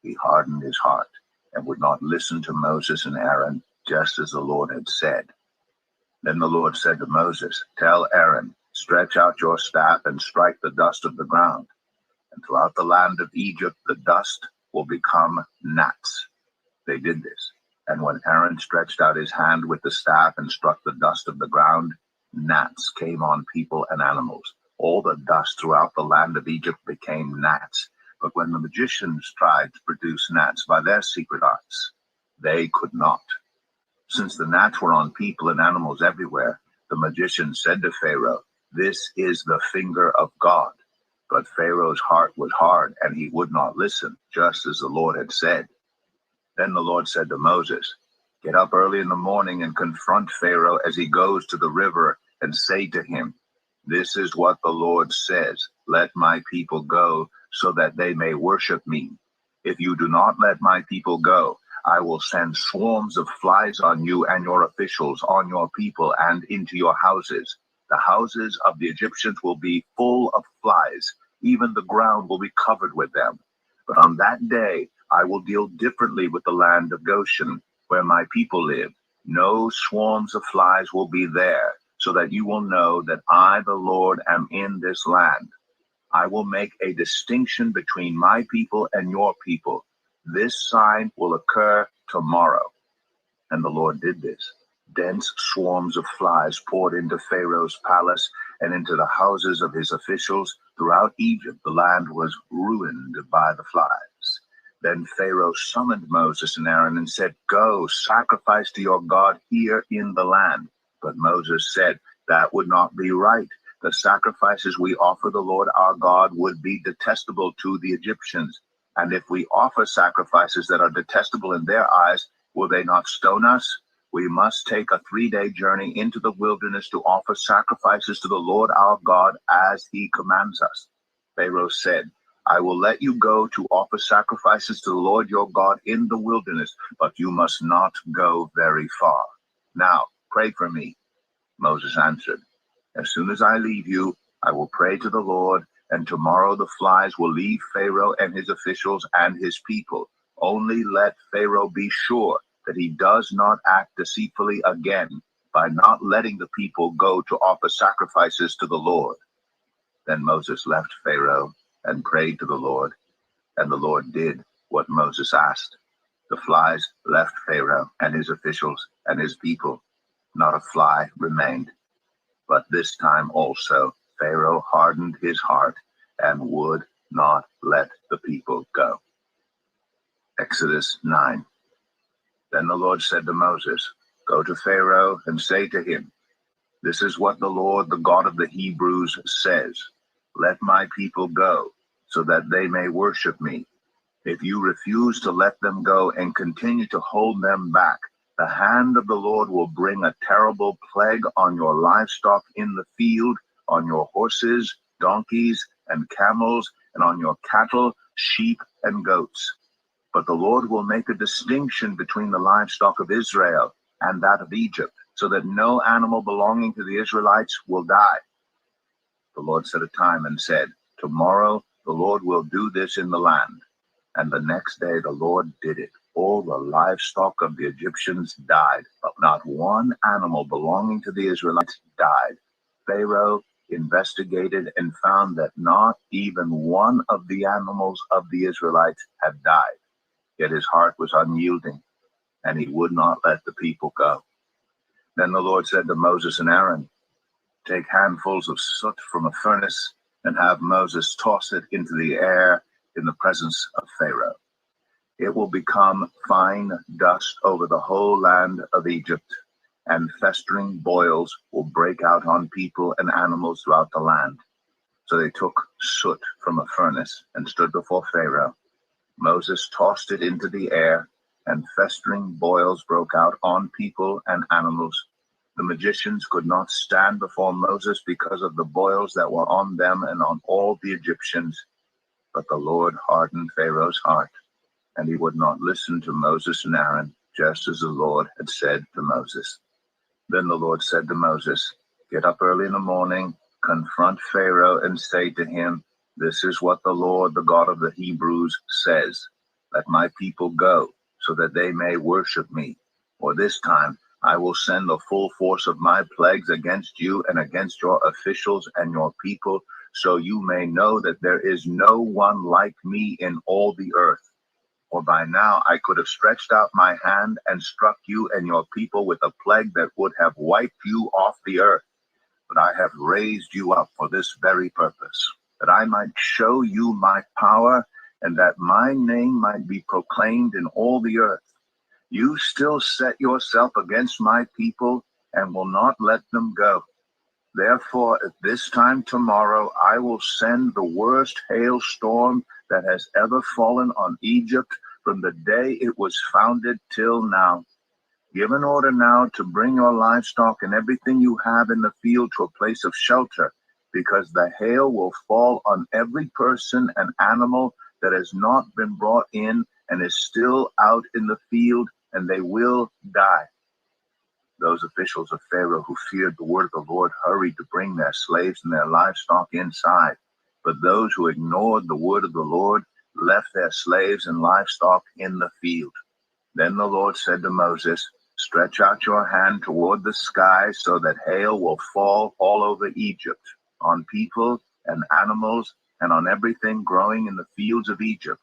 he hardened his heart and would not listen to Moses and Aaron, just as the Lord had said. Then the Lord said to Moses, Tell Aaron, stretch out your staff and strike the dust of the ground. And throughout the land of Egypt, the dust will become gnats. They did this. And when Aaron stretched out his hand with the staff and struck the dust of the ground, gnats came on people and animals. All the dust throughout the land of Egypt became gnats. But when the magicians tried to produce gnats by their secret arts, they could not. Since the gnats were on people and animals everywhere, The magician said to Pharaoh, "This is the finger of God." But Pharaoh's heart was hard, and he would not listen, just as the Lord had said. Then the Lord said to Moses, "Get up early in the morning and confront Pharaoh as he goes to the river, and say to him, 'This is what the Lord says, let my people go, so that they may worship me. If you do not let my people go, I will send swarms of flies on you and your officials, on your people, and into your houses. The houses of the Egyptians will be full of flies, even the ground will be covered with them. But on that day I will deal differently with the land of Goshen, where my people live. No swarms of flies will be there, so that you will know that I, the Lord, am in this land. I will make a distinction between my people and your people. This sign will occur tomorrow." And the Lord did this. Dense swarms of flies poured into Pharaoh's palace and into the houses of his officials. Throughout Egypt, the land was ruined by the flies. Then Pharaoh summoned Moses and Aaron and said, "Go, sacrifice to your God here in the land." But Moses said, "That would not be right. The sacrifices we offer the Lord our God would be detestable to the Egyptians. And if we offer sacrifices that are detestable in their eyes, will they not stone us? We must take a 3-day journey into the wilderness to offer sacrifices to the Lord our God as he commands us." Pharaoh said, "I will let you go to offer sacrifices to the Lord your God in the wilderness, but you must not go very far. Now, pray for me." Moses answered, "As soon as I leave you, I will pray to the Lord, and tomorrow the flies will leave Pharaoh and his officials and his people. Only let Pharaoh be sure that he does not act deceitfully again by not letting the people go to offer sacrifices to the Lord." Then Moses left Pharaoh and prayed to the Lord, and the Lord did what Moses asked. The flies left Pharaoh and his officials and his people. Not a fly remained. But this time also Pharaoh hardened his heart and would not let the people go. Exodus 9. Then the Lord said to Moses, "Go to Pharaoh and say to him, 'This is what the Lord, the God of the Hebrews, says. Let my people go, so that they may worship me. If you refuse to let them go and continue to hold them back, the hand of the Lord will bring a terrible plague on your livestock in the field, on your horses, donkeys, and camels, and on your cattle, sheep, and goats. But the Lord will make a distinction between the livestock of Israel and that of Egypt, so that no animal belonging to the Israelites will die.' The Lord set a time and said, 'Tomorrow the Lord will do this in the land.' And the next day the Lord did it. All the livestock of the Egyptians died, but not one animal belonging to the Israelites died. Pharaoh investigated and found that not even one of the animals of the Israelites had died. Yet his heart was unyielding, and he would not let the people go. Then the Lord said to Moses and Aaron, 'Take handfuls of soot from a furnace and have Moses toss it into the air in the presence of Pharaoh. It will become fine dust over the whole land of Egypt, and festering boils will break out on people and animals throughout the land.' So they took soot from a furnace and stood before Pharaoh. Moses tossed it into the air, and festering boils broke out on people and animals. The magicians could not stand before Moses because of the boils that were on them and on all the Egyptians. But the Lord hardened Pharaoh's heart, and he would not listen to Moses and Aaron, just as the Lord had said to Moses. Then the Lord said to Moses, "Get up early in the morning, confront Pharaoh, and say to him, 'This is what the Lord, the God of the Hebrews, says. Let my people go, so that they may worship me. For this time I will send the full force of my plagues against you and against your officials and your people, so you may know that there is no one like me in all the earth. For by now I could have stretched out my hand and struck you and your people with a plague that would have wiped you off the earth. But I have raised you up for this very purpose, that I might show you my power, and that my name might be proclaimed in all the earth. You still set yourself against my people and will not let them go. Therefore, at this time tomorrow, I will send the worst hailstorm that has ever fallen on Egypt from the day it was founded till now. Give an order now to bring your livestock and everything you have in the field to a place of shelter, because the hail will fall on every person and animal that has not been brought in and is still out in the field, and they will die. Those officials of Pharaoh who feared the word of the Lord hurried to bring their slaves and their livestock inside. But those who ignored the word of the Lord left their slaves and livestock in the field. Then the Lord said to Moses, "Stretch out your hand toward the sky so that hail will fall all over Egypt, on people and animals and on everything growing in the fields of Egypt."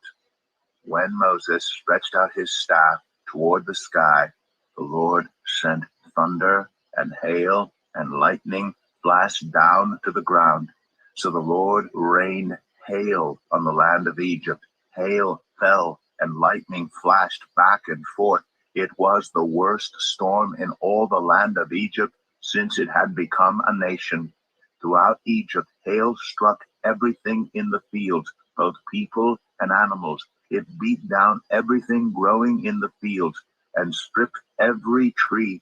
When Moses stretched out his staff toward the sky, the Lord sent thunder and hail and lightning flashed down to the ground. So the Lord rained hail on the land of Egypt. Hail fell and lightning flashed back and forth. It was the worst storm in all the land of Egypt since it had become a nation. Throughout Egypt, hail struck everything in the fields, both people and animals. It beat down everything growing in the fields and stripped every tree.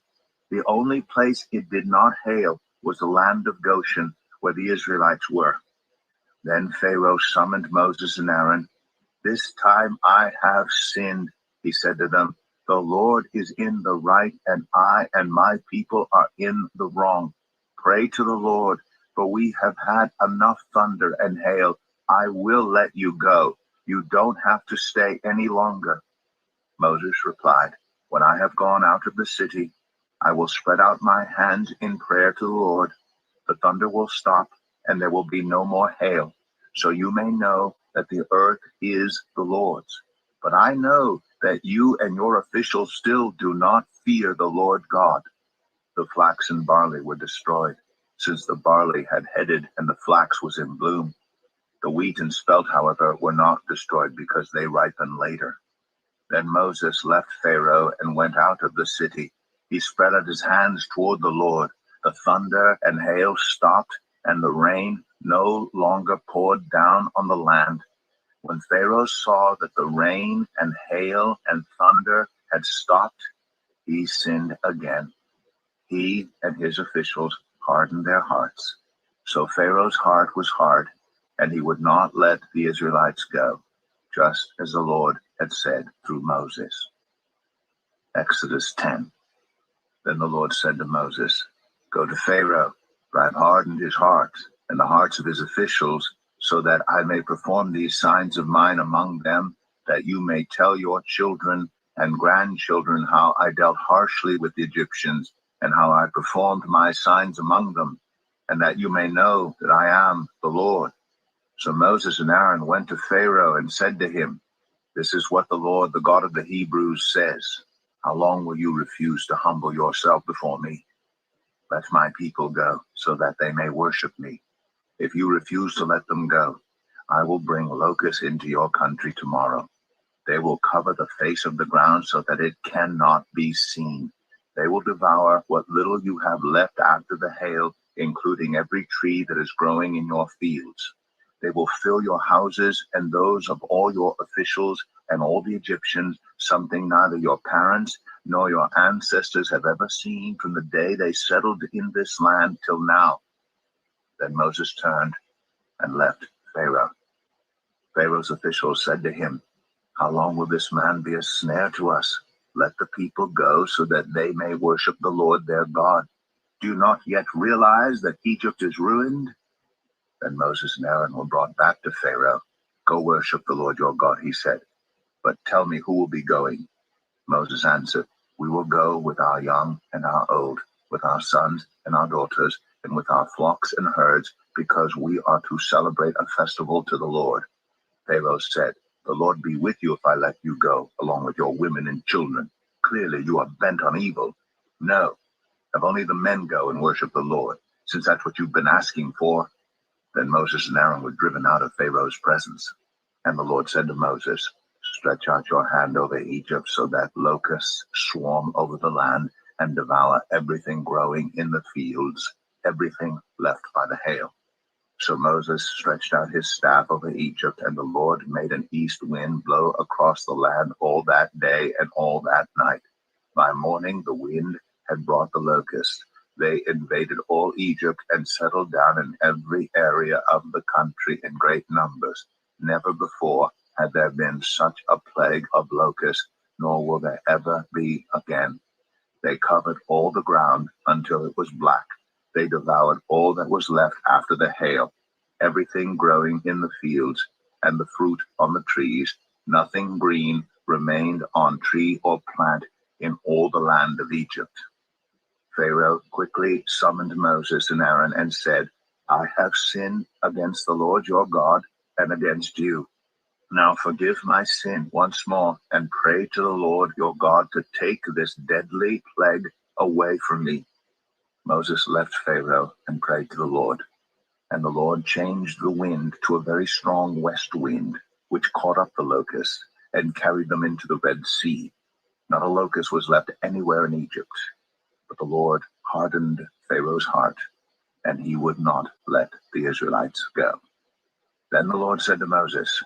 The only place it did not hail was the land of Goshen, where the Israelites were. Then Pharaoh summoned Moses and Aaron. "This time I have sinned," he said to them. "The Lord is in the right, and I and my people are in the wrong. Pray to the Lord, for we have had enough thunder and hail. I will let you go. You don't have to stay any longer." Moses replied, "When I have gone out of the city, I will spread out my hands in prayer to the Lord. The thunder will stop, and there will be no more hail, so you may know that the earth is the Lord's. But I know that you and your officials still do not fear the Lord God." The flax and barley were destroyed, since the barley had headed and the flax was in bloom. The wheat and spelt, however, were not destroyed because they ripen later. Then Moses left Pharaoh and went out of the city. He spread out his hands toward the Lord. The thunder and hail stopped, and the rain no longer poured down on the land. When Pharaoh saw that the rain and hail and thunder had stopped, he sinned again. He and his officials hardened their hearts. So Pharaoh's heart was hard, and he would not let the Israelites go, just as the Lord had said through Moses. Exodus 10. Then the Lord said to Moses, "Go to Pharaoh, for I have hardened his heart and the hearts of his officials, so that I may perform these signs of mine among them, that you may tell your children and grandchildren how I dealt harshly with the Egyptians and how I performed my signs among them, and that you may know that I am the Lord." So Moses and Aaron went to Pharaoh and said to him, "This is what the Lord, the God of the Hebrews, says. How long will you refuse to humble yourself before me? Let my people go, so that they may worship me. If you refuse to let them go, I will bring locusts into your country tomorrow. They will cover the face of the ground so that it cannot be seen. They will devour what little you have left after the hail, including every tree that is growing in your fields. They will fill your houses and those of all your officials and all the Egyptians, something neither your parents nor your ancestors have ever seen from the day they settled in this land till now." Then Moses turned and left Pharaoh. Pharaoh's officials said to him, "How long will this man be a snare to us? Let the people go so that they may worship the Lord their God. Do you not yet realize that Egypt is ruined?" Then Moses and Aaron were brought back to Pharaoh. "Go worship the Lord your God," he said. "But tell me who will be going." Moses answered, "We will go with our young and our old, with our sons and our daughters, and with our flocks and herds, because we are to celebrate a festival to the Lord." Pharaoh said, "The Lord be with you if I let you go, along with your women and children. Clearly you are bent on evil. No, have only the men go and worship the Lord, since that's what you've been asking for." Then Moses and Aaron were driven out of Pharaoh's presence. And the Lord said to Moses, "Stretch out your hand over Egypt so that locusts swarm over the land, and devour everything growing in the fields, everything left by the hail. So Moses stretched out his staff over Egypt, and the Lord made an east wind blow across the land all that day and all that night. By morning the wind had brought the locusts. They invaded all Egypt and settled down in every area of the country in great numbers. Never before had there been such a plague of locusts, nor will there ever be again. They covered all the ground until it was black. They devoured all that was left after the hail, everything growing in the fields and the fruit on the trees. Nothing green remained on tree or plant in all the land of Egypt. Pharaoh quickly summoned Moses and Aaron and said, I have sinned against the Lord your God and against you. Now forgive my sin once more and pray to the Lord your God to take this deadly plague away from me. Moses left Pharaoh and prayed to the Lord. And the Lord changed the wind to a very strong west wind, which caught up the locusts and carried them into the Red Sea. Not a locust was left anywhere in Egypt. But the Lord hardened Pharaoh's heart, and he would not let the Israelites go. Then the Lord said to Moses,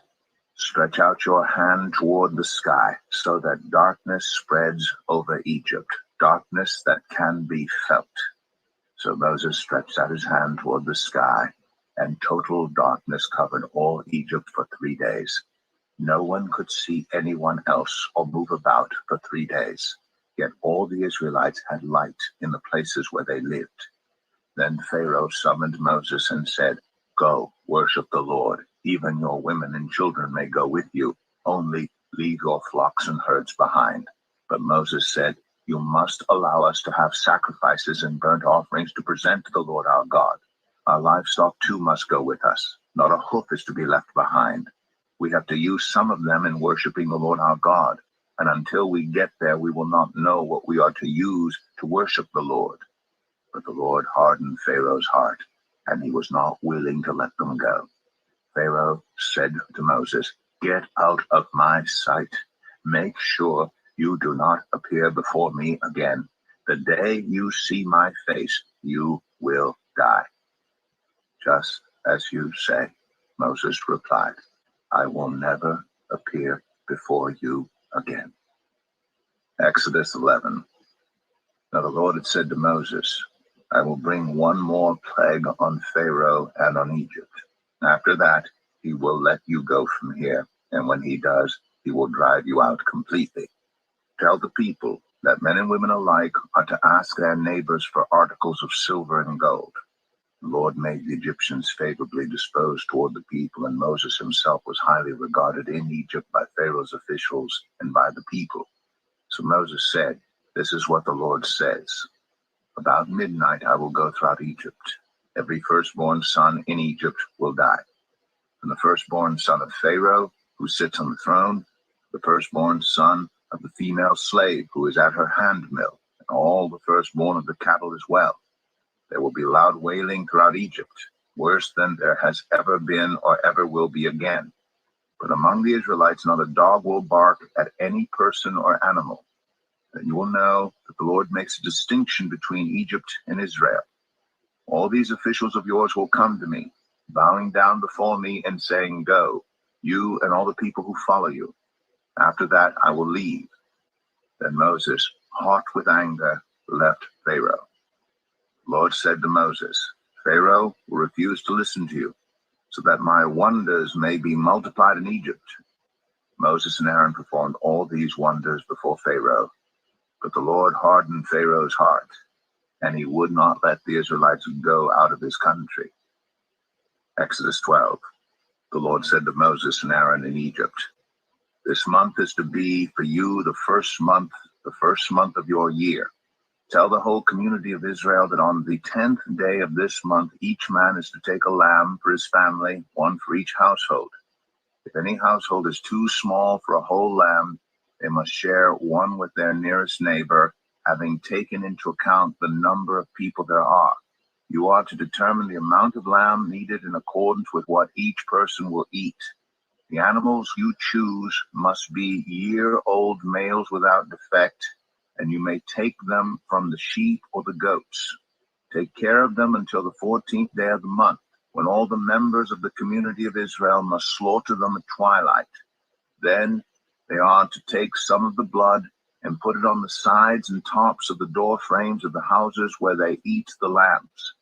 Stretch out your hand toward the sky, so that darkness spreads over Egypt, darkness that can be felt. So Moses stretched out his hand toward the sky, and total darkness covered all Egypt for 3 days. No one could see anyone else or move about for 3 days. Yet all the Israelites had light in the places where they lived. Then Pharaoh summoned Moses and said, Go, worship the Lord. Even your women and children may go with you. Only leave your flocks and herds behind. But Moses said, You must allow us to have sacrifices and burnt offerings to present to the Lord our God. Our livestock too must go with us. Not a hoof is to be left behind. We have to use some of them in worshiping the Lord our God. And until we get there, we will not know what we are to use to worship the Lord. But the Lord hardened Pharaoh's heart, and he was not willing to let them go. Pharaoh said to Moses, Get out of my sight. Make sure you do not appear before me again. The day you see my face, you will die. Just as you say, Moses replied, I will never appear before you again. Exodus 11. Now the Lord had said to Moses, I will bring one more plague on Pharaoh and on Egypt. After that, he will let you go from here, and when he does, he will drive you out completely. Tell the people that men and women alike are to ask their neighbors for articles of silver and gold. The Lord made the Egyptians favorably disposed toward the people, and Moses himself was highly regarded in Egypt by Pharaoh's officials and by the people. So Moses said, This is what the Lord says. About midnight I will go throughout Egypt. Every firstborn son in Egypt will die. From the firstborn son of Pharaoh, who sits on the throne, the firstborn son of the female slave who is at her handmill, and all the firstborn of the cattle as well. There will be loud wailing throughout Egypt, worse than there has ever been or ever will be again. But among the Israelites not a dog will bark at any person or animal. Then you will know that the Lord makes a distinction between Egypt and Israel. All these officials of yours will come to me, bowing down before me and saying, Go, you and all the people who follow you. After that I will leave. Then Moses, hot with anger, left Pharaoh. The Lord said to Moses, Pharaoh will refuse to listen to you, so that my wonders may be multiplied in Egypt. Moses and Aaron performed all these wonders before Pharaoh. But the Lord hardened Pharaoh's heart, and he would not let the Israelites go out of his country. Exodus 12. The Lord said to Moses and Aaron in Egypt, This month is to be for you the first month of your year. Tell the whole community of Israel that on the 10th day of this month, each man is to take a lamb for his family, one for each household. If any household is too small for a whole lamb, they must share one with their nearest neighbor, having taken into account the number of people there are. You are to determine the amount of lamb needed in accordance with what each person will eat. The animals you choose must be year-old males without defect, and you may take them from the sheep or the goats. Take care of them until the 14th day of the month, when all the members of the community of Israel must slaughter them at twilight. Then they are to take some of the blood and put it on the sides and tops of the door frames of the houses where they eat the lambs.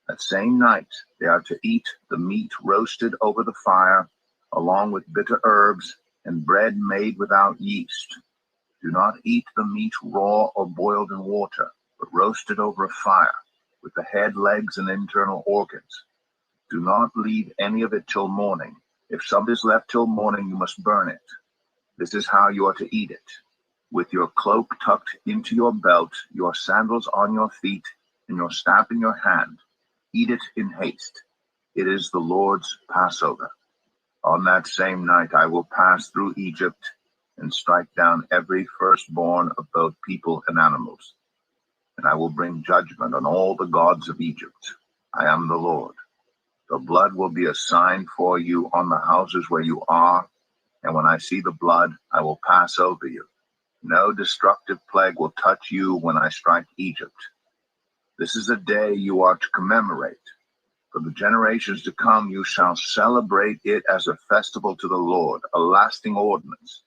That same night they are to eat the meat roasted over the fire, along with bitter herbs and bread made without yeast. Do not eat the meat raw or boiled in water, but roasted over a fire, with the head, legs, and internal organs. Do not leave any of it till morning. If some is left till morning, you must burn it. This is how you are to eat it: with your cloak tucked into your belt, your sandals on your feet, and your staff in your hand. Eat it in haste. It is the Lord's Passover. On that same night I will pass through Egypt and strike down every firstborn of both people and animals. And I will bring judgment on all the gods of Egypt. I am the Lord. The blood will be a sign for you on the houses where you are, and when I see the blood, I will pass over you. No destructive plague will touch you when I strike Egypt. This is a day you are to commemorate. For the generations to come, you shall celebrate it as a festival to the Lord, a lasting ordinance.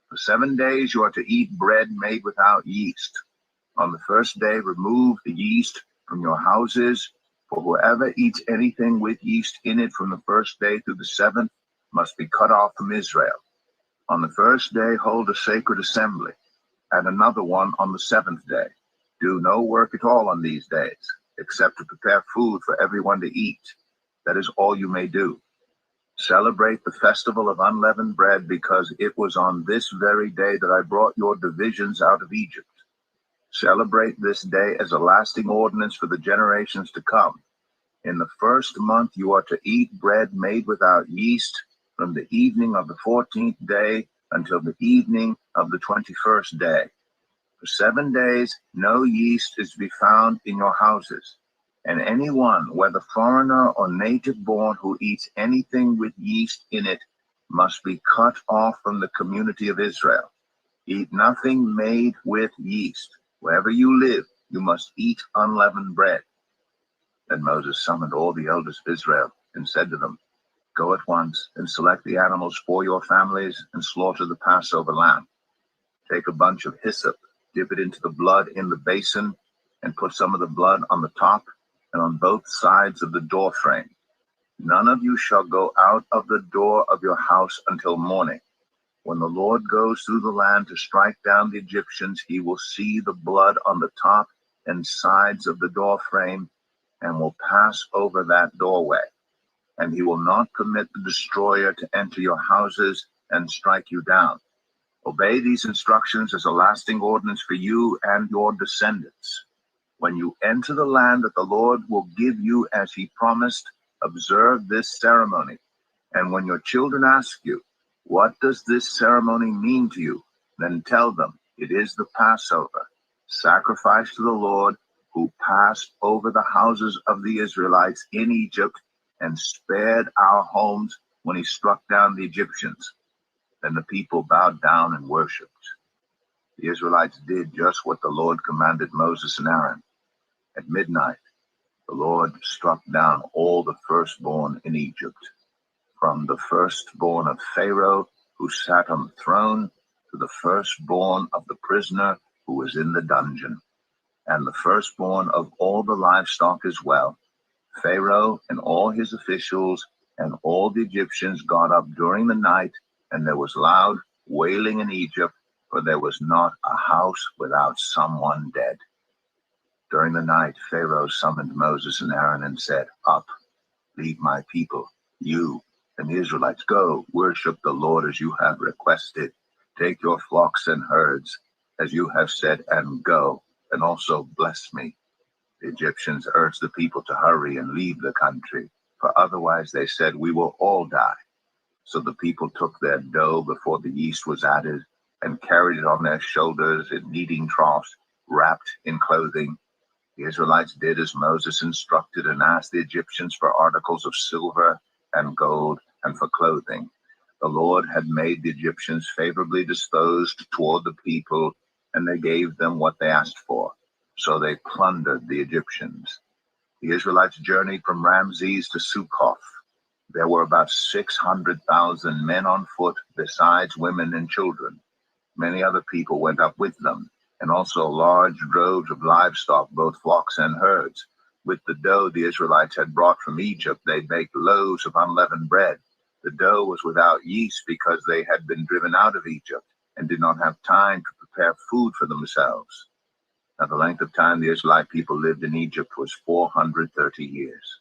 For 7 days you are to eat bread made without yeast. On the first day, remove the yeast from your houses, for whoever eats anything with yeast in it from the first day through the 7th must be cut off from Israel. On the first day, hold a sacred assembly, and another one on the 7th day. Do no work at all on these days, except to prepare food for everyone to eat. That is all you may do. Celebrate the festival of unleavened bread, because it was on this very day that I brought your divisions out of Egypt. Celebrate this day as a lasting ordinance for the generations to come. In the first month you are to eat bread made without yeast from the evening of the 14th day until the evening of the 21st day. For 7 days no yeast is to be found in your houses, and anyone, whether foreigner or native born, who eats anything with yeast in it must be cut off from the community of Israel. Eat nothing made with yeast. Wherever you live, you must eat unleavened bread. Then Moses summoned all the elders of Israel and said to them, Go at once and select the animals for your families and slaughter the Passover lamb. Take a bunch of hyssop, dip it into the blood in the basin, and put some of the blood on the top and on both sides of the door frame. None of you shall go out of the door of your house until morning. When the Lord goes through the land to strike down the Egyptians, he will see the blood on the top and sides of the door frame and will pass over that doorway. And he will not permit the destroyer to enter your houses and strike you down. Obey these instructions as a lasting ordinance for you and your descendants. When you enter the land that the Lord will give you as he promised, observe this ceremony. And when your children ask you, What does this ceremony mean to you? Then tell them, it is the Passover, sacrifice to the Lord, who passed over the houses of the Israelites in Egypt and spared our homes when he struck down the Egyptians. Then the people bowed down and worshipped. The Israelites did just what the Lord commanded Moses and Aaron. At midnight, the Lord struck down all the firstborn in Egypt, from the firstborn of Pharaoh, who sat on the throne, to the firstborn of the prisoner who was in the dungeon, and the firstborn of all the livestock as well. Pharaoh and all his officials and all the Egyptians got up during the night, and there was loud wailing in Egypt, for there was not a house without someone dead. During the night, Pharaoh summoned Moses and Aaron and said, Up, lead my people, you and the Israelites, go, worship the Lord as you have requested. Take your flocks and herds, as you have said, and go, and also bless me. The Egyptians urged the people to hurry and leave the country, for otherwise, they said, we will all die. So the people took their dough before the yeast was added and carried it on their shoulders in kneading troughs, wrapped in clothing. The Israelites did as Moses instructed and asked the Egyptians for articles of silver and gold and for clothing. The Lord had made the Egyptians favorably disposed toward the people, and they gave them what they asked for. So they plundered the Egyptians. The Israelites journeyed from Ramses to Succoth. There were about 600,000 men on foot, besides women and children. Many other people went up with them, and also large droves of livestock, both flocks and herds. With the dough the Israelites had brought from Egypt, they baked loaves of unleavened bread. The dough was without yeast because they had been driven out of Egypt and did not have time to prepare food for themselves. Now the length of time the Israelite people lived in Egypt was 430 years.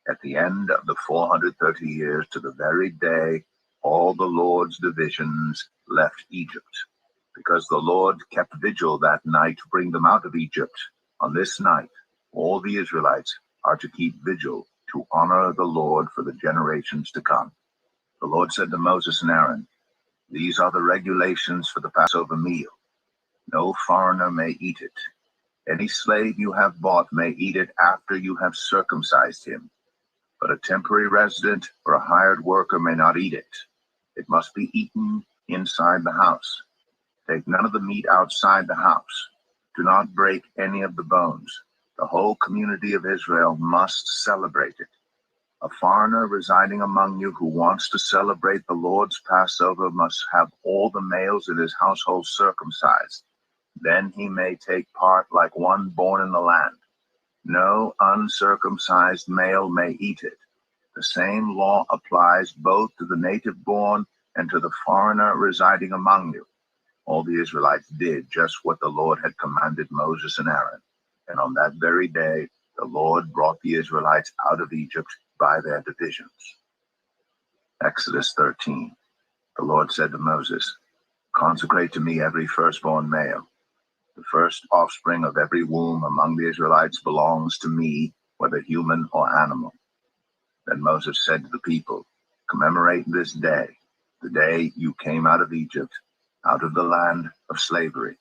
At the end of the 430 years, to the very day, all the Lord's divisions left Egypt, because the Lord kept vigil that night to bring them out of Egypt. On this night, all the Israelites are to keep vigil to honor the Lord for the generations to come. The Lord said to Moses and Aaron, "These are the regulations for the Passover meal. No foreigner may eat it. Any slave you have bought may eat it after you have circumcised him. But a temporary resident or a hired worker may not eat it. It must be eaten inside the house. Take none of the meat outside the house. Do not break any of the bones. The whole community of Israel must celebrate it. A foreigner residing among you who wants to celebrate the Lord's Passover must have all the males in his household circumcised. Then he may take part like one born in the land. No uncircumcised male may eat it. The same law applies both to the native born and to the foreigner residing among you." All the Israelites did just what the Lord had commanded Moses and Aaron. And on that very day, the Lord brought the Israelites out of Egypt by their divisions. Exodus 13. The Lord said to Moses, "Consecrate to me every firstborn male. The first offspring of every womb among the Israelites belongs to me, whether human or animal." Then Moses said to the people, "Commemorate this day, the day you came out of Egypt, out of the land of slavery,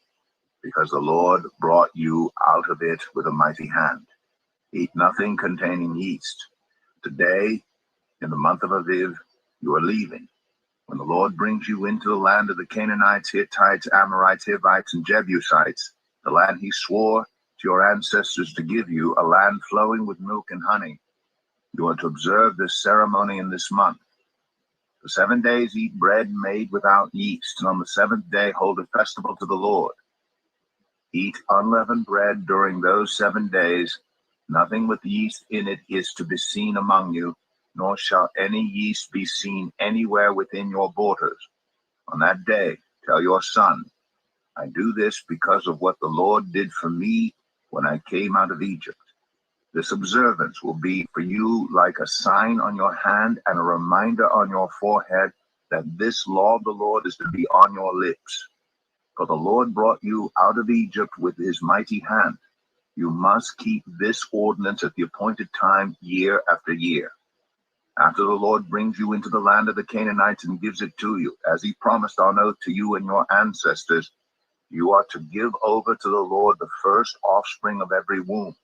because the Lord brought you out of it with a mighty hand. Eat nothing containing yeast. Today, in the month of Aviv, you are leaving. When the Lord brings you into the land of the Canaanites, Hittites, Amorites, Hivites, and Jebusites, the land he swore to your ancestors to give you, a land flowing with milk and honey, you are to observe this ceremony in this month. For 7 days eat bread made without yeast, and on the seventh day hold a festival to the Lord. Eat unleavened bread during those 7 days. Nothing with yeast in it is to be seen among you, nor shall any yeast be seen anywhere within your borders. On that day, tell your son, I do this because of what the Lord did for me when I came out of Egypt. This observance will be for you like a sign on your hand and a reminder on your forehead that this law of the Lord is to be on your lips. For the Lord brought you out of Egypt with his mighty hand. You must keep this ordinance at the appointed time year after year. After the Lord brings you into the land of the Canaanites and gives it to you, as he promised on oath to you and your ancestors, you are to give over to the Lord the first offspring of every womb.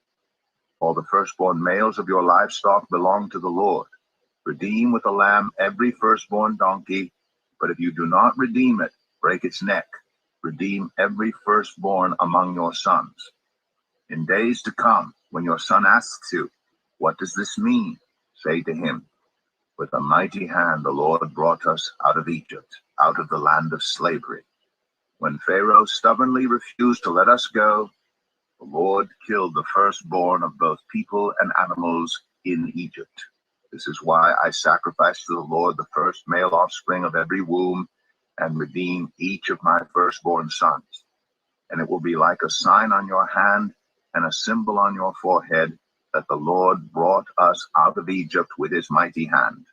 All the firstborn males of your livestock belong to the Lord. Redeem with a lamb every firstborn donkey, but if you do not redeem it, break its neck. Redeem every firstborn among your sons. In days to come, when your son asks you, what does this mean? Say to him, with a mighty hand the Lord brought us out of Egypt, out of the land of slavery. When Pharaoh stubbornly refused to let us go, the Lord killed the firstborn of both people and animals in Egypt. This is why I sacrifice to the Lord the first male offspring of every womb and redeem each of my firstborn sons. And it will be like a sign on your hand and a symbol on your forehead that the Lord brought us out of Egypt with his mighty hand."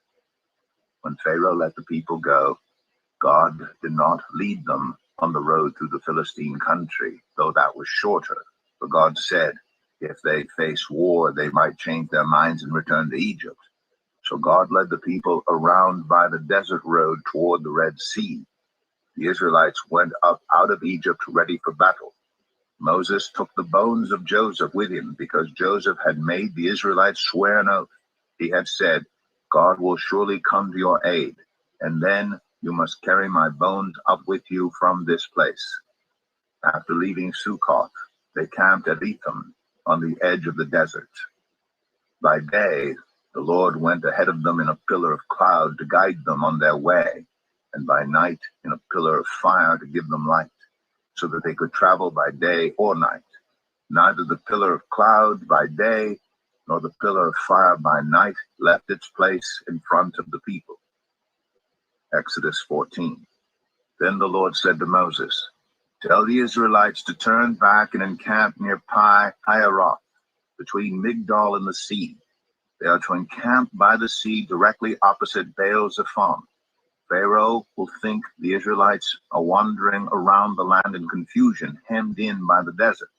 When Pharaoh let the people go, God did not lead them on the road through the Philistine country, though that was shorter. For God said, if they face war, they might change their minds and return to Egypt. So God led the people around by the desert road toward the Red Sea. The Israelites went up out of Egypt ready for battle. Moses took the bones of Joseph with him because Joseph had made the Israelites swear an oath. He had said, God will surely come to your aid, and then you must carry my bones up with you from this place. After leaving Succoth, they camped at Etham on the edge of the desert. By day, the Lord went ahead of them in a pillar of cloud to guide them on their way, and by night in a pillar of fire to give them light, so that they could travel by day or night. Neither the pillar of cloud by day nor the pillar of fire by night left its place in front of the people. Exodus 14. Then the Lord said to Moses, "Tell the Israelites to turn back and encamp near Pi-hahiroth, between Migdol and the sea. They are to encamp by the sea directly opposite Baal-zephon. Pharaoh will think the Israelites are wandering around the land in confusion, hemmed in by the desert.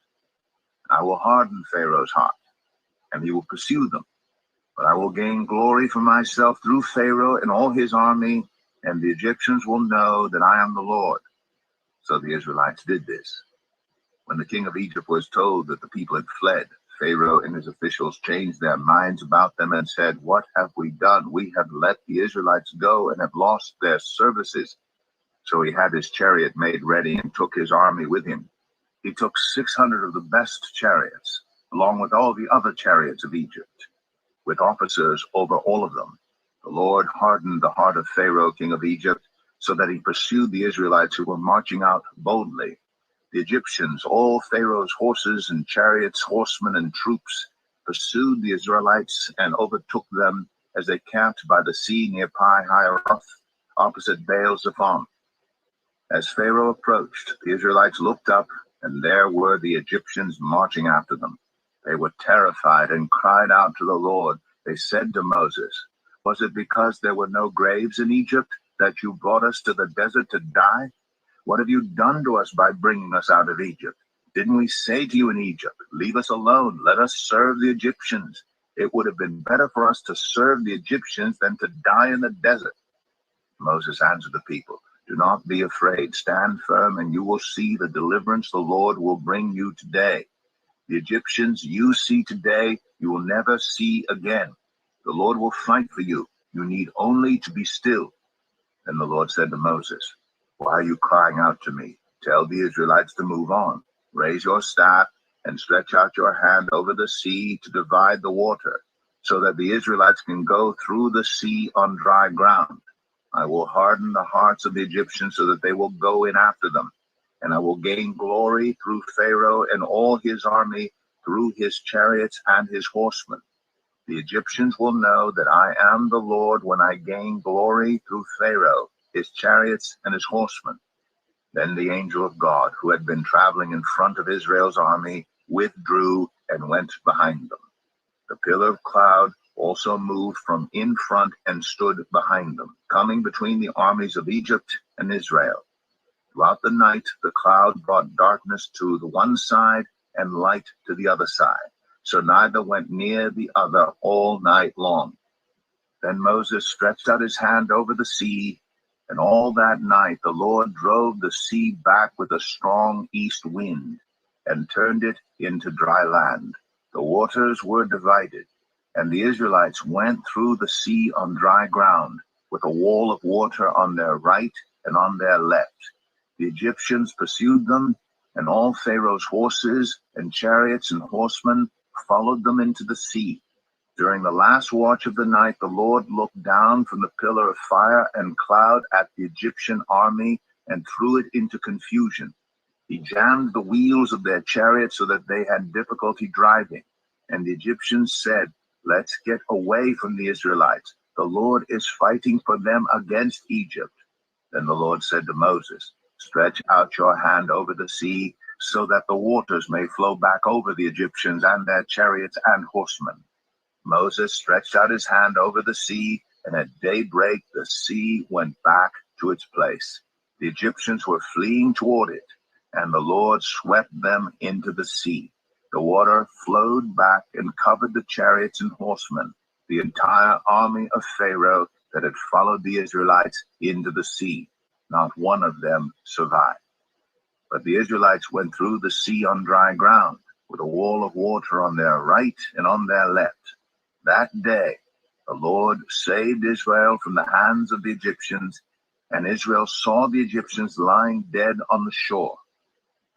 I will harden Pharaoh's heart, and he will pursue them. But I will gain glory for myself through Pharaoh and all his army, and the Egyptians will know that I am the Lord." So the Israelites did this. When the king of Egypt was told that the people had fled, Pharaoh and his officials changed their minds about them and said, "What have we done? We have let the Israelites go and have lost their services." So he had his chariot made ready and took his army with him. He took 600 of the best chariots, along with all the other chariots of Egypt, with officers over all of them. The Lord hardened the heart of Pharaoh, king of Egypt, so that he pursued the Israelites who were marching out boldly. The Egyptians, all Pharaoh's horses and chariots, horsemen and troops, pursued the Israelites and overtook them as they camped by the sea near Pi-hahiroth, opposite Baal-zephon. As Pharaoh approached, the Israelites looked up, and there were the Egyptians marching after them. They were terrified and cried out to the Lord. They said to Moses, "Was it because there were no graves in Egypt that you brought us to the desert to die? What have you done to us by bringing us out of Egypt? Didn't we say to you in Egypt, 'Leave us alone, let us serve the Egyptians'? It would have been better for us to serve the Egyptians than to die in the desert." Moses answered the people, "Do not be afraid. Stand firm, and you will see the deliverance the Lord will bring you today. The Egyptians you see today, you will never see again. The Lord will fight for you. You need only to be still." Then the Lord said to Moses, "Why are you crying out to me? Tell the Israelites to move on. Raise your staff and stretch out your hand over the sea to divide the water, so that the Israelites can go through the sea on dry ground. I will harden the hearts of the Egyptians so that they will go in after them, and I will gain glory through Pharaoh and all his army, through his chariots and his horsemen. The Egyptians will know that I am the Lord when I gain glory through Pharaoh, his chariots, and his horsemen." Then the angel of God, who had been traveling in front of Israel's army, withdrew and went behind them. The pillar of cloud also moved from in front and stood behind them, coming between the armies of Egypt and Israel. Throughout the night, the cloud brought darkness to the one side and light to the other side, so neither went near the other all night long. Then Moses stretched out his hand over the sea, and all that night the Lord drove the sea back with a strong east wind and turned it into dry land. The waters were divided, and the Israelites went through the sea on dry ground, with a wall of water on their right and on their left. The Egyptians pursued them, and all Pharaoh's horses and chariots and horsemen followed them into the sea. During the last watch of the night, the Lord looked down from the pillar of fire and cloud at the Egyptian army and threw it into confusion. He jammed the wheels of their chariots so that they had difficulty driving. And the Egyptians said, "Let's get away from the Israelites. The Lord is fighting for them against Egypt." Then the Lord said to Moses, "Stretch out your hand over the sea so that the waters may flow back over the Egyptians and their chariots and horsemen." Moses stretched out his hand over the sea, and at daybreak the sea went back to its place. The Egyptians were fleeing toward it, and the Lord swept them into the sea. The water flowed back and covered the chariots and horsemen, the entire army of Pharaoh that had followed the Israelites into the sea. Not one of them survived. But the Israelites went through the sea on dry ground, with a wall of water on their right and on their left. That day the Lord saved Israel from the hands of the Egyptians, and Israel saw the Egyptians lying dead on the shore.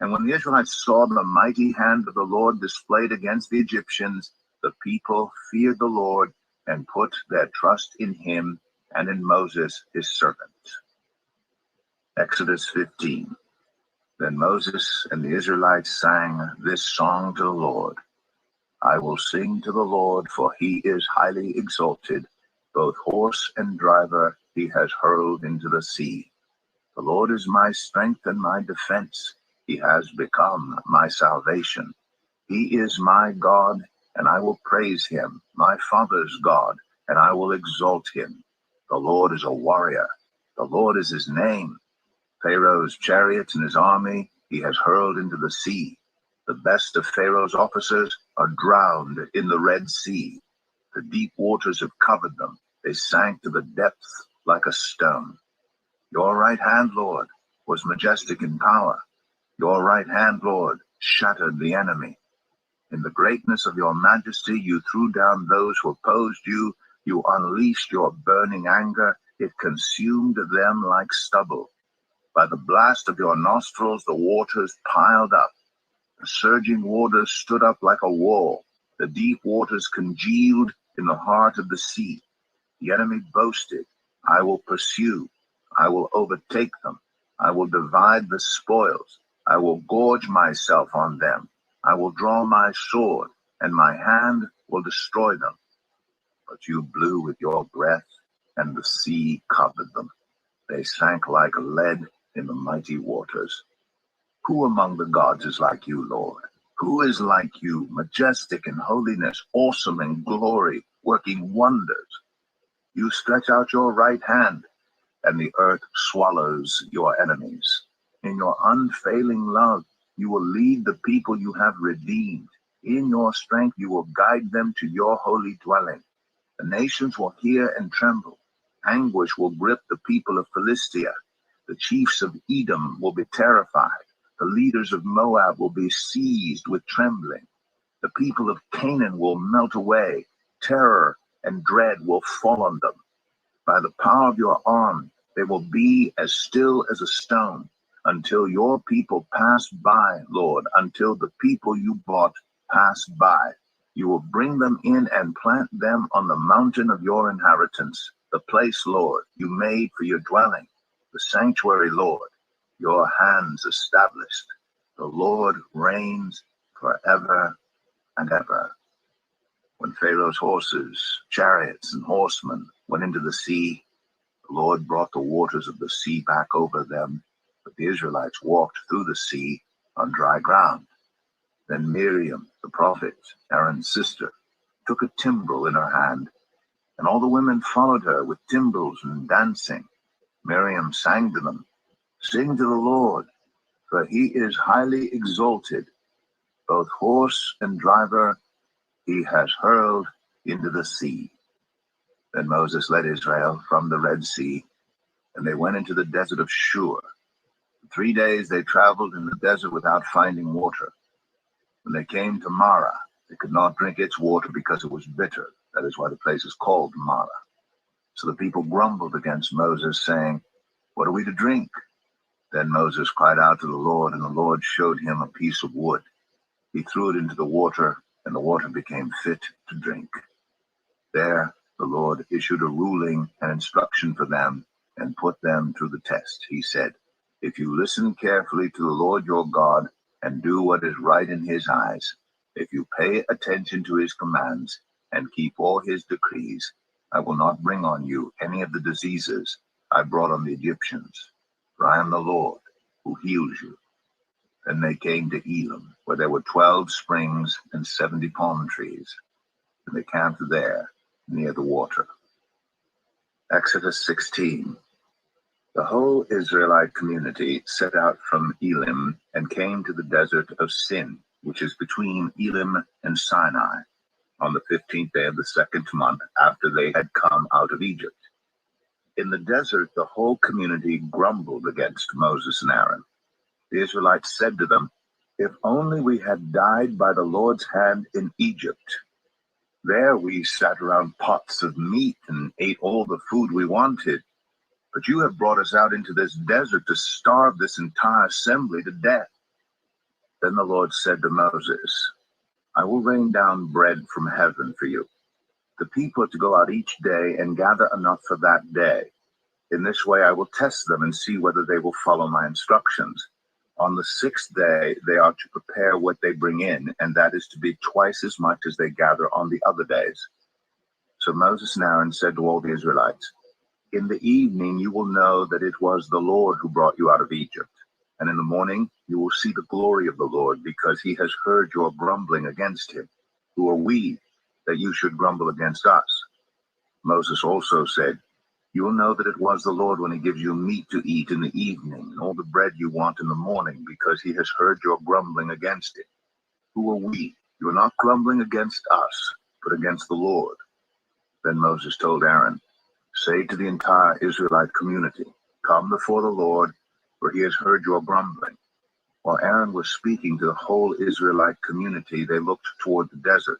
And when the Israelites saw the mighty hand of the Lord displayed against the Egyptians, the people feared the Lord and put their trust in him and in Moses his servant. Exodus 15. Then Moses and the Israelites sang this song to the Lord. I will sing to the Lord, for he is highly exalted. Both horse and driver he has hurled into the sea. The Lord is my strength and my defense. He has become my salvation. He is my God, and I will praise him, my father's God, and I will exalt him. The Lord is a warrior. The Lord is his name. Pharaoh's chariots and his army he has hurled into the sea. The best of Pharaoh's officers are drowned in the Red Sea. The deep waters have covered them. They sank to the depths like a stone. Your right hand, Lord, was majestic in power. Your right hand, Lord, shattered the enemy. In the greatness of your majesty, you threw down those who opposed you. You unleashed your burning anger. It consumed them like stubble. By the blast of your nostrils, the waters piled up. The surging waters stood up like a wall. The deep waters congealed in the heart of the sea. The enemy boasted, I will pursue. I will overtake them. I will divide the spoils. I will gorge myself on them. I will draw my sword, and my hand will destroy them. But you blew with your breath, and the sea covered them. They sank like lead in the mighty waters. Who among the gods is like you, Lord? Who is like you, majestic in holiness, awesome in glory, working wonders? You stretch out your right hand, and the earth swallows your enemies. In your unfailing love, you will lead the people you have redeemed. In your strength, you will guide them to your holy dwelling. The nations will hear and tremble. Anguish will grip the people of Philistia. The chiefs of Edom will be terrified. The leaders of Moab will be seized with trembling. The people of Canaan will melt away. Terror and dread will fall on them. By the power of your arm, they will be as still as a stone until your people pass by, Lord, until the people you bought pass by. You will bring them in and plant them on the mountain of your inheritance, the place, Lord, you made for your dwelling, the sanctuary, Lord, your hands established. The Lord reigns forever and ever. When Pharaoh's horses, chariots, and horsemen went into the sea, the Lord brought the waters of the sea back over them, but the Israelites walked through the sea on dry ground. Then Miriam, the prophet, Aaron's sister, took a timbrel in her hand, and all the women followed her with timbrels and dancing. Miriam sang to them, Sing to the Lord, for he is highly exalted. Both horse and driver he has hurled into the sea. Then Moses led Israel from the Red Sea, and they went into the desert of Shur. For 3 days they traveled in the desert without finding water. When they came to Marah, they could not drink its water because it was bitter. That is why the place is called Marah. So the people grumbled against Moses, saying, What are we to drink? Then Moses cried out to the Lord, and the Lord showed him a piece of wood. He threw it into the water, and the water became fit to drink. There the Lord issued a ruling and instruction for them and put them through the test. He said, If you listen carefully to the Lord your God and do what is right in his eyes, if you pay attention to his commands and keep all his decrees, I will not bring on you any of the diseases I brought on the Egyptians, for I am the Lord who heals you. Then they came to Elim, where there were 12 springs and 70 palm trees, and they camped there near the water. Exodus 16. The whole Israelite community set out from Elim and came to the desert of Sin, which is between Elim and Sinai, on the 15th day of the 2nd month after they had come out of Egypt. In the desert, the whole community grumbled against Moses and Aaron. The Israelites said to them, If only we had died by the Lord's hand in Egypt. There we sat around pots of meat and ate all the food we wanted. But you have brought us out into this desert to starve this entire assembly to death. Then the Lord said to Moses, I will rain down bread from heaven for you. The people are to go out each day and gather enough for that day. In this way I will test them and see whether they will follow my instructions. On the sixth day they are to prepare what they bring in, and that is to be twice as much as they gather on the other days. So Moses and Aaron said to all the Israelites, in the evening you will know that it was the Lord who brought you out of Egypt. And in the morning you will see the glory of the Lord, because he has heard your grumbling against him. Who are we that you should grumble against us? Moses also said, you will know that it was the Lord when he gives you meat to eat in the evening, and all the bread you want in the morning, because he has heard your grumbling against it. Who are we? You are not grumbling against us, but against the Lord. Then Moses told Aaron, say to the entire Israelite community, come before the Lord, for he has heard your grumbling. While Aaron was speaking to the whole Israelite community, they looked toward the desert,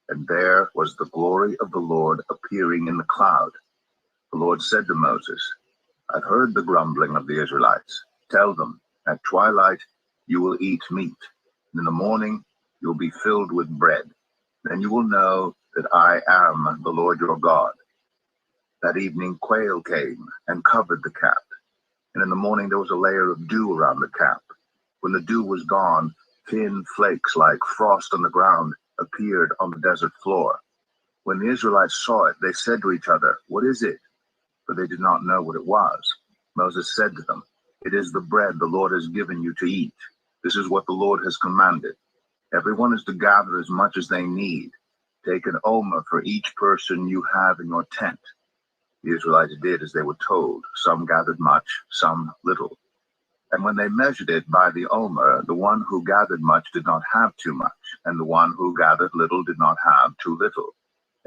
and there was the glory of the Lord appearing in the cloud. The Lord said to Moses, I've heard the grumbling of the Israelites. Tell them, at twilight you will eat meat, and in the morning you will be filled with bread. Then you will know that I am the Lord your God. That evening quail came and covered the camp, and in the morning there was a layer of dew around the camp. When the dew was gone, thin flakes like frost on the ground appeared on the desert floor. When the Israelites saw it, they said to each other, what is it? For they did not know what it was. Moses said to them, it is the bread the Lord has given you to eat. This is what the Lord has commanded. Everyone is to gather as much as they need. Take an omer for each person you have in your tent. The Israelites did as they were told. Some gathered much, some little. And when they measured it by the omer, the one who gathered much did not have too much, and the one who gathered little did not have too little.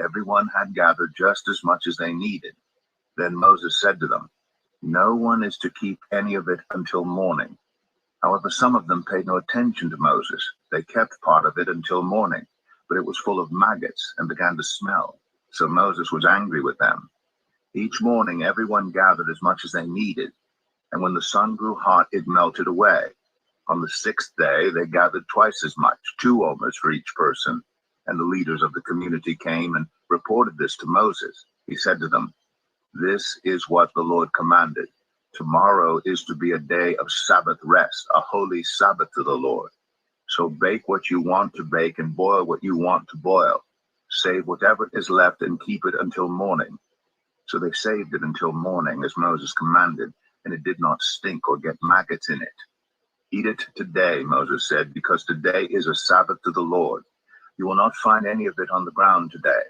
Everyone had gathered just as much as they needed. Then Moses said to them, no one is to keep any of it until morning. However, some of them paid no attention to Moses. They kept part of it until morning, but it was full of maggots and began to smell. So Moses was angry with them. Each morning everyone gathered as much as they needed, and when the sun grew hot, it melted away. On the sixth day they gathered twice as much, 2 omers for each person, and the leaders of the community came and reported this to Moses. He said to them, this is what the Lord commanded. Tomorrow is to be a day of Sabbath rest, a holy Sabbath to the Lord. So bake what you want to bake and boil what you want to boil. Save whatever is left and keep it until morning. So they saved it until morning, as Moses commanded, and it did not stink or get maggots in it. Eat it today, Moses said, because today is a Sabbath to the Lord. You will not find any of it on the ground today.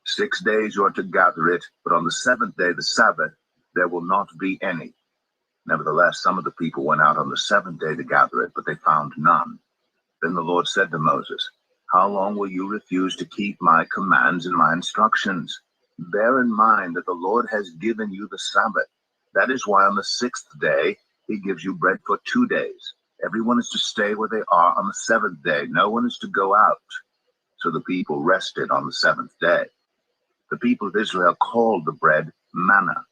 6 days you are to gather it, but on the 7th day, the Sabbath, there will not be any. Nevertheless, some of the people went out on the 7th day to gather it, but they found none. Then the Lord said to Moses, how long will you refuse to keep my commands and my instructions? Bear in mind that the Lord has given you the Sabbath. That is why on the 6th day, he gives you bread for 2 days. Everyone is to stay where they are on the 7th day. No one is to go out. So the people rested on the 7th day. The people of Israel called the bread manna.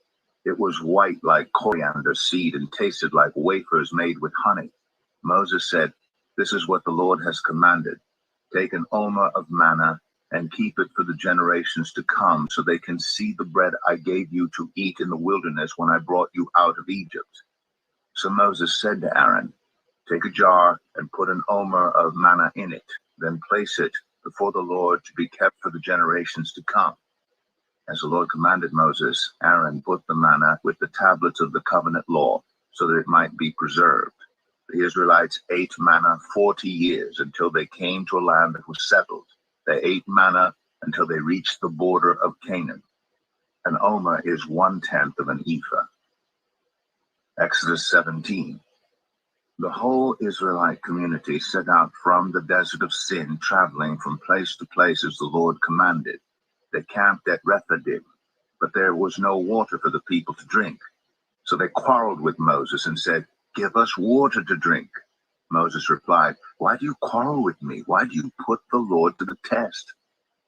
It was white like coriander seed and tasted like wafers made with honey. Moses said, this is what the Lord has commanded. Take an omer of manna and keep it for the generations to come, so they can see the bread I gave you to eat in the wilderness when I brought you out of Egypt. So Moses said to Aaron, take a jar and put an omer of manna in it, then place it before the Lord to be kept for the generations to come. As the Lord commanded Moses, Aaron put the manna with the tablets of the covenant law, so that it might be preserved. The Israelites ate manna 40 years until they came to a land that was settled. They ate manna until they reached the border of Canaan. An omer is 1/10 of an ephah. Exodus 17. The whole Israelite community set out from the desert of Sin, traveling from place to place as the Lord commanded. They camped at Rephidim, but there was no water for the people to drink. So they quarreled with Moses and said, give us water to drink. Moses replied, why do you quarrel with me? Why do you put the Lord to the test?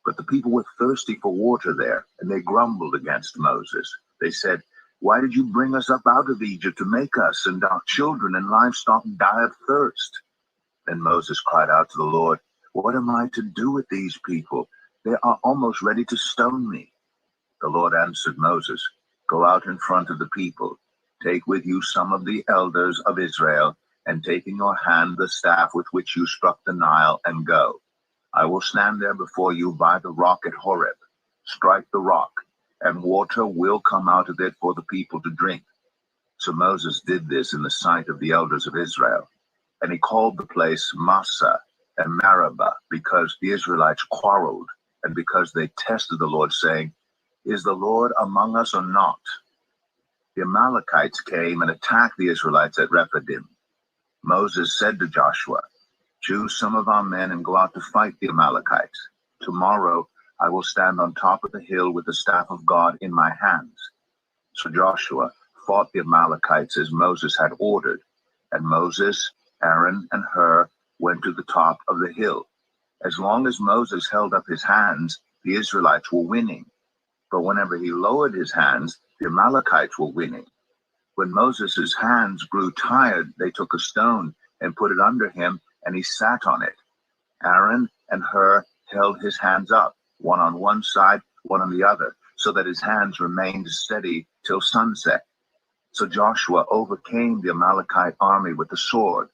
But the people were thirsty for water there, and they grumbled against Moses. They said, why did you bring us up out of Egypt to make us and our children and livestock die of thirst? Then Moses cried out to the Lord, "What am I to do with these people? They are almost ready to stone me." The Lord answered Moses, "Go out in front of the people. Take with you some of the elders of Israel, and take in your hand the staff with which you struck the Nile, and go. I will stand there before you by the rock at Horeb. Strike the rock, and water will come out of it for the people to drink." So Moses did this in the sight of the elders of Israel. And he called the place Massah and Meribah, because the Israelites quarreled, and because they tested the Lord, saying, "Is the Lord among us or not?" The Amalekites came and attacked the Israelites at Rephidim. Moses said to Joshua, "Choose some of our men and go out to fight the Amalekites. Tomorrow I will stand on top of the hill with the staff of God in my hands." So Joshua fought the Amalekites as Moses had ordered, and Moses, Aaron, and Hur went to the top of the hill. As long as Moses held up his hands, the Israelites were winning. But whenever he lowered his hands, the Amalekites were winning. When Moses' hands grew tired, they took a stone and put it under him, and he sat on it. Aaron and Hur held his hands up, one on one side, one on the other, so that his hands remained steady till sunset. So Joshua overcame the Amalekite army with the sword.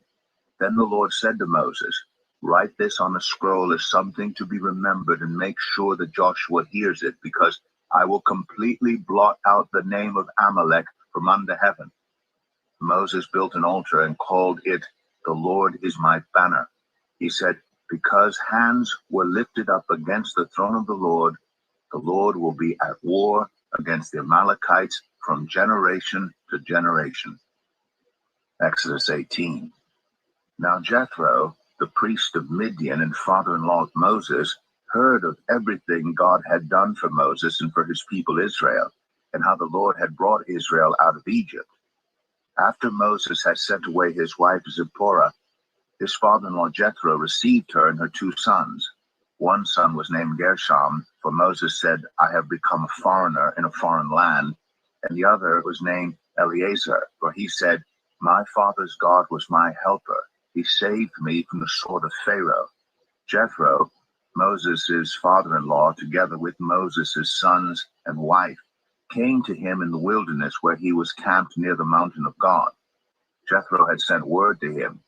Then the Lord said to Moses, "Write this on a scroll as something to be remembered, and make sure that Joshua hears it, because I will completely blot out the name of Amalek from under heaven." Moses built an altar and called it, "The Lord is my banner." He said, "Because hands were lifted up against the throne of the Lord will be at war against the Amalekites from generation to generation." Exodus 18. Now Jethro, the priest of Midian and father-in-law of Moses, heard of everything God had done for Moses and for his people Israel, and how the Lord had brought Israel out of Egypt. After Moses had sent away his wife Zipporah, his father-in-law Jethro received her and her 2 sons. One son was named Gershom, for Moses said, "I have become a foreigner in a foreign land." And the other was named Eleazar, for he said, "My father's God was my helper. He saved me from the sword of Pharaoh." Jethro, Moses' father-in-law, together with Moses' sons and wife, came to him in the wilderness where he was camped near the mountain of God. Jethro had sent word to him,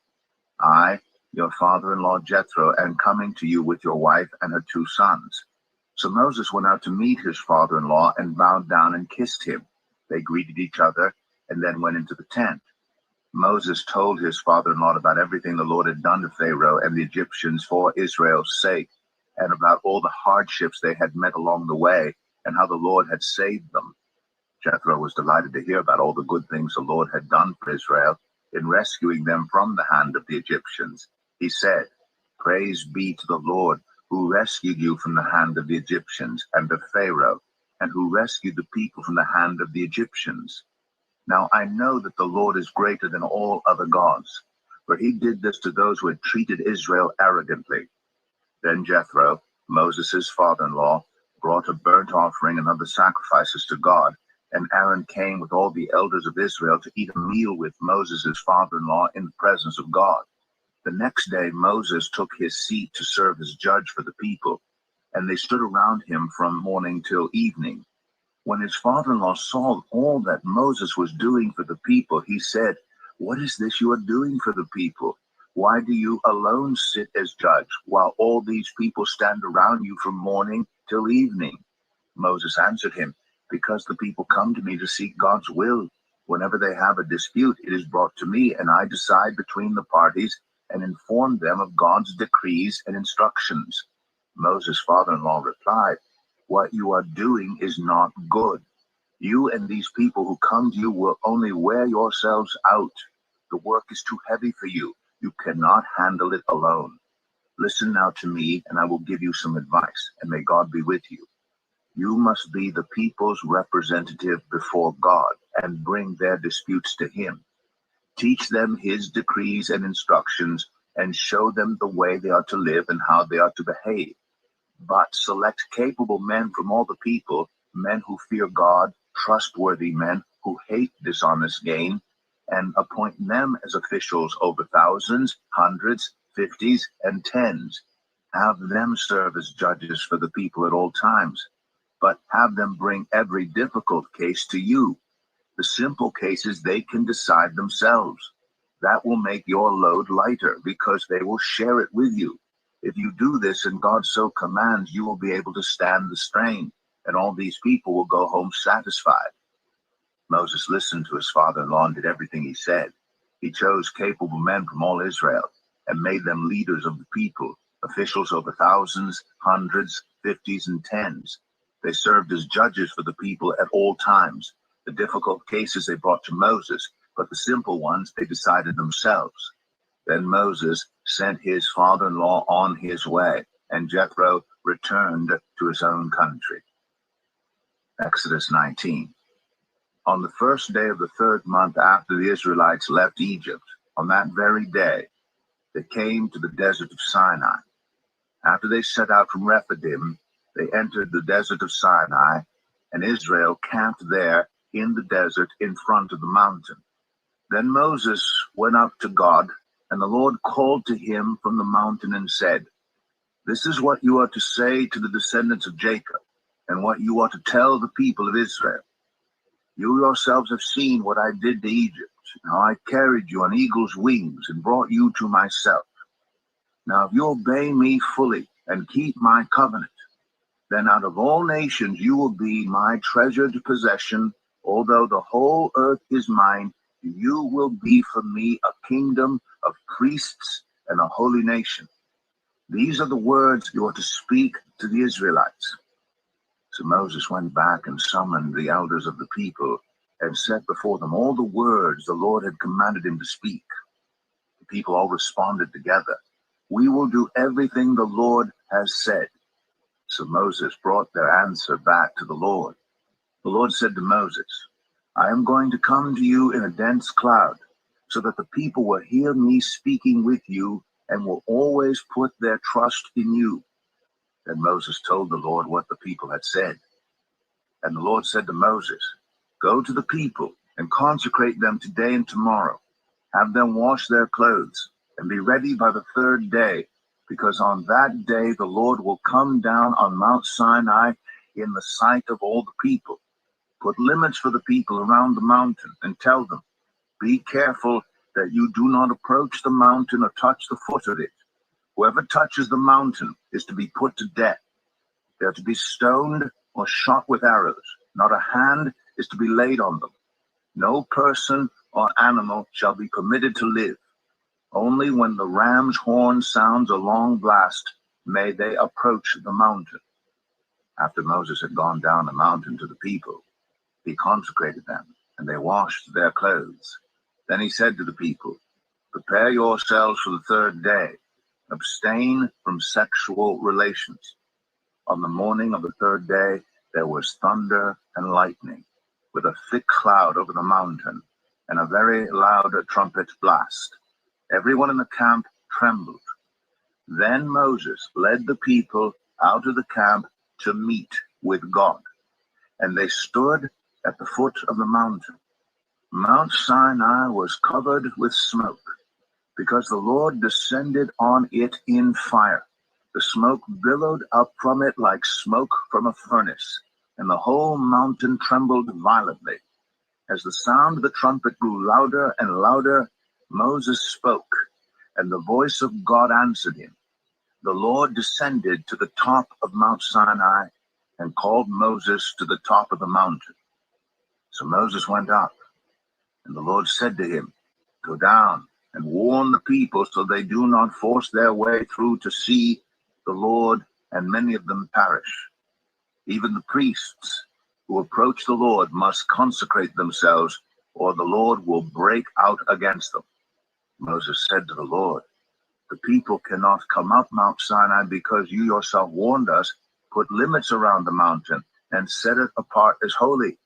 "I, your father-in-law Jethro, am coming to you with your wife and her 2 sons." So Moses went out to meet his father-in-law and bowed down and kissed him. They greeted each other and then went into the tent. Moses told his father-in-law about everything the Lord had done to Pharaoh and the Egyptians for Israel's sake, and about all the hardships they had met along the way, and how the Lord had saved them. Jethro was delighted to hear about all the good things the Lord had done for Israel in rescuing them from the hand of the Egyptians. He said, "Praise be to the Lord, who rescued you from the hand of the Egyptians and of Pharaoh, and who rescued the people from the hand of the Egyptians. Now I know that the Lord is greater than all other gods, for he did this to those who had treated Israel arrogantly." Then Jethro, Moses' father-in-law, brought a burnt offering and other sacrifices to God, and Aaron came with all the elders of Israel to eat a meal with Moses' father-in-law in the presence of God. The next day Moses took his seat to serve as judge for the people, and they stood around him from morning till evening. When his father-in-law saw all that Moses was doing for the people, he said, "What is this you are doing for the people? Why do you alone sit as judge, while all these people stand around you from morning till evening?" Moses answered him, "Because the people come to me to seek God's will. Whenever they have a dispute, it is brought to me, and I decide between the parties and inform them of God's decrees and instructions." Moses' father-in-law replied, "What you are doing is not good. You and these people who come to you will only wear yourselves out. The work is too heavy for you. You cannot handle it alone. Listen now to me, and I will give you some advice, and may God be with you. You must be the people's representative before God and bring their disputes to him. Teach them his decrees and instructions, and show them the way they are to live and how they are to behave. But select capable men from all the people, men who fear God, trustworthy men who hate dishonest gain, and appoint them as officials over thousands, hundreds, 50s, and 10s. Have them serve as judges for the people at all times, but have them bring every difficult case to you. The simple cases they can decide themselves. That will make your load lighter because they will share it with you. If you do this and God so commands, you will be able to stand the strain, and all these people will go home satisfied. Moses listened to his father-in-law and did everything he said. He chose capable men from all Israel and made them leaders of the people, officials over thousands, hundreds, 50s, and 10s. They served as judges for the people at all times. The difficult cases they brought to Moses, but the simple ones they decided themselves. Then Moses sent his father-in-law on his way, and Jethro returned to his own country. Exodus 19. On the first day of the third month after the Israelites left Egypt, on that very day, they came to the desert of Sinai. After they set out from Rephidim, they entered the desert of Sinai, and Israel camped there in the desert in front of the mountain. Then Moses went up to God, and the Lord called to him from the mountain and said, "This is what you are to say to the descendants of Jacob, and what you are to tell the people of Israel. You yourselves have seen what I did to Egypt, how I carried you on eagle's wings and brought you to myself. Now if you obey me fully and keep my covenant, then out of all nations you will be my treasured possession. Although the whole earth is mine, you will be for me a kingdom of priests and a holy nation. These are the words you are to speak to the Israelites." So Moses went back and summoned the elders of the people and set before them all the words the Lord had commanded him to speak. The people all responded together, "We will do everything the Lord has said." So Moses brought their answer back to the Lord. The Lord said to Moses, "I am going to come to you in a dense cloud, so that the people will hear me speaking with you and will always put their trust in you." Then Moses told the Lord what the people had said. And the Lord said to Moses, "Go to the people and consecrate them today and tomorrow. Have them wash their clothes and be ready by the third day, because on that day the Lord will come down on Mount Sinai in the sight of all the people. Put limits for the people around the mountain and tell them, 'Be careful that you do not approach the mountain or touch the foot of it. Whoever touches the mountain is to be put to death. They are to be stoned or shot with arrows. Not a hand is to be laid on them. No person or animal shall be permitted to live. Only when the ram's horn sounds a long blast may they approach the mountain.'" After Moses had gone down the mountain to the people, he consecrated them, and they washed their clothes. Then he said to the people, "Prepare yourselves for the third day. Abstain from sexual relations." On the morning of the third day, there was thunder and lightning, with a thick cloud over the mountain, and a very loud trumpet blast. Everyone in the camp trembled. Then Moses led the people out of the camp to meet with God, and they stood at the foot of the mountain. Mount Sinai was covered with smoke, because the Lord descended on it in fire. The smoke billowed up from it like smoke from a furnace, and the whole mountain trembled violently. As the sound of the trumpet grew louder and louder, Moses spoke, and the voice of God answered him. The Lord descended to the top of Mount Sinai and called Moses to the top of the mountain. So Moses went up, and the Lord said to him, "Go down and warn the people so they do not force their way through to see the Lord, and many of them perish. Even the priests who approach the Lord must consecrate themselves, or the Lord will break out against them." Moses said to the Lord, "The people cannot come up Mount Sinai because you yourself warned us. Put limits around the mountain and set it apart as holy."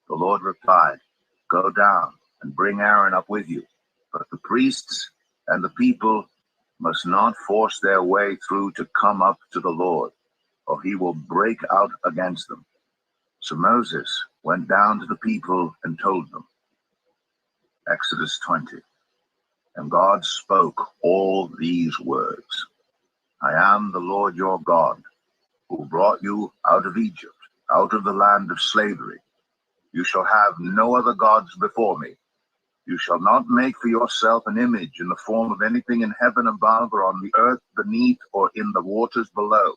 The Lord replied, "Go down and bring Aaron up with you. But the priests and the people must not force their way through to come up to the Lord, or he will break out against them." So Moses went down to the people and told them. Exodus 20. And God spoke all these words. I am the Lord your God, who brought you out of Egypt, out of the land of slavery. You shall have no other gods before me. You shall not make for yourself an image in the form of anything in heaven above, or on the earth beneath, or in the waters below.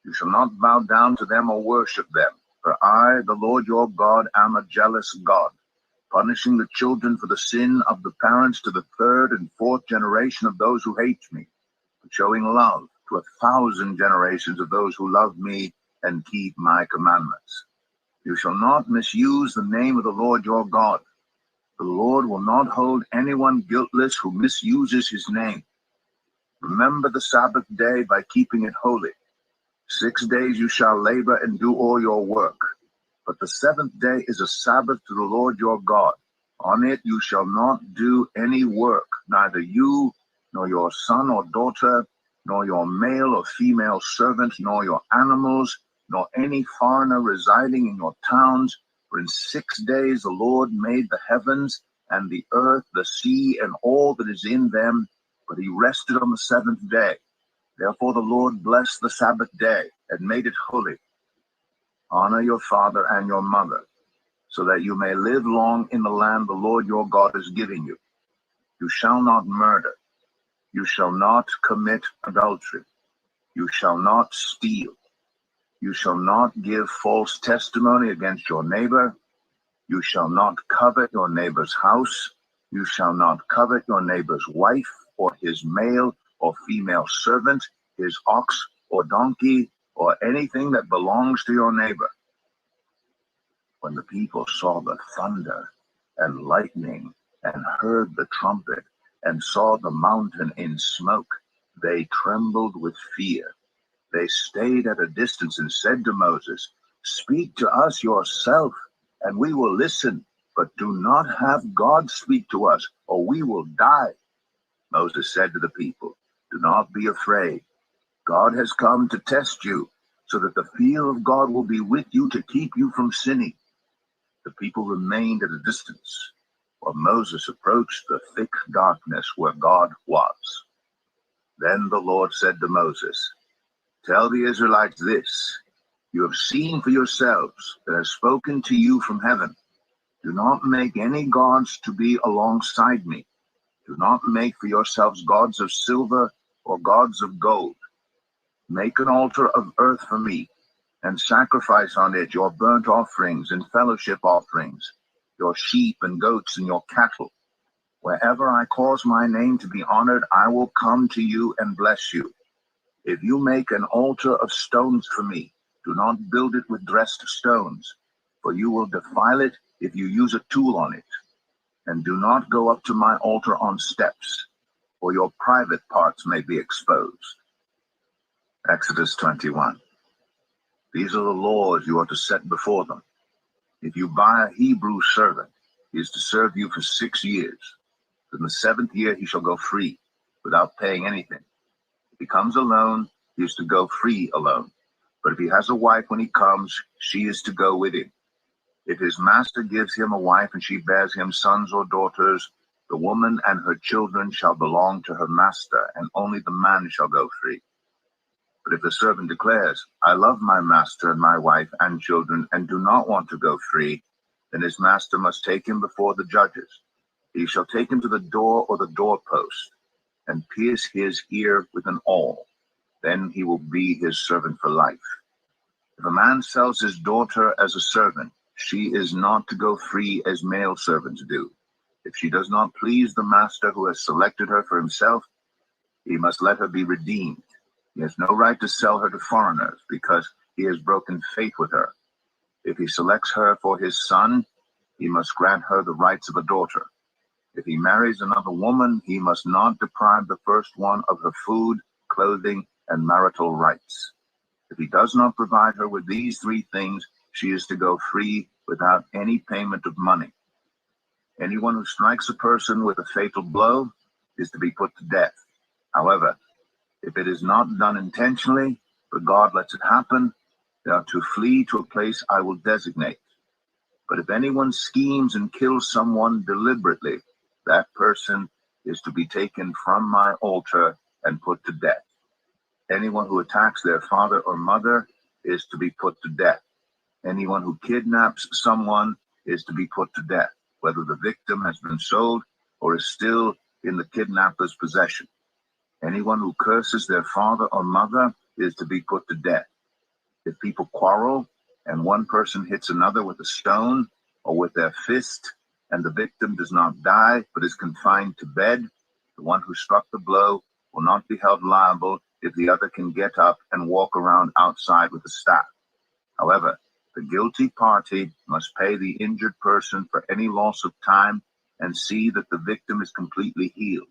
You shall not bow down to them or worship them. For I, the Lord your God, am a jealous God, punishing the children for the sin of the parents to the third and fourth generation of those who hate me, but showing love to 1,000 generations of those who love me and keep my commandments. You shall not misuse the name of the Lord your God. The Lord will not hold anyone guiltless who misuses his name. Remember the Sabbath day by keeping it holy. 6 days you shall labor and do all your work. But the seventh day is a Sabbath to the Lord your God. On it you shall not do any work, neither you, nor your son or daughter, nor your male or female servant, nor your animals, nor any foreigner residing in your towns. For in 6 days the Lord made the heavens and the earth, the sea, and all that is in them, but he rested on the seventh day. Therefore the Lord blessed the Sabbath day and made it holy. Honor your father and your mother, so that you may live long in the land the Lord your God is giving you. You shall not murder. You shall not commit adultery. You shall not steal. You shall not give false testimony against your neighbor. You shall not covet your neighbor's house. You shall not covet your neighbor's wife, or his male or female servant, his ox or donkey, or anything that belongs to your neighbor. When the people saw the thunder and lightning, and heard the trumpet, and saw the mountain in smoke, they trembled with fear. They stayed at a distance and said to Moses, Speak to us yourself, and we will listen, but do not have God speak to us, or we will die. Moses said to the people, Do not be afraid. God has come to test you, so that the fear of God will be with you to keep you from sinning. The people remained at a distance, while Moses approached the thick darkness where God was. Then the Lord said to Moses, Tell the Israelites this, You have seen for yourselves that I have spoken to you from heaven. Do not make any gods to be alongside me. Do not make for yourselves gods of silver or gods of gold. Make an altar of earth for me, and sacrifice on it your burnt offerings and fellowship offerings, your sheep and goats and your cattle. Wherever I cause my name to be honored, I will come to you and bless you. If you make an altar of stones for me, do not build it with dressed stones, for you will defile it if you use a tool on it. And do not go up to my altar on steps, or your private parts may be exposed. Exodus 21. These are the laws you are to set before them. If you buy a Hebrew servant, he is to serve you for 6 years. In the 7th year he shall go free, without paying anything. If he comes alone, he is to go free alone. But if he has a wife when he comes, she is to go with him. If his master gives him a wife and she bears him sons or daughters, the woman and her children shall belong to her master, and only the man shall go free. But if the servant declares, I love my master and my wife and children, and do not want to go free, then his master must take him before the judges. He shall take him to the door or the doorpost, and pierce his ear with an awl. Then he will be his servant for life. If a man sells his daughter as a servant, she is not to go free as male servants do. If she does not please the master who has selected her for himself, he must let her be redeemed. He has no right to sell her to foreigners, because he has broken faith with her. If he selects her for his son, he must grant her the rights of a daughter. If he marries another woman, he must not deprive the first one of her food, clothing, and marital rights. If he does not provide her with these 3 things, she is to go free without any payment of money. Anyone who strikes a person with a fatal blow is to be put to death. However, if it is not done intentionally, but God lets it happen, they are to flee to a place I will designate. But if anyone schemes and kills someone deliberately, that person is to be taken from my altar and put to death. Anyone who attacks their father or mother is to be put to death. Anyone who kidnaps someone is to be put to death, whether the victim has been sold or is still in the kidnapper's possession. Anyone who curses their father or mother is to be put to death. If people quarrel and one person hits another with a stone or with their fist, and the victim does not die but is confined to bed, the one who struck the blow will not be held liable if the other can get up and walk around outside with a staff. However, the guilty party must pay the injured person for any loss of time and see that the victim is completely healed.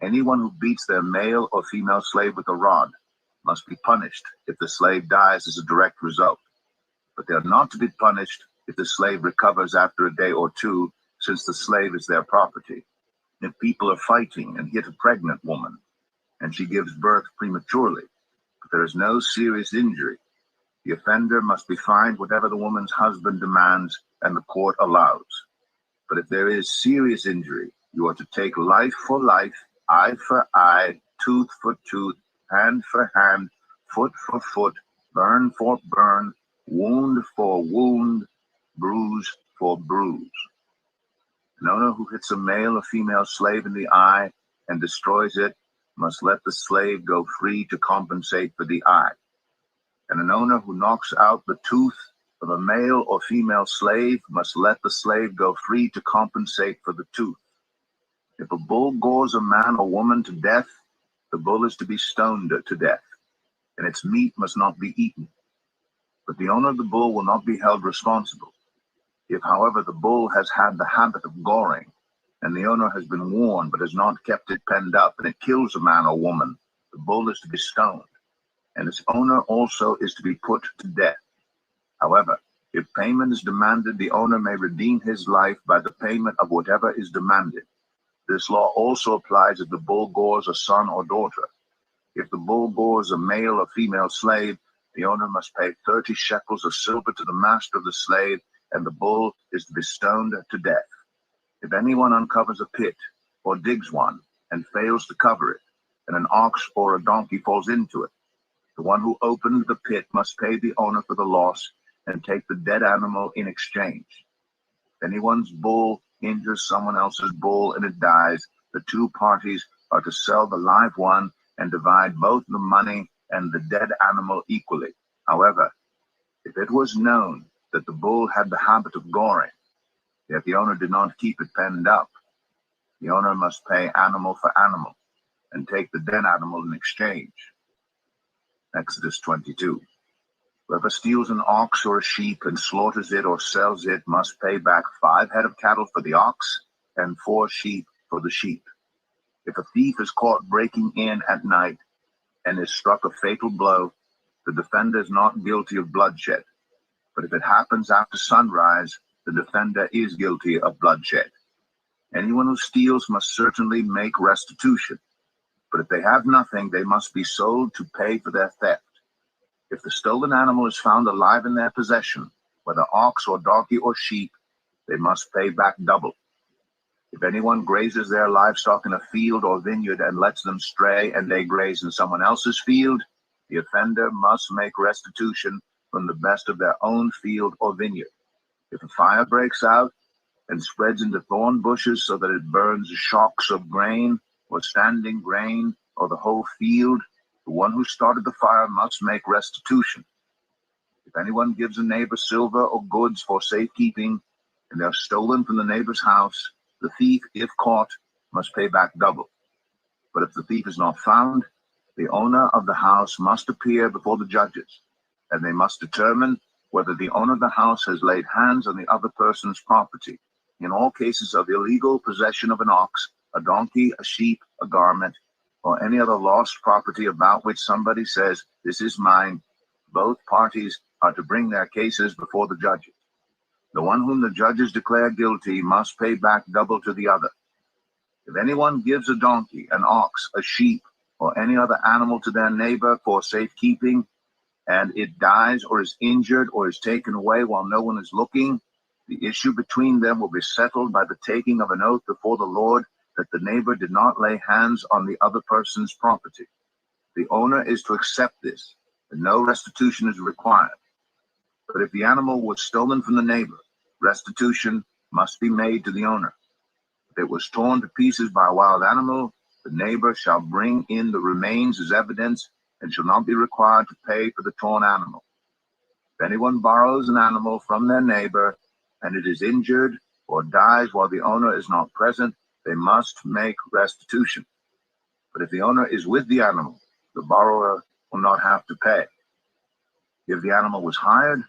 Anyone who beats their male or female slave with a rod must be punished if the slave dies as a direct result. But they are not to be punished if the slave recovers after a day or two, since the slave is their property. If people are fighting and hit a pregnant woman, and she gives birth prematurely, but there is no serious injury, the offender must be fined whatever the woman's husband demands and the court allows. But if there is serious injury, you are to take life for life, eye for eye, tooth for tooth, hand for hand, foot for foot, burn for burn, wound for wound, bruise for bruise. An owner who hits a male or female slave in the eye and destroys it must let the slave go free to compensate for the eye. And an owner who knocks out the tooth of a male or female slave must let the slave go free to compensate for the tooth. If a bull gores a man or woman to death, the bull is to be stoned to death, and its meat must not be eaten. But the owner of the bull will not be held responsible. If, however, the bull has had the habit of goring, and the owner has been warned but has not kept it penned up, and it kills a man or woman, the bull is to be stoned, and its owner also is to be put to death. However, if payment is demanded, the owner may redeem his life by the payment of whatever is demanded. This law also applies if the bull gores a son or daughter. If the bull gores a male or female slave, the owner must pay 30 shekels of silver to the master of the slave, and the bull is to be stoned to death. If anyone uncovers a pit or digs one and fails to cover it, and an ox or a donkey falls into it, the one who opened the pit must pay the owner for the loss and take the dead animal in exchange. If anyone's bull injures someone else's bull and it dies, the two parties are to sell the live one and divide both the money and the dead animal equally. However, if it was known that the bull had the habit of goring, yet the owner did not keep it penned up, the owner must pay animal for animal and take the dead animal in exchange. Exodus 22. Whoever steals an ox or a sheep and slaughters it or sells it must pay back 5 head of cattle for the ox and 4 sheep for the sheep. If a thief is caught breaking in at night and is struck a fatal blow, the defender is not guilty of bloodshed. But if it happens after sunrise, the defender is guilty of bloodshed. Anyone who steals must certainly make restitution. But if they have nothing, they must be sold to pay for their theft. If the stolen animal is found alive in their possession, whether ox or donkey or sheep, they must pay back double. If anyone grazes their livestock in a field or vineyard and lets them stray and they graze in someone else's field, the offender must make restitution from the best of their own field or vineyard. If a fire breaks out and spreads into thorn bushes so that it burns shocks of grain or standing grain or the whole field, the one who started the fire must make restitution. If anyone gives a neighbor silver or goods for safekeeping, and they are stolen from the neighbor's house, the thief, if caught, must pay back double. But if the thief is not found, the owner of the house must appear before the judges, and they must determine whether the owner of the house has laid hands on the other person's property. In all cases of illegal possession of an ox, a donkey, a sheep, a garment, or any other lost property about which somebody says, "This is mine," both parties are to bring their cases before the judges. The one whom the judges declare guilty must pay back double to the other. If anyone gives a donkey, an ox, a sheep, or any other animal to their neighbor for safekeeping, and it dies or is injured or is taken away while no one is looking, the issue between them will be settled by the taking of an oath before the Lord, that the neighbor did not lay hands on the other person's property. The owner is to accept this, and no restitution is required. But if the animal was stolen from the neighbor, restitution must be made to the owner. If it was torn to pieces by a wild animal, the neighbor shall bring in the remains as evidence and shall not be required to pay for the torn animal. If anyone borrows an animal from their neighbor and it is injured or dies while the owner is not present, they must make restitution. But if the owner is with the animal, the borrower will not have to pay. If the animal was hired,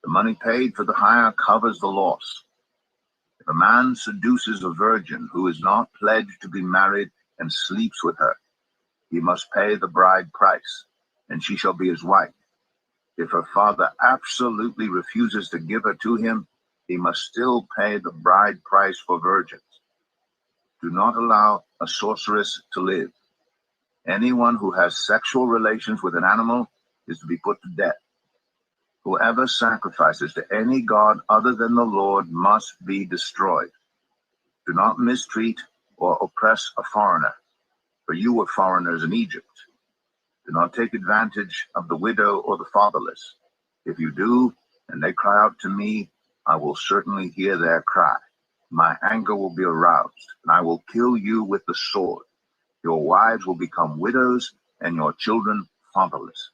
the money paid for the hire covers the loss. If a man seduces a virgin who is not pledged to be married and sleeps with her, he must pay the bride price, and she shall be his wife. If her father absolutely refuses to give her to him, he must still pay the bride price for virgins. Do not allow a sorceress to live. Anyone who has sexual relations with an animal is to be put to death. Whoever sacrifices to any god other than the Lord must be destroyed. Do not mistreat or oppress a foreigner, for you were foreigners in Egypt. Do not take advantage of the widow or the fatherless. If you do, and they cry out to me, I will certainly hear their cry. My anger will be aroused, and I will kill you with the sword. Your wives will become widows, and your children fatherless.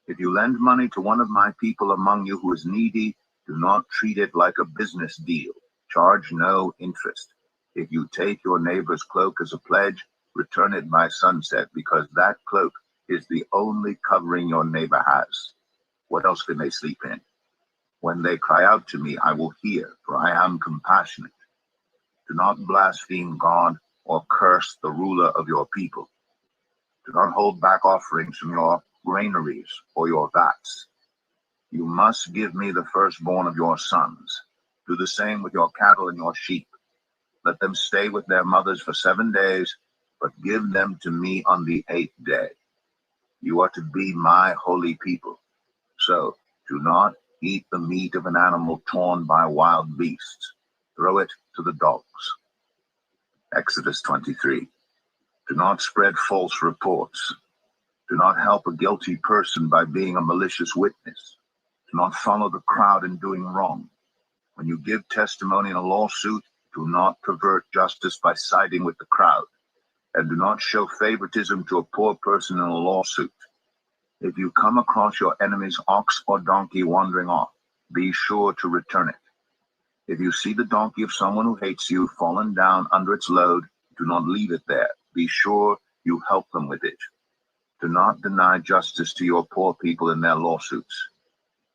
If you lend money to one of my people among you who is needy, do not treat it like a business deal. Charge no interest. If you take your neighbor's cloak as a pledge, return it by sunset, because that cloak is the only covering your neighbor has. What else can they sleep in? When they cry out to me, I will hear, for I am compassionate. Do not blaspheme God or curse the ruler of your people. Do not hold back offerings from your granaries or your vats. You must give me the firstborn of your sons. Do the same with your cattle and your sheep. Let them stay with their mothers for 7 days, but give them to me on the 8th day. You are to be my holy people. So do not eat the meat of an animal torn by wild beasts. Throw it to the dogs. Exodus 23. Do not spread false reports. Do not help a guilty person by being a malicious witness. Do not follow the crowd in doing wrong. When you give testimony in a lawsuit, do not pervert justice by siding with the crowd. And do not show favoritism to a poor person in a lawsuit. If you come across your enemy's ox or donkey wandering off, be sure to return it. If you see the donkey of someone who hates you fallen down under its load, do not leave it there. Be sure you help them with it. Do not deny justice to your poor people in their lawsuits.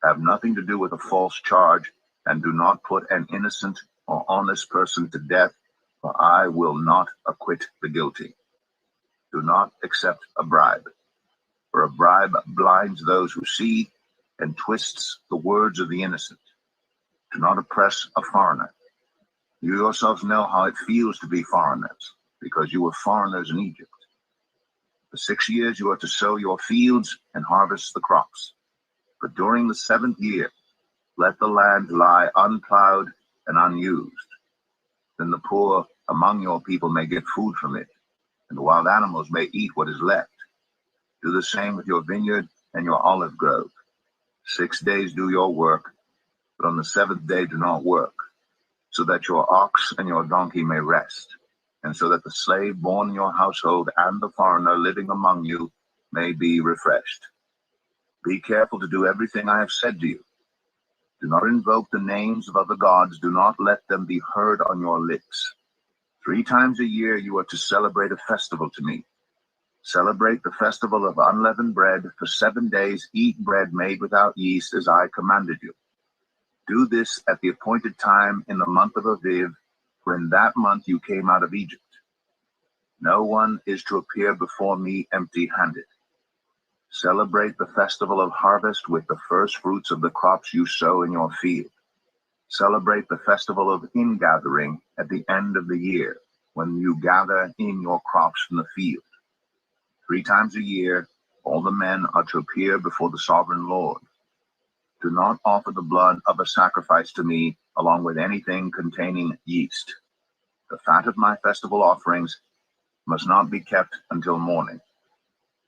Have nothing to do with a false charge, and do not put an innocent or honest person to death, for I will not acquit the guilty. Do not accept a bribe, for a bribe blinds those who see and twists the words of the innocent. Do not oppress a foreigner. You yourselves know how it feels to be foreigners, because you were foreigners in Egypt. For 6 years you are to sow your fields and harvest the crops. But during the 7th year, let the land lie unplowed and unused. Then the poor among your people may get food from it, and the wild animals may eat what is left. Do the same with your vineyard and your olive grove. 6 days do your work, but on the 7th day do not work, so that your ox and your donkey may rest, and so that the slave born in your household and the foreigner living among you may be refreshed. Be careful to do everything I have said to you. Do not invoke the names of other gods. Do not let them be heard on your lips. 3 times a year you are to celebrate a festival to me. Celebrate the festival of unleavened bread. For 7 days eat bread made without yeast, as I commanded you. Do this at the appointed time in the month of Aviv, for in that month you came out of Egypt. No one is to appear before me empty-handed. Celebrate the festival of harvest with the first fruits of the crops you sow in your field. Celebrate the festival of ingathering at the end of the year, when you gather in your crops from the field. 3 times a year, all the men are to appear before the sovereign Lord. Do not offer the blood of a sacrifice to me along with anything containing yeast. The fat of my festival offerings must not be kept until morning.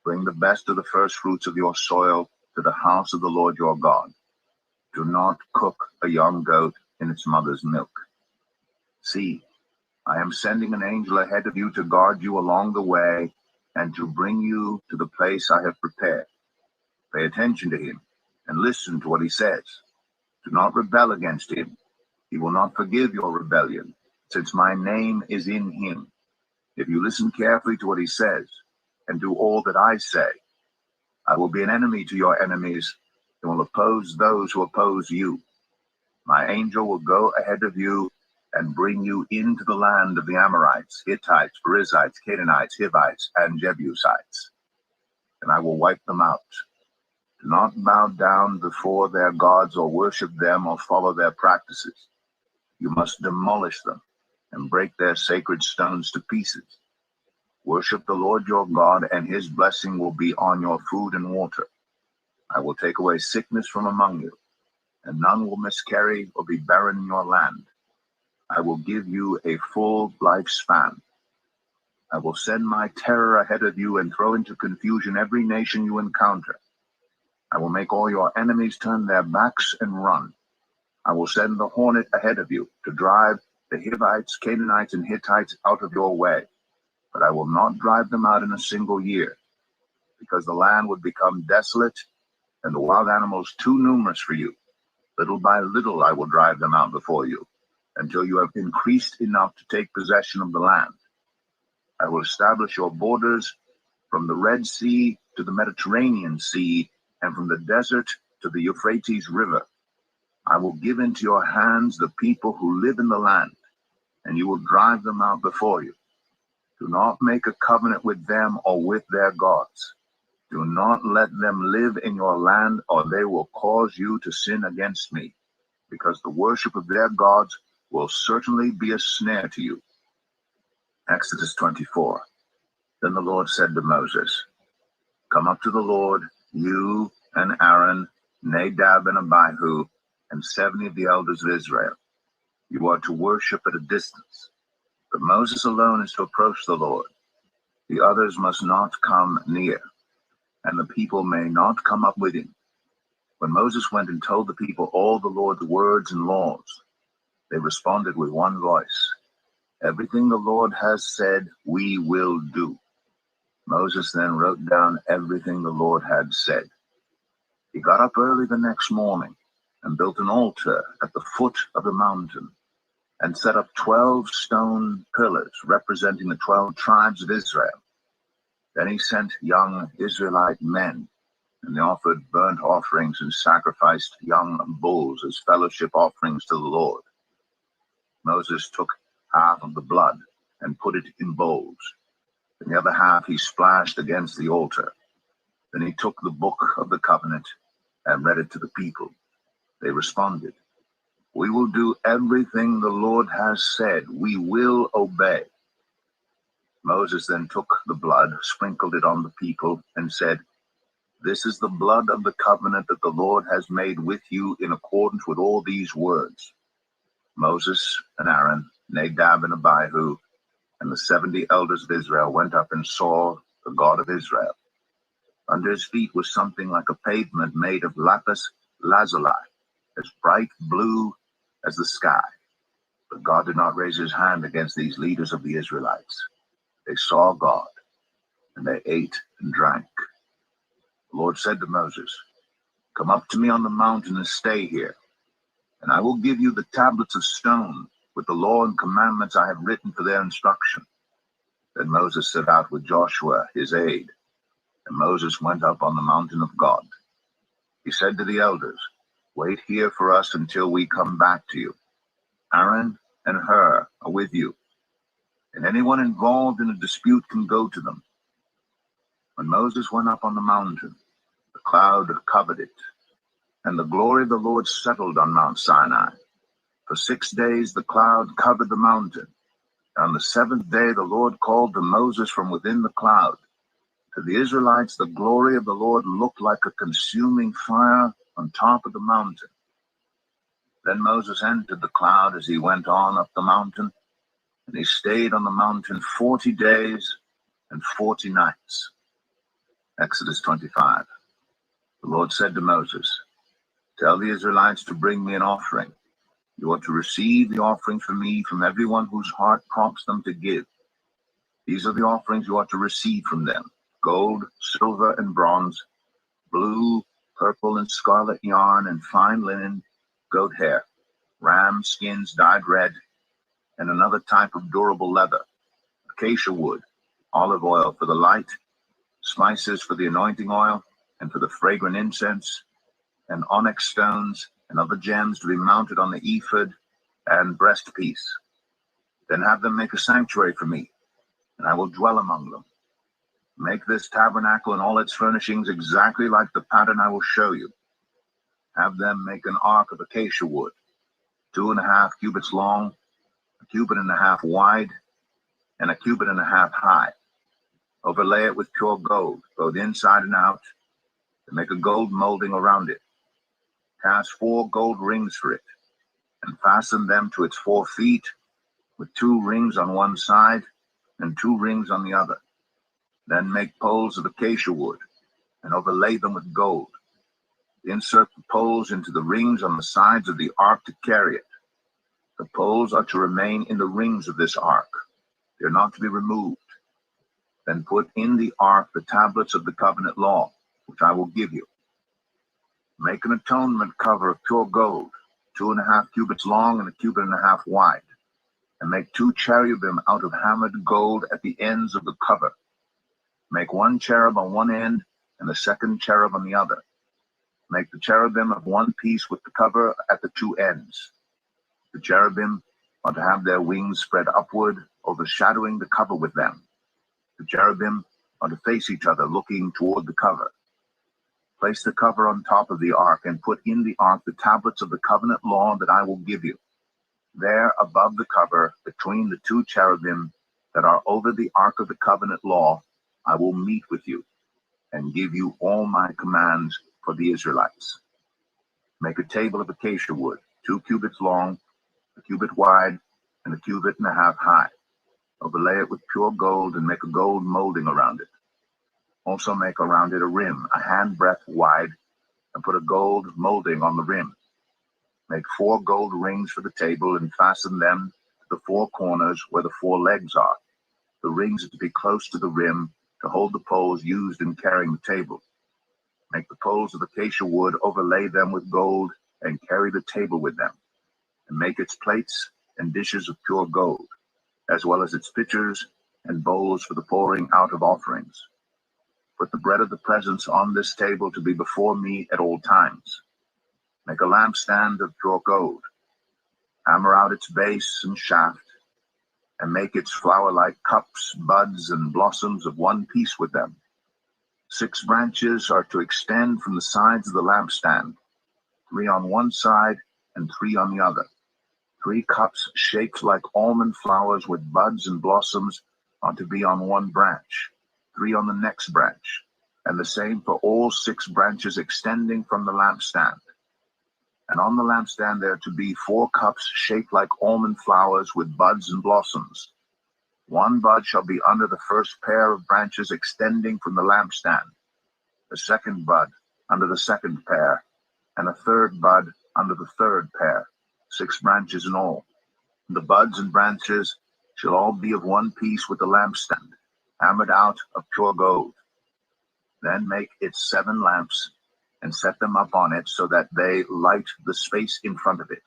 Bring the best of the first fruits of your soil to the house of the Lord your God. Do not cook a young goat in its mother's milk. See, I am sending an angel ahead of you to guard you along the way and to bring you to the place I have prepared. Pay attention to him and listen to what he says. Do not rebel against him. He will not forgive your rebellion, since my name is in him. If you listen carefully to what he says and do all that I say, I will be an enemy to your enemies and will oppose those who oppose you. My angel will go ahead of you and bring you into the land of the Amorites, Hittites, Perizzites, Canaanites, Hivites, and Jebusites, and I will wipe them out. Do not bow down before their gods or worship them or follow their practices. You must demolish them and break their sacred stones to pieces. Worship the Lord your God, and his blessing will be on your food and water. I will take away sickness from among you, and none will miscarry or be barren in your land. I will give you a full lifespan. I will send my terror ahead of you and throw into confusion every nation you encounter. I will make all your enemies turn their backs and run. I will send the hornet ahead of you to drive the Hivites, Canaanites, and Hittites out of your way. But I will not drive them out in a single year, because the land would become desolate and the wild animals too numerous for you. Little by little I will drive them out before you, until you have increased enough to take possession of the land. I will establish your borders from the Red Sea to the Mediterranean Sea, and from the desert to the Euphrates River. I will give into your hands the people who live in the land, and you will drive them out before you. Do not make a covenant with them or with their gods. Do not let them live in your land, or they will cause you to sin against me, because the worship of their gods will certainly be a snare to you. Exodus 24. Then the Lord said to Moses, Come up to the Lord, you and Aaron, Nadab and Abihu, and 70 of the elders of Israel. You are to worship at a distance, but Moses alone is to approach the Lord. The others must not come near, and the people may not come up with him. When Moses went and told the people all the Lord's words and laws, they responded with one voice, Everything the Lord has said, we will do. Moses then wrote down everything the Lord had said. He got up early the next morning and built an altar at the foot of the mountain and set up 12 stone pillars representing the 12 tribes of Israel. Then he sent young Israelite men, and they offered burnt offerings and sacrificed young bulls as fellowship offerings to the Lord. Moses took half of the blood and put it in bowls, and the other half he splashed against the altar. Then he took the book of the covenant and read it to the people. They responded, We will do everything the Lord has said. We will obey. Moses then took the blood, sprinkled it on the people, and said, This is the blood of the covenant that the Lord has made with you in accordance with all these words. Moses and Aaron, Nadab and Abihu, and the 70 elders of Israel went up and saw the God of Israel. Under his feet was something like a pavement made of lapis lazuli, as bright blue as the sky. But God did not raise his hand against these leaders of the Israelites. They saw God, and they ate and drank. The Lord said to Moses, Come up to me on the mountain and stay here, and I will give you the tablets of stone with the law and commandments I have written for their instruction. Then Moses set out with Joshua, his aide, and Moses went up on the mountain of God. He said to the elders, Wait here for us until we come back to you. Aaron and Hur are with you, and anyone involved in a dispute can go to them. When Moses went up on the mountain, the cloud covered it, and the glory of the Lord settled on Mount Sinai. For 6 days the cloud covered the mountain. On the 7th day the Lord called to Moses from within the cloud. To the Israelites the glory of the Lord looked like a consuming fire on top of the mountain. Then Moses entered the cloud as he went on up the mountain, And they stayed on the mountain 40 days and 40 nights. Exodus 25. The Lord said to Moses, "Tell the Israelites to bring me an offering. You are to receive the offering from me from everyone whose heart prompts them to give. These are the offerings you are to receive from them: gold, silver, and bronze, blue, purple, and scarlet yarn, and fine linen, goat hair, ram skins dyed red, and another type of durable leather, acacia wood, olive oil for the light, spices for the anointing oil, and for the fragrant incense, and onyx stones, and other gems to be mounted on the ephod and breastpiece. Then have them make a sanctuary for me, and I will dwell among them. Make this tabernacle and all its furnishings exactly like the pattern I will show you. Have them make an ark of acacia wood, 2.5 cubits long, 1.5 cubits wide, and 1.5 cubits high. Overlay it with pure gold, both inside and out, and make a gold molding around it. Cast 4 gold rings for it, and fasten them to its 4 feet, with 2 rings on one side and 2 rings on the other. Then make poles of acacia wood, and overlay them with gold. Insert the poles into the rings on the sides of the ark to carry it. The poles are to remain in the rings of this ark. They are not to be removed. Then put in the ark the tablets of the covenant law, which I will give you. Make an atonement cover of pure gold, 2.5 cubits long and 1.5 cubits wide, and make 2 cherubim out of hammered gold at the ends of the cover. Make 1 cherub on one end and the second cherub on the other. Make the cherubim of one piece with the cover at the 2 ends. The cherubim are to have their wings spread upward, overshadowing the cover with them. The cherubim are to face each other, looking toward the cover. Place the cover on top of the ark and put in the ark the tablets of the covenant law that I will give you. There above the cover, between the 2 cherubim that are over the ark of the covenant law, I will meet with you and give you all my commands for the Israelites. Make a table of acacia wood, 2 cubits long, 1 cubit wide, and 1.5 cubits high. Overlay it with pure gold and make a gold molding around it. Also make around it a rim, a handbreadth wide, and put a gold molding on the rim. Make 4 gold rings for the table and fasten them to the 4 corners where the 4 legs are. The rings are to be close to the rim to hold the poles used in carrying the table. Make the poles of acacia wood, overlay them with gold, and carry the table with them. And make its plates and dishes of pure gold, as well as its pitchers and bowls for the pouring out of offerings. Put the bread of the presence on this table to be before me at all times. Make a lampstand of pure gold. Hammer out its base and shaft, and make its flower-like cups, buds, and blossoms of one piece with them. 6 branches are to extend from the sides of the lampstand, 3 on one side and 3 on the other. 3 cups shaped like almond flowers with buds and blossoms are to be on one branch, 3 on the next branch, and the same for all 6 branches extending from the lampstand. And on the lampstand there are to be 4 cups shaped like almond flowers with buds and blossoms. 1 bud shall be under the first pair of branches extending from the lampstand, the second bud under the second pair, and a third bud under the third pair, 6 branches in all. The buds and branches shall all be of one piece with the lampstand, hammered out of pure gold. Then make its 7 lamps and set them up on it so that they light the space in front of it.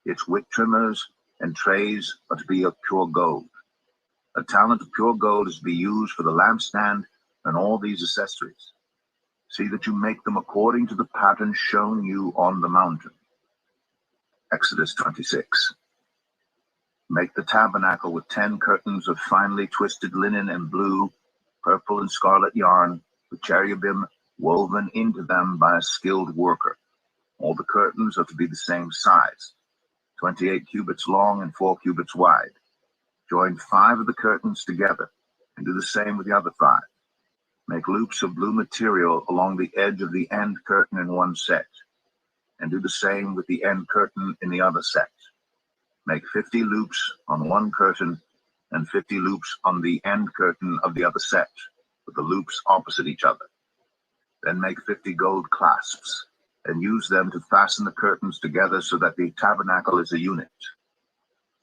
Its wick trimmers and trays are to be of pure gold. A talent of pure gold is to be used for the lampstand and all these accessories. See that you make them according to the pattern shown you on the mountain. Exodus 26. Make the tabernacle with 10 curtains of finely twisted linen and blue, purple, and scarlet yarn, with cherubim woven into them by a skilled worker. All the curtains are to be the same size, 28 cubits long and 4 cubits wide. Join 5 of the curtains together, and do the same with the other 5. Make loops of blue material along the edge of the end curtain in one set, and do the same with the end curtain in the other set. Make 50 loops on one curtain and 50 loops on the end curtain of the other set, with the loops opposite each other. Then make 50 gold clasps, and use them to fasten the curtains together so that the tabernacle is a unit.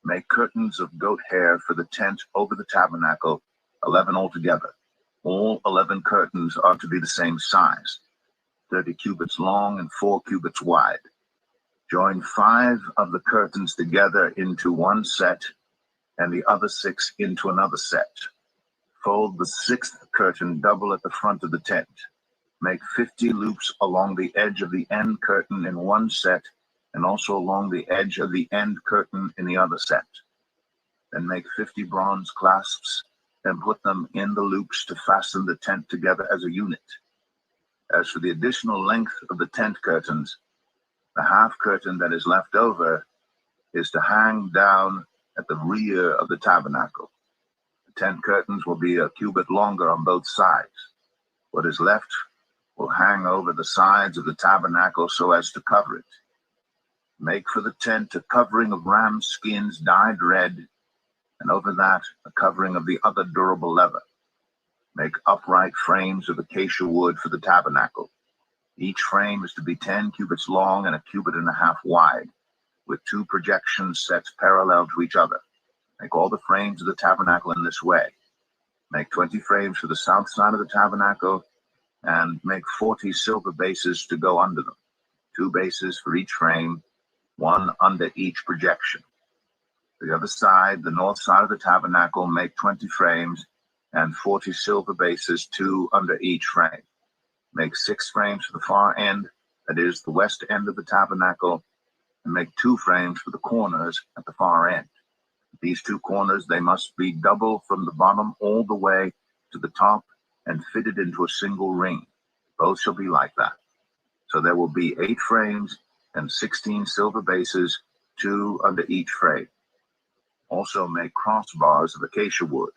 Make curtains of goat hair for the tent over the tabernacle, 11 altogether. All 11 curtains are to be the same size, 30 cubits long and 4 cubits wide. Join 5 of the curtains together into one set, and the other 6 into another set. Fold the 6th curtain double at the front of the tent. Make 50 loops along the edge of the end curtain in one set, and also along the edge of the end curtain in the other set. Then make 50 bronze clasps and put them in the loops to fasten the tent together as a unit. As for the additional length of the tent curtains, the half curtain that is left over is to hang down at the rear of the tabernacle. The tent curtains will be a cubit longer on both sides. What is left will hang over the sides of the tabernacle so as to cover it. Make for the tent a covering of ram skins dyed red, and over that a covering of the other durable leather. Make upright frames of acacia wood for the tabernacle. Each frame is to be 10 cubits long and a cubit and a half wide, with 2 projection sets parallel to each other. Make all the frames of the tabernacle in this way. Make 20 frames for the south side of the tabernacle, and make 40 silver bases to go under them, 2 bases for each frame, 1 under each projection. For the other side, the north side of the tabernacle, make 20 frames and 40 silver bases, 2 under each frame. Make 6 frames for the far end, that is, the west end of the tabernacle, and make 2 frames for the corners at the far end. These 2 corners, they must be double from the bottom all the way to the top and fitted into a single ring. Both shall be like that. So there will be 8 frames and 16 silver bases, 2 under each frame. Also make crossbars of acacia wood,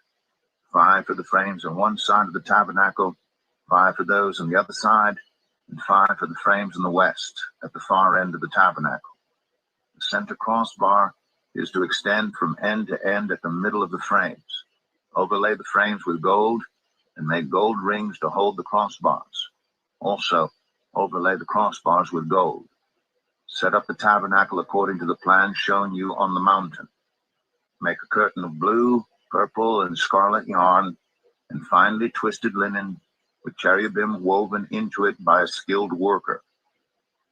5 for the frames on one side of the tabernacle, 5 for those on the other side, and 5 for the frames on the west, at the far end of the tabernacle. The center crossbar is to extend from end to end at the middle of the frames. Overlay the frames with gold, and make gold rings to hold the crossbars. Also, overlay the crossbars with gold. Set up the tabernacle according to the plan shown you on the mountain. Make a curtain of blue, purple, and scarlet yarn, and finely twisted linen, with cherubim woven into it by a skilled worker.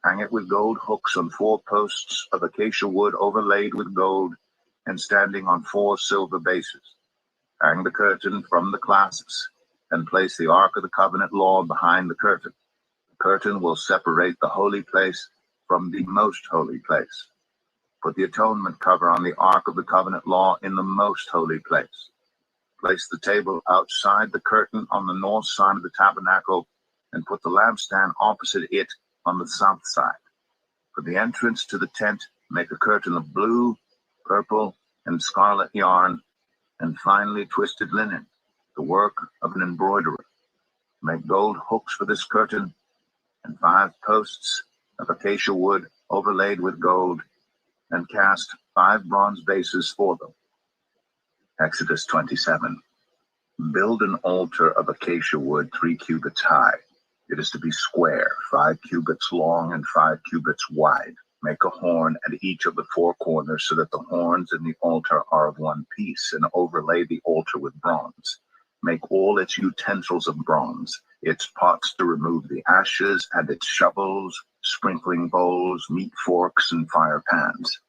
Hang it with gold hooks on 4 posts of acacia wood overlaid with gold and standing on 4 silver bases. Hang the curtain from the clasps and place the Ark of the Covenant law behind the curtain. The curtain will separate the holy place from the most holy place. Put the atonement cover on the Ark of the Covenant law in the most holy place. Place the table outside the curtain on the north side of the tabernacle, and put the lampstand opposite it on the south side. For the entrance to the tent, make a curtain of blue, purple, and scarlet yarn, and finely twisted linen, the work of an embroiderer. Make gold hooks for this curtain, and 5 posts of acacia wood overlaid with gold, and cast 5 bronze bases for them. Exodus 27. Build an altar of acacia wood 3 cubits high. It is to be square, 5 cubits long and 5 cubits wide. Make a horn at each of the 4 corners so that the horns in the altar are of one piece, and overlay the altar with bronze. Make all its utensils of bronze, its pots to remove the ashes, and its shovels, sprinkling bowls, meat forks, and fire pans.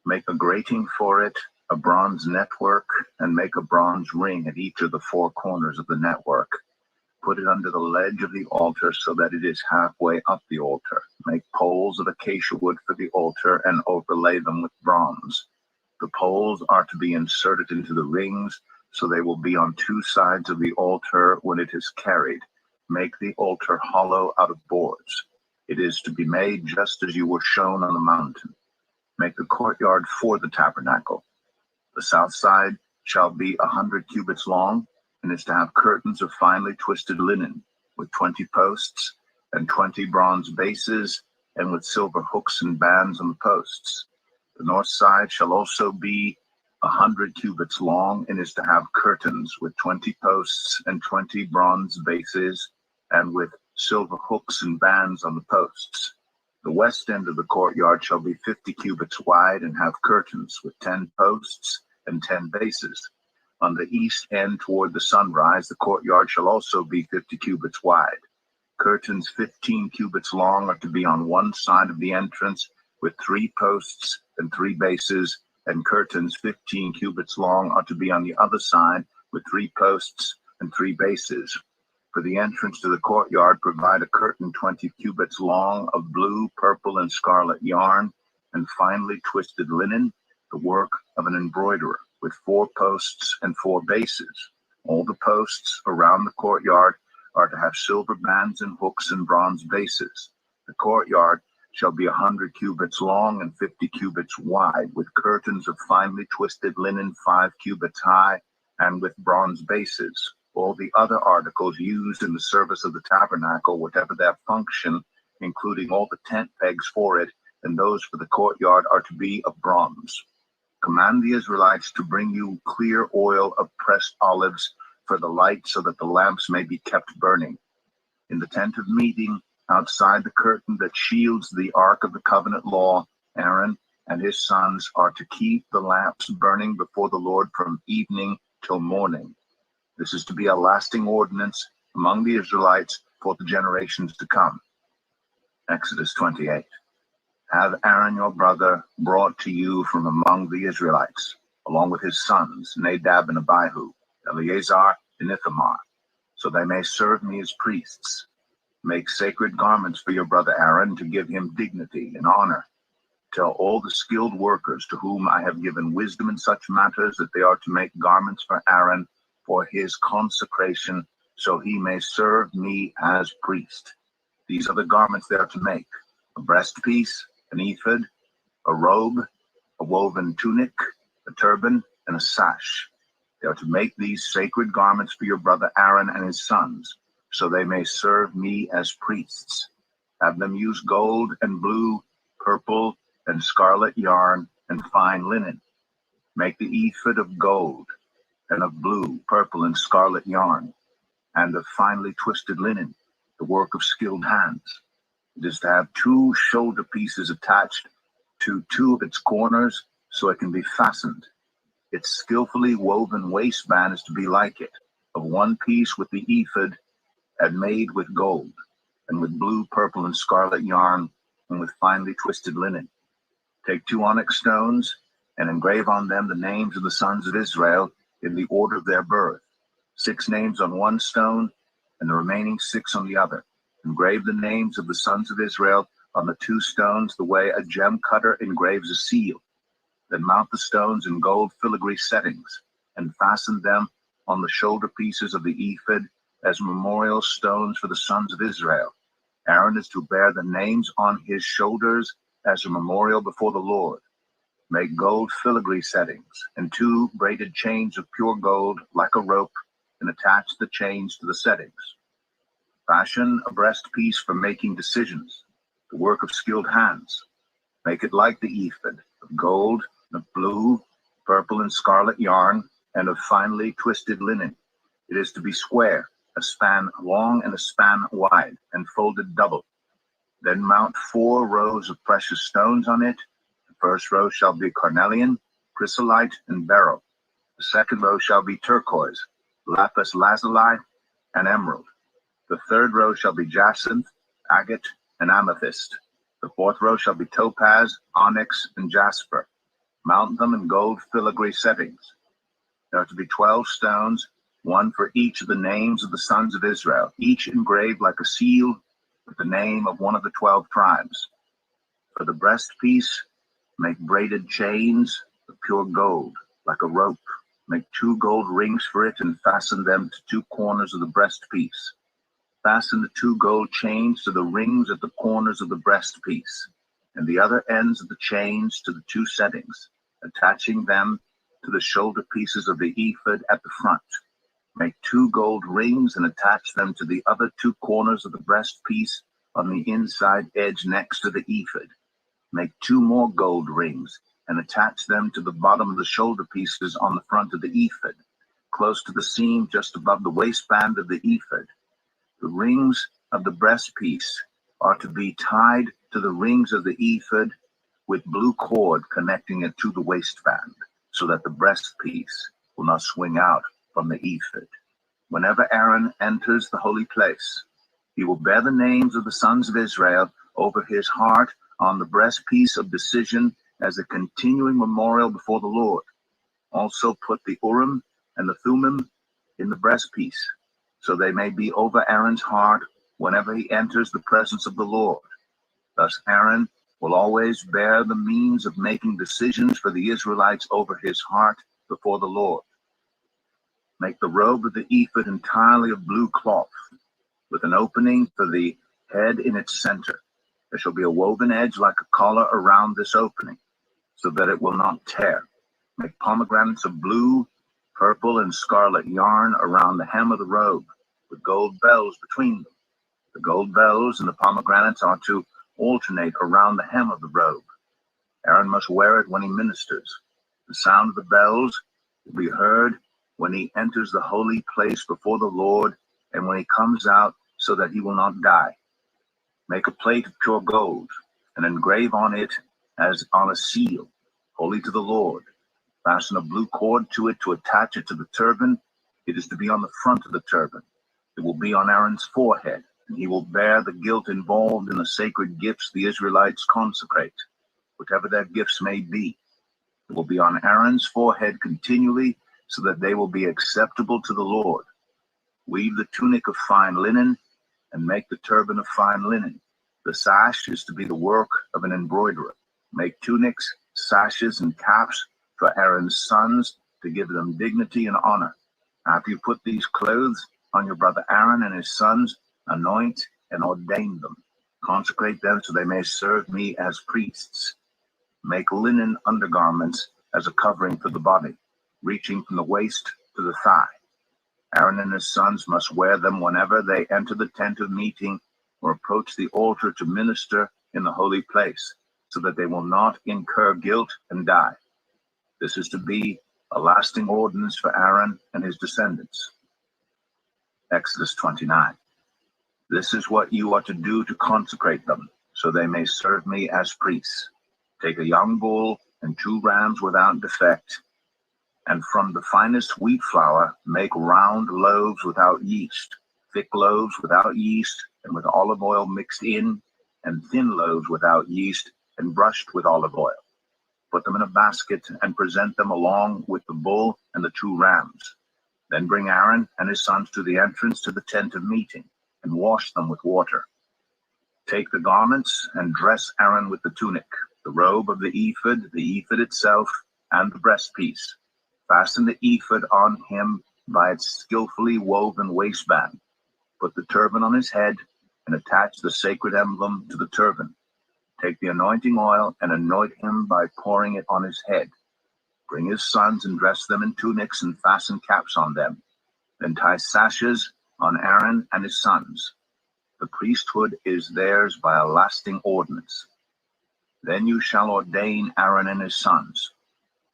Make a grating for it, a bronze network, and make a bronze ring at each of the 4 corners of the network. Put it under the ledge of the altar so that it is halfway up the altar. Make poles of acacia wood for the altar and overlay them with bronze. The poles are to be inserted into the rings, so they will be on 2 sides of the altar when it is carried. Make the altar hollow out of boards. It is to be made just as you were shown on the mountain. Make the courtyard for the tabernacle. The south side shall be 100 cubits long, and is to have curtains of finely twisted linen, with 20 posts and 20 bronze bases, and with silver hooks and bands on the posts. The north side shall also be 100 cubits long, and is to have curtains with 20 posts and 20 bronze bases, and with silver hooks and bands on the posts. The west end of the courtyard shall be 50 cubits wide, and have curtains with 10 posts and 10 bases. On the east end toward the sunrise, the courtyard shall also be 50 cubits wide. Curtains 15 cubits long are to be on one side of the entrance, with 3 posts and 3 bases, and curtains 15 cubits long are to be on the other side, with 3 posts and 3 bases. For the entrance to the courtyard, provide a curtain 20 cubits long of blue, purple, and scarlet yarn, and finely twisted linen, the work of an embroiderer, with 4 posts and 4 bases. All the posts around the courtyard are to have silver bands and hooks and bronze bases. The courtyard shall be 100 cubits long and 50 cubits wide, with curtains of finely twisted linen 5 cubits high, and with bronze bases. All the other articles used in the service of the tabernacle, whatever their function, including all the tent pegs for it, and those for the courtyard, are to be of bronze. Command the Israelites to bring you clear oil of pressed olives for the light, so that the lamps may be kept burning. In the tent of meeting, outside the curtain that shields the ark of the covenant law, Aaron and his sons are to keep the lamps burning before the Lord from evening till morning. This is to be a lasting ordinance among the Israelites for the generations to come. Exodus 28. Have Aaron your brother brought to you from among the Israelites, along with his sons, Nadab and Abihu, Eleazar and Ithamar, so they may serve me as priests. Make sacred garments for your brother Aaron, to give him dignity and honor. Tell all the skilled workers to whom I have given wisdom in such matters that they are to make garments for Aaron for his consecration, so he may serve me as priest. These are the garments they are to make: a breastpiece, an ephod, a robe, a woven tunic, a turban, and a sash. They are to make these sacred garments for your brother Aaron and his sons, so they may serve me as priests. Have them use gold and blue, purple, and scarlet yarn and fine linen. Make the ephod of gold, and of blue, purple, and scarlet yarn, and of finely twisted linen, the work of skilled hands. It is to have 2 shoulder pieces attached to 2 of its corners, so it can be fastened. Its skillfully woven waistband is to be like it, of 1 piece with the ephod, and made with gold, and with blue, purple, and scarlet yarn, and with finely twisted linen. Take 2 onyx stones, and engrave on them the names of the sons of Israel in the order of their birth, 6 names on 1 stone, and the remaining 6 on the other. Engrave the names of the sons of Israel on the 2 stones, the way a gem cutter engraves a seal. Then mount the stones in gold filigree settings, and fasten them on the shoulder pieces of the ephod as memorial stones for the sons of Israel. Aaron is to bear the names on his shoulders as a memorial before the Lord. Make gold filigree settings and 2 braided chains of pure gold like a rope, and attach the chains to the settings. Fashion a breastpiece for making decisions, the work of skilled hands. Make it like the ephod, of gold, of blue, purple, and scarlet yarn, and of finely twisted linen. It is to be square, a span long and a span wide, and folded double. Then mount 4 rows of precious stones on it. The first row shall be carnelian, chrysolite, and beryl. The second row shall be turquoise, lapis lazuli, and emerald. The third row shall be jacinth, agate, and amethyst. The fourth row shall be topaz, onyx, and jasper. Mount them in gold filigree settings. There are to be 12 stones, 1 for each of the names of the sons of Israel, each engraved like a seal with the name of one of the 12 tribes. For the breastpiece, make braided chains of pure gold, like a rope. Make 2 gold rings for it, and fasten them to 2 corners of the breastpiece. Fasten the 2 gold chains to the rings at the corners of the breastpiece, and the other ends of the chains to the 2 settings, attaching them to the shoulder pieces of the ephod at the front. Make 2 gold rings and attach them to the other 2 corners of the breastpiece on the inside edge next to the ephod. Make 2 more gold rings and attach them to the bottom of the shoulder pieces on the front of the ephod, close to the seam just above the waistband of the ephod. The rings of the breastpiece are to be tied to the rings of the ephod with blue cord connecting it to the waistband, so that the breastpiece will not swing out from the ephod. Whenever Aaron enters the holy place, he will bear the names of the sons of Israel over his heart on the breastpiece of decision as a continuing memorial before the Lord. Also put the Urim and the Thummim in the breastpiece, so they may be over Aaron's heart whenever he enters the presence of the Lord. Thus Aaron will always bear the means of making decisions for the Israelites over his heart before the Lord. Make the robe of the ephod entirely of blue cloth, with an opening for the head in its center. There shall be a woven edge like a collar around this opening, so that it will not tear. Make pomegranates of blue, purple, and scarlet yarn around the hem of the robe, with gold bells between them. The gold bells and the pomegranates are to alternate around the hem of the robe. Aaron must wear it when he ministers. The sound of the bells will be heard when he enters the holy place before the Lord and when he comes out, so that he will not die. Make a plate of pure gold and engrave on it as on a seal, holy to the Lord. Fasten a blue cord to it to attach it to the turban. It is to be on the front of the turban. It will be on Aaron's forehead, and he will bear the guilt involved in the sacred gifts the Israelites consecrate, whatever their gifts may be. It will be on Aaron's forehead continually, so that they will be acceptable to the Lord. Weave the tunic of fine linen and make the turban of fine linen. The sash is to be the work of an embroiderer. Make tunics, sashes, and caps for Aaron's sons to give them dignity and honor. After you put these clothes on your brother Aaron and his sons, anoint and ordain them. Consecrate them so they may serve me as priests. Make linen undergarments as a covering for the body, reaching from the waist to the thigh. Aaron and his sons must wear them whenever they enter the tent of meeting or approach the altar to minister in the holy place, so that they will not incur guilt and die. This is to be a lasting ordinance for Aaron and his descendants. Exodus 29. This is what you are to do to consecrate them, so they may serve me as priests. Take a young bull and 2 rams without defect, and from the finest wheat flour make round loaves without yeast, thick loaves without yeast and with olive oil mixed in, and thin loaves without yeast and brushed with olive oil. Put them in a basket and present them along with the bull and the 2 rams. Then bring Aaron and his sons to the entrance to the tent of meeting and wash them with water. Take the garments and dress Aaron with the tunic, the robe of the ephod itself, and the breastpiece. Fasten the ephod on him by its skillfully woven waistband. Put the turban on his head and attach the sacred emblem to the turban. Take the anointing oil and anoint him by pouring it on his head. Bring his sons and dress them in tunics and fasten caps on them. Then tie sashes on Aaron and his sons. The priesthood is theirs by a lasting ordinance. Then you shall ordain Aaron and his sons.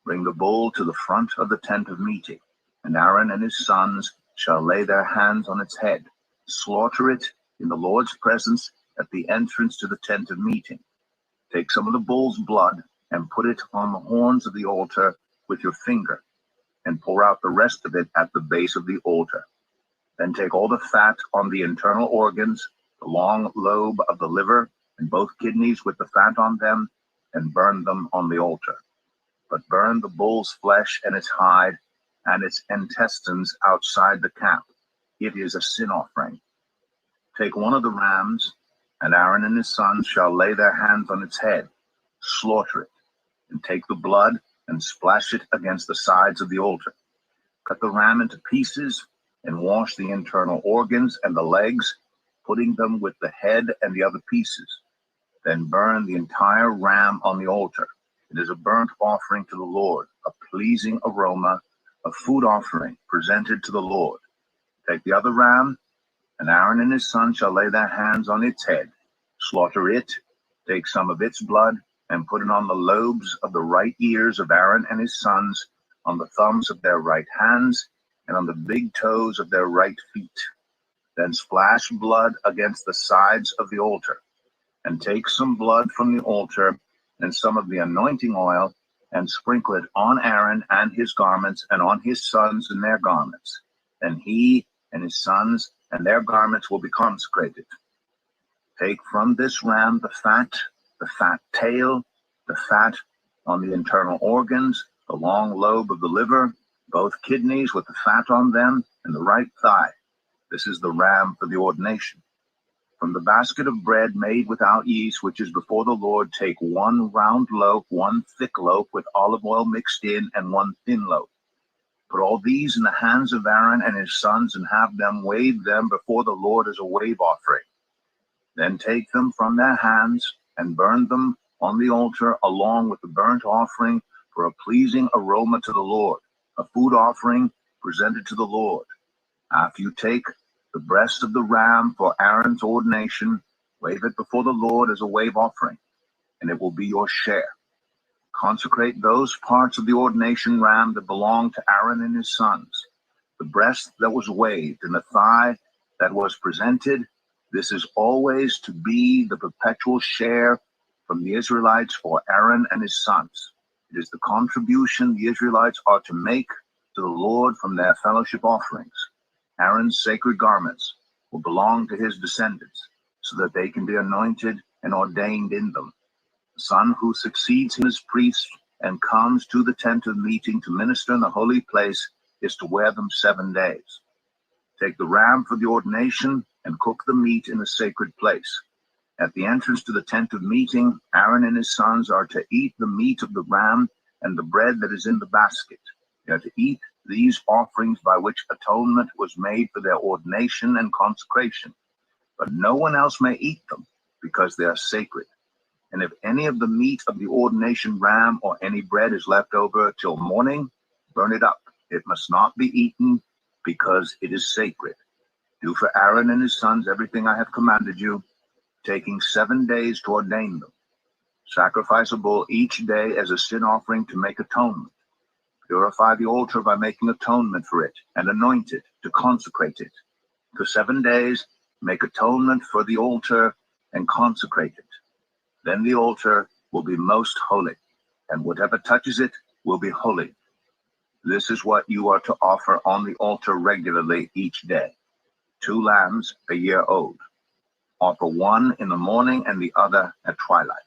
Bring the bull to the front of the tent of meeting, and Aaron and his sons shall lay their hands on its head. Slaughter it in the Lord's presence at the entrance to the tent of meeting. Take some of the bull's blood and put it on the horns of the altar with your finger, and pour out the rest of it at the base of the altar. Then take all the fat on the internal organs, the long lobe of the liver, and both kidneys with the fat on them, and burn them on the altar. But burn the bull's flesh and its hide and its intestines outside the camp. It is a sin offering. Take one of the rams, and Aaron and his sons shall lay their hands on its head, slaughter it, and take the blood and splash it against the sides of the altar. Cut the ram into pieces and wash the internal organs and the legs, putting them with the head and the other pieces. Then burn the entire ram on the altar. It is a burnt offering to the Lord, a pleasing aroma, a food offering presented to the Lord. Take the other ram, and Aaron and his son shall lay their hands on its head. Slaughter it, take some of its blood, and put it on the lobes of the right ears of Aaron and his sons, on the thumbs of their right hands, and on the big toes of their right feet. Then splash blood against the sides of the altar, and take some blood from the altar and some of the anointing oil, and sprinkle it on Aaron and his garments, and on his sons and their garments. Then he and his sons and their garments will be consecrated. Take from this ram the fat tail, the fat on the internal organs, the long lobe of the liver, both kidneys with the fat on them, and the right thigh. This is the ram for the ordination. From the basket of bread made without yeast, which is before the Lord, take 1 round loaf, 1 thick loaf with olive oil mixed in, and 1 thin loaf. Put all these in the hands of Aaron and his sons, and have them wave them before the Lord as a wave offering. Then take them from their hands and burn them on the altar along with the burnt offering for a pleasing aroma to the Lord, a food offering presented to the Lord. After you take the breast of the ram for Aaron's ordination, wave it before the Lord as a wave offering, and it will be your share. Consecrate those parts of the ordination ram that belong to Aaron and his sons, the breast that was waved and the thigh that was presented. This is always to be the perpetual share from the Israelites for Aaron and his sons. It is the contribution the Israelites are to make to the Lord from their fellowship offerings. Aaron's sacred garments will belong to his descendants, so that they can be anointed and ordained in them. The son who succeeds him as priest and comes to the tent of meeting to minister in the holy place is to wear them 7 days. Take the ram for the ordination and cook the meat in the sacred place. At the entrance to the tent of meeting, Aaron and his sons are to eat the meat of the ram and the bread that is in the basket. They are to eat these offerings by which atonement was made for their ordination and consecration. But no one else may eat them, because they are sacred. And if any of the meat of the ordination ram or any bread is left over till morning, burn it up. It must not be eaten, because it is sacred. Do for Aaron and his sons everything I have commanded you, taking 7 days to ordain them. Sacrifice a bull each day as a sin offering to make atonement. Purify the altar by making atonement for it, and anoint it to consecrate it. For 7 days, make atonement for the altar and consecrate it. Then the altar will be most holy, and whatever touches it will be holy. This is what you are to offer on the altar regularly each day: 2 lambs a year old. Offer one in the morning and the other at twilight.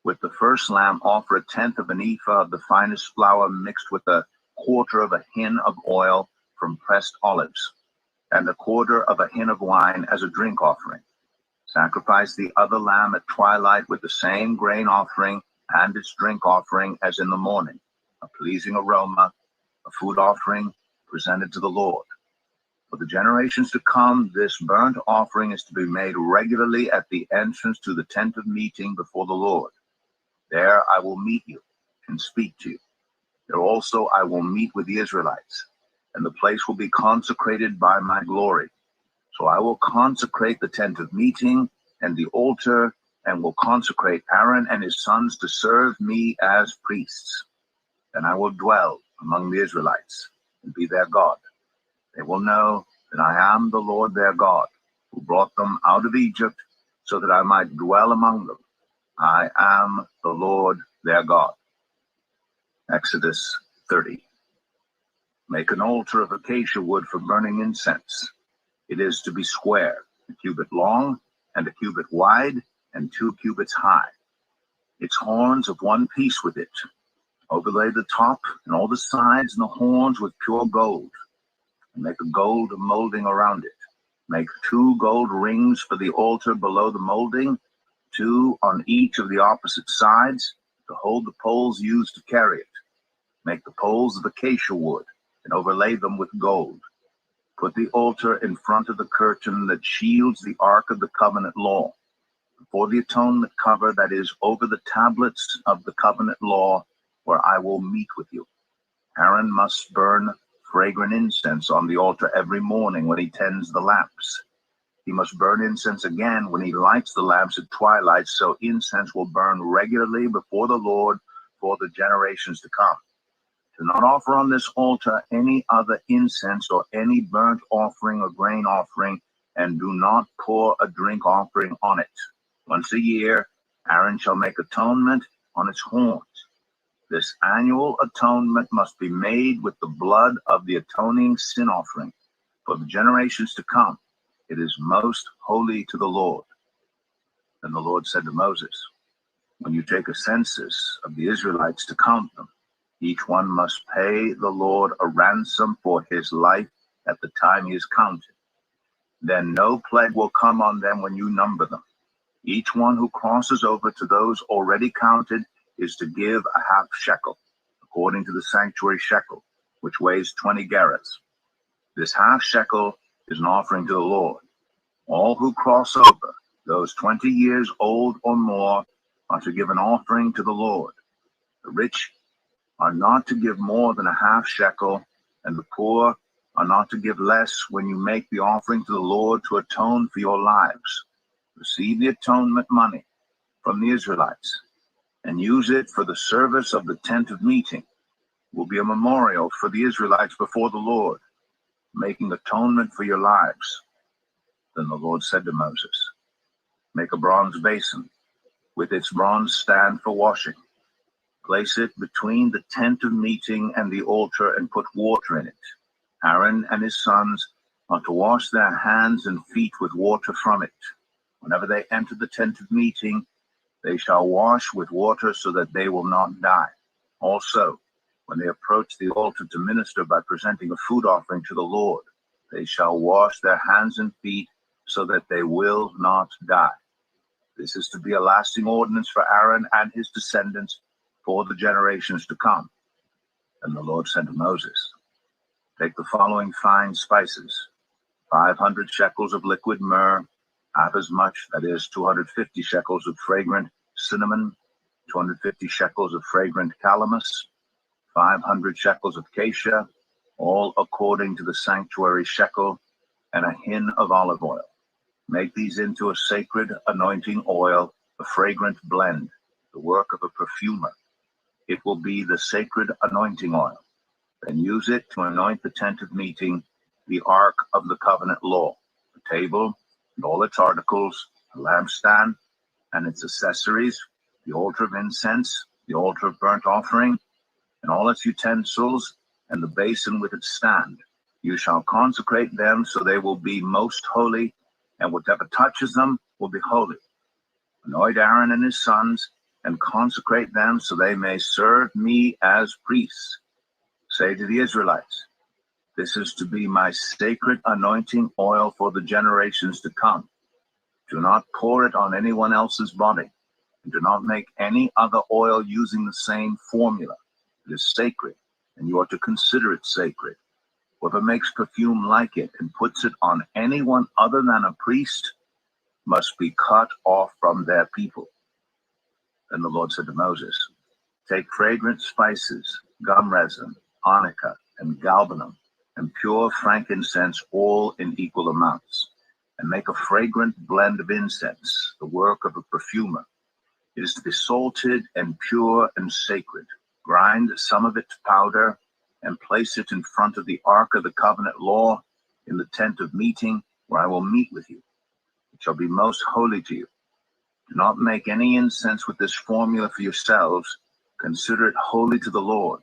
With the first lamb, offer 1/10 of an ephah of the finest flour mixed with 1/4 of a hin of oil from pressed olives, and 1/4 of a hin of wine as a drink offering. Sacrifice the other lamb at twilight with the same grain offering and its drink offering as in the morning, a pleasing aroma, a food offering presented to the Lord. For the generations to come, this burnt offering is to be made regularly at the entrance to the tent of meeting before the Lord. There I will meet you and speak to you. There also I will meet with the Israelites, and the place will be consecrated by my glory. So I will consecrate the tent of meeting and the altar, and will consecrate Aaron and his sons to serve me as priests. Then I will dwell among the Israelites and be their God. They will know that I am the Lord their God, who brought them out of Egypt, so that I might dwell among them. I am the Lord their God. Exodus 30. Make an altar of acacia wood for burning incense. It is to be square, 1 cubit long and 1 cubit wide and 2 cubits high. Its horns of 1 piece with it. Overlay the top and all the sides and the horns with pure gold, and make a gold molding around it. Make 2 gold rings for the altar below the molding, 2 on each of the opposite sides, to hold the poles used to carry it. Make the poles of acacia wood and overlay them with gold. Put the altar in front of the curtain that shields the Ark of the Covenant law, before the atonement cover that is over the tablets of the covenant law, where I will meet with you. Aaron must burn fragrant incense on the altar every morning when he tends the lamps. He must burn incense again when he lights the lamps at twilight, so incense will burn regularly before the Lord for the generations to come. Do not offer on this altar any other incense or any burnt offering or grain offering, and do not pour a drink offering on it. Once a year, Aaron shall make atonement on its horns. This annual atonement must be made with the blood of the atoning sin offering for the generations to come. It is most holy to the Lord. Then the Lord said to Moses, when you take a census of the Israelites to count them, each one must pay the Lord a ransom for his life at the time he is counted. Then no plague will come on them when you number them. Each one who crosses over to those already counted is to give a half shekel, according to the sanctuary shekel, which weighs 20 gerahs. This half shekel is an offering to the Lord. All who cross over, those 20 years old or more, are to give an offering to the Lord. The rich are not to give more than a half shekel, and the poor are not to give less when you make the offering to the Lord to atone for your lives. Receive the atonement money from the Israelites and use it for the service of the tent of meeting. It will be a memorial for the Israelites before the Lord, making atonement for your lives. Then the Lord said to Moses, make a bronze basin with its bronze stand for washing. Place it between the tent of meeting and the altar and put water in it. Aaron and his sons are to wash their hands and feet with water from it. Whenever they enter the tent of meeting, they shall wash with water so that they will not die. Also, when they approach the altar to minister by presenting a food offering to the Lord, they shall wash their hands and feet so that they will not die. This is to be a lasting ordinance for Aaron and his descendants for the generations to come. And the Lord said to Moses, take the following fine spices, 500 shekels of liquid myrrh, half as much, that is 250 shekels of fragrant cinnamon, 250 shekels of fragrant calamus, 500 shekels of cassia, all according to the sanctuary shekel, and a hin of olive oil. Make these into a sacred anointing oil, a fragrant blend, the work of a perfumer. It will be the sacred anointing oil. Then use it to anoint the tent of meeting, the ark of the covenant law, the table and all its articles, the lampstand and its accessories, the altar of incense, the altar of burnt offering, and all its utensils, and the basin with its stand. You shall consecrate them so they will be most holy, and whatever touches them will be holy. Anoint Aaron and his sons, and consecrate them so they may serve me as priests. Say to the Israelites, this is to be my sacred anointing oil for the generations to come. Do not pour it on anyone else's body, and do not make any other oil using the same formula. It is sacred, and you are to consider it sacred. Whoever makes perfume like it and puts it on anyone other than a priest must be cut off from their people. Then the Lord said to Moses, take fragrant spices, gum resin, onycha, and galbanum, and pure frankincense, all in equal amounts, and make a fragrant blend of incense, the work of a perfumer. It is to be salted and pure and sacred. Grind some of it to powder, and place it in front of the ark of the covenant law in the tent of meeting, where I will meet with you. It shall be most holy to you. Do not make any incense with this formula for yourselves. Consider it holy to the Lord.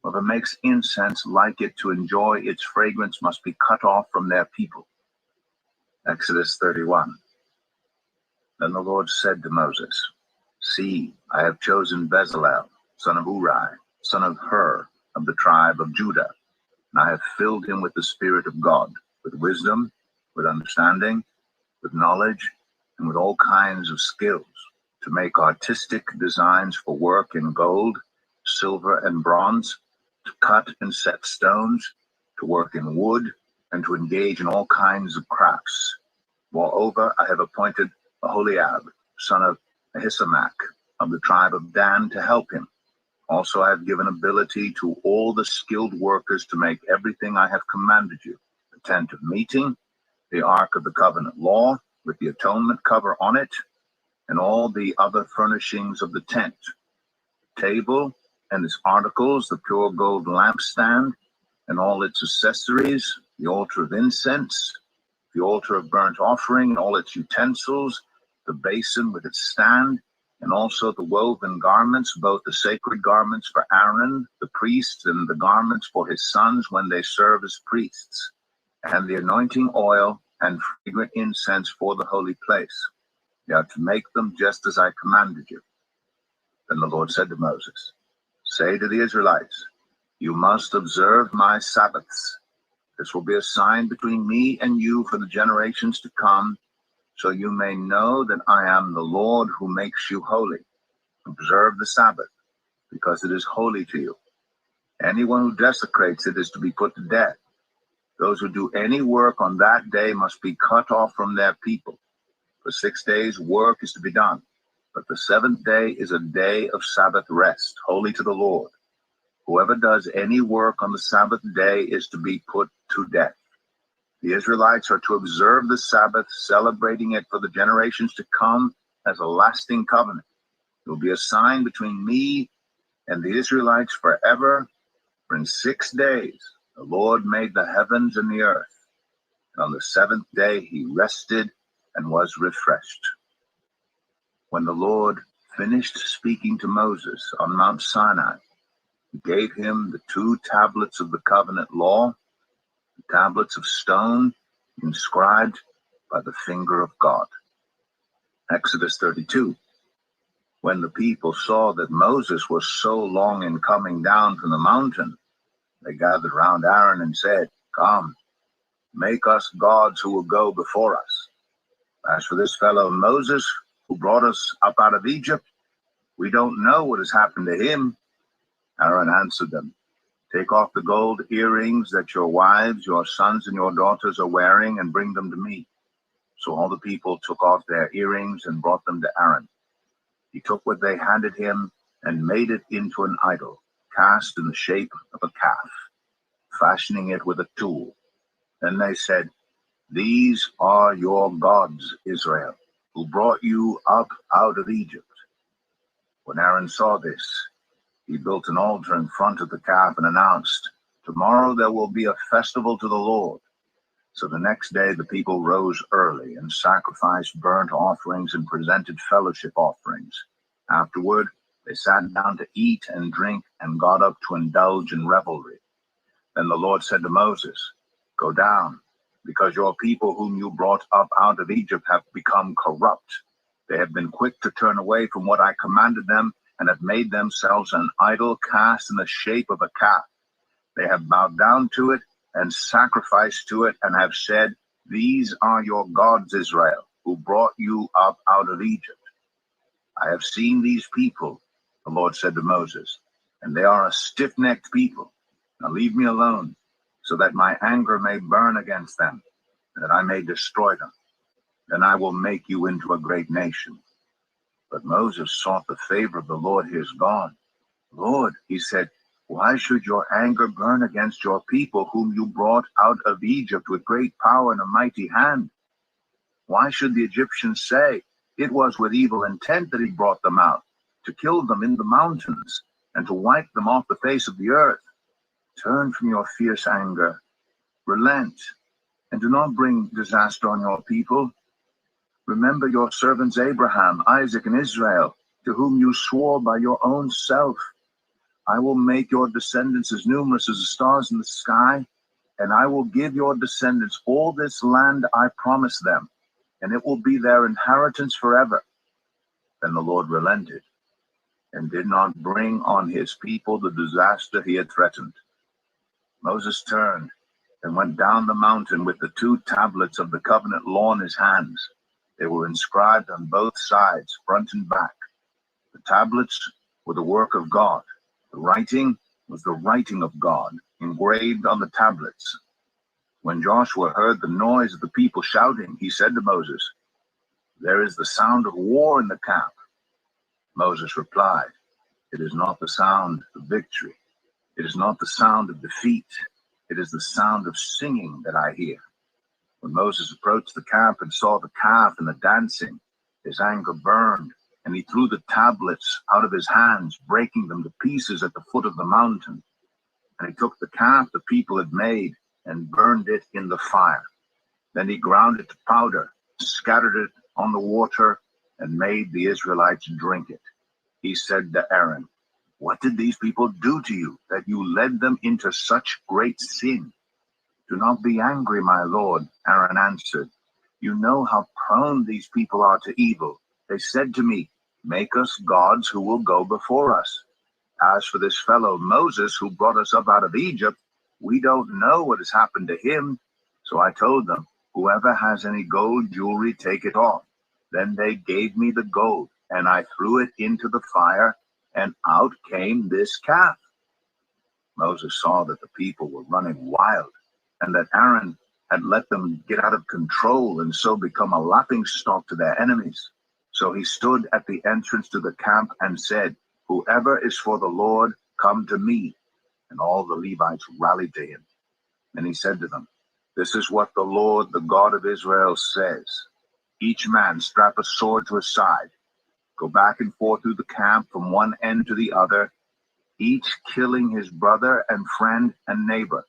Whoever makes incense like it to enjoy its fragrance must be cut off from their people. Exodus 31. Then the Lord said to Moses, see, I have chosen Bezalel, son of Uri, son of Hur, of the tribe of Judah, and I have filled him with the Spirit of God, with wisdom, with understanding, with knowledge, and with all kinds of skills, to make artistic designs for work in gold, silver, and bronze, to cut and set stones, to work in wood, and to engage in all kinds of crafts. Moreover, I have appointed Aholiab, son of Ahisamach, of the tribe of Dan, to help him. Also, I have given ability to all the skilled workers to make everything I have commanded you, the tent of meeting, the Ark of the Covenant Law with the atonement cover on it, and all the other furnishings of the tent, table and its articles, the pure gold lampstand and all its accessories, the altar of incense, the altar of burnt offering and all its utensils, the basin with its stand, and also the woven garments, both the sacred garments for Aaron, the priest, and the garments for his sons when they serve as priests, and the anointing oil and fragrant incense for the holy place. You are to make them just as I commanded you. Then the Lord said to Moses, say to the Israelites, you must observe my Sabbaths. This will be a sign between me and you for the generations to come, so you may know that I am the Lord who makes you holy. Observe the Sabbath, because it is holy to you. Anyone who desecrates it is to be put to death. Those who do any work on that day must be cut off from their people. For 6 days work is to be done, but the seventh day is a day of Sabbath rest, holy to the Lord. Whoever does any work on the Sabbath day is to be put to death. The Israelites are to observe the Sabbath, celebrating it for the generations to come as a lasting covenant. It will be a sign between me and the Israelites forever. For in 6 days the Lord made the heavens and the earth, and on the seventh day he rested and was refreshed. When the Lord finished speaking to Moses on Mount Sinai, he gave him the 2 tablets of the covenant law, tablets of stone inscribed by the finger of God. Exodus 32. When the people saw that Moses was so long in coming down from the mountain, they gathered round Aaron and said, come, make us gods who will go before us. As for this fellow Moses, who brought us up out of Egypt, we don't know what has happened to him. Aaron answered them, take off the gold earrings that your wives, your sons, and your daughters are wearing, and bring them to me. So all the people took off their earrings and brought them to Aaron. He took what they handed him and made it into an idol, cast in the shape of a calf, fashioning it with a tool. Then they said, these are your gods, Israel, who brought you up out of Egypt. When Aaron saw this, he built an altar in front of the calf and announced, tomorrow there will be a festival to the Lord. So the next day the people rose early and sacrificed burnt offerings and presented fellowship offerings. Afterward, they sat down to eat and drink and got up to indulge in revelry. Then the Lord said to Moses, go down, because your people whom you brought up out of Egypt have become corrupt. They have been quick to turn away from what I commanded them, and have made themselves an idol cast in the shape of a calf. They have bowed down to it and sacrificed to it, and have said, these are your gods, Israel, who brought you up out of Egypt. I have seen these people, the Lord said to Moses, and they are a stiff-necked people. Now leave me alone, so that my anger may burn against them, and that I may destroy them. Then I will make you into a great nation. But Moses sought the favor of the Lord his God. Lord, he said, why should your anger burn against your people whom you brought out of Egypt with great power and a mighty hand? Why should the Egyptians say, it was with evil intent that he brought them out, to kill them in the mountains, and to wipe them off the face of the earth? Turn from your fierce anger, relent, and do not bring disaster on your people. Remember your servants Abraham, Isaac, and Israel, to whom you swore by your own self. I will make your descendants as numerous as the stars in the sky, and I will give your descendants all this land I promised them, and it will be their inheritance forever. Then the Lord relented and did not bring on his people the disaster he had threatened. Moses turned and went down the mountain with the 2 tablets of the covenant law in his hands. They were inscribed on both sides, front and back. The tablets were the work of God. The writing was the writing of God, engraved on the tablets. When Joshua heard the noise of the people shouting, he said to Moses, there is the sound of war in the camp. Moses replied, it is not the sound of victory. It is not the sound of defeat. It is the sound of singing that I hear. When Moses approached the camp and saw the calf and the dancing, his anger burned, and he threw the tablets out of his hands, breaking them to pieces at the foot of the mountain. And he took the calf the people had made and burned it in the fire. Then he ground it to powder, scattered it on the water, and made the Israelites drink it. He said to Aaron, "What did these people do to you, that you led them into such great sin?" "Do not be angry, my lord," Aaron answered. "You know how prone these people are to evil. They said to me, 'Make us gods who will go before us.' As for this fellow Moses who brought us up out of Egypt, we don't know what has happened to him." So I told them, "Whoever has any gold jewelry, take it off." Then they gave me the gold, and I threw it into the fire, and out came this calf. Moses saw that the people were running wild, and that Aaron had let them get out of control and so become a laughingstock to their enemies. So he stood at the entrance to the camp and said, "Whoever is for the Lord, come to me." And all the Levites rallied to him. And he said to them, "This is what the Lord, the God of Israel, says. Each man strap a sword to his side. Go back and forth through the camp from one end to the other, each killing his brother and friend and neighbor."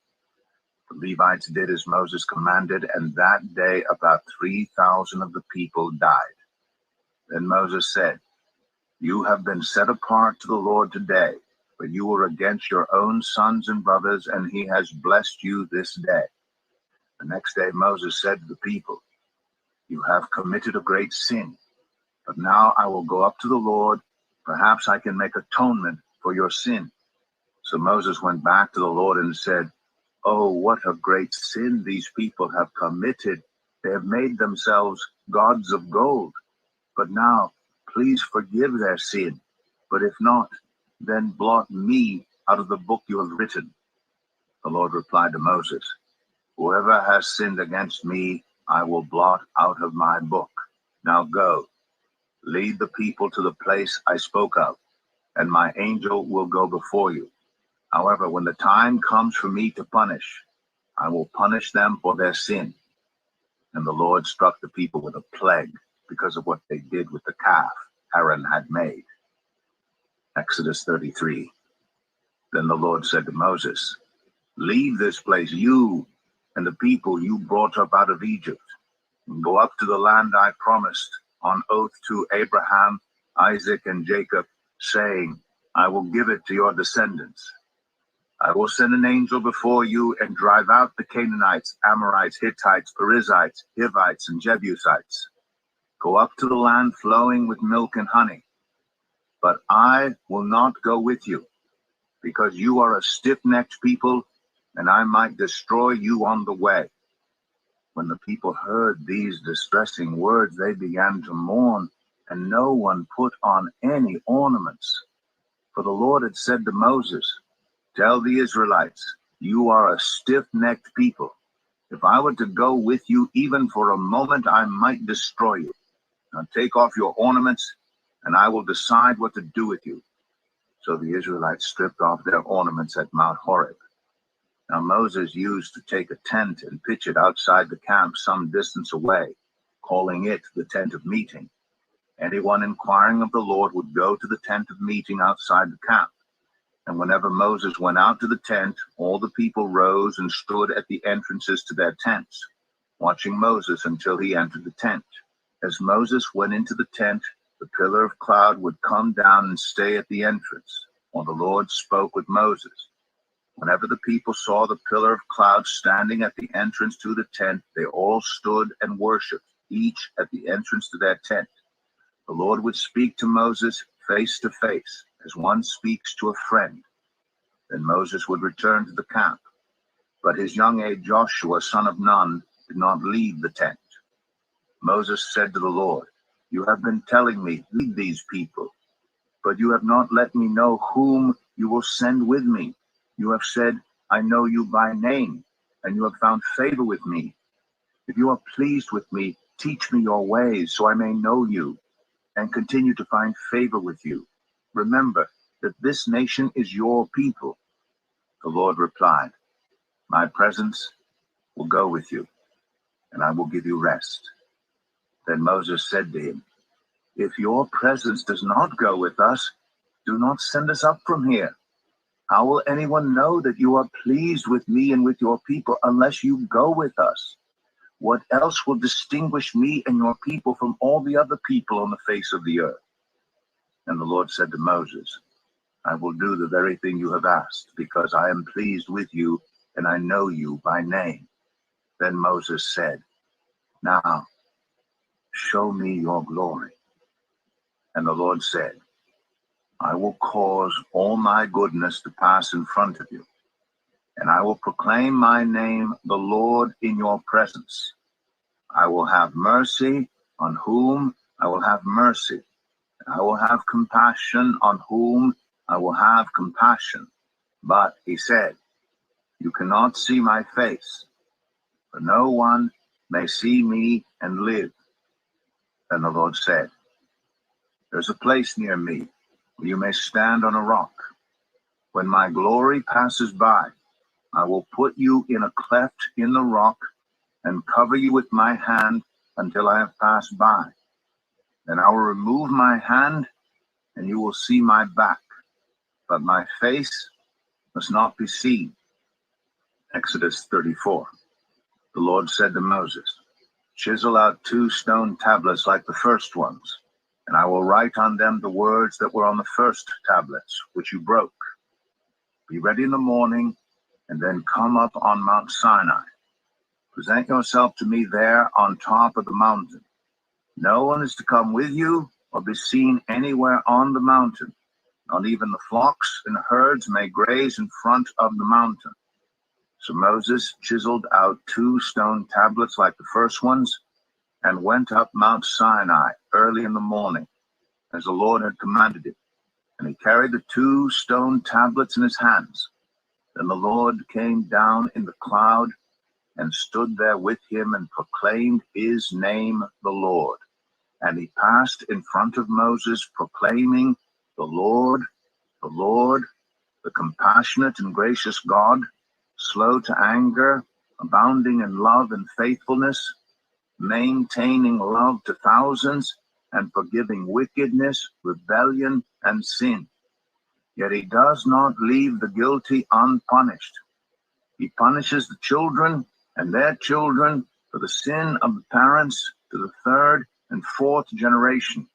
The Levites did as Moses commanded, and that day about 3,000 of the people died. Then Moses said, "You have been set apart to the Lord today, but you were against your own sons and brothers, and he has blessed you this day." The next day Moses said to the people, "You have committed a great sin, but now I will go up to the Lord. Perhaps I can make atonement for your sin." So Moses went back to the Lord and said, "Oh, what a great sin these people have committed. They have made themselves gods of gold. But now, please forgive their sin. But if not, then blot me out of the book you have written." The Lord replied to Moses, "Whoever has sinned against me, I will blot out of my book. Now go, lead the people to the place I spoke of, and my angel will go before you. However, when the time comes for me to punish, I will punish them for their sin." And the Lord struck the people with a plague because of what they did with the calf Aaron had made. Exodus 33. Then the Lord said to Moses, "Leave this place, you and the people you brought up out of Egypt, and go up to the land I promised on oath to Abraham, Isaac, and Jacob, saying, 'I will give it to your descendants.' I will send an angel before you and drive out the Canaanites, Amorites, Hittites, Perizzites, Hivites, and Jebusites. Go up to the land flowing with milk and honey. But I will not go with you, because you are a stiff-necked people, and I might destroy you on the way." When the people heard these distressing words, they began to mourn, and no one put on any ornaments. For the Lord had said to Moses, "Tell the Israelites, you are a stiff-necked people. If I were to go with you even for a moment, I might destroy you. Now take off your ornaments, and I will decide what to do with you." So the Israelites stripped off their ornaments at Mount Horeb. Now Moses used to take a tent and pitch it outside the camp some distance away, calling it the tent of meeting. Anyone inquiring of the Lord would go to the tent of meeting outside the camp. And whenever Moses went out to the tent, all the people rose and stood at the entrances to their tents, watching Moses until he entered the tent. As Moses went into the tent, the pillar of cloud would come down and stay at the entrance, while the Lord spoke with Moses. Whenever the people saw the pillar of cloud standing at the entrance to the tent, they all stood and worshipped, each at the entrance to their tent. The Lord would speak to Moses face to face, as one speaks to a friend. Then Moses would return to the camp. But his young aide Joshua, son of Nun, did not leave the tent. Moses said to the Lord, "You have been telling me, 'Lead these people,' but you have not let me know whom you will send with me. You have said, 'I know you by name,' and you have found favor with me. If you are pleased with me, teach me your ways so I may know you and continue to find favor with you. Remember that this nation is your people." The Lord replied, "My presence will go with you, and I will give you rest." Then Moses said to him, "If your presence does not go with us, do not send us up from here. How will anyone know that you are pleased with me and with your people unless you go with us? What else will distinguish me and your people from all the other people on the face of the earth?" And the Lord said to Moses, "I will do the very thing you have asked, because I am pleased with you and I know you by name." Then Moses said, "Now show me your glory." And the Lord said, "I will cause all my goodness to pass in front of you, and I will proclaim my name, the Lord, in your presence. I will have mercy on whom I will have mercy, and I will have compassion on whom I will have compassion." But he said, "You cannot see my face, for no one may see me and live." Then the Lord said, "There's a place near me where you may stand on a rock. When my glory passes by, I will put you in a cleft in the rock and cover you with my hand until I have passed by. Then I will remove my hand and you will see my back, but my face must not be seen." Exodus 34. The Lord said to Moses, "Chisel out 2 stone tablets like the first ones, and I will write on them the words that were on the first tablets, which you broke. Be ready in the morning, and then come up on Mount Sinai. Present yourself to me there on top of the mountain. No one is to come with you or be seen anywhere on the mountain. Not even the flocks and herds may graze in front of the mountain." So Moses chiseled out 2 stone tablets like the first ones and went up Mount Sinai early in the morning, as the Lord had commanded him. And he carried the 2 stone tablets in his hands. Then the Lord came down in the cloud and stood there with him and proclaimed his name, the Lord. And he passed in front of Moses, proclaiming, "The Lord, the compassionate and gracious God, slow to anger, abounding in love and faithfulness, maintaining love to thousands, and forgiving wickedness, rebellion, and sin. Yet he does not leave the guilty unpunished. He punishes the children and their children for the sin of the parents to the 3rd and 4th generation."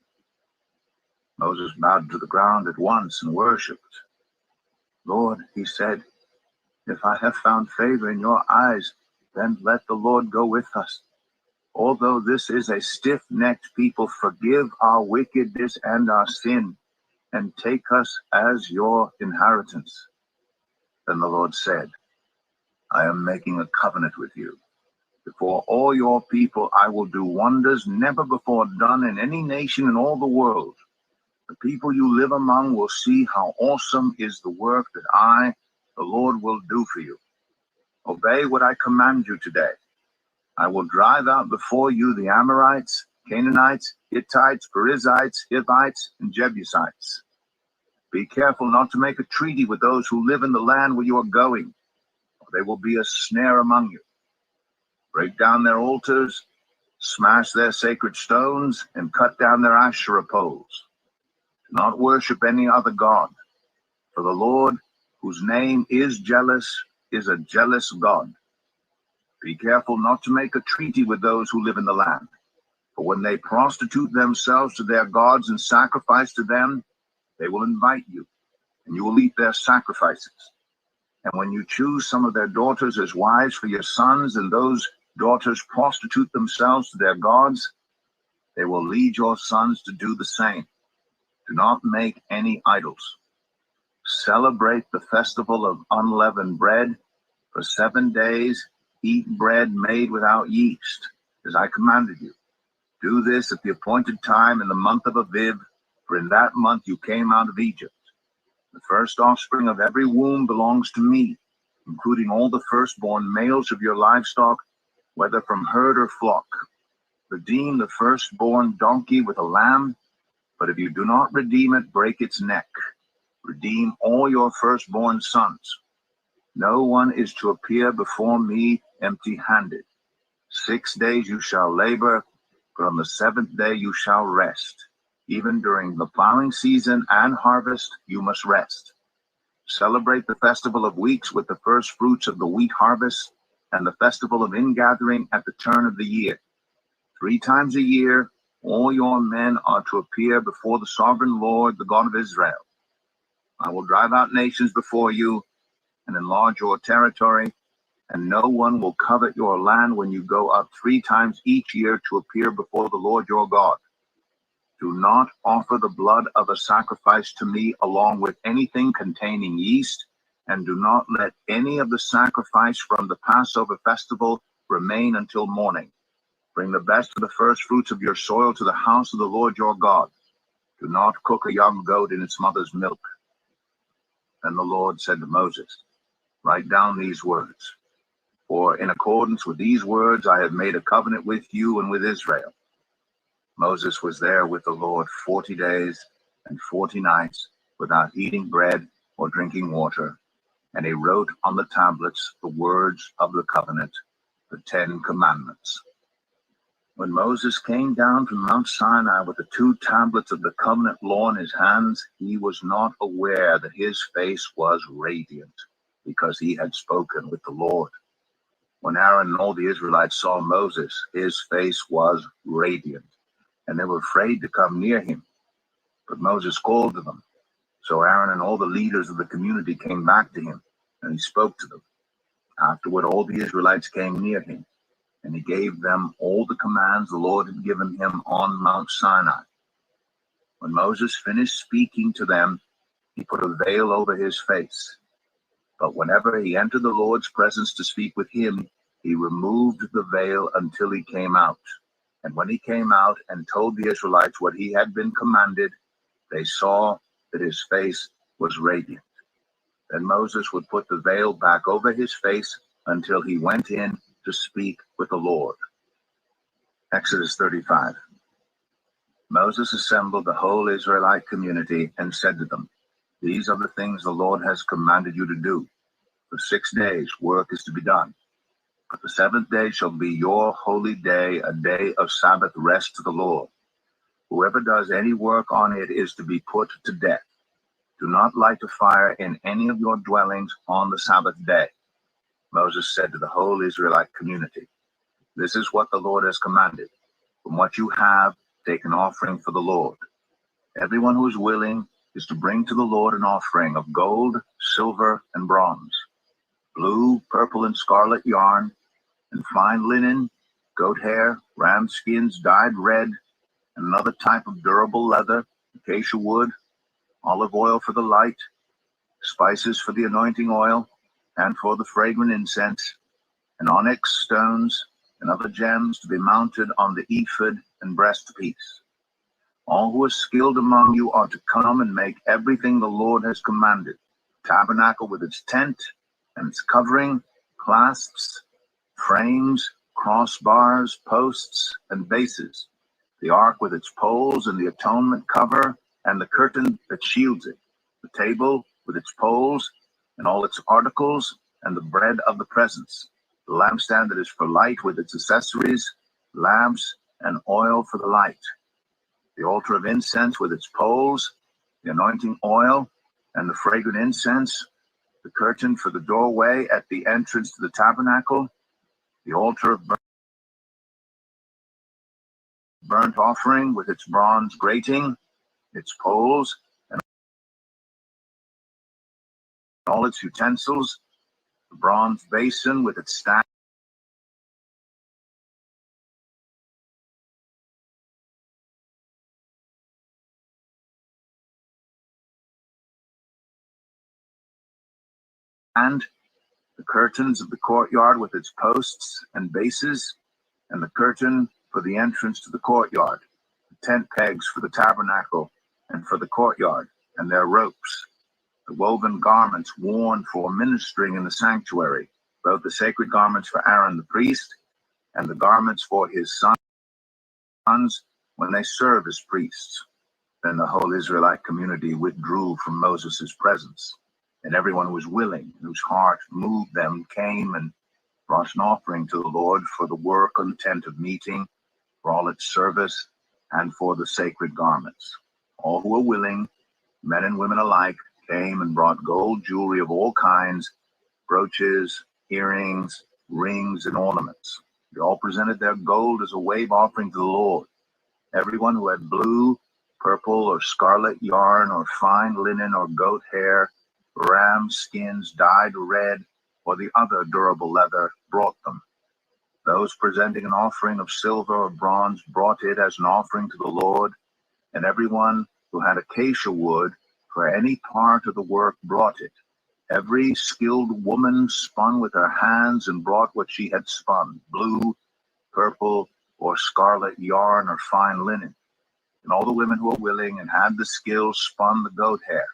Moses bowed to the ground at once and worshipped. "Lord," he said, "if I have found favor in your eyes, then let the Lord go with us. Although this is a stiff-necked people, forgive our wickedness and our sin, and take us as your inheritance." Then the Lord said, "I am making a covenant with you. Before all your people I will do wonders never before done in any nation in all the world. The people you live among will see how awesome is the work that I, the Lord, will do for you. Obey what I command you today. I will drive out before you the Amorites, Canaanites, Hittites, Perizzites, Hivites, and Jebusites. Be careful not to make a treaty with those who live in the land where you are going, or they will be a snare among you. Break down their altars, smash their sacred stones, and cut down their Asherah poles. Do not worship any other god, for the Lord, whose name is jealous, is a jealous God. Be careful not to make a treaty with those who live in the land, for when they prostitute themselves to their gods and sacrifice to them, they will invite you, and you will eat their sacrifices. And when you choose some of their daughters as wives for your sons, and those daughters prostitute themselves to their gods, they will lead your sons to do the same. Do not make any idols. Celebrate the festival of unleavened bread. For 7 days, eat bread made without yeast, as I commanded you. Do this at the appointed time in the month of Aviv, for in that month you came out of Egypt. The first offspring of every womb belongs to me, including all the firstborn males of your livestock, whether from herd or flock. Redeem the firstborn donkey with a lamb, but if you do not redeem it, break its neck. Redeem all your firstborn sons. No one is to appear before me empty-handed. 6 days you shall labor, but on the seventh day you shall rest. Even during the plowing season and harvest, you must rest. Celebrate the festival of weeks with the first fruits of the wheat harvest and the festival of ingathering at the turn of the year. 3 times a year, all your men are to appear before the sovereign Lord, the God of Israel. I will drive out nations before you and enlarge your territory, and no one will covet your land when you go up 3 times each year to appear before the Lord your God. Do not offer the blood of a sacrifice to me along with anything containing yeast, and do not let any of the sacrifice from the Passover festival remain until morning. Bring the best of the first fruits of your soil to the house of the Lord your God. Do not cook a young goat in its mother's milk. Then the Lord said to Moses, write down these words, for in accordance with these words I have made a covenant with you and with Israel. Moses was there with the Lord 40 days and 40 nights without eating bread or drinking water, and he wrote on the tablets the words of the covenant, the 10 commandments. When Moses came down from Mount Sinai with the 2 tablets of the covenant law in his hands, he was not aware that his face was radiant, because he had spoken with the Lord. When Aaron and all the Israelites saw Moses, his face was radiant, and they were afraid to come near him. But Moses called to them. So Aaron and all the leaders of the community came back to him, and he spoke to them. Afterward, all the Israelites came near him, and he gave them all the commands the Lord had given him on Mount Sinai. When Moses finished speaking to them, he put a veil over his face. But whenever he entered the Lord's presence to speak with him, he removed the veil until he came out. And when he came out and told the Israelites what he had been commanded, they saw that his face was radiant. Then Moses would put the veil back over his face until he went in to speak with the Lord. Exodus 35. Moses assembled the whole Israelite community and said to them, these are the things the Lord has commanded you to do. For 6 days work is to be done. But the 7th day shall be your holy day, a day of Sabbath rest to the Lord. Whoever does any work on it is to be put to death. Do not light a fire in any of your dwellings on the Sabbath day. Moses said to the whole Israelite community, this is what the Lord has commanded. From what you have, take an offering for the Lord. Everyone who is willing is to bring to the Lord an offering of gold, silver, and bronze, blue, purple, and scarlet yarn, and fine linen, goat hair, ram skins dyed red, and another type of durable leather, acacia wood, olive oil for the light, spices for the anointing oil, and for the fragrant incense, and onyx stones, and other gems to be mounted on the ephod and breastpiece. All who are skilled among you are to come and make everything the Lord has commanded: tabernacle with its tent and its covering, clasps, frames, crossbars, posts, and bases, the ark with its poles and the atonement cover and the curtain that shields it, the table with its poles and all its articles, and the bread of the presence, the lampstand that is for light with its accessories, lamps, and oil for the light, the altar of incense with its poles, the anointing oil, and the fragrant incense, the curtain for the doorway at the entrance to the tabernacle, the altar of burnt offering with its bronze grating, its poles, and all its utensils, the bronze basin with its stand, the curtains of the courtyard with its posts and bases, and the curtain for the entrance to the courtyard, the tent pegs for the tabernacle and for the courtyard, and their ropes, the woven garments worn for ministering in the sanctuary, both the sacred garments for Aaron the priest and the garments for his sons when they serve as priests. Then the whole Israelite community withdrew from Moses' presence, and everyone who was willing, whose heart moved them, came and brought an offering to the Lord for the work on the tent of meeting, for all its service, and for the sacred garments. All who were willing, men and women alike, came and brought gold jewelry of all kinds, brooches, earrings, rings, and ornaments. They all presented their gold as a wave offering to the Lord. Everyone who had blue, purple, or scarlet yarn, or fine linen, or goat hair, ram skins dyed red, or the other durable leather, brought them. Those presenting an offering of silver or bronze brought it as an offering to the Lord, and everyone who had acacia wood for any part of the work brought it. Every skilled woman spun with her hands and brought what she had spun, blue, purple, or scarlet yarn or fine linen. And all the women who were willing and had the skill spun the goat hair.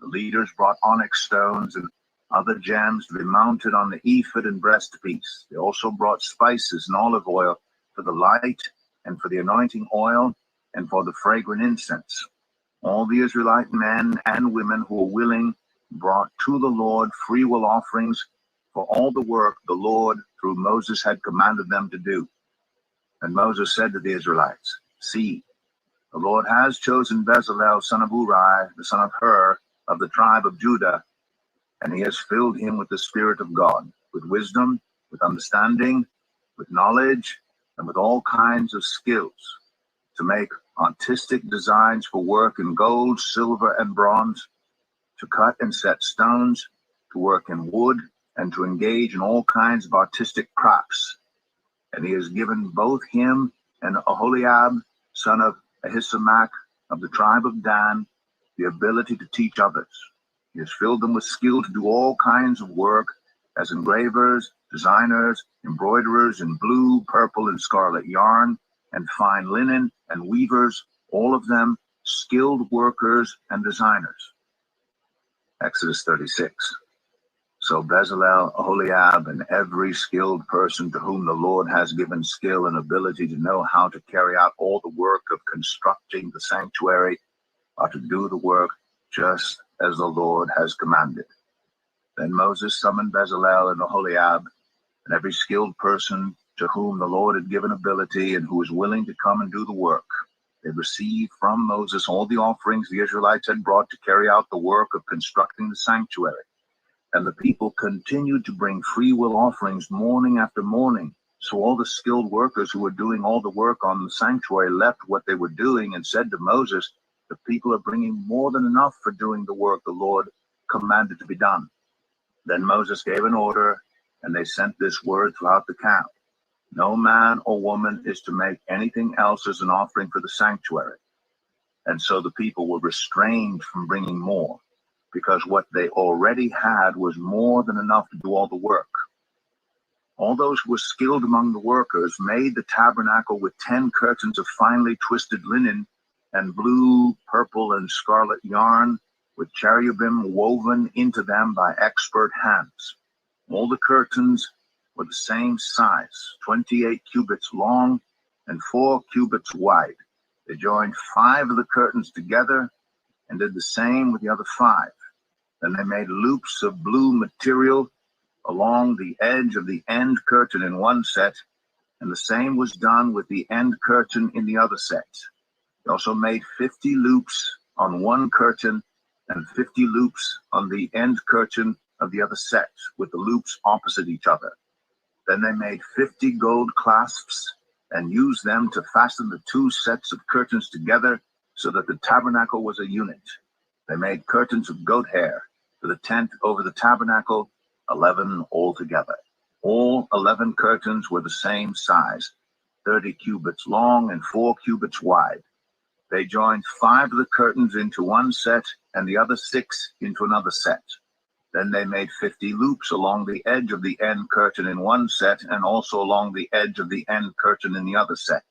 The leaders brought onyx stones and other gems to be mounted on the ephod and breastpiece. They also brought spices and olive oil for the light and for the anointing oil and for the fragrant incense. All the Israelite men and women who were willing brought to the Lord freewill offerings for all the work the Lord through Moses had commanded them to do. And Moses said to the Israelites, "See, the Lord has chosen Bezalel, son of Uri, the son of Hur, of the tribe of Judah, and he has filled him with the Spirit of God, with wisdom, with understanding, with knowledge, and with all kinds of skills, to make artistic designs for work in gold, silver, and bronze, to cut and set stones, to work in wood, and to engage in all kinds of artistic crafts. And he has given both him and Aholiab, son of Ahisamach, of the tribe of Dan, the ability to teach others. He has filled them with skill to do all kinds of work, as engravers, designers, embroiderers in blue, purple, and scarlet yarn, and fine linen, and weavers, all of them skilled workers and designers." Exodus 36. So Bezalel, Aholiab, and every skilled person to whom the Lord has given skill and ability to know how to carry out all the work of constructing the sanctuary are to do the work just as the Lord has commanded. Then Moses summoned Bezalel and Aholiab, and every skilled person to whom the Lord had given ability and who was willing to come and do the work. They received from Moses all the offerings the Israelites had brought to carry out the work of constructing the sanctuary. And the people continued to bring free will offerings morning after morning. So all the skilled workers who were doing all the work on the sanctuary left what they were doing and said to Moses, "The people are bringing more than enough for doing the work the Lord commanded to be done." Then Moses gave an order, and they sent this word throughout the camp: "No man or woman is to make anything else as an offering for the sanctuary." And so the people were restrained from bringing more, because what they already had was more than enough to do all the work. All those who were skilled among the workers made the tabernacle with 10 curtains of finely twisted linen and blue, purple, and scarlet yarn, with cherubim woven into them by expert hands. All the curtains were the same size, 28 cubits long and 4 cubits wide. They joined 5 of the curtains together and did the same with the other 5. Then they made loops of blue material along the edge of the end curtain in one set, and the same was done with the end curtain in the other set. They also made 50 loops on one curtain and 50 loops on the end curtain of the other set, with the loops opposite each other. Then they made 50 gold clasps and used them to fasten the 2 sets of curtains together so that the tabernacle was a unit. They made curtains of goat hair for the tent over the tabernacle, 11 altogether. All 11 curtains were the same size, 30 cubits long and 4 cubits wide. They joined 5 of the curtains into one set and the other 6 into another set. Then they made 50 loops along the edge of the end curtain in one set and also along the edge of the end curtain in the other set.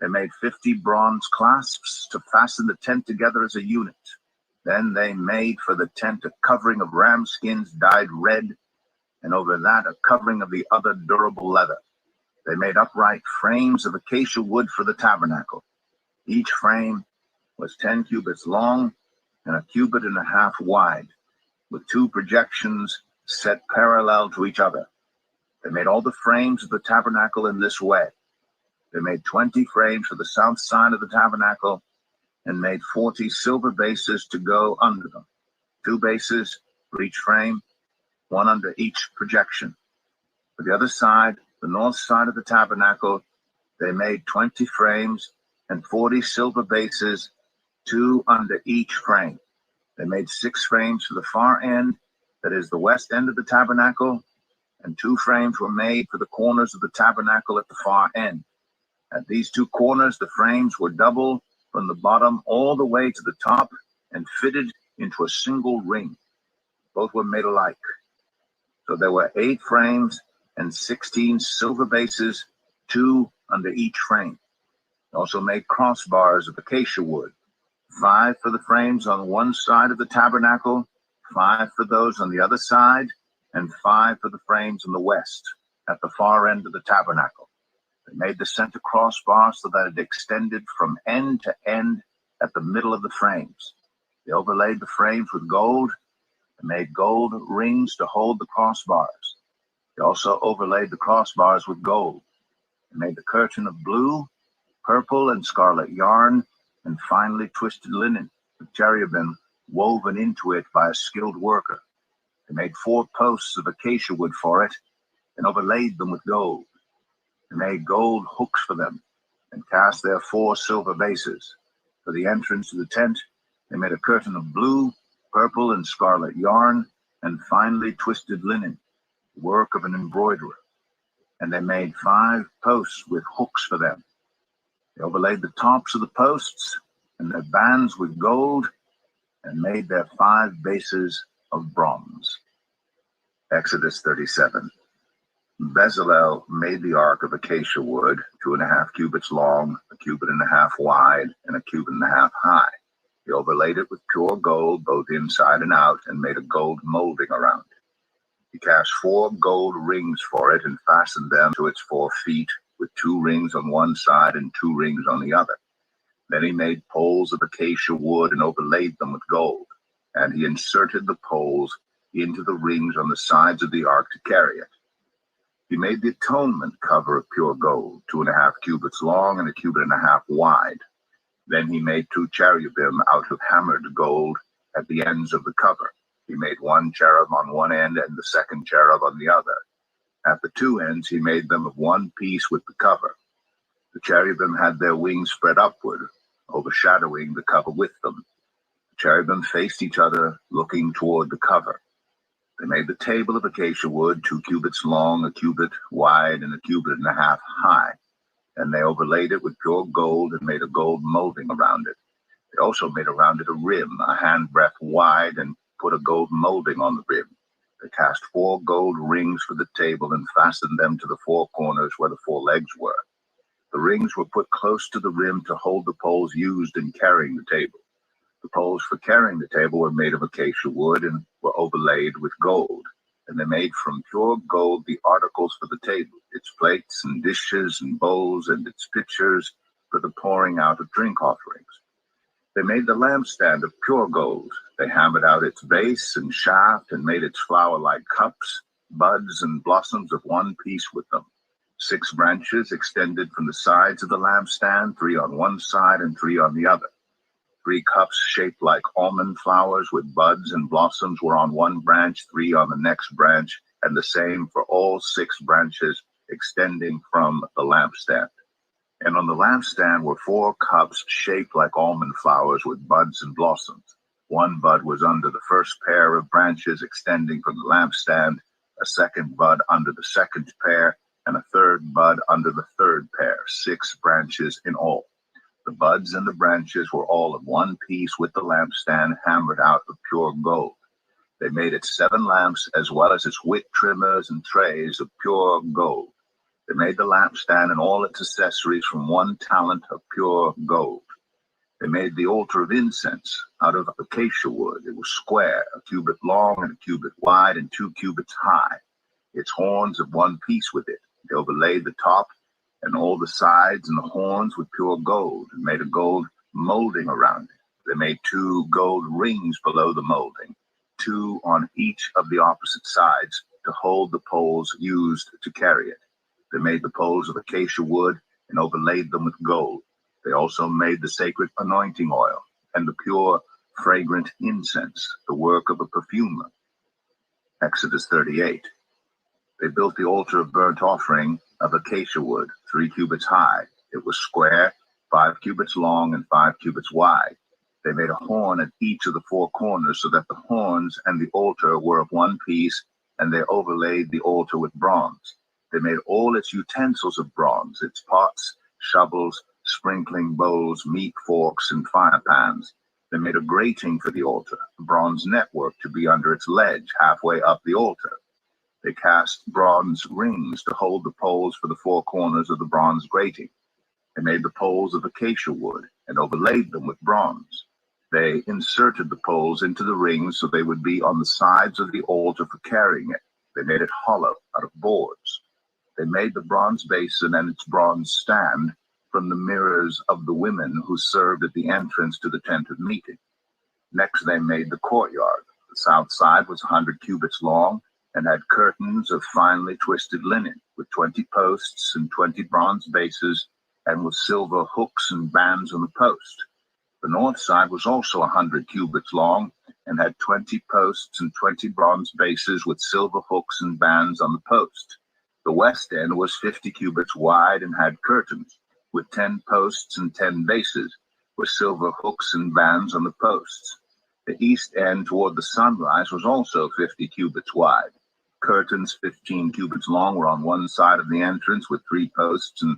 They made 50 bronze clasps to fasten the tent together as a unit. Then they made for the tent a covering of ram skins dyed red, and over that a covering of the other durable leather. They made upright frames of acacia wood for the tabernacle. Each frame was 10 cubits long and a cubit and a half wide, with 2 projections set parallel to each other. They made all the frames of the tabernacle in this way. They made 20 frames for the south side of the tabernacle and made 40 silver bases to go under them, 2 bases for each frame, 1 under each projection. For the other side, the north side of the tabernacle, they made 20 frames and 40 silver bases, 2 under each frame. They made 6 frames for the far end, that is the west end of the tabernacle, and 2 frames were made for the corners of the tabernacle at the far end. At these 2 corners, the frames were double from the bottom all the way to the top and fitted into a single ring. Both were made alike. So there were 8 frames and 16 silver bases, 2 under each frame. They also made crossbars of acacia wood, 5 for the frames on one side of the tabernacle, 5 for those on the other side, and 5 for the frames on the west, at the far end of the tabernacle. They made the center crossbar so that it extended from end to end at the middle of the frames. They overlaid the frames with gold and made gold rings to hold the crossbars. They also overlaid the crossbars with gold. They made the curtain of blue, purple, and scarlet yarn, and finely twisted linen, with cherubim woven into it by a skilled worker. They made 4 posts of acacia wood for it and overlaid them with gold. They made gold hooks for them and cast their 4 silver bases. For the entrance to the tent, they made a curtain of blue, purple, and scarlet yarn and finely twisted linen, the work of an embroiderer. And they made 5 posts with hooks for them. They overlaid the tops of the posts and their bands with gold and made their 5 bases of bronze. Exodus 37. Bezalel made the ark of acacia wood, 2.5 cubits long, 1.5 cubits wide, and 1.5 cubits high. He overlaid it with pure gold, both inside and out, and made a gold molding around it. He cast 4 gold rings for it and fastened them to its 4 feet, with 2 rings on one side and 2 rings on the other. Then he made poles of acacia wood and overlaid them with gold. And he inserted the poles into the rings on the sides of the ark to carry it. He made the atonement cover of pure gold, 2.5 cubits long and 1.5 cubits wide. Then he made 2 cherubim out of hammered gold at the ends of the cover. He made 1 cherub on one end and the second cherub on the other. At the 2 ends he made them of one piece with the cover. The cherubim had their wings spread upward, overshadowing the cover with them. The cherubim faced each other, looking toward the cover. They made the table of acacia wood, 2 cubits long, 1 cubit wide, and 1.5 cubits high. And they overlaid it with pure gold and made a gold molding around it. They also made around it a rim, a handbreadth wide, and put a gold molding on the rim. They cast 4 gold rings for the table and fastened them to the 4 corners where the 4 legs were. The rings were put close to the rim to hold the poles used in carrying the table. The poles for carrying the table were made of acacia wood and were overlaid with gold. And they made from pure gold the articles for the table, its plates and dishes and bowls and its pitchers for the pouring out of drink offerings. They made the lampstand of pure gold. They hammered out its base and shaft and made its flower-like cups, buds, and blossoms of one piece with them. 6 branches extended from the sides of the lampstand, 3 on one side and 3 on the other. 3 cups shaped like almond flowers with buds and blossoms were on one branch, 3 on the next branch, and the same for all 6 branches extending from the lampstand. And on the lampstand were 4 cups shaped like almond flowers with buds and blossoms. 1 bud was under the first pair of branches extending from the lampstand, a 2nd bud under the 2nd pair, and a 3rd bud under the 3rd pair, 6 branches in all. The buds and the branches were all of one piece with the lampstand hammered out of pure gold. They made it 7 lamps as well as its wick trimmers and trays of pure gold. They made the lampstand and all its accessories from 1 talent of pure gold. They made the altar of incense out of acacia wood. It was square, 1 cubit long and 1 cubit wide and 2 cubits high. Its horns of one piece with it. They overlaid the top and all the sides and the horns with pure gold and made a gold molding around it. They made 2 gold rings below the molding, 2 on each of the opposite sides, to to hold the poles used to carry it. They made the poles of acacia wood and overlaid them with gold. They also made the sacred anointing oil and the pure, fragrant incense, the work of a perfumer. Exodus 38. They built the altar of burnt offering of acacia wood, 3 cubits high. It was square, 5 cubits long, and 5 cubits wide. They made a horn at each of the 4 corners so that the horns and the altar were of one piece, and they overlaid the altar with bronze. They made all its utensils of bronze, its pots, shovels, sprinkling bowls, meat forks, and fire pans. They made a grating for the altar, a bronze network to be under its ledge halfway up the altar. They cast bronze rings to hold the poles for the 4 corners of the bronze grating. They made the poles of acacia wood and overlaid them with bronze. They inserted the poles into the rings so they would be on the sides of the altar for carrying it. They made it hollow out of boards. They made the bronze basin and its bronze stand from the mirrors of the women who served at the entrance to the tent of meeting. Next they made the courtyard. The south side was 100 cubits long and had curtains of finely twisted linen, with 20 posts and 20 bronze bases, and with silver hooks and bands on the post. The north side was also 100 cubits long, and had 20 posts and 20 bronze bases with silver hooks and bands on the post. The west end was 50 cubits wide and had curtains, with 10 posts and 10 bases, with silver hooks and bands on the posts. The east end toward the sunrise was also 50 cubits wide. Curtains 15 cubits long were on one side of the entrance with 3 posts and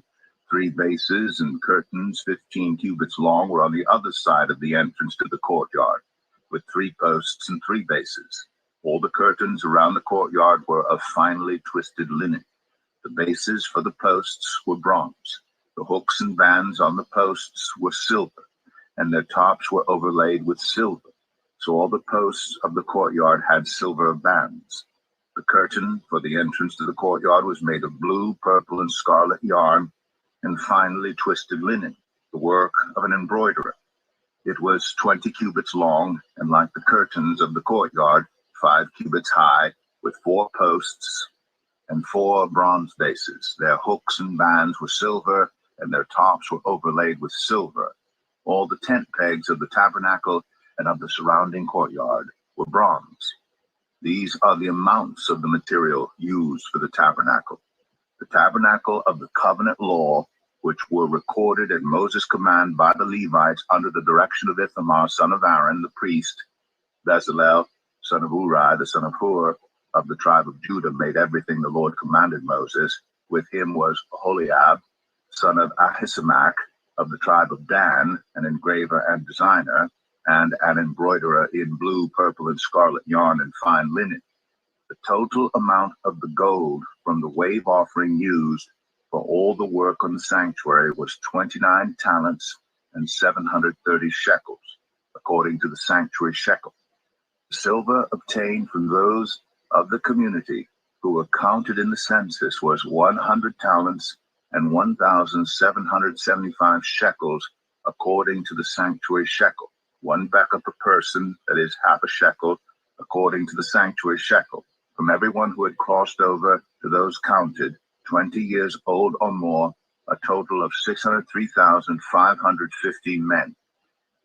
3 bases, and curtains 15 cubits long were on the other side of the entrance to the courtyard with 3 posts and 3 bases. All the curtains around the courtyard were of finely twisted linen. The bases for the posts were bronze. The hooks and bands on the posts were silver, and their tops were overlaid with silver. So all the posts of the courtyard had silver bands. The curtain for the entrance to the courtyard was made of blue, purple, and scarlet yarn and finely twisted linen, the work of an embroiderer. It was 20 cubits long, and like the curtains of the courtyard, 5 cubits high, with 4 posts and 4 bronze bases. Their hooks and bands were silver, and their tops were overlaid with silver. All the tent pegs of the tabernacle and of the surrounding courtyard were bronze. These are the amounts of the material used for the tabernacle. The tabernacle of the covenant law, which were recorded at Moses' command by the Levites under the direction of Ithamar, son of Aaron, the priest. Bezalel, son of Uri, the son of Hur, of the tribe of Judah, made everything the Lord commanded Moses. With him was Holiab, son of Ahisamach, of the tribe of Dan, an engraver and designer, and an embroiderer in blue, purple, and scarlet yarn and fine linen. The total amount of the gold from the wave offering used for all the work on the sanctuary was 29 talents and 730 shekels, according to the sanctuary shekel. The silver obtained from those of the community who were counted in the census was 100 talents and 1,775 shekels, according to the sanctuary shekel. 1 becker per person, that is half a shekel, according to the sanctuary shekel, from everyone who had crossed over to those counted, 20 years old or more, a total of 603,515 men.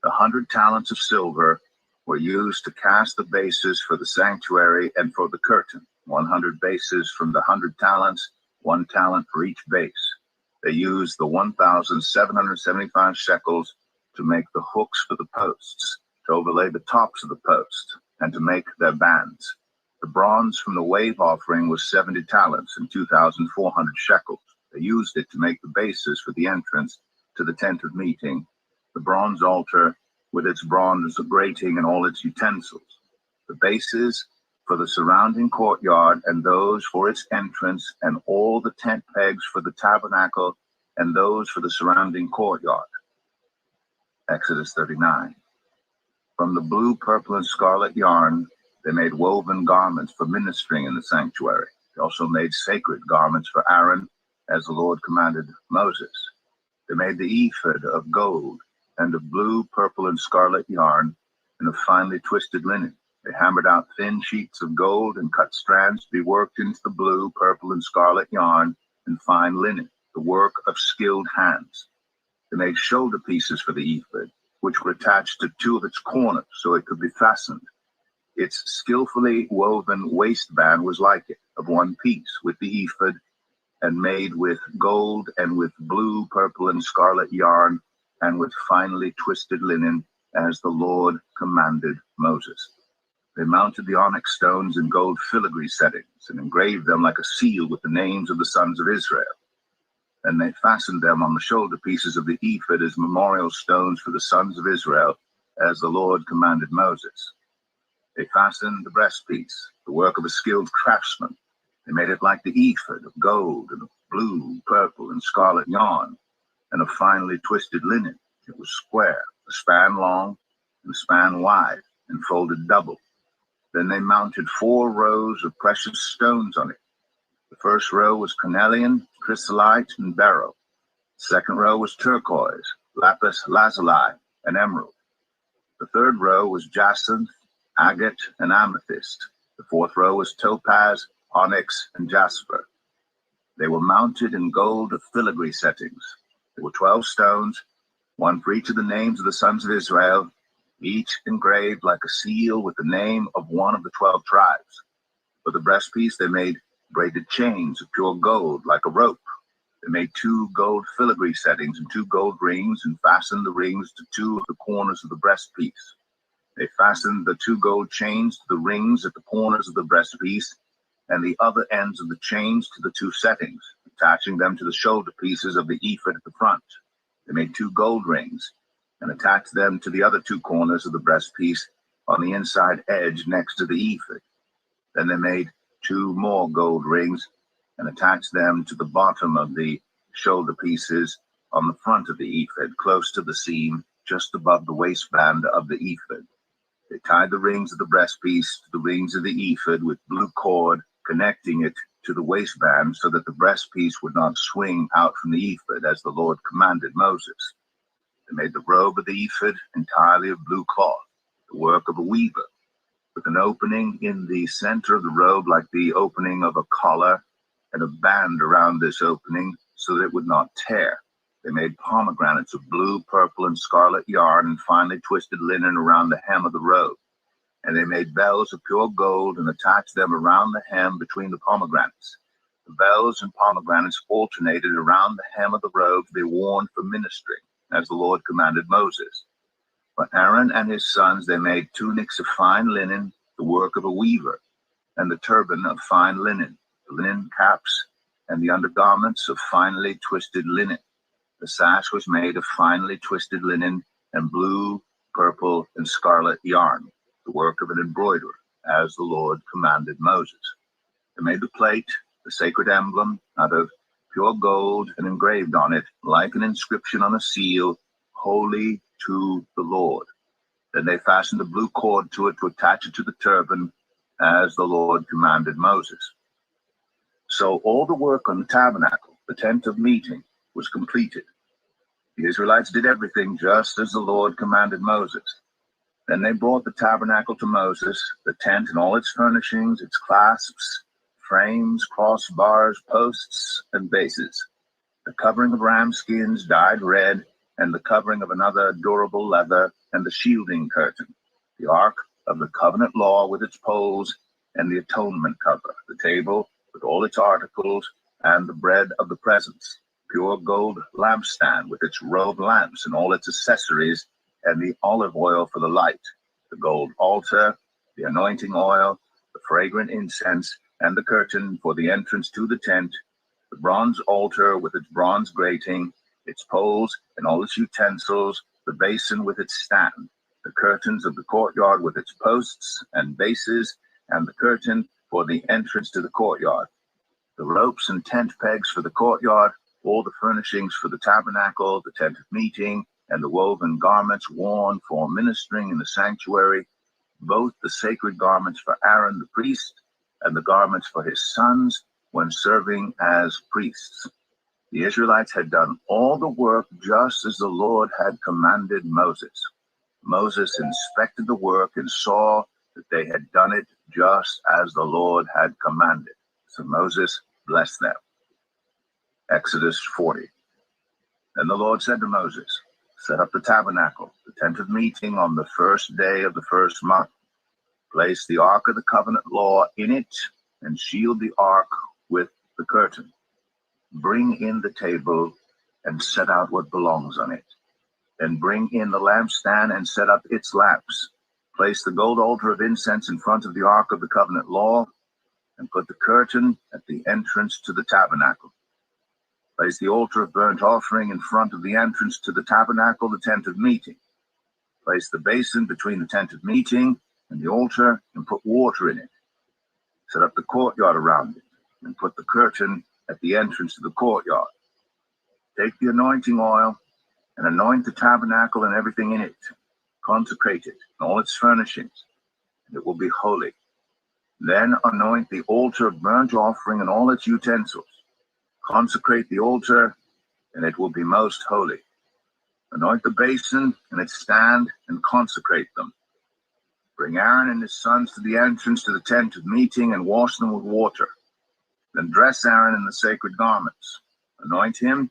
The 100 talents of silver were used to cast the bases for the sanctuary and for the curtain, 100 bases from the 100 talents, 1 talent for each base. They used the 1,775 shekels to make the hooks for the posts, to overlay the tops of the posts, and to make their bands. The bronze from the wave offering was 70 talents and 2,400 shekels. They used it to make the bases for the entrance to the tent of meeting, the bronze altar with its bronze grating and all its utensils, the bases for the surrounding courtyard and those for its entrance, and all the tent pegs for the tabernacle and those for the surrounding courtyard. Exodus 39. From the blue, purple, and scarlet yarn, they made woven garments for ministering in the sanctuary. They also made sacred garments for Aaron, as the Lord commanded Moses. They made the ephod of gold and of blue, purple, and scarlet yarn and of finely twisted linen. They hammered out thin sheets of gold and cut strands to be worked into the blue, purple, and scarlet yarn and fine linen, the work of skilled hands. They made shoulder pieces for the ephod, which were attached to two of its corners so it could be fastened. Its skillfully woven waistband was like it, of one piece, with the ephod, and made with gold and with blue, purple, and scarlet yarn, and with finely twisted linen, as the Lord commanded Moses. They mounted the onyx stones in gold filigree settings, and engraved them like a seal with the names of the sons of Israel. And they fastened them on the shoulder pieces of the ephod as memorial stones for the sons of Israel, as the Lord commanded Moses. They fastened the breastpiece, the work of a skilled craftsman. They made it like the ephod, of gold and of blue, purple, and scarlet yarn, and of finely twisted linen. It was square, a span long and a span wide, and folded double. Then they mounted 4 rows of precious stones on it. The first row was carnelian, chrysolite, and beryl. The second row was turquoise, lapis lazuli, and emerald. The third row was jacinth, agate, and amethyst. The fourth row was topaz, onyx, and jasper. They were mounted in gold filigree settings. There were 12 stones, one for each of the names of the sons of Israel, each engraved like a seal with the name of one of the 12 tribes. For the breastpiece they made braided chains of pure gold like a rope. They made 2 gold filigree settings and 2 gold rings, and fastened the rings to 2 of the corners of the breastpiece. They fastened the 2 gold chains to the rings at the corners of the breastpiece, and the other ends of the chains to the 2 settings, attaching them to the shoulder pieces of the ephod at the front. They made 2 gold rings, and attached them to the other 2 corners of the breastpiece on the inside edge next to the ephod. Then they made 2 more gold rings, and attached them to the bottom of the shoulder pieces on the front of the ephod, close to the seam, just above the waistband of the ephod. They tied the rings of the breastpiece to the rings of the ephod with blue cord, connecting it to the waistband so that the breastpiece would not swing out from the ephod, as the Lord commanded Moses. They made the robe of the ephod entirely of blue cloth, the work of a weaver, with an opening in the center of the robe like the opening of a collar, and a band around this opening so that it would not tear. They made pomegranates of blue, purple, and scarlet yarn, and finely twisted linen around the hem of the robe. And they made bells of pure gold, and attached them around the hem between the pomegranates. The bells and pomegranates alternated around the hem of the robe to be worn for ministry, as the Lord commanded Moses. For Aaron and his sons they made tunics of fine linen, the work of a weaver, and the turban of fine linen, the linen caps, and the undergarments of finely twisted linen. The sash was made of finely twisted linen and blue, purple, and scarlet yarn, the work of an embroiderer, as the Lord commanded Moses. They made the plate, the sacred emblem, out of pure gold, and engraved on it, like an inscription on a seal, "Holy to the Lord." Then they fastened a blue cord to it to attach it to the turban, as the Lord commanded Moses. So all the work on the tabernacle, the tent of meeting, was completed. The Israelites did everything just as the Lord commanded Moses. Then they brought the tabernacle to Moses, the tent and all its furnishings, its clasps, frames, crossbars, posts, and bases, the covering of ram skins dyed red, and the covering of another durable leather, and the shielding curtain, the ark of the covenant law with its poles, and the atonement cover, the table with all its articles, and the bread of the presence, pure gold lampstand with its row of lamps and all its accessories, and the olive oil for the light, the gold altar, the anointing oil, the fragrant incense, and the curtain for the entrance to the tent, the bronze altar with its bronze grating, its poles and all its utensils, the basin with its stand, the curtains of the courtyard with its posts and bases, and the curtain for the entrance to the courtyard, the ropes and tent pegs for the courtyard, all the furnishings for the tabernacle, the tent of meeting, and the woven garments worn for ministering in the sanctuary, both the sacred garments for Aaron the priest and the garments for his sons when serving as priests. The Israelites had done all the work just as the Lord had commanded Moses. Moses inspected the work and saw that they had done it just as the Lord had commanded. So Moses blessed them. Exodus 40. Then the Lord said to Moses, set up the tabernacle, the tent of meeting, on the first day of the first month. Place the ark of the covenant law in it, and shield the ark with the curtain. Bring in the table and set out what belongs on it. Then bring in the lampstand and set up its lamps. Place the gold altar of incense in front of the ark of the covenant law, and put the curtain at the entrance to the tabernacle. Place the altar of burnt offering in front of the entrance to the tabernacle, the tent of meeting. Place the basin between the tent of meeting and the altar, and put water in it. Set up the courtyard around it, and put the curtain at the entrance to the courtyard. Take the anointing oil and anoint the tabernacle and everything in it. Consecrate it and all its furnishings, and it will be holy. Then anoint the altar of burnt offering and all its utensils. Consecrate the altar, and it will be most holy. Anoint the basin and its stand, and consecrate them. Bring Aaron and his sons to the entrance to the tent of meeting, and wash them with water. Then dress Aaron in the sacred garments. Anoint him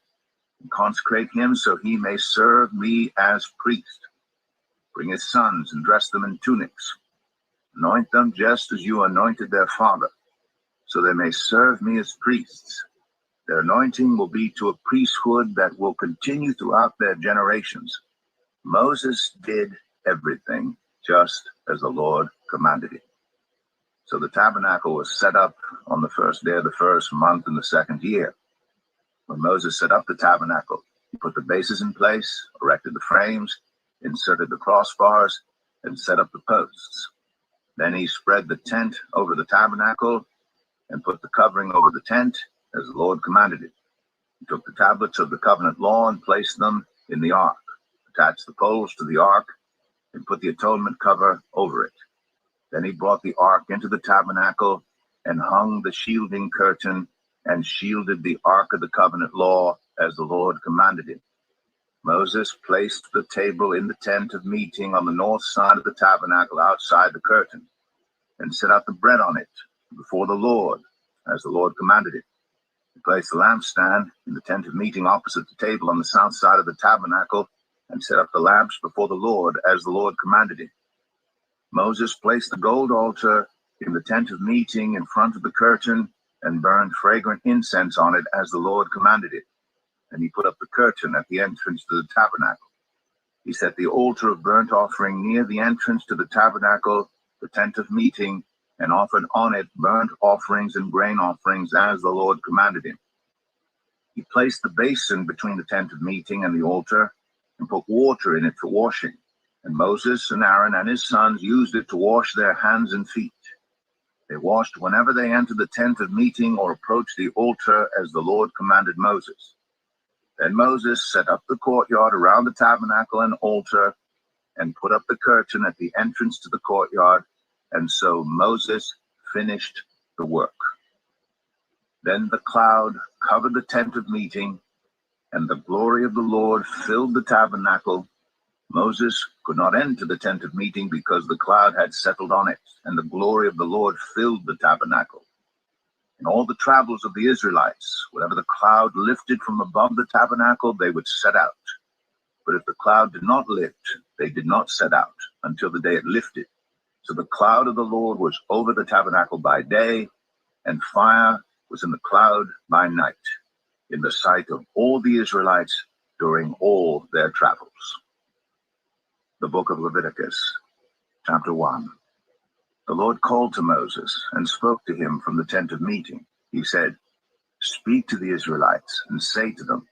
and consecrate him, so he may serve me as priest. Bring his sons and dress them in tunics. Anoint them just as you anointed their father, so they may serve me as priests. Their anointing will be to a priesthood that will continue throughout their generations. Moses did everything just as the Lord commanded him. So the tabernacle was set up on the first day of the first month in the second year. When Moses set up the tabernacle, he put the bases in place, erected the frames, inserted the crossbars, and set up the posts. Then he spread the tent over the tabernacle and put the covering over the tent as the Lord commanded it. He took the tablets of the covenant law and placed them in the ark, attached the poles to the ark, and put the atonement cover over it. Then he brought the ark into the tabernacle and hung the shielding curtain and shielded the ark of the covenant law as the Lord commanded him. Moses placed the table in the tent of meeting on the north side of the tabernacle outside the curtain, and set out the bread on it before the Lord as the Lord commanded him. He placed the lampstand in the tent of meeting opposite the table on the south side of the tabernacle, and set up the lamps before the Lord as the Lord commanded him. Moses placed the gold altar in the tent of meeting in front of the curtain, and burned fragrant incense on it as the Lord commanded it. And he put up the curtain at the entrance to the tabernacle. He set the altar of burnt offering near the entrance to the tabernacle, the tent of meeting, and offered on it burnt offerings and grain offerings as the Lord commanded him. He placed the basin between the tent of meeting and the altar, and put water in it for washing. And Moses and Aaron and his sons used it to wash their hands and feet. They washed whenever they entered the tent of meeting or approached the altar as the Lord commanded Moses. Then Moses set up the courtyard around the tabernacle and altar, and put up the curtain at the entrance to the courtyard, and so Moses finished the work. Then the cloud covered the tent of meeting, and the glory of the Lord filled the tabernacle. Moses could not enter the tent of meeting because the cloud had settled on it, and the glory of the Lord filled the tabernacle. In all the travels of the Israelites, whenever the cloud lifted from above the tabernacle, they would set out. But if the cloud did not lift, they did not set out until the day it lifted. So the cloud of the Lord was over the tabernacle by day, and fire was in the cloud by night, in the sight of all the Israelites during all their travels. The book of Leviticus, chapter 1. The Lord called to Moses and spoke to him from the tent of meeting. He said, "Speak to the Israelites and say to them,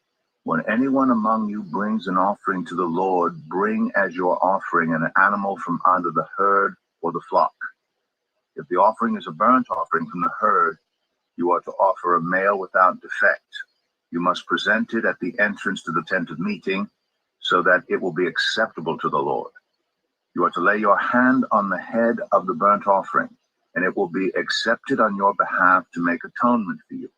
when anyone among you brings an offering to the Lord, bring as your offering an animal from either the herd or the flock. If the offering is a burnt offering from the herd, you are to offer a male without defect. You must present it at the entrance to the tent of meeting, so that it will be acceptable to the Lord. You are to lay your hand on the head of the burnt offering, and it will be accepted on your behalf to make atonement for you.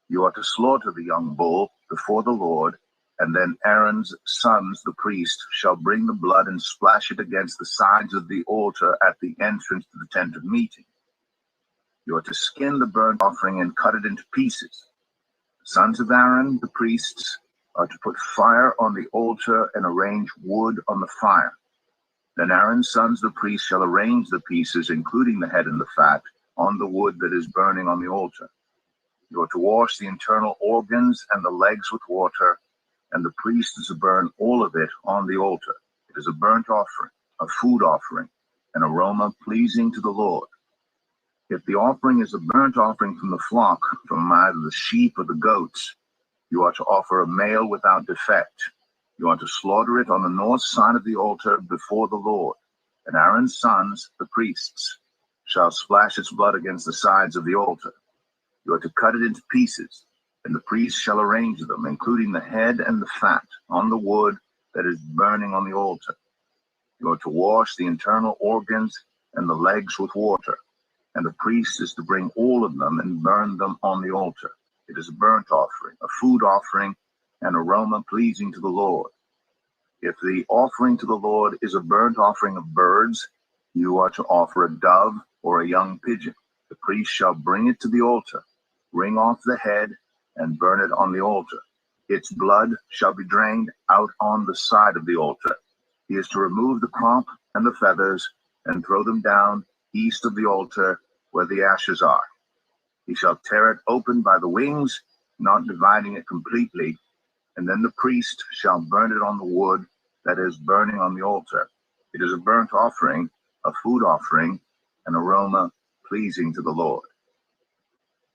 You are to slaughter the young bull before the Lord, And then Aaron's sons, the priests, shall bring the blood and splash it against the sides of the altar at the entrance to the tent of meeting. You are to skin the burnt offering and cut it into pieces. The sons of Aaron, the priests, are to put fire on the altar and arrange wood on the fire. Then Aaron's sons, the priests, shall arrange the pieces, including the head and the fat, on the wood that is burning on the altar. You are to wash the internal organs and the legs with water, and the priest is to burn all of it on the altar. It is a burnt offering, a food offering, an aroma pleasing to the Lord. If the offering is a burnt offering from the flock, from either the sheep or the goats, you are to offer a male without defect. You are to slaughter it on the north side of the altar before the Lord. And Aaron's sons, the priests, shall splash its blood against the sides of the altar. You are to cut it into pieces, and the priest shall arrange them, including the head and the fat, on the wood that is burning on the altar. You are to wash the internal organs and the legs with water, and the priest is to bring all of them and burn them on the altar. It is a burnt offering, a food offering, an aroma pleasing to the Lord. If the offering to the Lord is a burnt offering of birds, you are to offer a dove or a young pigeon. The priest shall bring it to the altar, wring off the head, and burn it on the altar. Its blood shall be drained out on the side of the altar. He is to remove the crop and the feathers and throw them down east of the altar where the ashes are. He shall tear it open by the wings, not dividing it completely, and then the priest shall burn it on the wood that is burning on the altar. It is a burnt offering, a food offering, an aroma pleasing to the Lord.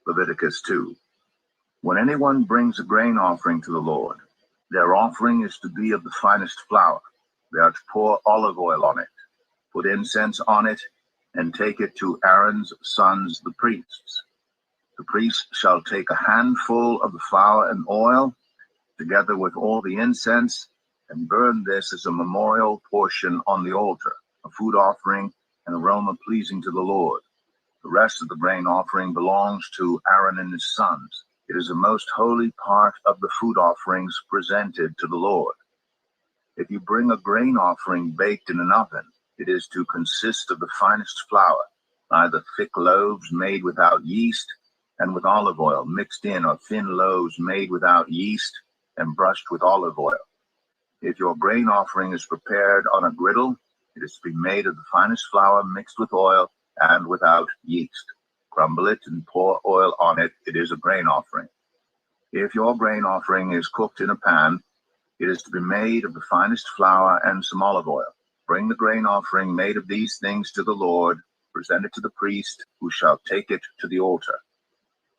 Leviticus 2. When anyone brings a grain offering to the Lord, their offering is to be of the finest flour. They are to pour olive oil on it, put incense on it, and take it to Aaron's sons, the priests. The priest shall take a handful of the flour and oil, together with all the incense, and burn this as a memorial portion on the altar, a food offering, an aroma pleasing to the Lord. The rest of the grain offering belongs to Aaron and his sons. It is a most holy part of the food offerings presented to the Lord. If you bring a grain offering baked in an oven, it is to consist of the finest flour, either thick loaves made without yeast and with olive oil mixed in, or thin loaves made without yeast and brushed with olive oil. If your grain offering is prepared on a griddle, it is to be made of the finest flour mixed with oil and without yeast. Crumble it and pour oil on it. It is a grain offering. If your grain offering is cooked in a pan, it is to be made of the finest flour and some olive oil. Bring the grain offering made of these things to the Lord, present it to the priest, who shall take it to the altar.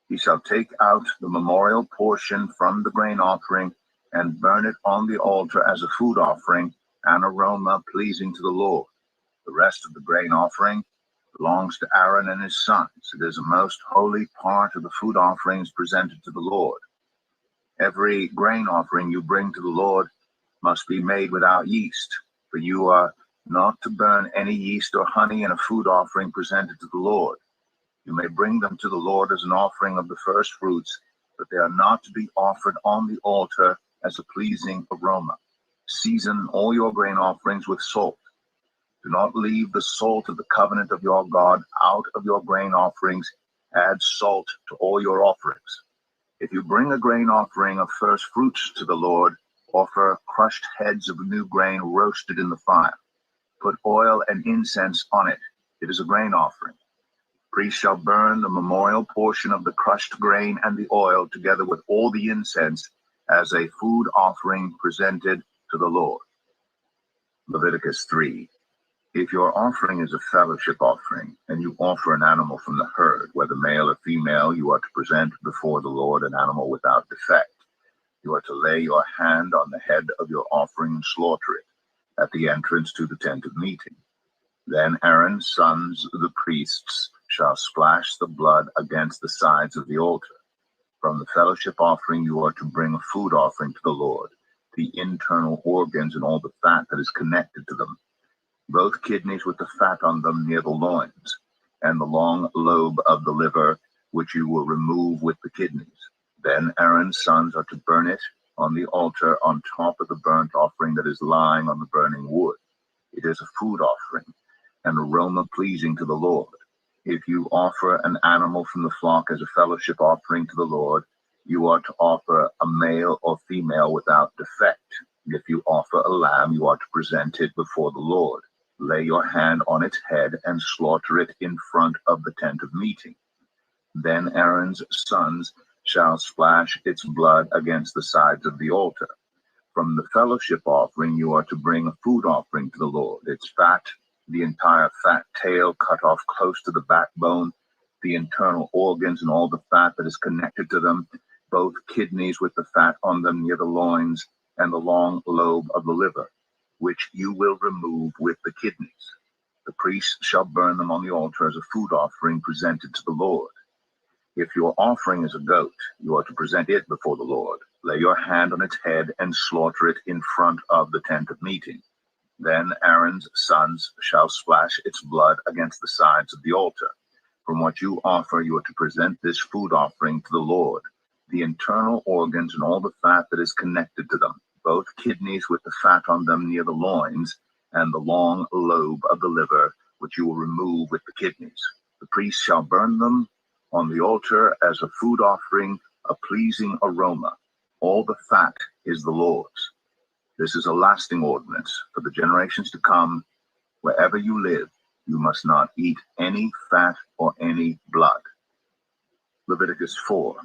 He shall take out the memorial portion from the grain offering and burn it on the altar as a food offering, an aroma pleasing to the Lord. The rest of the grain offering belongs to Aaron and his sons. It is a most holy part of the food offerings presented to the Lord. Every grain offering you bring to the Lord must be made without yeast, for you are not to burn any yeast or honey in a food offering presented to the Lord. You may bring them to the Lord as an offering of the first fruits, but they are not to be offered on the altar as a pleasing aroma. Season all your grain offerings with salt. Do not leave the salt of the covenant of your God out of your grain offerings. Add salt to all your offerings. If you bring a grain offering of first fruits to the Lord, offer crushed heads of new grain roasted in the fire. Put oil and incense on it. It is a grain offering. Priest shall burn the memorial portion of the crushed grain and the oil together with all the incense as a food offering presented to the Lord. Leviticus 3. If your offering is a fellowship offering, and you offer an animal from the herd, whether male or female, you are to present before the Lord an animal without defect. You are to lay your hand on the head of your offering and slaughter it at the entrance to the tent of meeting. Then Aaron's sons, the priests, shall splash the blood against the sides of the altar. From the fellowship offering you are to bring a food offering to the Lord, the internal organs and all the fat that is connected to them, both kidneys with the fat on them near the loins, and the long lobe of the liver, which you will remove with the kidneys. Then Aaron's sons are to burn it on the altar on top of the burnt offering that is lying on the burning wood. It is a food offering, an aroma pleasing to the Lord. If you offer an animal from the flock as a fellowship offering to the Lord, you are to offer a male or female without defect. If you offer a lamb, you are to present it before the Lord. Lay your hand on its head and slaughter it in front of the tent of meeting. Then Aaron's sons shall splash its blood against the sides of the altar. From the fellowship offering, you are to bring a food offering to the Lord. Its fat, the entire fat tail cut off close to the backbone, the internal organs and all the fat that is connected to them, both kidneys with the fat on them near the loins, and the long lobe of the liver, which you will remove with the kidneys. The priest shall burn them on the altar as a food offering presented to the Lord. If your offering is a goat, you are to present it before the Lord. Lay your hand on its head and slaughter it in front of the tent of meeting. Then Aaron's sons shall splash its blood against the sides of the altar. From what you offer, you are to present this food offering to the Lord, the internal organs and all the fat that is connected to them, both kidneys with the fat on them near the loins, and the long lobe of the liver, which you will remove with the kidneys. The priest shall burn them on the altar as a food offering, a pleasing aroma. All the fat is the Lord's. This is a lasting ordinance for the generations to come. Wherever you live, you must not eat any fat or any blood. Leviticus 4.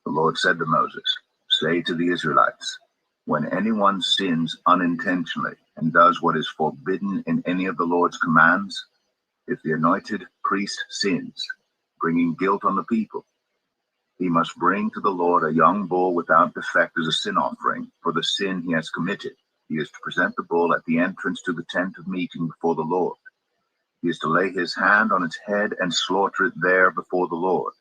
The Lord said to Moses, say to the Israelites, when anyone sins unintentionally and does what is forbidden in any of the Lord's commands, if the anointed priest sins, bringing guilt on the people, he must bring to the Lord a young bull without defect as a sin offering for the sin he has committed. He is to present the bull at the entrance to the tent of meeting before the Lord. He is to lay his hand on its head and slaughter it there before the Lord.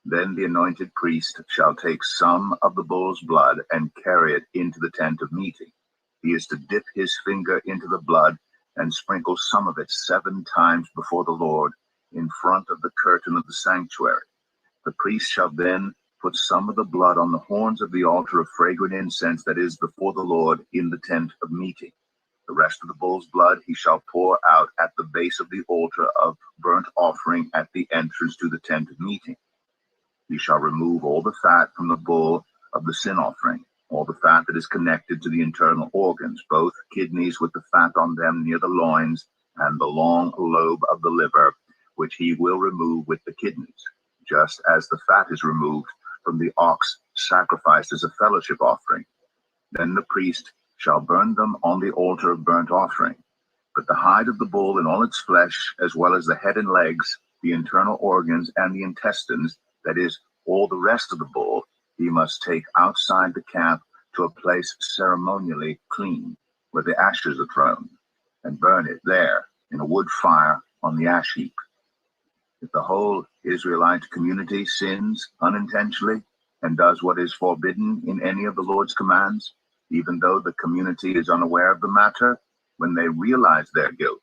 Then the anointed priest shall take some of the bull's blood and carry it into the tent of meeting. He is to dip his finger into the blood and sprinkle some of it 7 times before the Lord in front of the curtain of the sanctuary. The priest shall then put some of the blood on the horns of the altar of fragrant incense that is before the Lord in the tent of meeting. The rest of the bull's blood he shall pour out at the base of the altar of burnt offering at the entrance to the tent of meeting. He shall remove all the fat from the bull of the sin offering, all the fat that is connected to the internal organs, both kidneys with the fat on them near the loins, and the long lobe of the liver, which he will remove with the kidneys, just as the fat is removed from the ox sacrificed as a fellowship offering. Then the priest shall burn them on the altar of burnt offering. But the hide of the bull and all its flesh, as well as the head and legs, the internal organs, and the intestines, that is, all the rest of the bull, he must take outside the camp to a place ceremonially clean, where the ashes are thrown, and burn it there in a wood fire on the ash heap. If the whole Israelite community sins unintentionally and does what is forbidden in any of the Lord's commands, even though the community is unaware of the matter, when they realize their guilt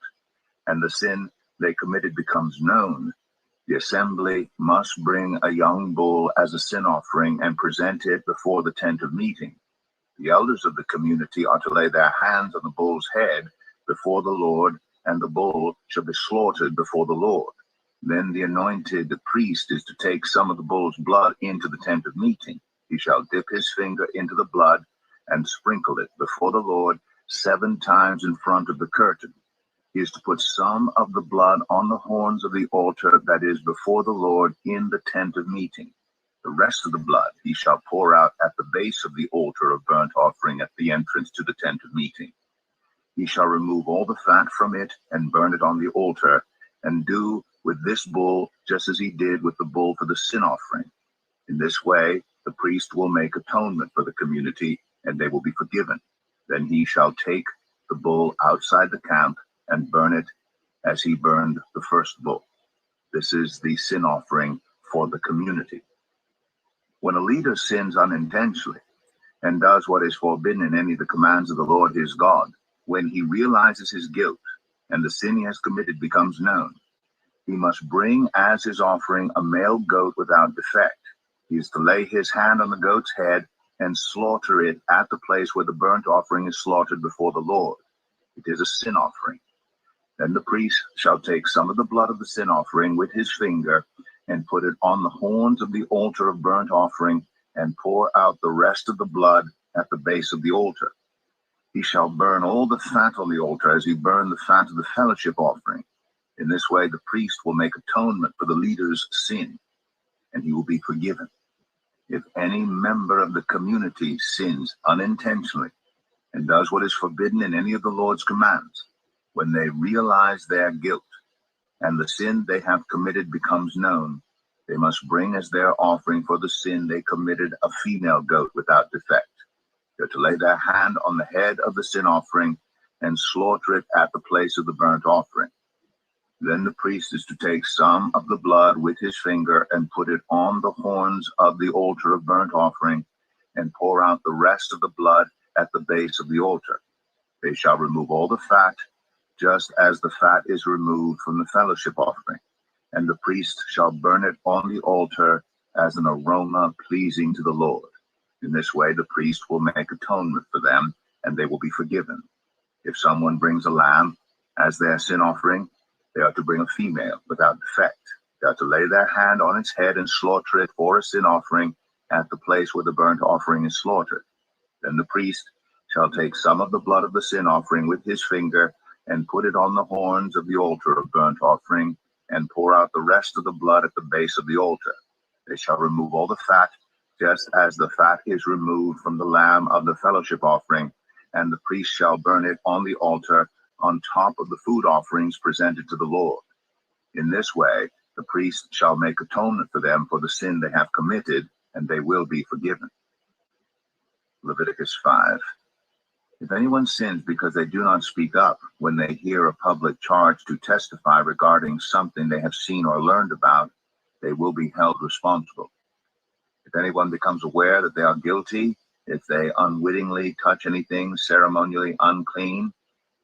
and the sin they committed becomes known, the assembly must bring a young bull as a sin offering and present it before the tent of meeting. The elders of the community are to lay their hands on the bull's head before the Lord, and the bull shall be slaughtered before the Lord. Then the anointed priest is to take some of the bull's blood into the tent of meeting. He shall dip his finger into the blood and sprinkle it before the Lord 7 times in front of the curtain. He is to put some of the blood on the horns of the altar that is before the Lord in the tent of meeting. The rest of the blood he shall pour out at the base of the altar of burnt offering at the entrance to the tent of meeting. He shall remove all the fat from it and burn it on the altar, and do with this bull just as he did with the bull for the sin offering. In this way, the priest will make atonement for the community, and they will be forgiven. Then he shall take the bull outside the camp and burn it as he burned the first bull. This is the sin offering for the community. When a leader sins unintentionally and does what is forbidden in any of the commands of the Lord his God, when he realizes his guilt and the sin he has committed becomes known, he must bring as his offering a male goat without defect. He is to lay his hand on the goat's head and slaughter it at the place where the burnt offering is slaughtered before the Lord. It is a sin offering. Then the priest shall take some of the blood of the sin offering with his finger and put it on the horns of the altar of burnt offering and pour out the rest of the blood at the base of the altar. He shall burn all the fat on the altar as he burned the fat of the fellowship offering. In this way, the priest will make atonement for the leader's sin, and he will be forgiven. If any member of the community sins unintentionally and does what is forbidden in any of the Lord's commands, when they realize their guilt and the sin they have committed becomes known, they must bring as their offering for the sin they committed a female goat without defect. They're to lay their hand on the head of the sin offering and slaughter it at the place of the burnt offering. Then the priest is to take some of the blood with his finger and put it on the horns of the altar of burnt offering and pour out the rest of the blood at the base of the altar. They shall remove all the fat, just as the fat is removed from the fellowship offering, and the priest shall burn it on the altar as an aroma pleasing to the Lord. In this way the priest will make atonement for them, and they will be forgiven. If someone brings a lamb as their sin offering, they are to bring a female without defect. They are to lay their hand on its head and slaughter it for a sin offering at the place where the burnt offering is slaughtered. Then the priest shall take some of the blood of the sin offering with his finger and put it on the horns of the altar of burnt offering and pour out the rest of the blood at the base of the altar. They shall remove all the fat, just as the fat is removed from the lamb of the fellowship offering, and the priest shall burn it on the altar on top of the food offerings presented to the Lord. In this way, the priest shall make atonement for them for the sin they have committed, and they will be forgiven. Leviticus 5. If anyone sins because they do not speak up when they hear a public charge to testify regarding something they have seen or learned about, they will be held responsible. If anyone becomes aware that they are guilty, if they unwittingly touch anything ceremonially unclean,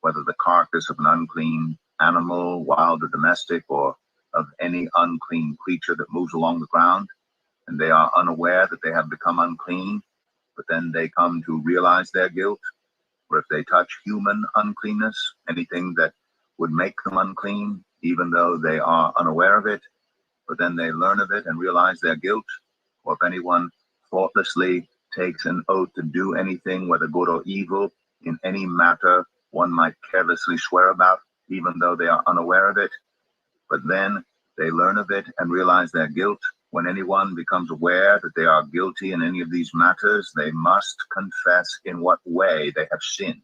whether the carcass of an unclean animal, wild or domestic, or of any unclean creature that moves along the ground, and they are unaware that they have become unclean, but then they come to realize their guilt, or if they touch human uncleanness, anything that would make them unclean, even though they are unaware of it, but then they learn of it and realize their guilt, or if anyone thoughtlessly takes an oath to do anything, whether good or evil, in any matter one might carelessly swear about, even though they are unaware of it, but then they learn of it and realize their guilt. When anyone becomes aware that they are guilty in any of these matters, they must confess in what way they have sinned.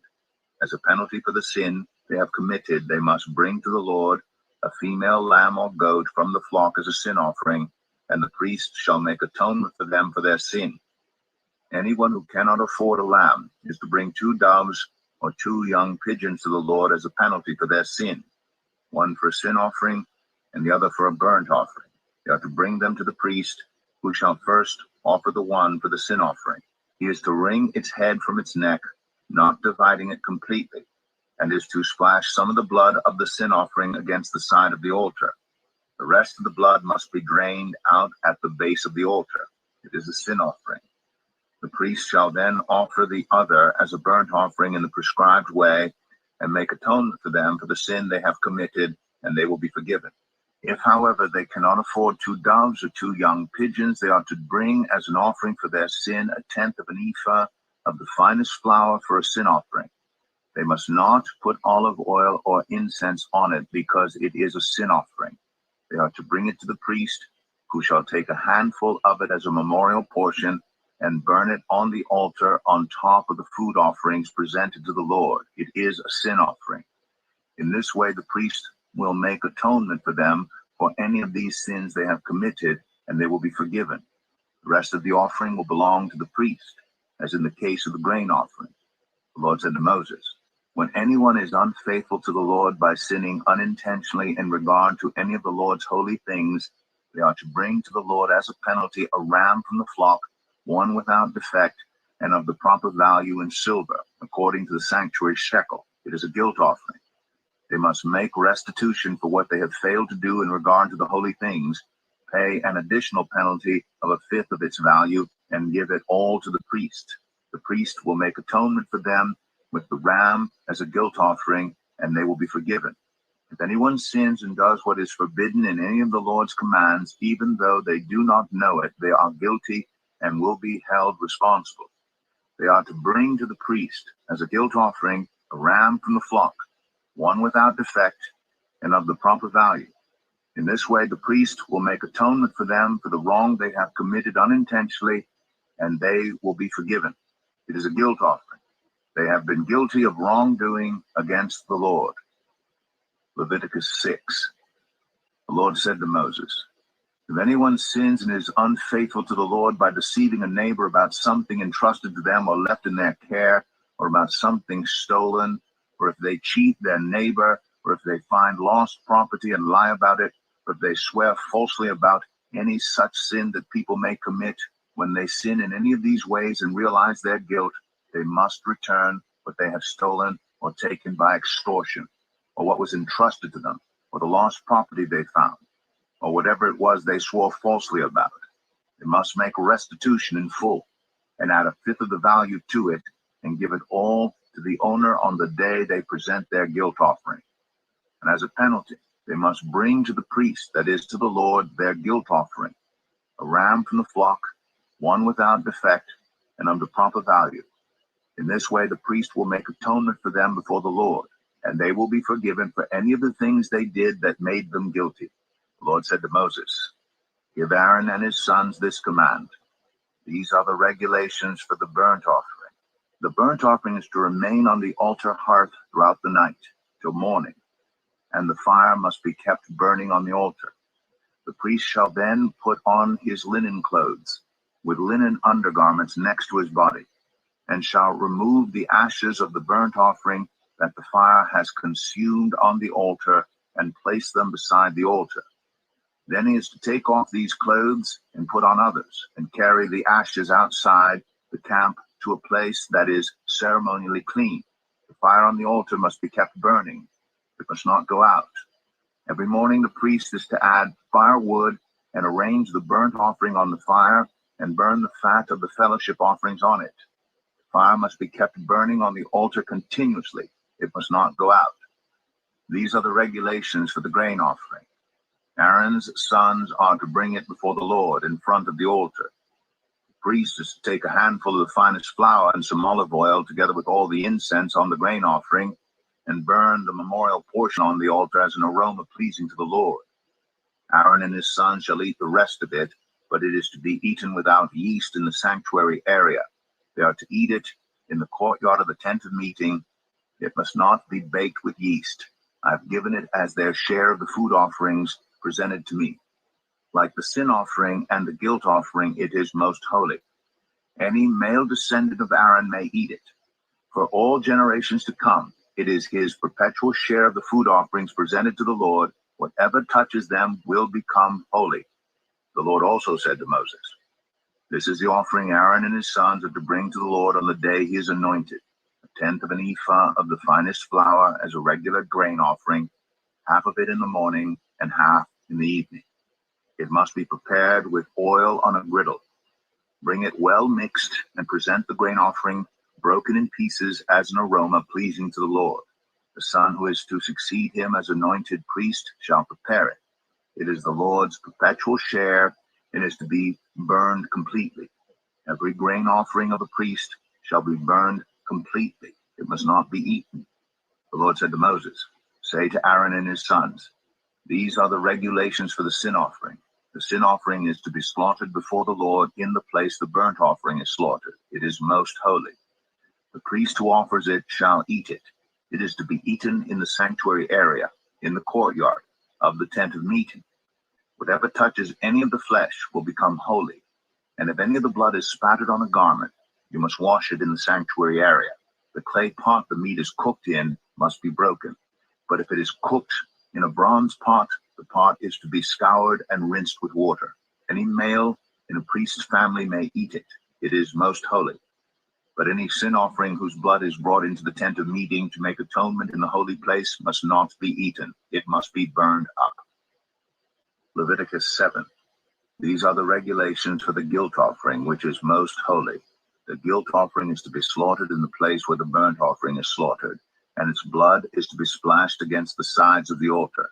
As a penalty for the sin they have committed, they must bring to the Lord a female lamb or goat from the flock as a sin offering, and the priest shall make atonement for them for their sin. Anyone who cannot afford a lamb is to bring 2 doves or 2 young pigeons to the Lord as a penalty for their sin, one for a sin offering and the other for a burnt offering. They are to bring them to the priest, who shall first offer the one for the sin offering. He is to wring its head from its neck, not dividing it completely, and is to splash some of the blood of the sin offering against the side of the altar. The rest of the blood must be drained out at the base of the altar. It is a sin offering. The priest shall then offer the other as a burnt offering in the prescribed way and make atonement for them for the sin they have committed, and they will be forgiven. If, however, they cannot afford 2 doves or 2 young pigeons, they are to bring as an offering for their sin 1/10 of an ephah of the finest flour for a sin offering. They must not put olive oil or incense on it, because it is a sin offering. They are to bring it to the priest, who shall take a handful of it as a memorial portion and burn it on the altar on top of the food offerings presented to the Lord. It is a sin offering. In this way, the priest will make atonement for them for any of these sins they have committed, and they will be forgiven. The rest of the offering will belong to the priest, as in the case of the grain offering. The Lord said to Moses, when anyone is unfaithful to the Lord by sinning unintentionally in regard to any of the Lord's holy things, they are to bring to the Lord as a penalty a ram from the flock, one without defect, and of the proper value in silver, according to the sanctuary shekel. It is a guilt offering. They must make restitution for what they have failed to do in regard to the holy things, pay an additional penalty of 1/5 of its value, and give it all to the priest. The priest will make atonement for them with the ram as a guilt offering, and they will be forgiven. If anyone sins and does what is forbidden in any of the Lord's commands, even though they do not know it, they are guilty and will be held responsible. They are to bring to the priest as a guilt offering a ram from the flock, one without defect and of the proper value. In this way, the priest will make atonement for them for the wrong they have committed unintentionally, and they will be forgiven. It is a guilt offering. They have been guilty of wrongdoing against the Lord. Leviticus 6. The Lord said to Moses, if anyone sins and is unfaithful to the Lord by deceiving a neighbor about something entrusted to them or left in their care, or about something stolen, or if they cheat their neighbor, or if they find lost property and lie about it, or if they swear falsely about any such sin that people may commit, when they sin in any of these ways and realize their guilt, they must return what they have stolen or taken by extortion, or what was entrusted to them, or the lost property they found, or whatever it was they swore falsely about. They must make restitution in full, and add a fifth of the value to it, and give it all to the owner on the day they present their guilt offering. And as a penalty, they must bring to the priest, that is, to the Lord, their guilt offering, a ram from the flock, one without defect, and of the proper value. In this way, the priest will make atonement for them before the Lord, and they will be forgiven for any of the things they did that made them guilty. The Lord said to Moses, give Aaron and his sons this command. These are the regulations for the burnt offering. The burnt offering is to remain on the altar hearth throughout the night, till morning, and the fire must be kept burning on the altar. The priest shall then put on his linen clothes, with linen undergarments next to his body, and shall remove the ashes of the burnt offering that the fire has consumed on the altar, and place them beside the altar. Then he is to take off these clothes and put on others, and carry the ashes outside the camp to a place that is ceremonially clean. The fire on the altar must be kept burning. It must not go out. Every morning the priest is to add firewood and arrange the burnt offering on the fire, and burn the fat of the fellowship offerings on it. The fire must be kept burning on the altar continuously. It must not go out. These are the regulations for the grain offering. Aaron's sons are to bring it before the Lord in front of the altar. The priest is to take a handful of the finest flour and some olive oil, together with all the incense on the grain offering, and burn the memorial portion on the altar as an aroma pleasing to the Lord. Aaron and his sons shall eat the rest of it, but it is to be eaten without yeast in the sanctuary area. They are to eat it in the courtyard of the tent of meeting. It must not be baked with yeast. I have given it as their share of the food offerings presented to me. Like the sin offering and the guilt offering, it is most holy. Any male descendant of Aaron may eat it. For all generations to come, it is his perpetual share of the food offerings presented to the Lord. Whatever touches them will become holy. The Lord also said to Moses, this is the offering Aaron and his sons are to bring to the Lord on the day he is anointed: a tenth of an ephah of the finest flour as a regular grain offering, half of it in the morning and half in the evening. It must be prepared with oil on a griddle. Bring it well mixed, and present the grain offering broken in pieces as an aroma pleasing to the Lord. The son who is to succeed him as anointed priest shall prepare it. It is the Lord's perpetual share, and is to be burned completely. Every grain offering of a priest shall be burned completely. It must not be eaten. The Lord said to Moses, say to Aaron and his sons, these are the regulations for the sin offering. The sin offering is to be slaughtered before the Lord in the place the burnt offering is slaughtered. It is most holy. The priest who offers it shall eat it. It is to be eaten in the sanctuary area, in the courtyard of the tent of meeting. Whatever touches any of the flesh will become holy. And if any of the blood is spattered on a garment, you must wash it in the sanctuary area. The clay pot the meat is cooked in must be broken. But if it is cooked in a bronze pot, the pot is to be scoured and rinsed with water. Any male in a priest's family may eat it. It is most holy. But any sin offering whose blood is brought into the tent of meeting to make atonement in the holy place must not be eaten. It must be burned up. Leviticus 7. These are the regulations for the guilt offering, which is most holy. The guilt offering is to be slaughtered in the place where the burnt offering is slaughtered, and its blood is to be splashed against the sides of the altar.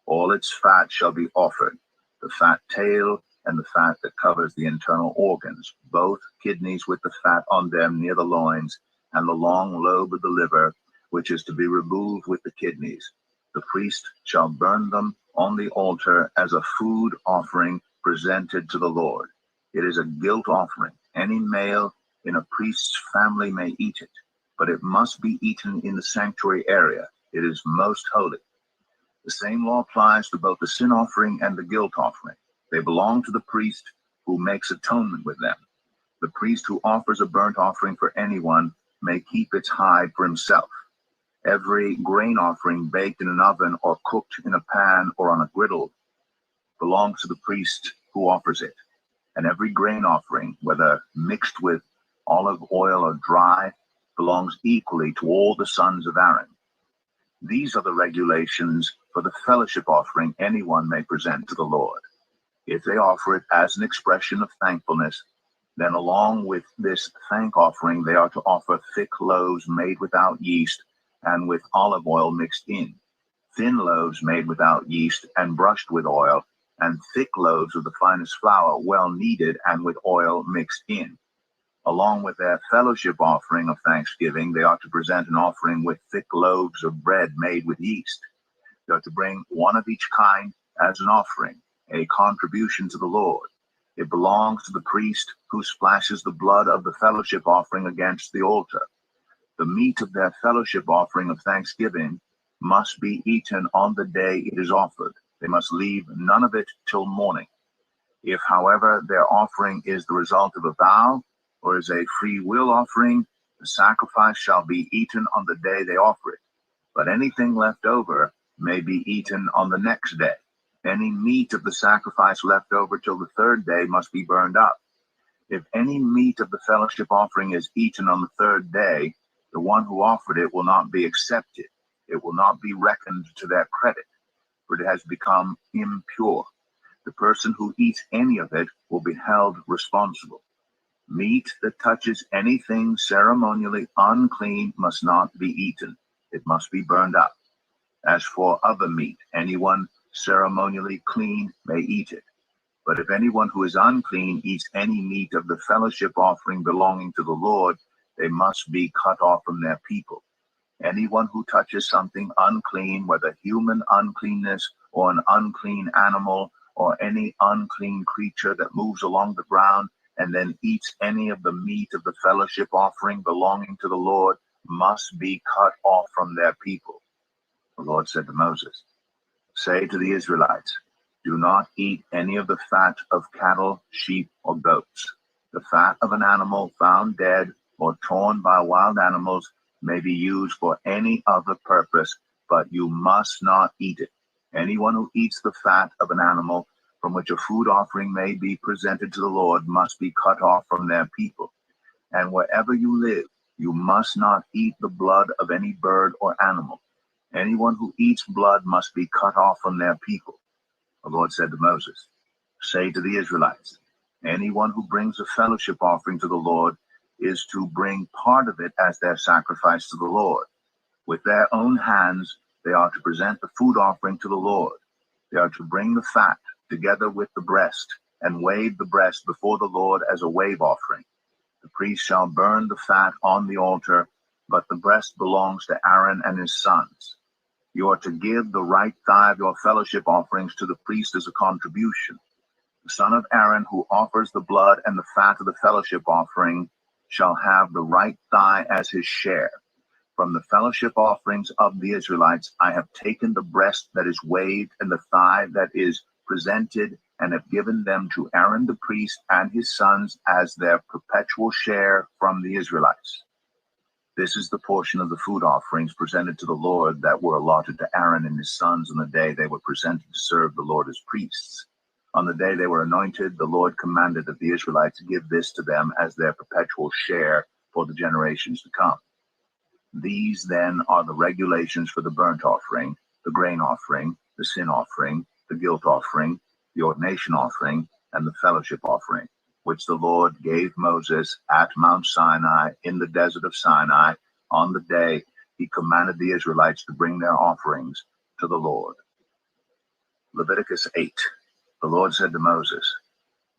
All its fat shall be offered, the fat tail and the fat that covers the internal organs, both kidneys with the fat on them near the loins, and the long lobe of the liver, which is to be removed with the kidneys. The priest shall burn them on the altar as a food offering presented to the Lord. It is a guilt offering. Any male in a priest's family may eat it, but it must be eaten in the sanctuary area. It is most holy. The same law applies to both the sin offering and the guilt offering. They belong to the priest who makes atonement with them. The priest who offers a burnt offering for anyone may keep its hide for himself. Every grain offering baked in an oven or cooked in a pan or on a griddle belongs to the priest who offers it. And every grain offering, whether mixed with olive oil or dry, belongs equally to all the sons of Aaron. These are the regulations for the fellowship offering anyone may present to the Lord. If they offer it as an expression of thankfulness, then along with this thank offering, they are to offer thick loaves made without yeast and with olive oil mixed in, thin loaves made without yeast and brushed with oil, and thick loaves of the finest flour, well kneaded and with oil mixed in. Along with their fellowship offering of thanksgiving, they are to present an offering with thick loaves of bread made with yeast. They are to bring one of each kind as an offering, a contribution to the Lord. It belongs to the priest who splashes the blood of the fellowship offering against the altar. The meat of their fellowship offering of thanksgiving must be eaten on the day it is offered. They must leave none of it till morning. If, however, their offering is the result of a vow or is a free will offering, the sacrifice shall be eaten on the day they offer it. But anything left over may be eaten on the next day. Any meat of the sacrifice left over till the third day must be burned up. If any meat of the fellowship offering is eaten on the third day, the one who offered it will not be accepted. It will not be reckoned to their credit, for it has become impure. The person who eats any of it will be held responsible. Meat that touches anything ceremonially unclean must not be eaten. It must be burned up. As for other meat, anyone ceremonially clean may eat it. But if anyone who is unclean eats any meat of the fellowship offering belonging to the Lord, they must be cut off from their people. Anyone who touches something unclean, whether human uncleanness or an unclean animal or any unclean creature that moves along the ground, and then eats any of the meat of the fellowship offering belonging to the Lord, must be cut off from their people. The Lord said to Moses, "Say to the Israelites, do not eat any of the fat of cattle, sheep, or goats. The fat of an animal found dead or torn by wild animals may be used for any other purpose, but you must not eat it. Anyone who eats the fat of an animal from which a food offering may be presented to the Lord must be cut off from their people. And wherever you live, you must not eat the blood of any bird or animal. Anyone who eats blood must be cut off from their people." The Lord said to Moses, "Say to the Israelites, anyone who brings a fellowship offering to the Lord is to bring part of it as their sacrifice to the Lord. With their own hands, they are to present the food offering to the Lord. They are to bring the fat together with the breast and wave the breast before the Lord as a wave offering. The priest shall burn the fat on the altar, but the breast belongs to Aaron and his sons. You are to give the right thigh of your fellowship offerings to the priest as a contribution. The son of Aaron who offers the blood and the fat of the fellowship offering shall have the right thigh as his share. From the fellowship offerings of the Israelites, I have taken the breast that is waved and the thigh that is presented, and have given them to Aaron the priest and his sons as their perpetual share from the Israelites. This is the portion of the food offerings presented to the Lord that were allotted to Aaron and his sons on the day they were presented to serve the Lord as priests. On the day they were anointed, the Lord commanded that the Israelites give this to them as their perpetual share for the generations to come. These then are the regulations for the burnt offering, the grain offering, the sin offering, the guilt offering, the ordination offering, and the fellowship offering, which the Lord gave Moses at Mount Sinai in the desert of Sinai on the day he commanded the Israelites to bring their offerings to the Lord. Leviticus 8. The Lord said to Moses,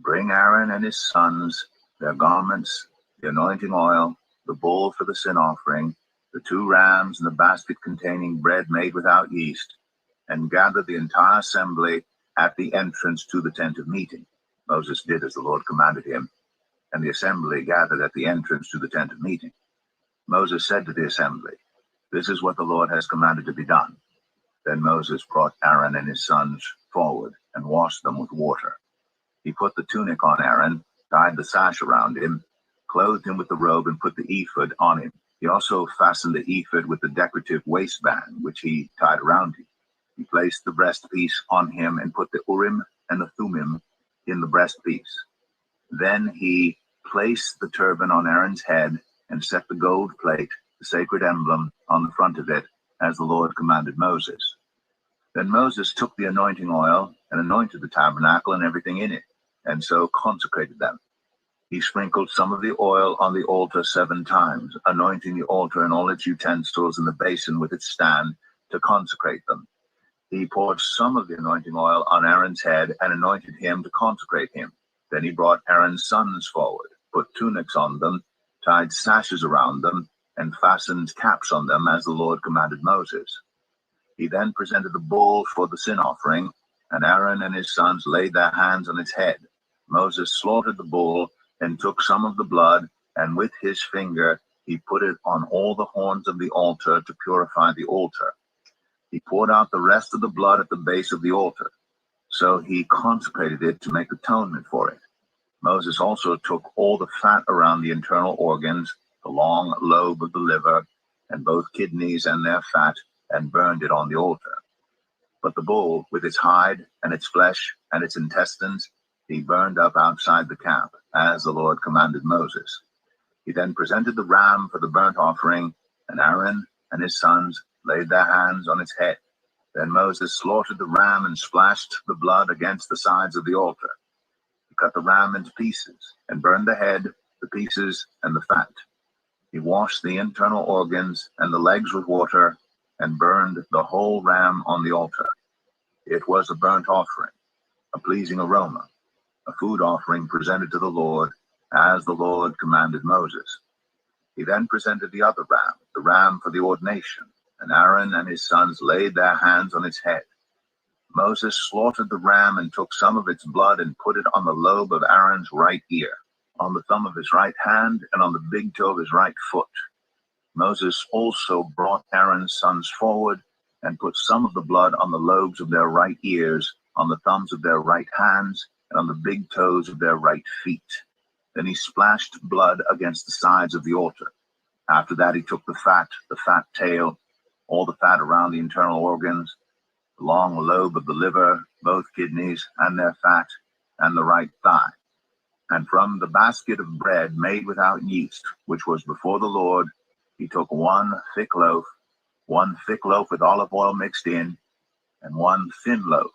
"Bring Aaron and his sons, their garments, the anointing oil, the bull for the sin offering, the 2 rams, and the basket containing bread made without yeast, and gather the entire assembly at the entrance to the tent of meeting." Moses did as the Lord commanded him, and the assembly gathered at the entrance to the tent of meeting. Moses said to the assembly, "This is what the Lord has commanded to be done." Then Moses brought Aaron and his sons forward and washed them with water. He put the tunic on Aaron, tied the sash around him, clothed him with the robe, and put the ephod on him. He also fastened the ephod with the decorative waistband, which he tied around him. He placed the breastpiece on him and put the Urim and the Thummim in the breastpiece. Then he placed the turban on Aaron's head and set the gold plate, the sacred emblem, on the front of it, as the Lord commanded Moses. Then Moses took the anointing oil and anointed the tabernacle and everything in it, and so consecrated them. He sprinkled some of the oil on the altar 7 times, anointing the altar and all its utensils and the basin with its stand to consecrate them. He poured some of the anointing oil on Aaron's head and anointed him to consecrate him. Then he brought Aaron's sons forward, put tunics on them, tied sashes around them, and fastened caps on them as the Lord commanded Moses. He then presented the bull for the sin offering, and Aaron and his sons laid their hands on its head. Moses slaughtered the bull and took some of the blood, and with his finger he put it on all the horns of the altar to purify the altar. He poured out the rest of the blood at the base of the altar. So he consecrated it to make atonement for it. Moses also took all the fat around the internal organs, the long lobe of the liver, and both kidneys and their fat, and burned it on the altar. But the bull, with its hide and its flesh and its intestines, he burned up outside the camp, as the Lord commanded Moses. He then presented the ram for the burnt offering, and Aaron and his sons laid their hands on its head. Then Moses slaughtered the ram and splashed the blood against the sides of the altar. He cut the ram into pieces and burned the head, the pieces, and the fat. He washed the internal organs and the legs with water and burned the whole ram on the altar. It was a burnt offering, a pleasing aroma, a food offering presented to the Lord, as the Lord commanded Moses. He then presented the other ram, the ram for the ordination, and Aaron and his sons laid their hands on its head. Moses slaughtered the ram and took some of its blood and put it on the lobe of Aaron's right ear, on the thumb of his right hand, and on the big toe of his right foot. Moses also brought Aaron's sons forward and put some of the blood on the lobes of their right ears, on the thumbs of their right hands, and on the big toes of their right feet. Then he splashed blood against the sides of the altar. After that he took the fat tail, all the fat around the internal organs, the long lobe of the liver, both kidneys and their fat, and the right thigh. And from the basket of bread made without yeast, which was before the Lord, he took one thick loaf with olive oil mixed in, and one thin loaf.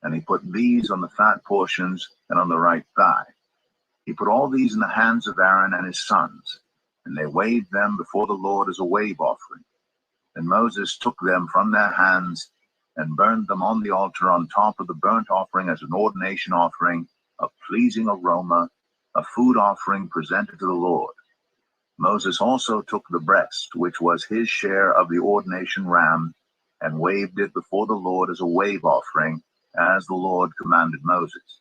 And he put these on the fat portions and on the right thigh. He put all these in the hands of Aaron and his sons, and they waved them before the Lord as a wave offering. And Moses took them from their hands and burned them on the altar on top of the burnt offering as an ordination offering, a pleasing aroma, a food offering presented to the Lord. Moses also took the breast, which was his share of the ordination ram, and waved it before the Lord as a wave offering, as the Lord commanded Moses.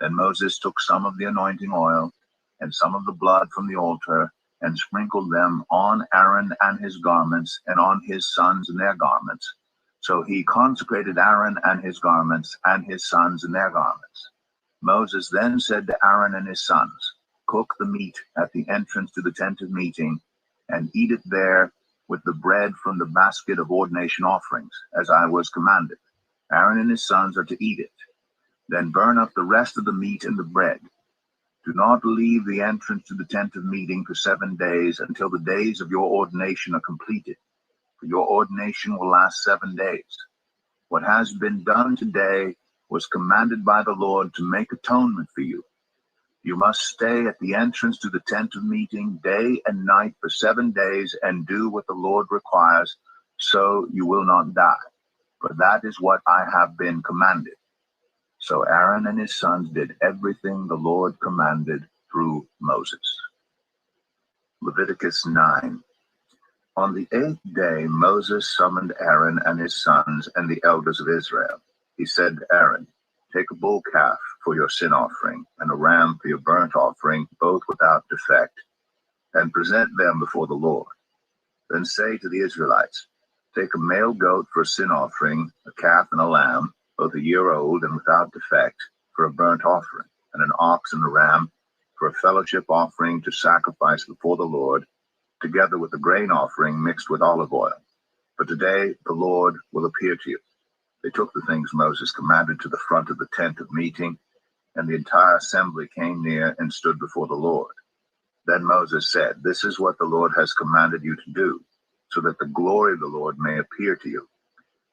Then Moses took some of the anointing oil and some of the blood from the altar, and sprinkled them on Aaron and his garments, and on his sons and their garments. So he consecrated Aaron and his garments, and his sons and their garments. Moses then said to Aaron and his sons, "Cook the meat at the entrance to the tent of meeting, and eat it there with the bread from the basket of ordination offerings, as I was commanded. Aaron and his sons are to eat it. Then burn up the rest of the meat and the bread. Do not leave the entrance to the tent of meeting for 7 days, until the days of your ordination are completed, for your ordination will last 7 days. What has been done today was commanded by the Lord to make atonement for you. You must stay at the entrance to the tent of meeting day and night for 7 days and do what the Lord requires, so you will not die. For that is what I have been commanded. So Aaron and his sons did everything the Lord commanded through Moses. Leviticus 9. On the 8th day Moses summoned Aaron and his sons and the elders of Israel. He said to Aaron, "Take a bull calf for your sin offering and a ram for your burnt offering, both without defect, and present them before the Lord. Then say to the Israelites, take a male goat for a sin offering, a calf and a lamb, both a year old and without defect, for a burnt offering, and an ox and a ram for a fellowship offering to sacrifice before the Lord, together with a grain offering mixed with olive oil. For today the Lord will appear to you." They took the things Moses commanded to the front of the tent of meeting, and the entire assembly came near and stood before the Lord. Then Moses said, "This is what the Lord has commanded you to do, so that the glory of the Lord may appear to you."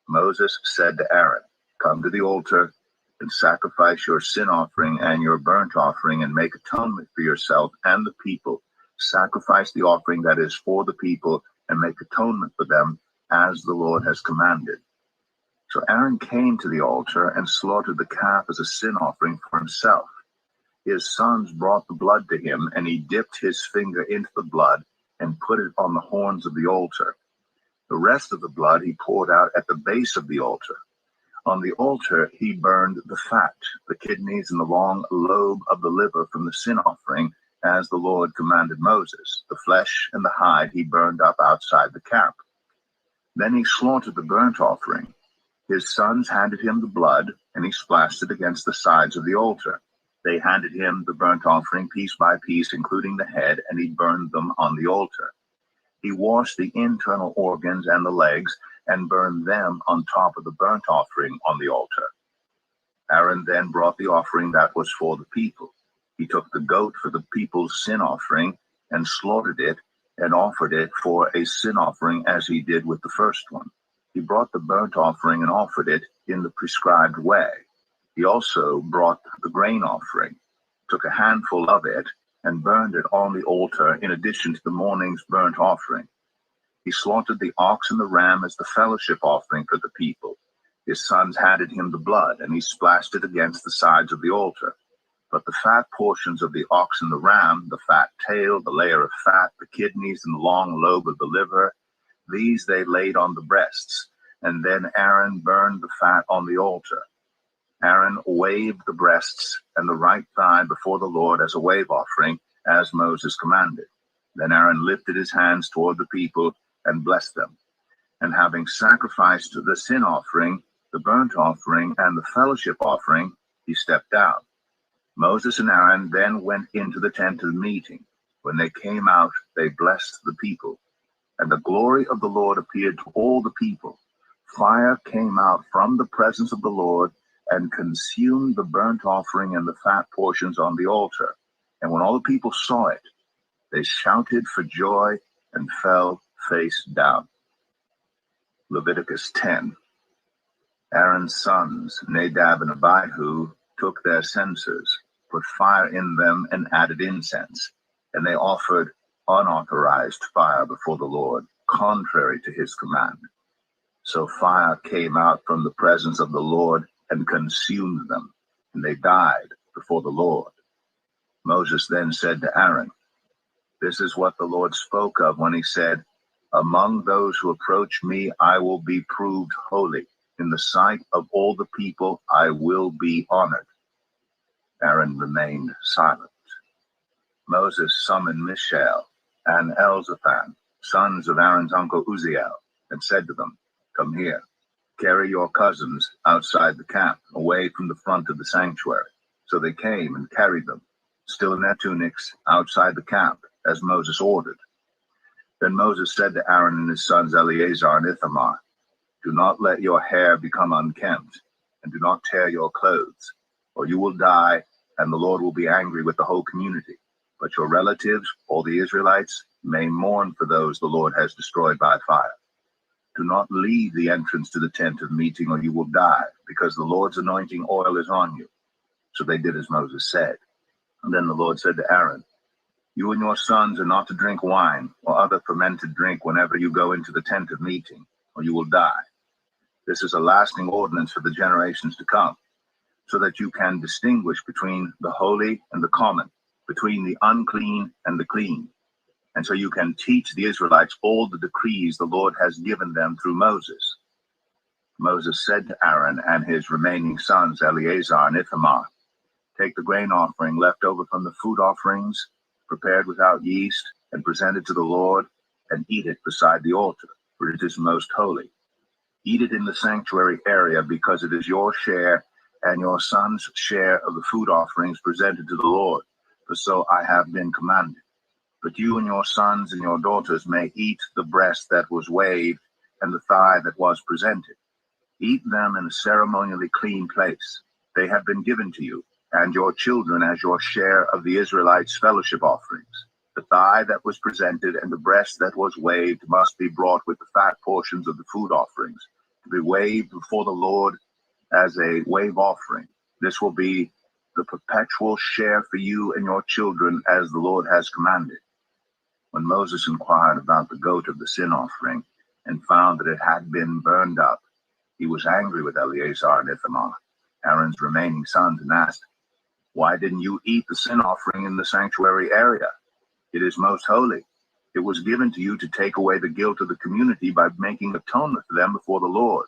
Moses said to Aaron, "Come to the altar and sacrifice your sin offering and your burnt offering and make atonement for yourself and the people. Sacrifice the offering that is for the people and make atonement for them as the Lord has commanded." So Aaron came to the altar and slaughtered the calf as a sin offering for himself. His sons brought the blood to him, and he dipped his finger into the blood and put it on the horns of the altar. The rest of the blood he poured out at the base of the altar. On the altar he burned the fat, the kidneys, and the long lobe of the liver from the sin offering, as the Lord commanded Moses. The flesh and the hide he burned up outside the camp. Then he slaughtered the burnt offering. His sons handed him the blood, and he splashed it against the sides of the altar. They handed him the burnt offering piece by piece, including the head, and he burned them on the altar. He washed the internal organs and the legs and burned them on top of the burnt offering on the altar. Aaron then brought the offering that was for the people. He took the goat for the people's sin offering and slaughtered it and offered it for a sin offering as he did with the first one. He brought the burnt offering and offered it in the prescribed way. He also brought the grain offering, took a handful of it, and burned it on the altar in addition to the morning's burnt offering. He slaughtered the ox and the ram as the fellowship offering for the people. His sons handed him the blood, and he splashed it against the sides of the altar. But the fat portions of the ox and the ram, the fat tail, the layer of fat, the kidneys, and the long lobe of the liver, these they laid on the breasts, and then Aaron burned the fat on the altar. Aaron waved the breasts and the right thigh before the Lord as a wave offering, as Moses commanded. Then Aaron lifted his hands toward the people and blessed them. And having sacrificed the sin offering, the burnt offering, and the fellowship offering, he stepped down. Moses and Aaron then went into the tent of meeting. When they came out, they blessed the people. And the glory of the Lord appeared to all the people. Fire came out from the presence of the Lord and consumed the burnt offering and the fat portions on the altar. And when all the people saw it, they shouted for joy and fell face down. Leviticus 10. Aaron's sons, Nadab and Abihu, took their censers, put fire in them, and added incense. And they offered unauthorized fire before the Lord, contrary to his command. So fire came out from the presence of the Lord and consumed them, and they died before the Lord. Moses then said to Aaron, "This is what the Lord spoke of when he said, 'Among those who approach me, I will be proved holy. In the sight of all the people, I will be honored.'" Aaron remained silent. Moses summoned Mishael and Elzaphan, sons of Aaron's uncle Uzziel, and said to them, "Come here, carry your cousins outside the camp, away from the front of the sanctuary." So they came and carried them, still in their tunics, outside the camp, as Moses ordered. Then Moses said to Aaron and his sons Eleazar and Ithamar, "Do not let your hair become unkempt, and do not tear your clothes, or you will die, and the Lord will be angry with the whole community. But your relatives, all the Israelites, may mourn for those the Lord has destroyed by fire." Do not leave the entrance to the tent of meeting, or you will die, because the Lord's anointing oil is on you. So they did as Moses said. And then the Lord said to Aaron, You and your sons are not to drink wine or other fermented drink whenever you go into the tent of meeting, or you will die. This is a lasting ordinance for the generations to come, so that you can distinguish between the holy and the common, between the unclean and the clean. And so you can teach the Israelites all the decrees the Lord has given them through Moses. Moses said to Aaron and his remaining sons, Eleazar and Ithamar, Take the grain offering left over from the food offerings, prepared without yeast, and presented to the Lord, and eat it beside the altar, for it is most holy. Eat it in the sanctuary area, because it is your share and your son's share of the food offerings presented to the Lord, for so I have been commanded. But you and your sons and your daughters may eat the breast that was waved and the thigh that was presented. Eat them in a ceremonially clean place. They have been given to you, and your children as your share of the Israelites' fellowship offerings. The thigh that was presented and the breast that was waved must be brought with the fat portions of the food offerings, to be waved before the Lord as a wave offering. This will be the perpetual share for you and your children, as the Lord has commanded. When Moses inquired about the goat of the sin offering and found that it had been burned up, he was angry with Eleazar and Ithamar, Aaron's remaining sons, and asked, Why didn't you eat the sin offering in the sanctuary area? It is most holy. It was given to you to take away the guilt of the community by making atonement for them before the Lord.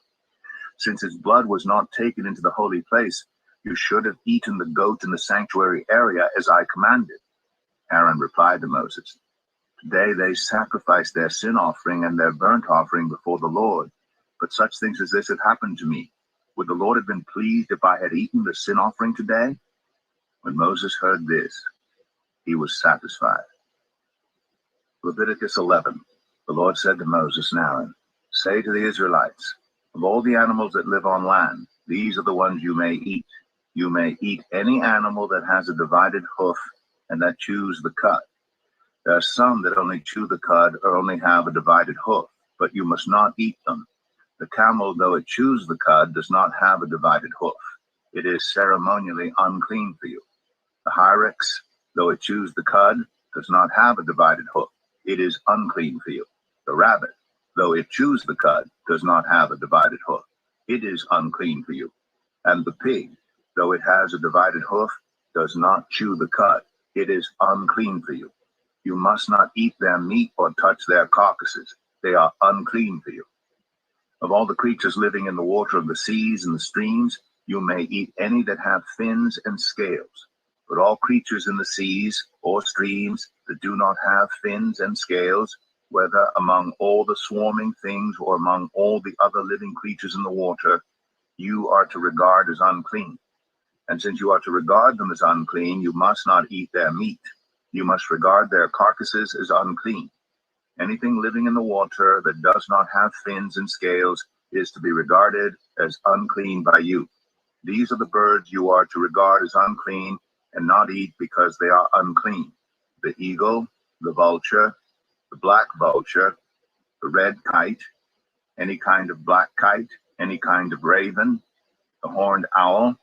Since its blood was not taken into the holy place, you should have eaten the goat in the sanctuary area as I commanded. Aaron replied to Moses, Today they sacrifice their sin offering and their burnt offering before the Lord. But such things as this have happened to me. Would the Lord have been pleased if I had eaten the sin offering today? When Moses heard this, he was satisfied. Leviticus 11. The Lord said to Moses and Aaron, Say to the Israelites, Of all the animals that live on land, these are the ones you may eat. You may eat any animal that has a divided hoof and that chews the cud. There are some that only chew the cud or only have a divided hoof, but you must not eat them. The camel, though it chews the cud, does not have a divided hoof. It is ceremonially unclean for you. The hyrax, though it chews the cud, does not have a divided hoof. It is unclean for you. The rabbit, though it chews the cud, does not have a divided hoof. It is unclean for you. And the pig, though it has a divided hoof, does not chew the cud. It is unclean for you. You must not eat their meat or touch their carcasses. They are unclean for you. Of all the creatures living in the water of the seas and the streams, you may eat any that have fins and scales. But all creatures in the seas or streams that do not have fins and scales, whether among all the swarming things or among all the other living creatures in the water, you are to regard as unclean. And since you are to regard them as unclean, you must not eat their meat. You must regard their carcasses as unclean. Anything living in the water that does not have fins and scales is to be regarded as unclean by you. These are the birds you are to regard as unclean and not eat because they are unclean: the eagle, the vulture, the black vulture, the red kite, any kind of black kite, any kind of raven, the horned owl,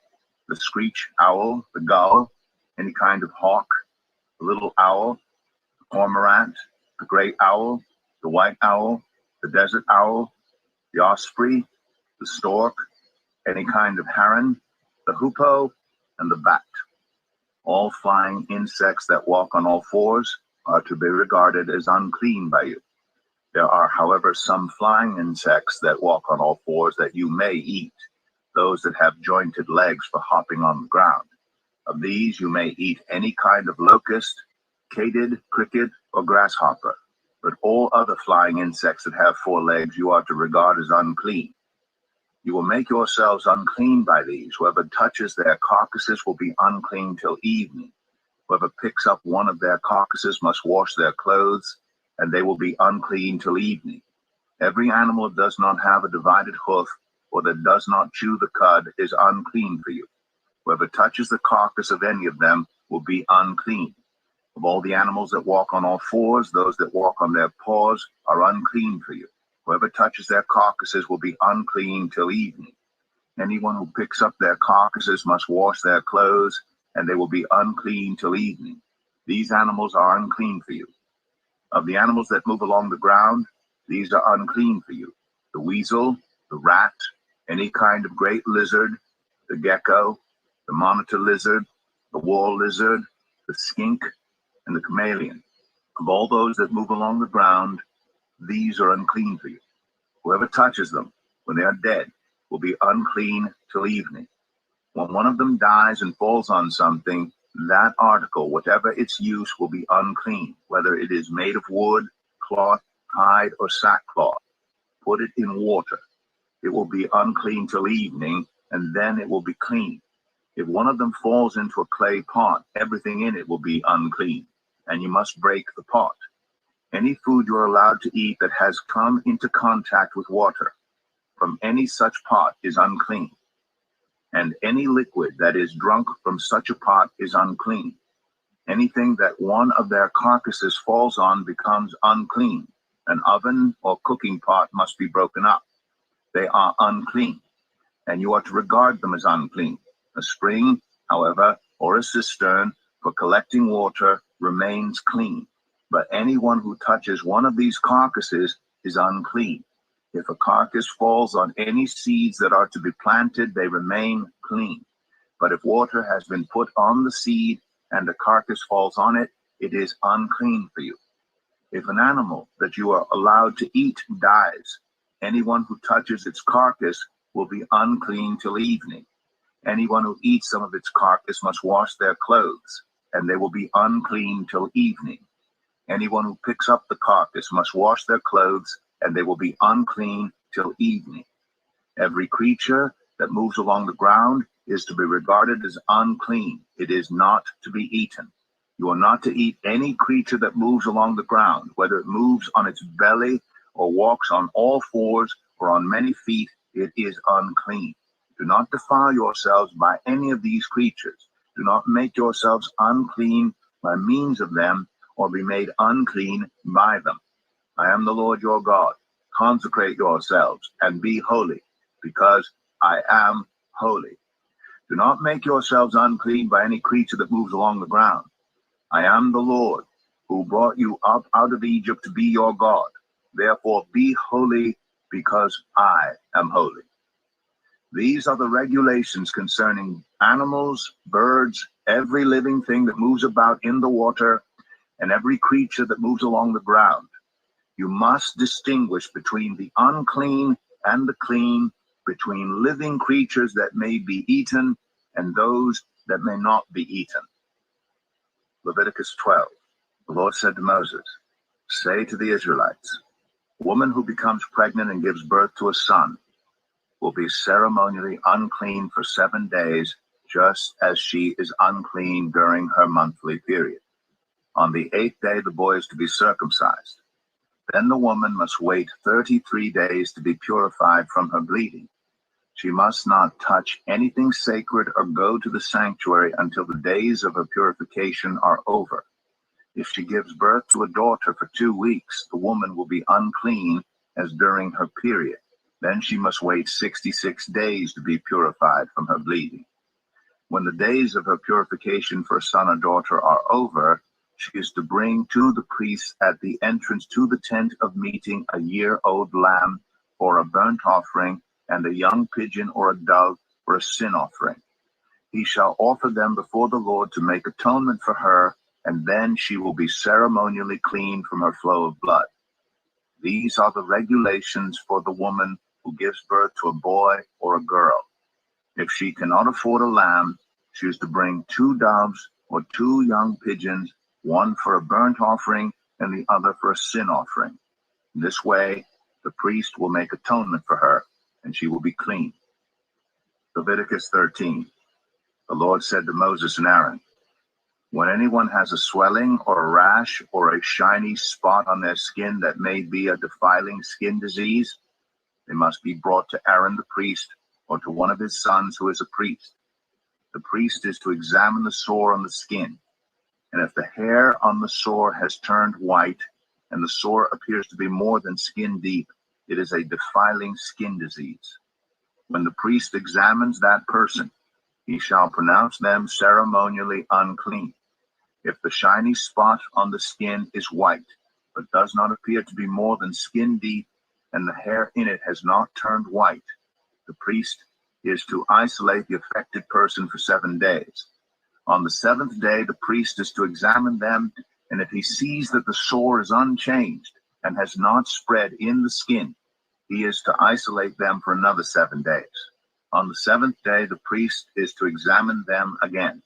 the screech owl, the gull, any kind of hawk, the little owl, the cormorant, the great owl, the white owl, the desert owl, the osprey, the stork, any kind of heron, the hoopoe, and the bat. All flying insects that walk on all fours are to be regarded as unclean by you. There are, however, some flying insects that walk on all fours that you may eat, those that have jointed legs for hopping on the ground. Of these you may eat any kind of locust, katyd, cricket, or grasshopper. But all other flying insects that have 4 legs you are to regard as unclean. You will make yourselves unclean by these. Whoever touches their carcasses will be unclean till evening. Whoever picks up one of their carcasses must wash their clothes, and they will be unclean till evening. Every animal that does not have a divided hoof, or that does not chew the cud, is unclean for you. Whoever touches the carcass of any of them will be unclean. Of all the animals that walk on all fours, those that walk on their paws are unclean for you. Whoever touches their carcasses will be unclean till evening. Anyone who picks up their carcasses must wash their clothes, and they will be unclean till evening. These animals are unclean for you. Of the animals that move along the ground, these are unclean for you: the weasel, the rat, any kind of great lizard, the gecko, the monitor lizard, the wall lizard, the skink, and the chameleon. Of all those that move along the ground, these are unclean for you. Whoever touches them when they are dead will be unclean till evening. When one of them dies and falls on something, that article, whatever its use, will be unclean, whether it is made of wood, cloth, hide, or sackcloth. Put it in water. It will be unclean till evening, and then it will be clean. If one of them falls into a clay pot, everything in it will be unclean, and you must break the pot. Any food you are allowed to eat that has come into contact with water from any such pot is unclean, and any liquid that is drunk from such a pot is unclean. Anything that one of their carcasses falls on becomes unclean. An oven or cooking pot must be broken up. They are unclean, and you are to regard them as unclean. A spring, however, or a cistern for collecting water remains clean, but anyone who touches one of these carcasses is unclean. If a carcass falls on any seeds that are to be planted, they remain clean. But if water has been put on the seed and the carcass falls on it, it is unclean for you. If an animal that you are allowed to eat dies, anyone who touches its carcass will be unclean till evening. Anyone who eats some of its carcass must wash their clothes, and they will be unclean till evening. Anyone who picks up the carcass must wash their clothes, and they will be unclean till evening. Every creature that moves along the ground is to be regarded as unclean. It is not to be eaten. You are not to eat any creature that moves along the ground, whether it moves on its belly or walks on all fours or on many feet. It is unclean. Do not defile yourselves by any of these creatures. Do not make yourselves unclean by means of them, or be made unclean by them. I am the Lord your God. Consecrate yourselves and be holy, because I am holy. Do not make yourselves unclean by any creature that moves along the ground. I am the Lord, who brought you up out of Egypt to be your God. Therefore be holy, because I am holy. These are the regulations concerning animals, birds, every living thing that moves about in the water, and every creature that moves along the ground. You must distinguish between the unclean and the clean, between living creatures that may be eaten and those that may not be eaten. Leviticus 12. The Lord said to Moses, say to the Israelites, a woman who becomes pregnant and gives birth to a son will be ceremonially unclean for 7 days, just as she is unclean during her monthly period. On the 8th day, the boy is to be circumcised. Then the woman must wait 33 days to be purified from her bleeding. She must not touch anything sacred or go to the sanctuary until the days of her purification are over. If she gives birth to a daughter for 2 weeks, the woman will be unclean as during her period. Then she must wait 66 days to be purified from her bleeding. When the days of her purification for a son or daughter are over, she is to bring to the priest at the entrance to the tent of meeting a year-old lamb for a burnt offering, and a young pigeon or a dove for a sin offering. He shall offer them before the Lord to make atonement for her, and then she will be ceremonially clean from her flow of blood. These are the regulations for the woman who gives birth to a boy or a girl. If she cannot afford a lamb, she is to bring 2 doves or 2 young pigeons, one for a burnt offering and the other for a sin offering. In this way, the priest will make atonement for her, and she will be clean. Leviticus 13. The Lord said to Moses and Aaron, when anyone has a swelling or a rash or a shiny spot on their skin that may be a defiling skin disease, they must be brought to Aaron the priest or to one of his sons who is a priest. The priest is to examine the sore on the skin, and if the hair on the sore has turned white and the sore appears to be more than skin deep, It is a defiling skin disease. When the priest examines that person, he shall pronounce them ceremonially unclean. If the shiny spot on the skin is white, but does not appear to be more than skin deep, and the hair in it has not turned white, the priest is to isolate the affected person for 7 days. On the 7th day, the priest is to examine them, and if he sees that the sore is unchanged and has not spread in the skin, he is to isolate them for another 7 days. On the 7th day, the priest is to examine them again,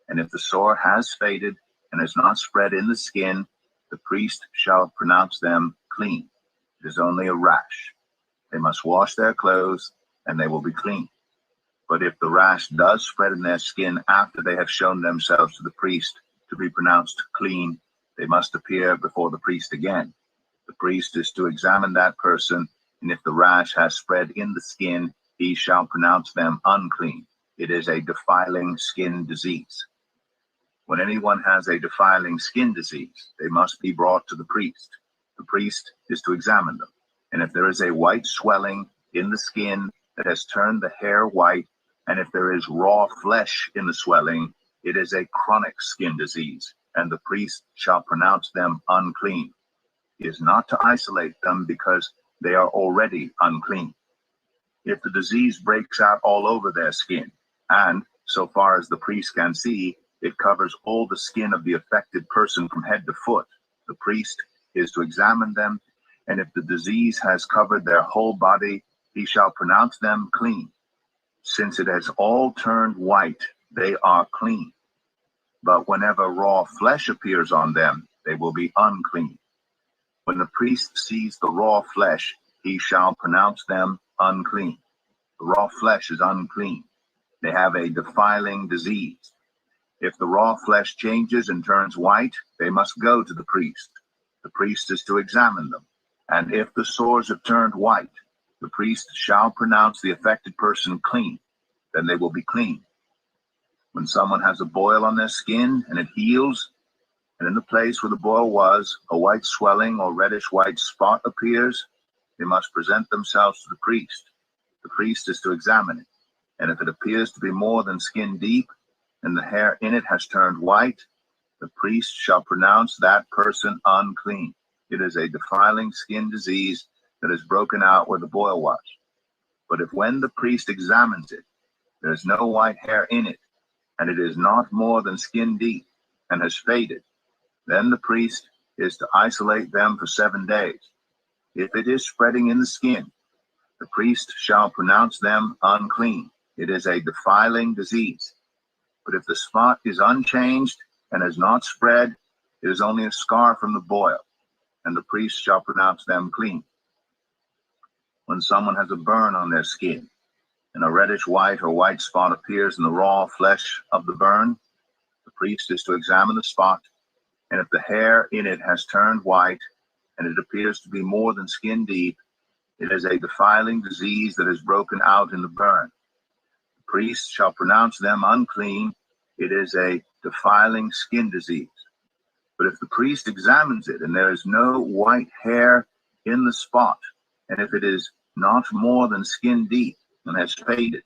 and if the sore has faded and has not spread in the skin, the priest shall pronounce them clean. It is only a rash. They must wash their clothes, and they will be clean. But if the rash does spread in their skin after they have shown themselves to the priest to be pronounced clean, they must appear before the priest again. The priest is to examine that person, and if the rash has spread in the skin, he shall pronounce them unclean. It is a defiling skin disease. When anyone has a defiling skin disease, they must be brought to the priest. The priest is to examine them, and if there is a white swelling in the skin that has turned the hair white, and if there is raw flesh in the swelling, it is a chronic skin disease, and the priest shall pronounce them unclean. He is not to isolate them because they are already unclean. If the disease breaks out all over their skin, and, so far as the priest can see, it covers all the skin of the affected person from head to foot, the priest is to examine them, and if the disease has covered their whole body, he shall pronounce them clean. Since it has all turned white, they are clean. But whenever raw flesh appears on them, they will be unclean. When the priest sees the raw flesh, he shall pronounce them unclean. The raw flesh is unclean. They have a defiling disease. If the raw flesh changes and turns white, they must go to the priest. The priest is to examine them. And if the sores have turned white, the priest shall pronounce the affected person clean. Then they will be clean. When someone has a boil on their skin and it heals, and in the place where the boil was, a white swelling or reddish white spot appears, they must present themselves to the priest. The priest is to examine it, and if it appears to be more than skin deep, and the hair in it has turned white, the priest shall pronounce that person unclean. It is a defiling skin disease that has broken out where the boil was. But if when the priest examines it, there is no white hair in it, and it is not more than skin deep, and has faded, then the priest is to isolate them for 7 days. If it is spreading in the skin, the priest shall pronounce them unclean. It is a defiling disease. But if the spot is unchanged and has not spread, it is only a scar from the boil, and the priest shall pronounce them clean. When someone has a burn on their skin, and a reddish white or white spot appears in the raw flesh of the burn, the priest is to examine the spot, and if the hair in it has turned white, and it appears to be more than skin deep, it is a defiling disease that has broken out in the burn. The priest shall pronounce them unclean. It is a defiling skin disease. But if the priest examines it, and there is no white hair in the spot, and if it is not more than skin deep and has faded,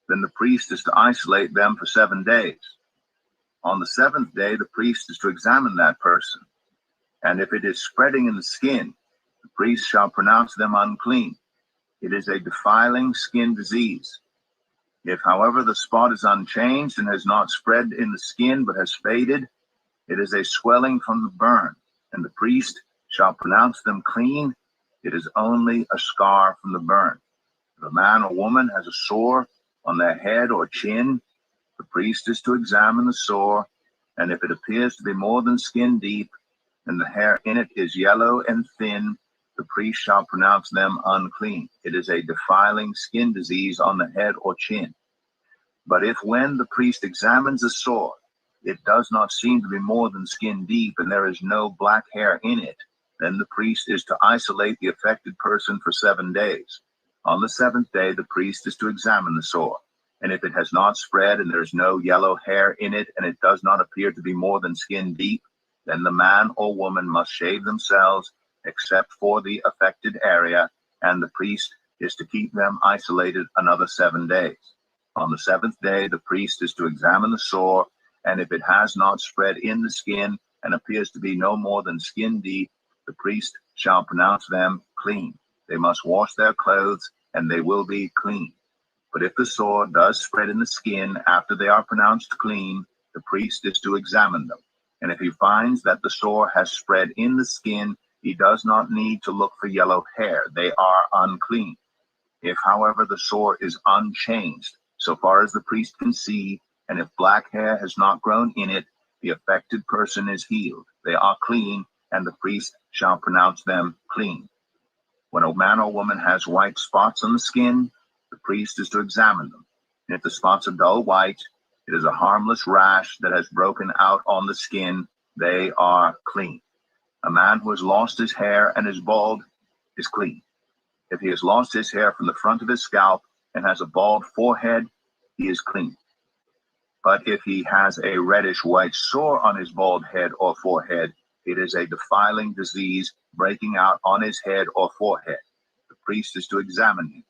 then the priest is to isolate them for 7 days. On the 7th day, the priest is to examine that person, and if it is spreading in the skin, the priest shall pronounce them unclean. It is a defiling skin disease. If, however, the spot is unchanged and has not spread in the skin but has faded, it is a swelling from the burn, and the priest shall pronounce them clean. It is only a scar from the burn. If a man or woman has a sore on their head or chin, the priest is to examine the sore, and if it appears to be more than skin deep, and the hair in it is yellow and thin, the priest shall pronounce them unclean. It is a defiling skin disease on the head or chin. But if when the priest examines the sore, it does not seem to be more than skin deep, and there is no black hair in it, then the priest is to isolate the affected person for 7 days. On the 7th day, the priest is to examine the sore, and if it has not spread and there is no yellow hair in it, and it does not appear to be more than skin deep, then the man or woman must shave themselves, except for the affected area, and the priest is to keep them isolated another 7 days. On the 7th day, the priest is to examine the sore, and if it has not spread in the skin and appears to be no more than skin deep, the priest shall pronounce them clean. They must wash their clothes, and they will be clean. But if the sore does spread in the skin after they are pronounced clean, the priest is to examine them. And if he finds that the sore has spread in the skin, he does not need to look for yellow hair. They are unclean. If, however, the sore is unchanged, so far as the priest can see, and if black hair has not grown in it, the affected person is healed. They are clean, and the priest shall pronounce them clean. When a man or woman has white spots on the skin, the priest is to examine them. And if the spots are dull white, it is a harmless rash that has broken out on the skin. They are clean. A man who has lost his hair and is bald is clean. If he has lost his hair from the front of his scalp and has a bald forehead, he is clean. But if he has a reddish-white sore on his bald head or forehead, it is a defiling disease breaking out on his head or forehead. The priest is to examine him.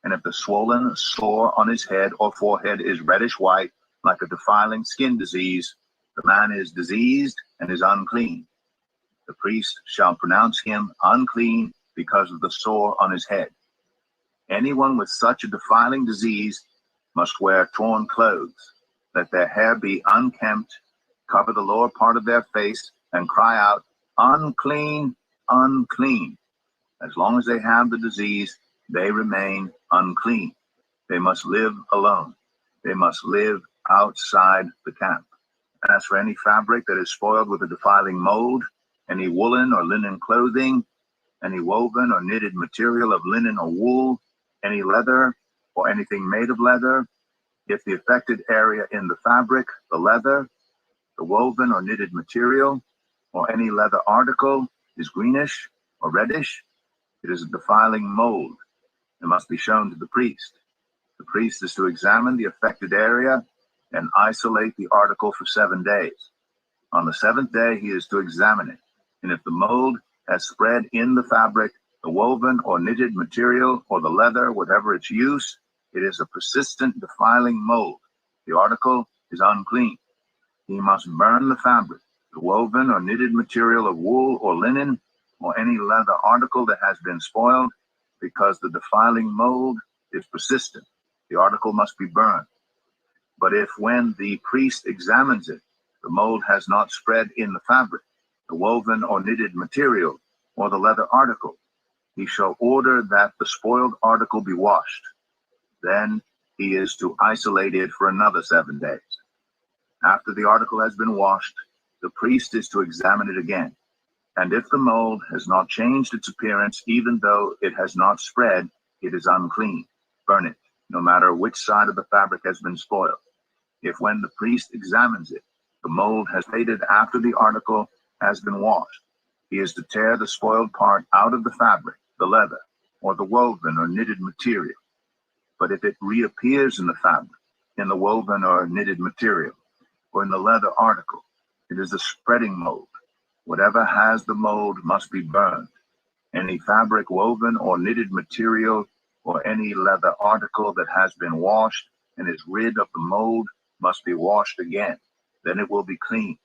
And if the swollen sore on his head or forehead is reddish-white, like a defiling skin disease, the man is diseased and is unclean. The priest shall pronounce him unclean because of the sore on his head. Anyone with such a defiling disease must wear torn clothes. Let their hair be unkempt, cover the lower part of their face, and cry out, "Unclean, unclean." As long as they have the disease, they remain unclean. They must live alone. They must live outside the camp. As for any fabric that is spoiled with a defiling mold, any woolen or linen clothing, any woven or knitted material of linen or wool, any leather or anything made of leather, if the affected area in the fabric, the leather, the woven or knitted material, or any leather article is greenish or reddish, it is a defiling mold. It must be shown to the priest. The priest is to examine the affected area and isolate the article for 7 days. On the 7th day, he is to examine it. And if the mold has spread in the fabric, the woven or knitted material, or the leather, whatever its use, it is a persistent defiling mold. The article is unclean. He must burn the fabric, the woven or knitted material of wool or linen, or any leather article that has been spoiled, because the defiling mold is persistent. The article must be burned. But if when the priest examines it, the mold has not spread in the fabric, the woven or knitted material, or the leather article, he shall order that the spoiled article be washed. Then he is to isolate it for another 7 days. After the article has been washed, the priest is to examine it again. And if the mold has not changed its appearance, even though it has not spread, it is unclean. Burn it, no matter which side of the fabric has been spoiled. If when the priest examines it, the mold has faded after the article has been washed, he is to tear the spoiled part out of the fabric, the leather, or the woven or knitted material. But if it reappears in the fabric, in the woven or knitted material, or in the leather article, it is a spreading mold. Whatever has the mold must be burned. Any fabric, woven, or knitted material, or any leather article that has been washed and is rid of the mold must be washed again. Then it will be clean.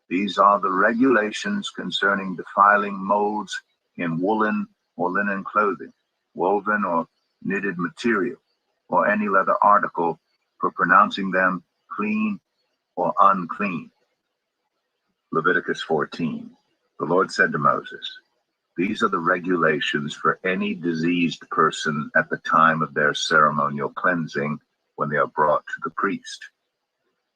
These are the regulations concerning defiling molds in woolen or linen clothing, woven or knitted material, or any leather article, for pronouncing them clean or unclean. Leviticus 14. The Lord said to Moses, "These are the regulations for any diseased person at the time of their ceremonial cleansing when they are brought to the priest.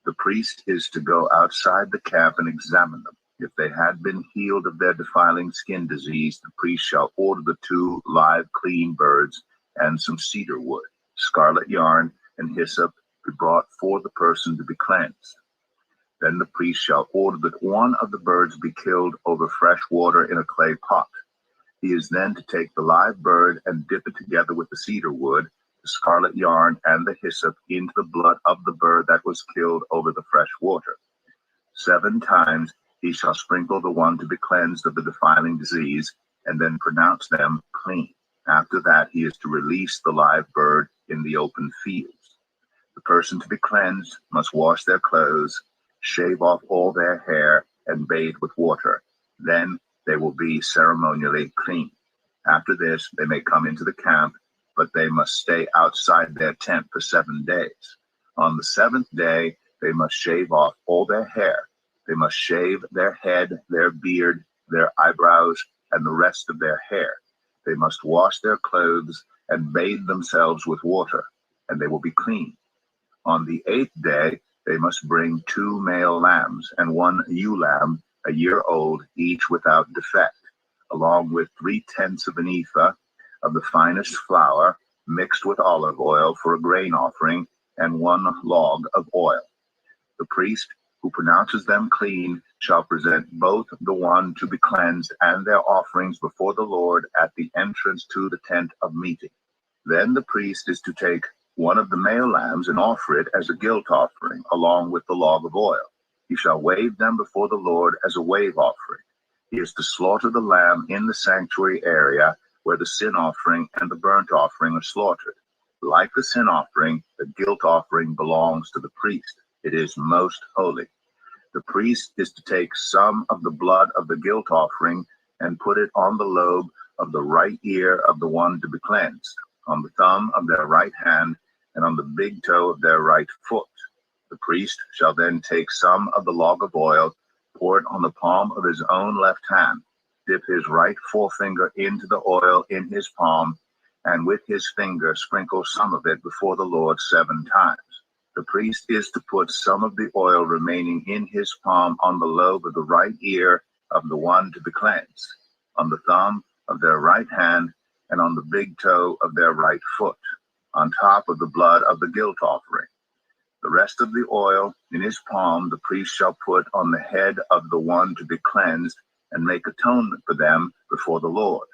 The priest is to go outside the camp and examine them. If they had been healed of their defiling skin disease, the priest shall order the 2 live clean birds and some cedar wood, scarlet yarn, and hyssop be brought for the person to be cleansed. Then the priest shall order that one of the birds be killed over fresh water in a clay pot. He is then to take the live bird and dip it together with the cedar wood, the scarlet yarn, and the hyssop into the blood of the bird that was killed over the fresh water. 7 times he shall sprinkle the one to be cleansed of the defiling disease, and then pronounce them clean. After After that, he is to release the live bird in the open fields. The person to be cleansed must wash their clothes, shave off all their hair, and bathe with water. Then they will be ceremonially clean. After this, they may come into the camp, but they must stay outside their tent for 7 days. On the 7th day, they must shave off all their hair. They must shave their head, their beard, their eyebrows, and the rest of their hair. They must wash their clothes and bathe themselves with water, and they will be clean. On the 8th day, they must bring 2 male lambs and 1 ewe lamb, a year old, each without defect, along with 3/10 of an ephah of the finest flour mixed with olive oil for a grain offering, and 1 log of oil. The priest who pronounces them clean shall present both the one to be cleansed and their offerings before the Lord at the entrance to the tent of meeting. Then the priest is to take 1 of the male lambs and offer it as a guilt offering, along with the log of oil. He shall wave them before the Lord as a wave offering. He is to slaughter the lamb in the sanctuary area where the sin offering and the burnt offering are slaughtered. Like the sin offering, the guilt offering belongs to the priest. It is most holy. The priest is to take some of the blood of the guilt offering and put it on the lobe of the right ear of the one to be cleansed, on the thumb of their right hand, and on the big toe of their right foot. The priest shall then take some of the log of oil, pour it on the palm of his own left hand, dip his right forefinger into the oil in his palm, and with his finger sprinkle some of it before the Lord 7 times. The priest is to put some of the oil remaining in his palm on the lobe of the right ear of the one to be cleansed, on the thumb of their right hand, and on the big toe of their right foot, on top of the blood of the guilt offering. The rest of the oil in his palm the priest shall put on the head of the one to be cleansed and make atonement for them before the Lord.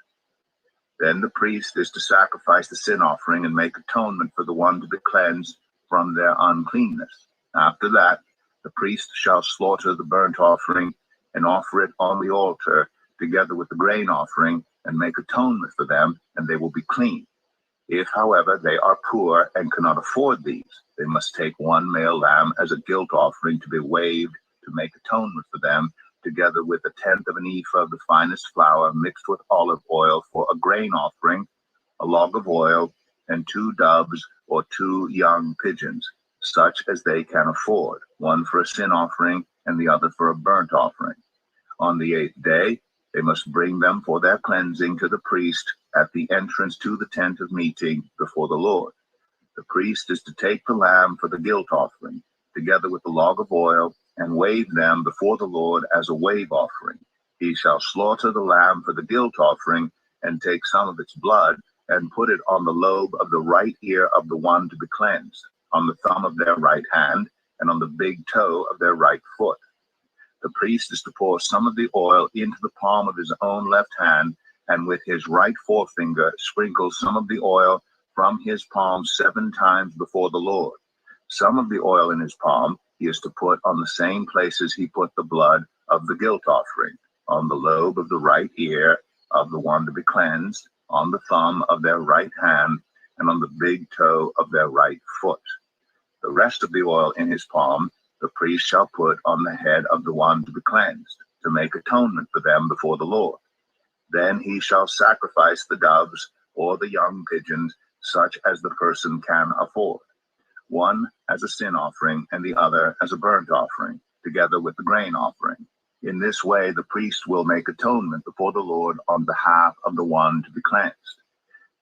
Then the priest is to sacrifice the sin offering and make atonement for the one to be cleansed from their uncleanness. After that, the priest shall slaughter the burnt offering and offer it on the altar together with the grain offering and make atonement for them, and they will be clean. If, however, they are poor and cannot afford these, they must take 1 male lamb as a guilt offering to be waved to make atonement for them, together with 1/10 of an ephah of the finest flour mixed with olive oil for a grain offering, a log of oil, and 2 doves or 2 young pigeons, such as they can afford, one for a sin offering and the other for a burnt offering. On the 8th day, they must bring them for their cleansing to the priest at the entrance to the tent of meeting before the Lord. The priest is to take the lamb for the guilt offering, together with the log of oil, and wave them before the Lord as a wave offering. He shall slaughter the lamb for the guilt offering and take some of its blood and put it on the lobe of the right ear of the one to be cleansed, on the thumb of their right hand, and on the big toe of their right foot. The priest is to pour some of the oil into the palm of his own left hand, and with his right forefinger sprinkle some of the oil from his palm 7 times before the Lord. Some of the oil in his palm he is to put on the same places he put the blood of the guilt offering, on the lobe of the right ear of the one to be cleansed, on the thumb of their right hand, and on the big toe of their right foot. The rest of the oil in his palm the priest shall put on the head of the one to be cleansed, to make atonement for them before the Lord. Then he shall sacrifice the doves or the young pigeons, such as the person can afford, one as a sin offering and the other as a burnt offering, together with the grain offering. In this way the priest will make atonement before the Lord on behalf of the one to be cleansed.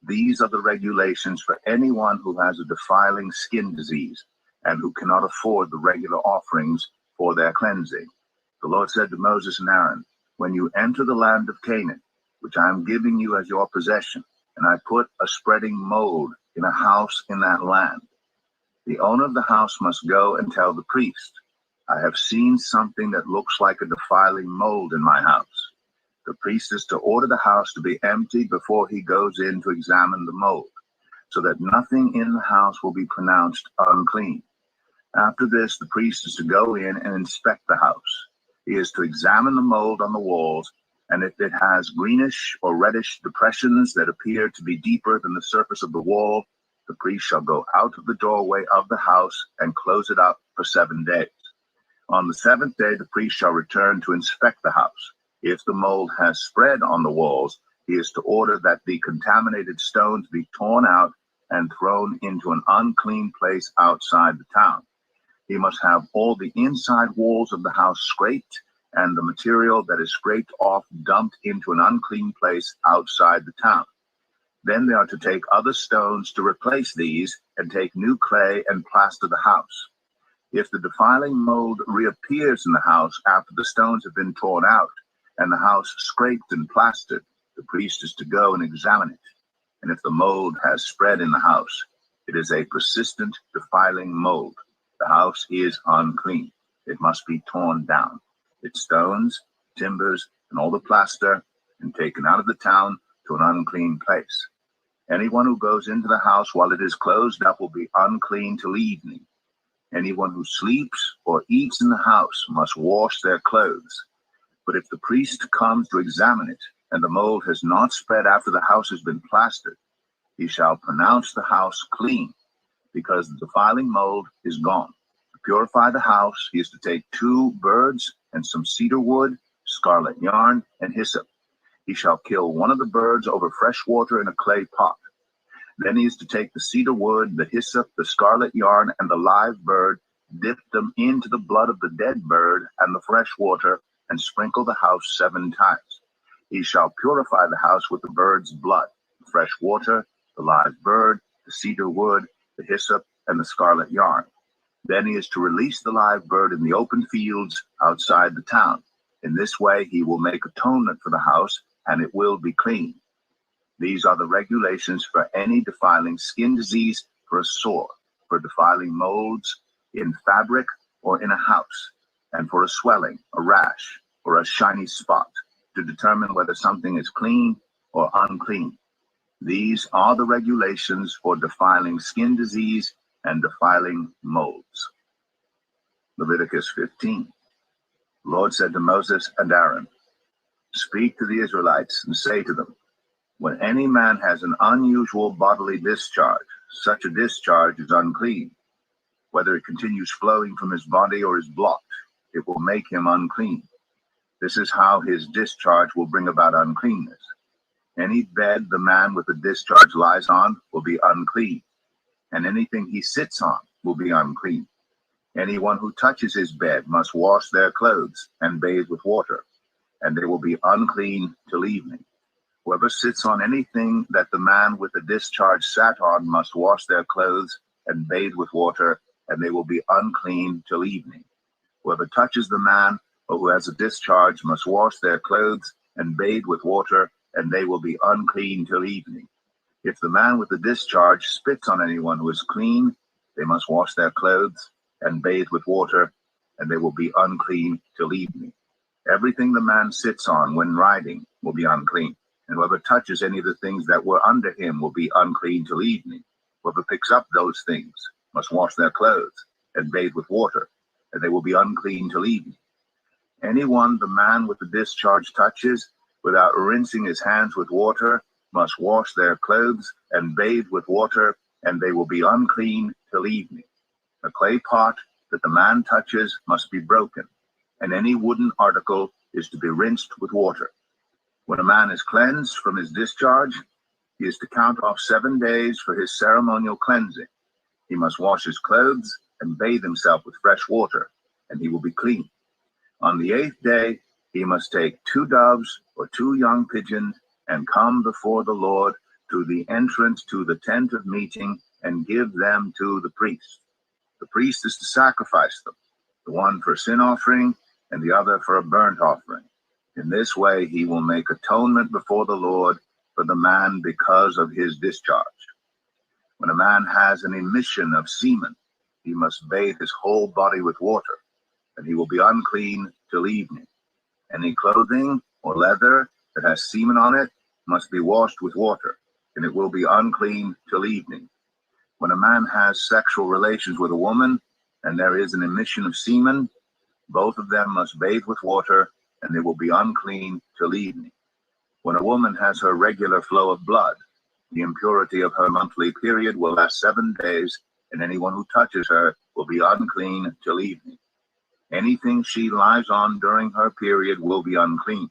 These are the regulations for anyone who has a defiling skin disease and who cannot afford the regular offerings for their cleansing. The Lord said to Moses and Aaron, "When you enter the land of Canaan, which I am giving you as your possession, and I put a spreading mold in a house in that land, the owner of the house must go and tell the priest, 'I have seen something that looks like a defiling mold in my house.' The priest is to order the house to be empty before he goes in to examine the mold, so that nothing in the house will be pronounced unclean. After this, the priest is to go in and inspect the house. He is to examine the mold on the walls, And if it has greenish or reddish depressions that appear to be deeper than the surface of the wall, the priest shall go out of the doorway of the house and close it up for 7 days. On the 7th day, the priest shall return to inspect the house. If the mold has spread on the walls, he is to order that the contaminated stones be torn out and thrown into an unclean place outside the town. He must have all the inside walls of the house scraped, and the material that is scraped off dumped into an unclean place outside the town. Then they are to take other stones to replace these, and take new clay and plaster the house. If the defiling mold reappears in the house after the stones have been torn out, and the house scraped and plastered, the priest is to go and examine it. And if the mold has spread in the house, it is a persistent, defiling mold. The house is unclean. It must be torn down, its stones, timbers, and all the plaster, and taken out of the town to an unclean place. Anyone who goes into the house while it is closed up will be unclean till evening. Anyone who sleeps or eats in the house must wash their clothes. But if the priest comes to examine it, and the mold has not spread after the house has been plastered, he shall pronounce the house clean, because the defiling mold is gone. To purify the house, he is to take 2 birds and some cedar wood, scarlet yarn, and hyssop. He shall kill one of the birds over fresh water in a clay pot. Then he is to take the cedar wood, the hyssop, the scarlet yarn, and the live bird, dip them into the blood of the dead bird and the fresh water, and sprinkle the house 7 times. He shall purify the house with the bird's blood, the fresh water, the live bird, the cedar wood, the hyssop, and the scarlet yarn. Then he is to release the live bird in the open fields outside the town. In this way he will make atonement for the house, and it will be clean. These are the regulations for any defiling skin disease, for a sore, for defiling molds in fabric or in a house, and for a swelling, a rash, or a shiny spot, to determine whether something is clean or unclean. These are the regulations for defiling skin disease and defiling molds. Leviticus 15. The Lord said to Moses and Aaron, "Speak to the Israelites and say to them, when any man has an unusual bodily discharge, such a discharge is unclean. Whether it continues flowing from his body or is blocked, it will make him unclean. This is how his discharge will bring about uncleanness. Any bed the man with the discharge lies on will be unclean, and anything he sits on will be unclean. Anyone who touches his bed must wash their clothes and bathe with water, and they will be unclean till evening. Whoever sits on anything that the man with the discharge sat on must wash their clothes and bathe with water, and they will be unclean till evening. Whoever touches the man or who has a discharge must wash their clothes and bathe with water, and they will be unclean till evening. If the man with the discharge spits on anyone who is clean, they must wash their clothes and bathe with water, and they will be unclean till evening. Everything the man sits on when riding will be unclean, and whoever touches any of the things that were under him will be unclean till evening. Whoever picks up those things must wash their clothes and bathe with water, and they will be unclean till evening. Anyone the man with the discharge touches, without rinsing his hands with water, must wash their clothes and bathe with water, and they will be unclean till evening. A clay pot that the man touches must be broken, and any wooden article is to be rinsed with water. When a man is cleansed from his discharge, he is to count off 7 days for his ceremonial cleansing. He must wash his clothes and bathe himself with fresh water, and he will be clean. On the 8th day, he must take 2 doves or 2 young pigeons and come before the Lord to the entrance to the tent of meeting and give them to the priest. The priest is to sacrifice them, the one for a sin offering and the other for a burnt offering. In this way, he will make atonement before the Lord for the man because of his discharge. When a man has an emission of semen, he must bathe his whole body with water, and he will be unclean till evening. Any clothing or leather that has semen on it must be washed with water, and it will be unclean till evening. When a man has sexual relations with a woman, and there is an emission of semen, both of them must bathe with water, and they will be unclean till evening. When a woman has her regular flow of blood, the impurity of her monthly period will last 7 days, and anyone who touches her will be unclean till evening. Anything she lies on during her period will be unclean,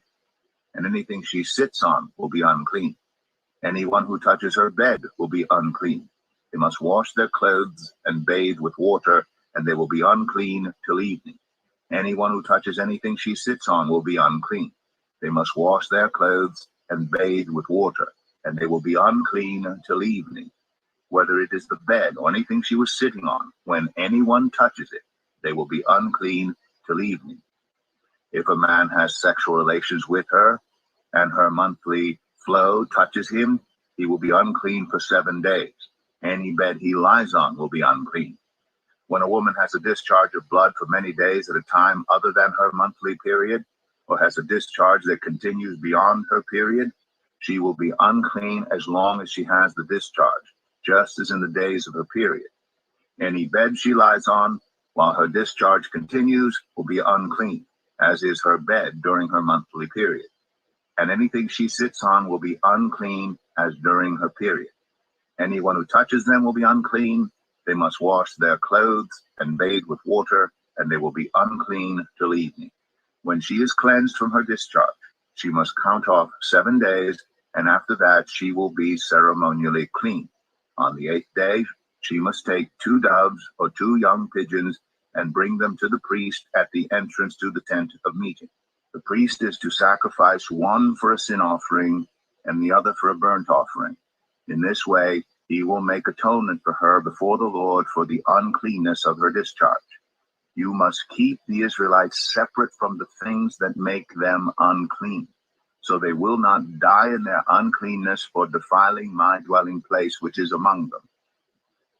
and anything she sits on will be unclean. Anyone who touches her bed will be unclean. They must wash their clothes and bathe with water, and they will be unclean till evening. Anyone who touches anything she sits on will be unclean. They must wash their clothes and bathe with water, and they will be unclean till evening. Whether it is the bed or anything she was sitting on, when anyone touches it, they will be unclean till evening. If a man has sexual relations with her, and her monthly flow touches him, he will be unclean for 7 days. Any bed he lies on will be unclean. When a woman has a discharge of blood for many days at a time other than her monthly period, or has a discharge that continues beyond her period, she will be unclean as long as she has the discharge, just as in the days of her period. Any bed she lies on while her discharge continues will be unclean, as is her bed during her monthly period. And anything she sits on will be unclean as during her period. Anyone who touches them will be unclean. They must wash their clothes and bathe with water, and they will be unclean till evening. When she is cleansed from her discharge, she must count off 7 days, and after that she will be ceremonially clean. On the 8th day, she must take 2 doves or 2 young pigeons and bring them to the priest at the entrance to the tent of meeting. The priest is to sacrifice one for a sin offering and the other for a burnt offering. In this way, he will make atonement for her before the Lord for the uncleanness of her discharge. You must keep the Israelites separate from the things that make them unclean, so they will not die in their uncleanness for defiling my dwelling place which is among them.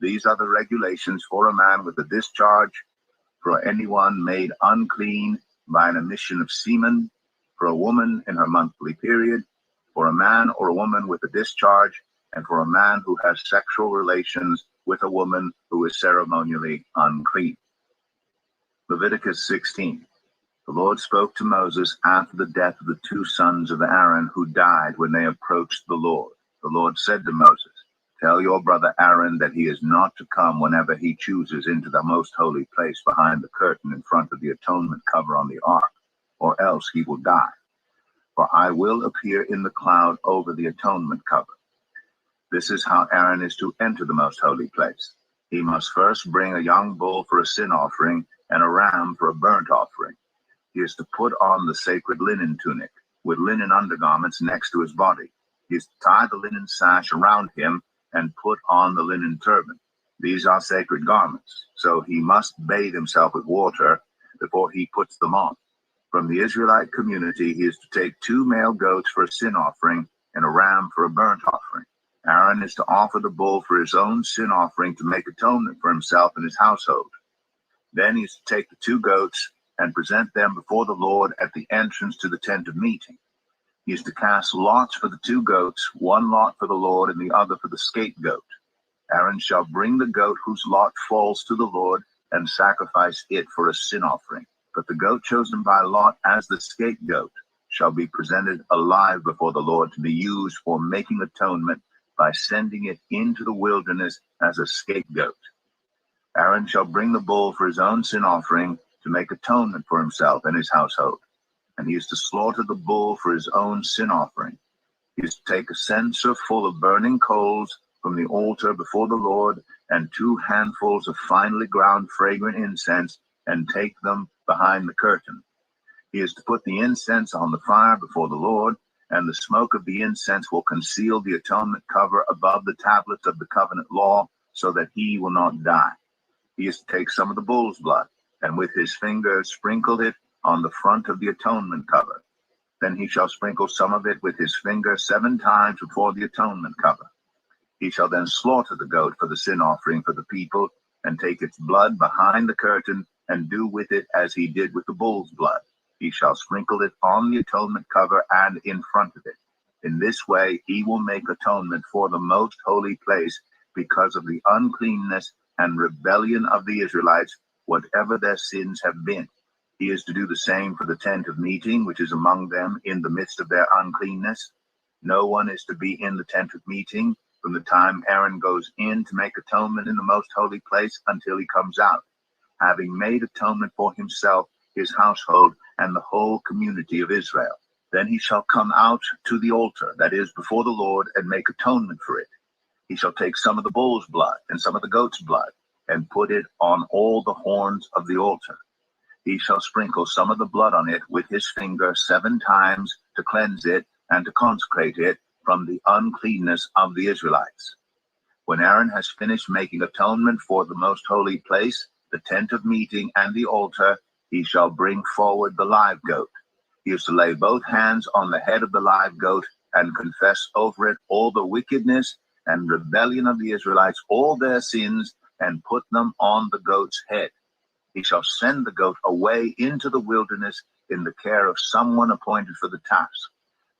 These are the regulations for a man with a discharge, for anyone made unclean by an emission of semen, for a woman in her monthly period, for a man or a woman with a discharge, and for a man who has sexual relations with a woman who is ceremonially unclean. Leviticus 16. The Lord spoke to Moses after the death of the 2 sons of Aaron who died when they approached the Lord. The Lord said to Moses, "Tell your brother Aaron that he is not to come whenever he chooses into the most holy place behind the curtain in front of the atonement cover on the ark, or else he will die. For I will appear in the cloud over the atonement cover. This is how Aaron is to enter the most holy place. He must first bring a young bull for a sin offering and a ram for a burnt offering. He is to put on the sacred linen tunic with linen undergarments next to his body. He is to tie the linen sash around him and put on the linen turban. These are sacred garments, so he must bathe himself with water before he puts them on. From the Israelite community, he is to take 2 male goats for a sin offering and a ram for a burnt offering. Aaron is to offer the bull for his own sin offering to make atonement for himself and his household. Then he is to take the 2 goats and present them before the Lord at the entrance to the tent of meeting. He is to cast lots for the 2 goats, 1 lot for the Lord and the other for the scapegoat. Aaron shall bring the goat whose lot falls to the Lord and sacrifice it for a sin offering. But the goat chosen by lot as the scapegoat shall be presented alive before the Lord to be used for making atonement by sending it into the wilderness as a scapegoat. Aaron shall bring the bull for his own sin offering to make atonement for himself and his household. And he is to slaughter the bull for his own sin offering. He is to take a censer full of burning coals from the altar before the Lord, and 2 handfuls of finely ground fragrant incense, and take them behind the curtain. He is to put the incense on the fire before the Lord, and the smoke of the incense will conceal the atonement cover above the tablets of the covenant law, so that he will not die. He is to take some of the bull's blood, and with his finger sprinkle it on the front of the atonement cover. Then he shall sprinkle some of it with his finger 7 times before the atonement cover. He shall then slaughter the goat for the sin offering for the people, and take its blood behind the curtain, and do with it as he did with the bull's blood. He shall sprinkle it on the atonement cover and in front of it. In this way he will make atonement for the most holy place because of the uncleanness and rebellion of the Israelites, whatever their sins have been. He is to do the same for the tent of meeting, which is among them in the midst of their uncleanness. No one is to be in the tent of meeting from the time Aaron goes in to make atonement in the most holy place until he comes out, having made atonement for himself, his household, and the whole community of Israel. Then he shall come out to the altar, that is, before the Lord, and make atonement for it. He shall take some of the bull's blood and some of the goat's blood, and put it on all the horns of the altar. He shall sprinkle some of the blood on it with his finger 7 times to cleanse it and to consecrate it from the uncleanness of the Israelites. When Aaron has finished making atonement for the most holy place, the tent of meeting, and the altar, he shall bring forward the live goat. He is to lay both hands on the head of the live goat and confess over it all the wickedness and rebellion of the Israelites, all their sins, and put them on the goat's head. He shall send the goat away into the wilderness in the care of someone appointed for the task.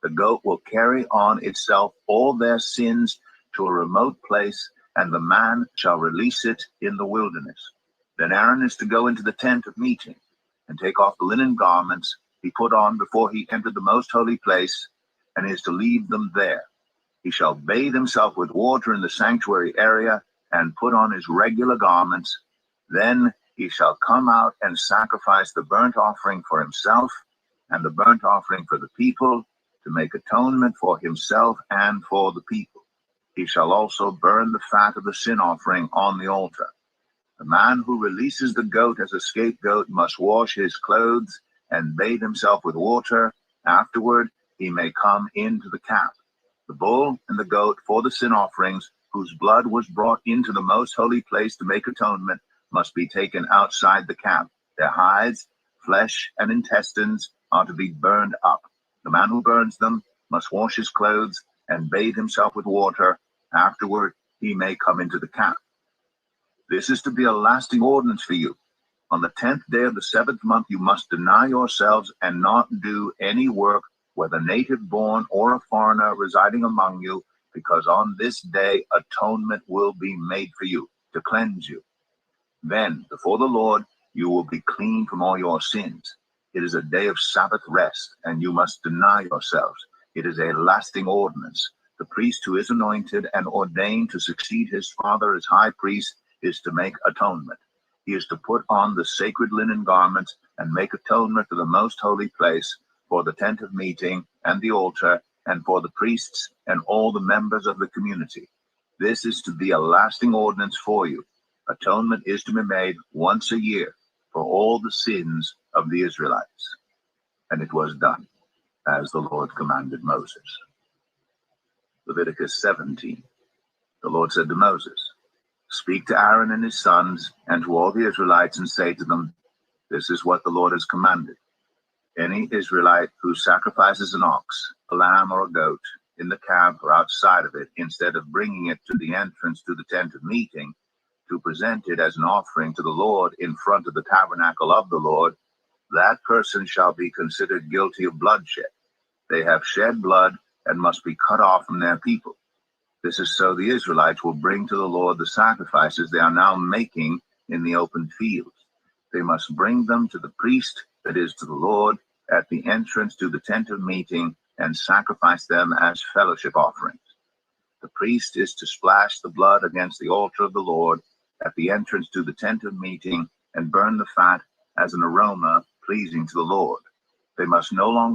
The goat will carry on itself all their sins to a remote place, and the man shall release it in the wilderness. Then Aaron is to go into the tent of meeting and take off the linen garments he put on before he entered the most holy place, and is to leave them there. He shall bathe himself with water in the sanctuary area and put on his regular garments. Then he shall come out and sacrifice the burnt offering for himself and the burnt offering for the people, to make atonement for himself and for the people. He shall also burn the fat of the sin offering on the altar. The man who releases the goat as a scapegoat must wash his clothes and bathe himself with water. Afterward, he may come into the camp. The bull and the goat for the sin offerings, whose blood was brought into the most holy place to make atonement, must be taken outside the camp. Their hides, flesh, and intestines are to be burned up. The man who burns them must wash his clothes and bathe himself with water. Afterward, he may come into the camp. This is to be a lasting ordinance for you. On the 10th day of the 7th month, you must deny yourselves and not do any work, whether native born or a foreigner residing among you, because on this day atonement will be made for you, to cleanse you. Then, before the Lord, you will be clean from all your sins. It is a day of Sabbath rest, and you must deny yourselves. It is a lasting ordinance. The priest who is anointed and ordained to succeed his father as high priest is to make atonement. He is to put on the sacred linen garments and make atonement for the most holy place, for the tent of meeting and the altar, and for the priests and all the members of the community. This is to be a lasting ordinance for you. Atonement is to be made once a year for all the sins of the Israelites. And it was done as the Lord commanded Moses. Leviticus 17. The Lord said to Moses, "Speak to Aaron and his sons and to all the Israelites, and say to them, this is what the Lord has commanded. Any Israelite who sacrifices an ox, a lamb, or a goat in the camp or outside of it, instead of bringing it to the entrance to the tent of meeting, to present it as an offering to the Lord in front of the tabernacle of the Lord, that person shall be considered guilty of bloodshed. They have shed blood and must be cut off from their people. This is so the Israelites will bring to the Lord the sacrifices they are now making in the open fields. They must bring them to the priest, that is, to the Lord, at the entrance to the tent of meeting, and sacrifice them as fellowship offerings. The priest is to splash the blood against the altar of the Lord at the entrance to the tent of meeting, and burn the fat as an aroma pleasing to the Lord. They must no longer